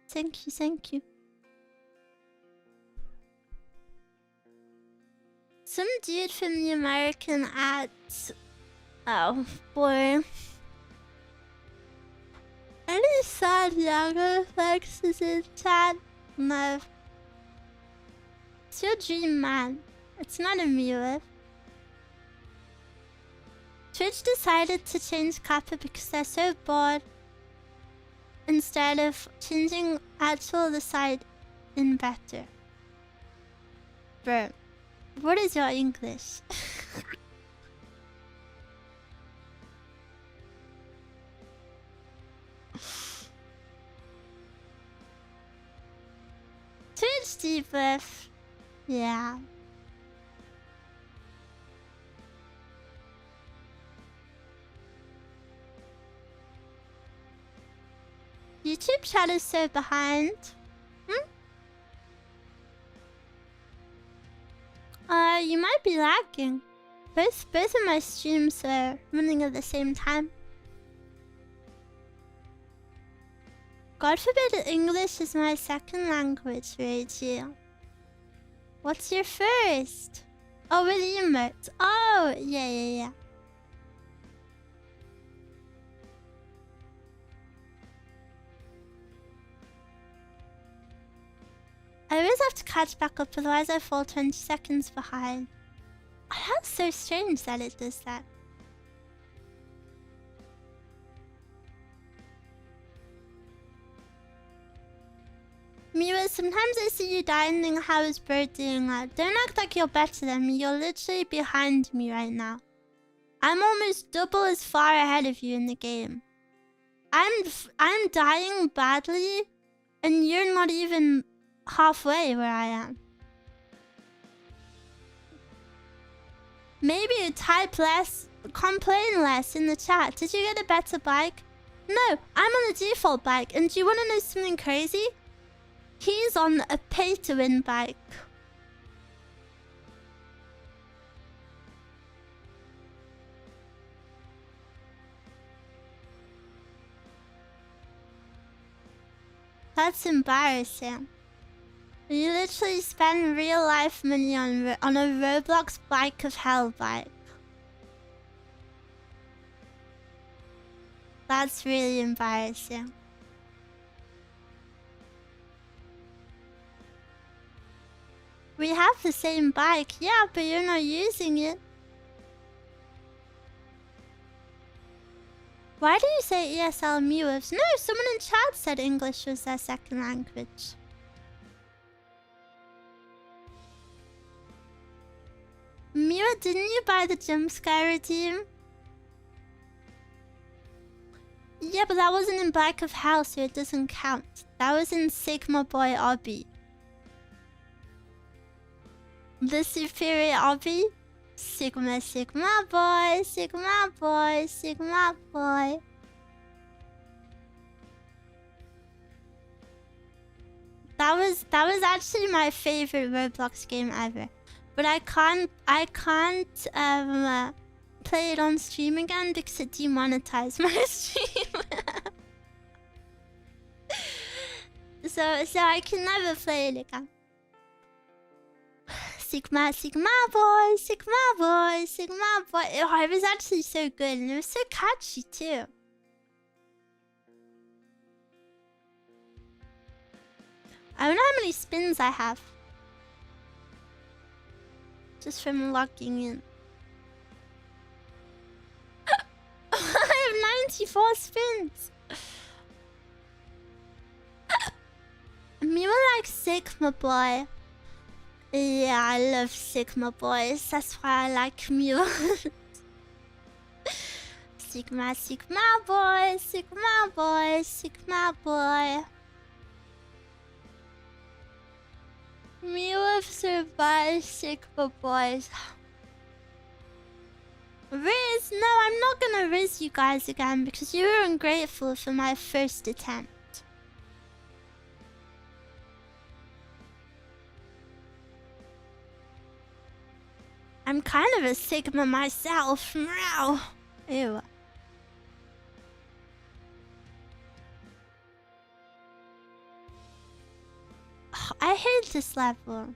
Thank you, thank you. Some dude from the American ads. Oh boy. Any sad younger effects is in chat? No. It's your dream, man. It's not a mirror. Twitch decided to change Kappa because they're so bored. Instead of changing actual the side in better. Bro, what is your English? Twitch debrief. Yeah. YouTube chat is so behind. You might be lagging. Both of my streams are running at the same time. God forbid English is my second language, Reiji. What's your first? Oh, with emotes. Oh, yeah. I always have to catch back up, otherwise I fall 20 seconds behind. Oh, that's so strange that it does that. Miwa, sometimes I see you die and think, how is Bird doing that? Don't act like you're better than me. You're literally behind me right now. I'm almost double as far ahead of you in the game. I'm dying badly, and you're not even halfway where I am. Maybe type less, complain less in the chat. Did you get a better bike? No, I'm on a default bike. And do you want to know something crazy? He's on a pay-to-win bike. That's embarrassing. You literally spend real life money on a Roblox bike of hell bike. That's really embarrassing. We have the same bike, yeah, but you're not using it. Why do you say ESL Miwas? No, someone in chat said English was their second language. Miwa, didn't you buy the jump scare redeem? Yeah, but that wasn't in Bike of Hell, so it doesn't count. That was in Sigma Boy Obby. The superior Obby? Sigma boy, Sigma boy, Sigma boy. That was actually my favorite Roblox game ever. But I can't play it on stream again because it demonetized my stream. so I can never play it again. Sigma boy, Sigma boy, Sigma boy. Oh, it was actually so good and it was so catchy too. I don't know how many spins I have. Just from logging in. I have 94 spins. Miwa likes Sigma boy. Yeah, I love Sigma boys. That's why I like Miwa. Sigma boy, Sigma boy, Sigma boy. Miwa survived Sigma boys. Riz? No, I'm not gonna riz you guys again because you were ungrateful for my first attempt. I'm kind of a Sigma myself. Meow. Ew. Oh, I hate this level.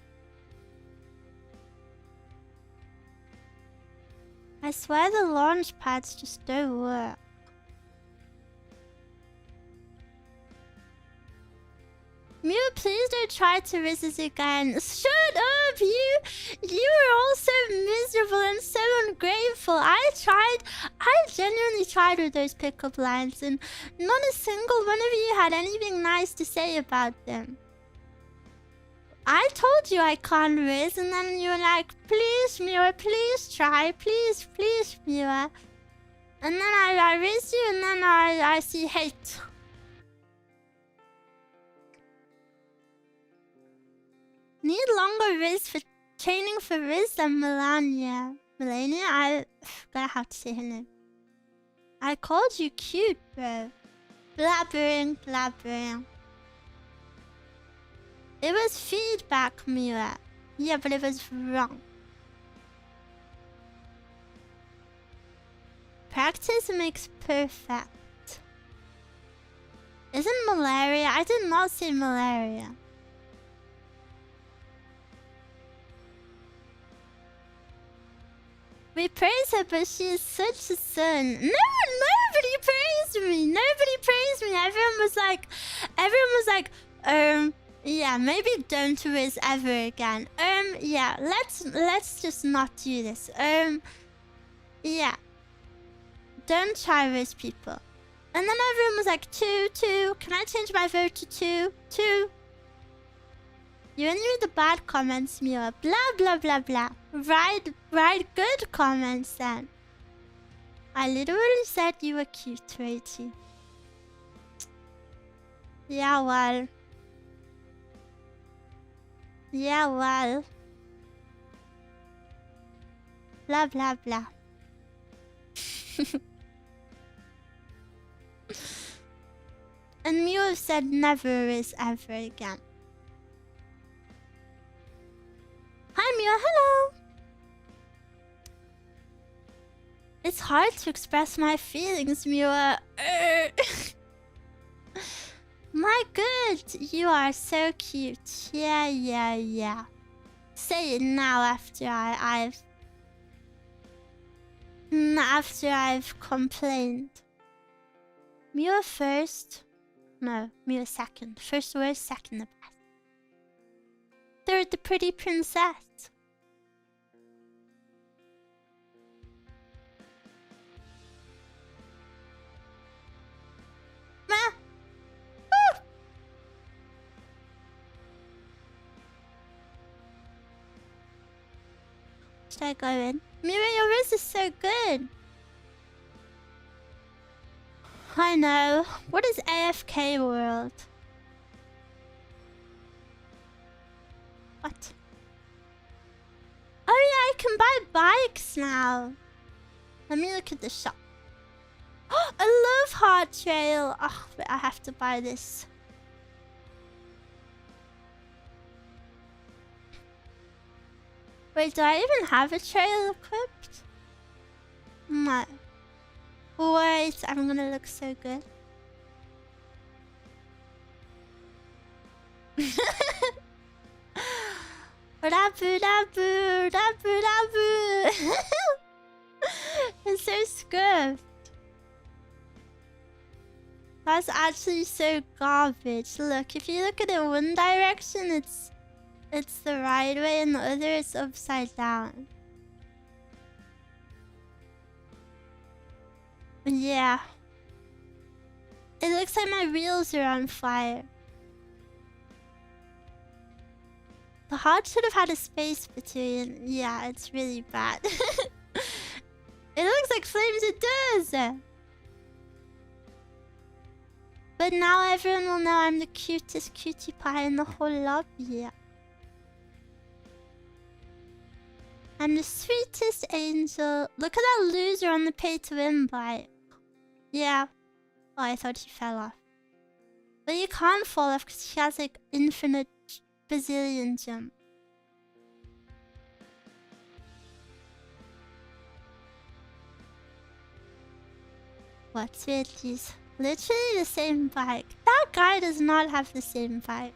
I swear the launch pads just don't work. Mew, please don't try to resist again. Shut up, you! You were all so miserable and so ungrateful. I genuinely tried with those pickup lines and not a single one of you had anything nice to say about them. I told you I can't riz and then you were like, please, Miwa, please try, please, Miwa. And then I riz you and then I see hate. Need longer riz for training for riz than Melania. Melania, I forgot how to say her name. I called you cute, bro. Blabbering. It was feedback, Miwa. Yeah, but it was wrong. Practice makes perfect. Isn't malaria? I did not say malaria. We praise her, but she is such a son. No, nobody praised me. Everyone was like, yeah, maybe don't riz ever again. Yeah, let's just not do this. Yeah. Don't try riz people. And then everyone was like, 2. Can I change my vote to 2? You only read the bad comments, Miwa. Blah. Write good comments then. I literally said you were cute, Rachie. Yeah, well. Blah. And Miwa said never is ever again. Hi, Miwa, hello! It's hard to express my feelings, Miwa. My good, you are so cute. Yeah. Say it now after I've complained. Miwa first. No, Miwa second. First word, second the best. Third, the pretty princess. Should I go in? Miwa, your riz is so good. I know. What is AFK world? What? Oh yeah, I can buy bikes now. Let me look at the shop. Oh, I love Hard Trail. Oh, but I have to buy this. Wait, do I even have a trail equipped? No. Wait, I'm gonna look so good. Rabu, rabu, rabu, rabu. It's so scuffed. That's actually so garbage. Look, if you look at it one direction, it's the right way, and the other is upside down. Yeah. It looks like my wheels are on fire. The heart should have had a space between. Yeah, it's really bad. It looks like flames, it does! But now everyone will know I'm the cutest cutie pie in the whole lobby. I'm the sweetest angel. Look at that loser on the pay-to-win bike. Yeah. Oh, I thought he fell off. But you can't fall off because he has like infinite bazillion jump. What's with these? Literally the same bike. That guy does not have the same bike.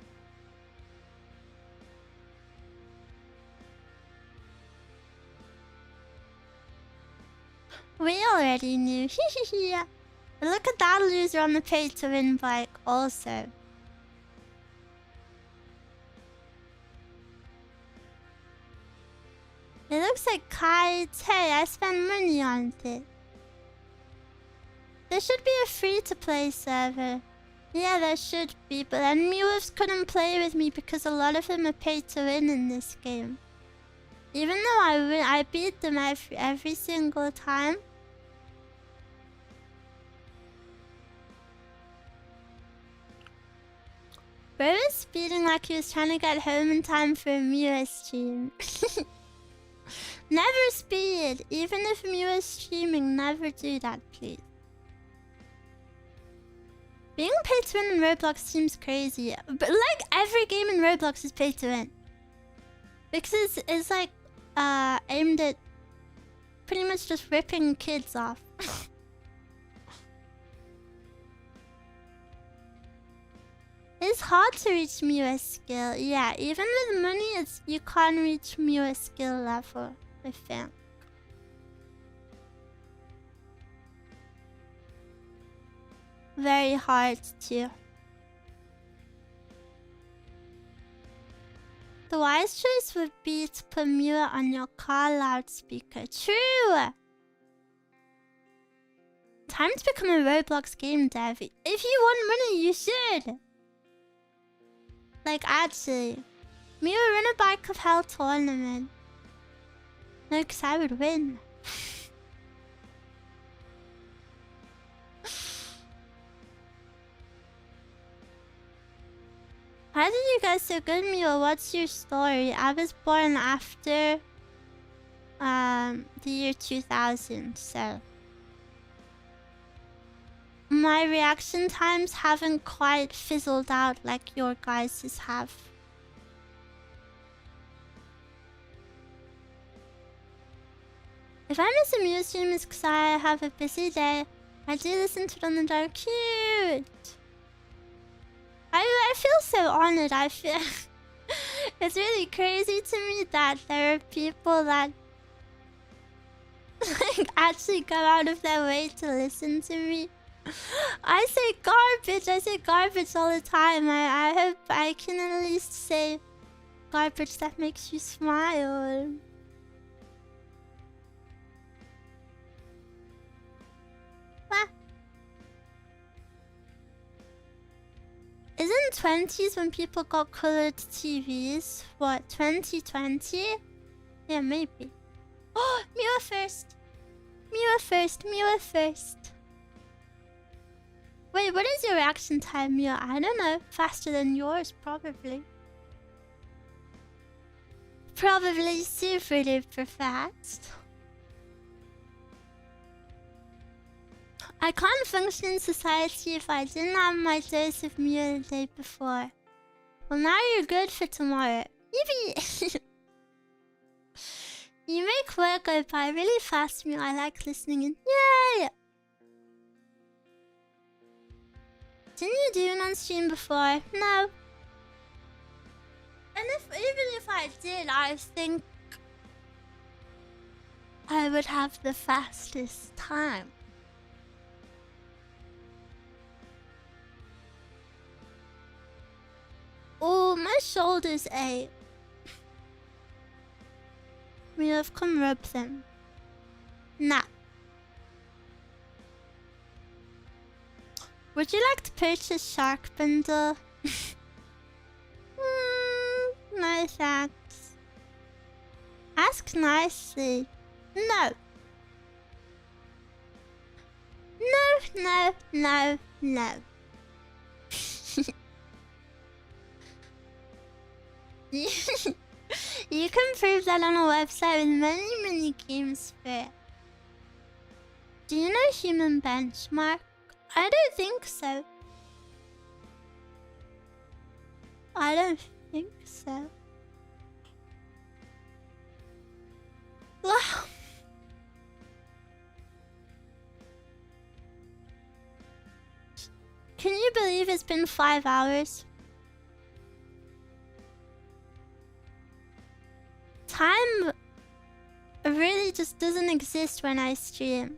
We already knew. Look at that loser on the pay-to-win bike also. It looks like kites. Hey, I spent money on it. There should be a free-to-play server. Yeah, there should be, but then Miwas couldn't play with me because a lot of them are pay-to-win in this game. Even though I beat them every single time. Bro was speeding like he was trying to get home in time for a Miwa stream. Never speed! Even if Miwa is streaming, never do that, please. Being pay-to-win in Roblox seems crazy. But like every game in Roblox is pay-to-win. Because it's like aimed at pretty much just ripping kids off. It's hard to reach Miwa skill. Yeah, even with money, you can't reach Miwa skill level, I think. Very hard too. The wise choice would be to put Miwa on your car loudspeaker. True! Time to become a Roblox game dev. If you want money, you should! Like, actually. Miwa, run a Bike of Hell tournament. No, because I would win. How did you get so good, Miwa? What's your story? I was born after the year 2000, so my reaction times haven't quite fizzled out like your guys's have. If I miss a Miwa stream, it's because I have a busy day. I do listen to it on the drive. Cute! I feel so honored. I feel it's really crazy to me that there are people that like actually go out of their way to listen to me. I say garbage. I say garbage all the time. I hope I can at least say garbage that makes you smile. Ah. Isn't 20s when people got colored TVs? What, 2020? Yeah, maybe. Oh, Miwa first! Miwa first, Miwa first. Wait, what is your reaction time, Miwa? I don't know. Faster than yours, probably. Probably super duper fast. I can't function in society if I didn't have my dose of Miwa the day before. Well, now you're good for tomorrow. Yippee! You make work go by really fast, Miwa. I like listening in. Yay! Didn't you do an on-stream before? No. And even if I did, I think I would have the fastest time. Oh, my shoulders ache. We have come rub them. Nah. Would you like to purchase Shark Bundle? No thanks. Ask nicely. No. No. You can prove that on a website with many games for it. Do you know Human Benchmark? I don't think so. I don't think so. Can you believe it's been 5 hours? Time really just doesn't exist when I stream.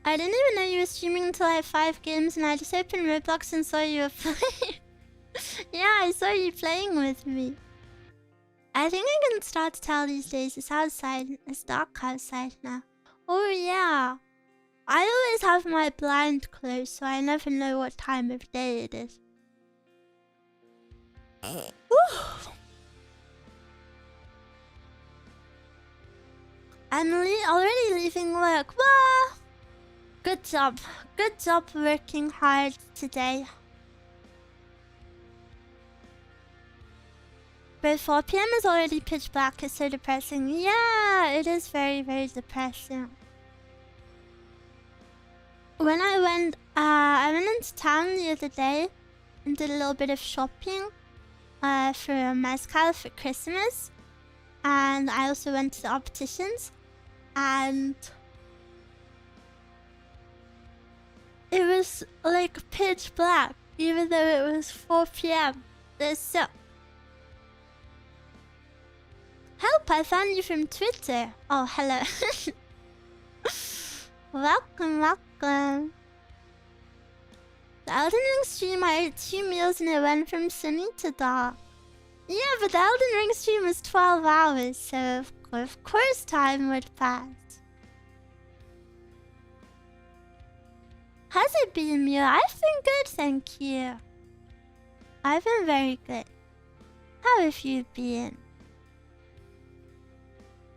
I didn't even know you were streaming until I had 5 games and I just opened Roblox and saw you were playing. Yeah, I saw you playing with me. I think I can start to tell these days it's outside. It's dark outside now. Oh yeah. I always have my blind closed so I never know what time of day it is. I'm already leaving work. Whoa! Good job. Good job working hard today. But 4 PM is already pitch black. It's so depressing. Yeah, it is very depressing. When I went into town the other day and did a little bit of shopping for a mezcal for Christmas. And I also went to the opticians. And it was like pitch black, even though it was 4 PM. So... Help, I found you from Twitter. Oh, hello. Welcome. The Elden Ring stream, I ate 2 meals and it went from sunny to dark. Yeah, but the Elden Ring stream was 12 hours, so of course time would pass. How's it been, Miwa? I've been good, thank you. I've been very good. How have you been?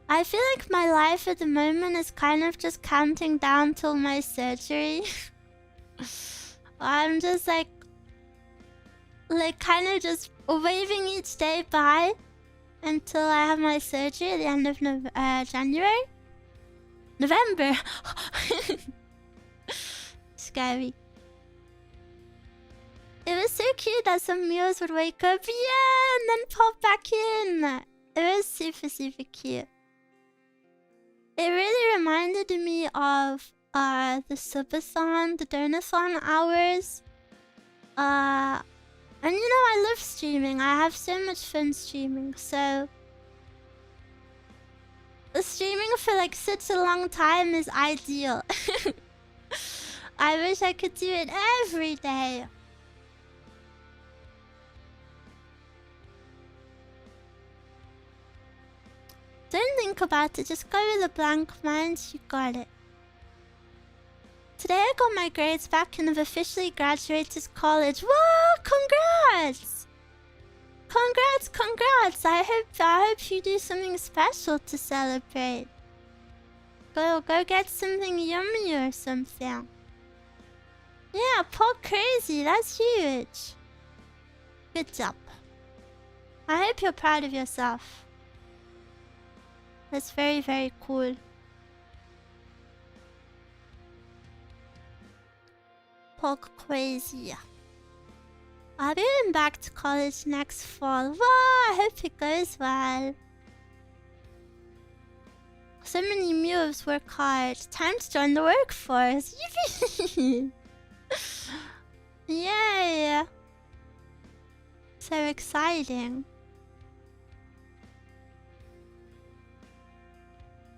I feel like my life at the moment is kind of just counting down till my surgery. I'm just like kind of just waving each day by until I have my surgery at the end of January? November! Scary. It was so cute that some meals would wake up, yeah, and then pop back in. It was super cute. It really reminded me of the subathon, the donathon hours. And you know, I love streaming. I have so much fun streaming, so... Streaming for like such a long time is ideal. I wish I could do it every day. Don't think about it, just go with a blank mind, you got it. Today I got my grades back and have officially graduated college. Whoa, congrats! Congrats! I hope you do something special to celebrate. Go get something yummy or something. Yeah, Paul crazy, that's huge. Good job. I hope you're proud of yourself. That's very cool. talk crazy. I'll be going back to college next fall. Wow, I hope it goes well. So many moves, work hard. Time to join the workforce. Yippee! Yay! So exciting.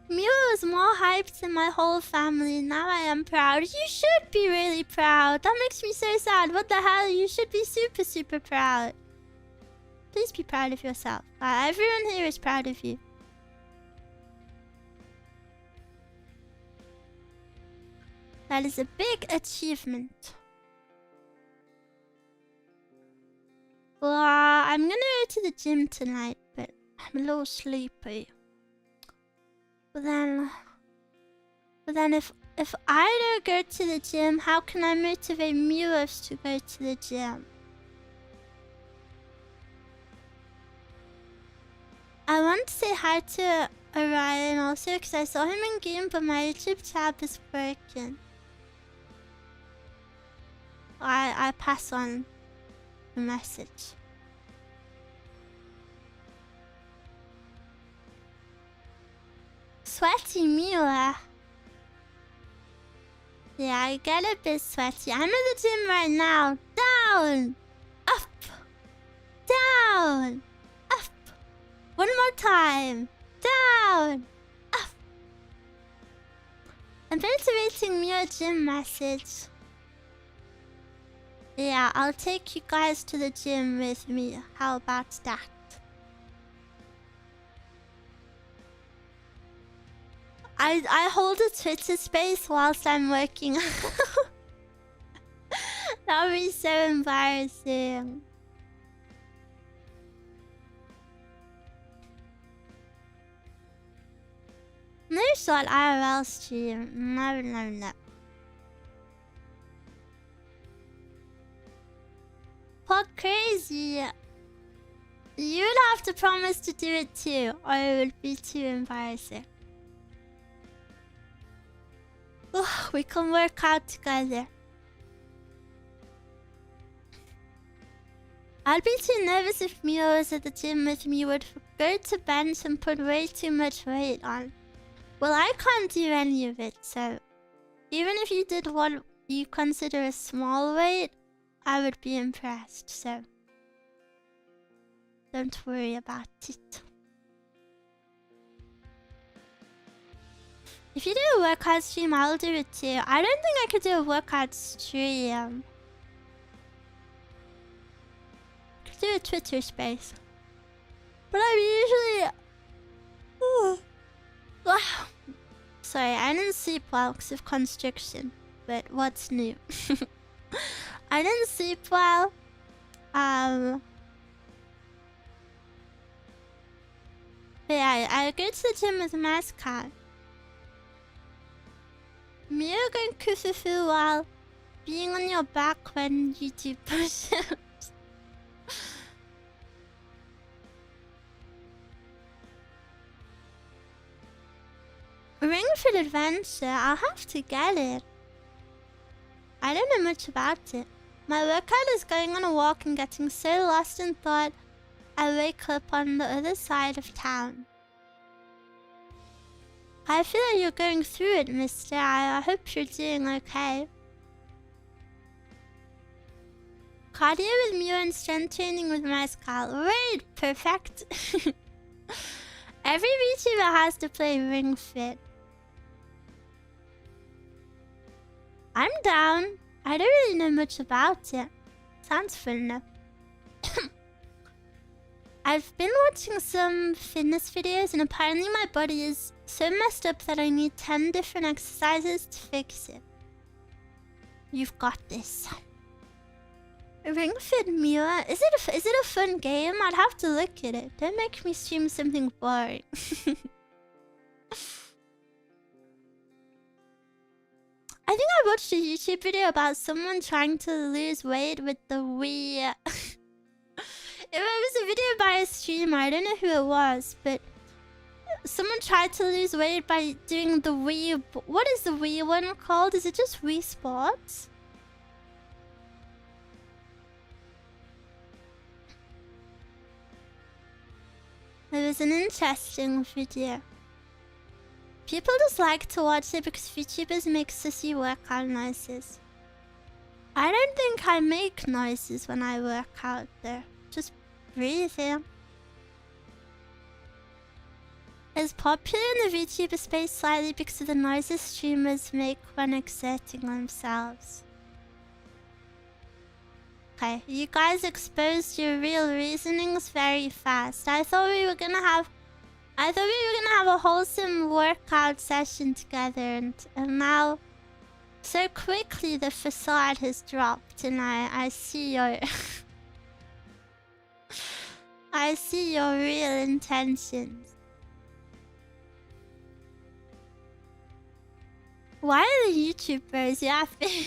Miwa was more hyped than my whole family. Now I am proud. You should be really proud. That makes me so sad. What the hell? You should be super, super proud. Please be proud of yourself. Everyone here is proud of you. That is a big achievement. Well, I'm gonna go to the gym tonight, but I'm a little sleepy. But then if I don't go to the gym, how can I motivate Miwas to go to the gym? I want to say hi to Orion also because I saw him in game, but my YouTube tab is broken. I pass on the message. Sweaty Miwa. Yeah, I get a bit sweaty. I'm in the gym right now. Down! Up! Down! Up! One more time. Down! Up! I'm motivating me a gym message. Yeah, I'll take you guys to the gym with me. How about that? I hold a Twitter space whilst I'm working. That would be so embarrassing. No shot IRL stream. No. Fuck crazy. You'd have to promise to do it too, or it would be too embarrassing. We can work out together. I'd be too nervous if Mio was at the gym with me, would go to bench and put way too much weight on. Well, I can't do any of it, so even if you did what you consider a small weight, I would be impressed, so don't worry about it. If you do a workout stream, I'll do it too. I don't think I could do a workout stream. I could do a Twitter space. But I'm usually... Sorry, I didn't sleep well because of constriction. But what's new? I didn't sleep well. But yeah, I go to the gym with a mascot. Mia going kufufu while being on your back when you do push-ups. Ring Fit Adventure, I'll have to get it. I don't know much about it. My workout is going on a walk and getting so lost in thought, I wake up on the other side of town. I feel like you're going through it, mister. I hope you're doing okay. Cardio with Miwa and strength training with Mascal. Right, perfect. Every VTuber has to play Ring Fit. I'm down. I don't really know much about it. Sounds fun though. I've been watching some fitness videos and apparently my body is so messed up that I need 10 different exercises to fix it. You've got this. Ring Fit Miwa? Is it a fun game? I'd have to look at it. Don't make me stream something boring. I think I watched a YouTube video about someone trying to lose weight with the Wii. It was a video by a streamer, I don't know who it was, but someone tried to lose weight by doing the Wii... What is the Wii one called? Is it just Wii Sports? It was an interesting video. People just like to watch it because VTubers make sissy workout noises. I don't think I make noises when I work out though. Just breathing. It's popular in the VTuber space slightly because of the noises streamers make when exerting themselves. Okay, you guys exposed your real reasonings very fast. I thought we were gonna have a wholesome workout session together, and now so quickly the facade has dropped, and I see your I see your real intentions. Why are the YouTubers yapping?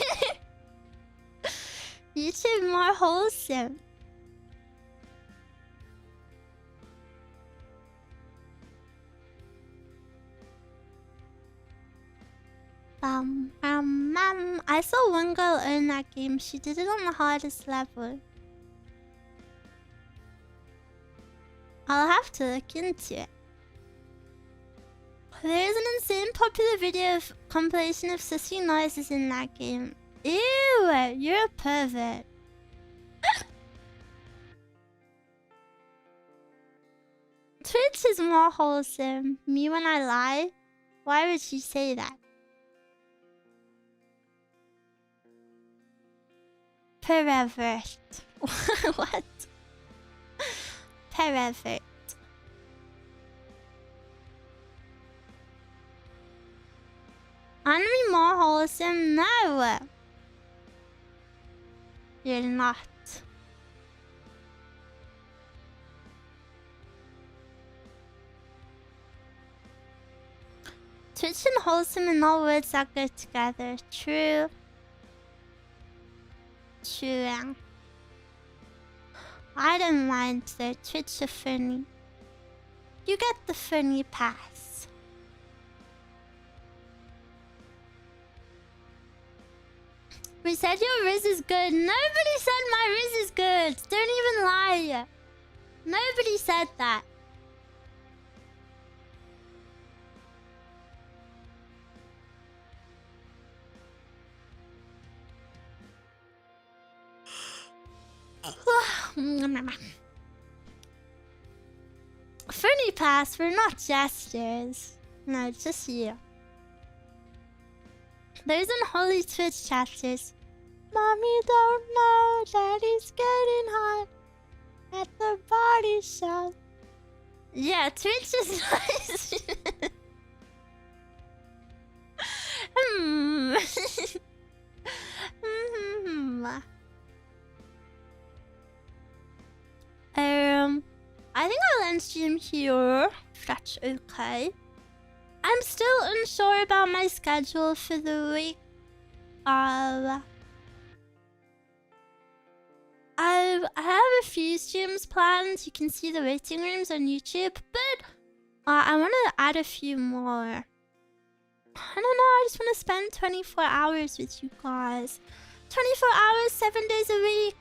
YouTube more wholesome. I saw one girl own that game. She did it on the hardest level. I'll have to look into it. There's an insane popular video of compilation of sissy noises in that game. Ew, you're a pervert. Twitch is more wholesome. Me when I lie? Why would she say that? Pervert. What? Pervert. Aren't we more wholesome? No! You're not. Twitch and wholesome in all words that go together. True. True. I don't mind though. Twitch are funny. You get the funny pass. We said your Riz is good. Nobody said my Riz is good. Don't even lie. Nobody said that. Funny pass, we're not jesters. No, just you. Those unholy Twitch chatters. Mommy don't know Daddy's getting hot at the body shop. Yeah, Twitch is nice. I think I'll end stream here, if that's okay. I'm still unsure about my schedule for the week. I have a few streams planned. You can see the waiting rooms on YouTube, but I want to add a few more. I don't know, I just want to spend 24 hours with you guys. 24 hours, 7 days a week.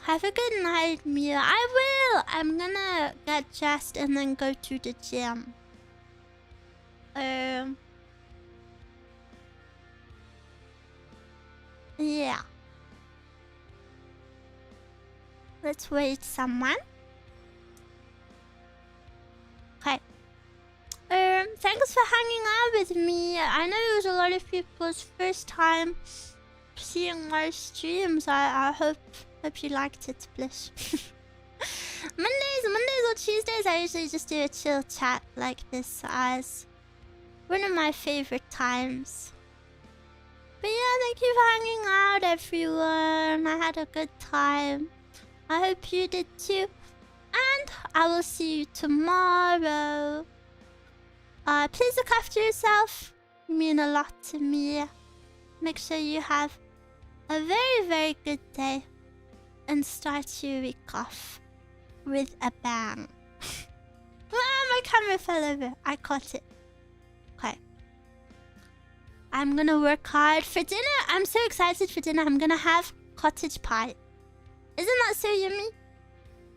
Have a good night, Mia. I will! I'm gonna get dressed and then go to the gym. Yeah. Let's wait someone. Okay. Thanks for hanging out with me. I know it was a lot of people's first time seeing my streams. I hope you liked it, Blish. Mondays or Tuesdays, I usually just do a chill chat like this as one of my favorite times. But yeah, thank you for hanging out, everyone. I had a good time. I hope you did too. And I will see you tomorrow. Please look after yourself. You mean a lot to me. Make sure you have a very, very good day. And start your week off with a bang. My camera fell over. I caught it. Okay. I'm gonna work hard for dinner. I'm so excited for dinner. I'm gonna have cottage pie. Isn't that so yummy?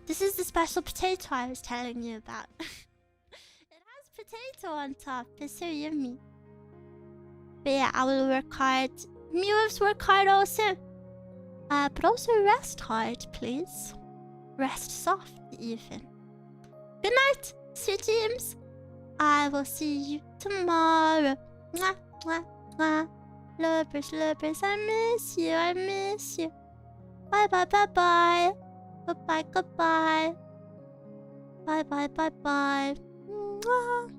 This is the special potato I was telling you about. It has potato on top. It's so yummy. But yeah, I will work hard. Miwas work hard also. But also rest hard, please. Rest soft, even. Good night, sweet dreams. I will see you tomorrow. Mwah, mwah, mwah. Lovers, lovers, I miss you, I miss you. Bye, bye, bye, bye. Goodbye, goodbye. Bye, bye, bye, bye. Mwah.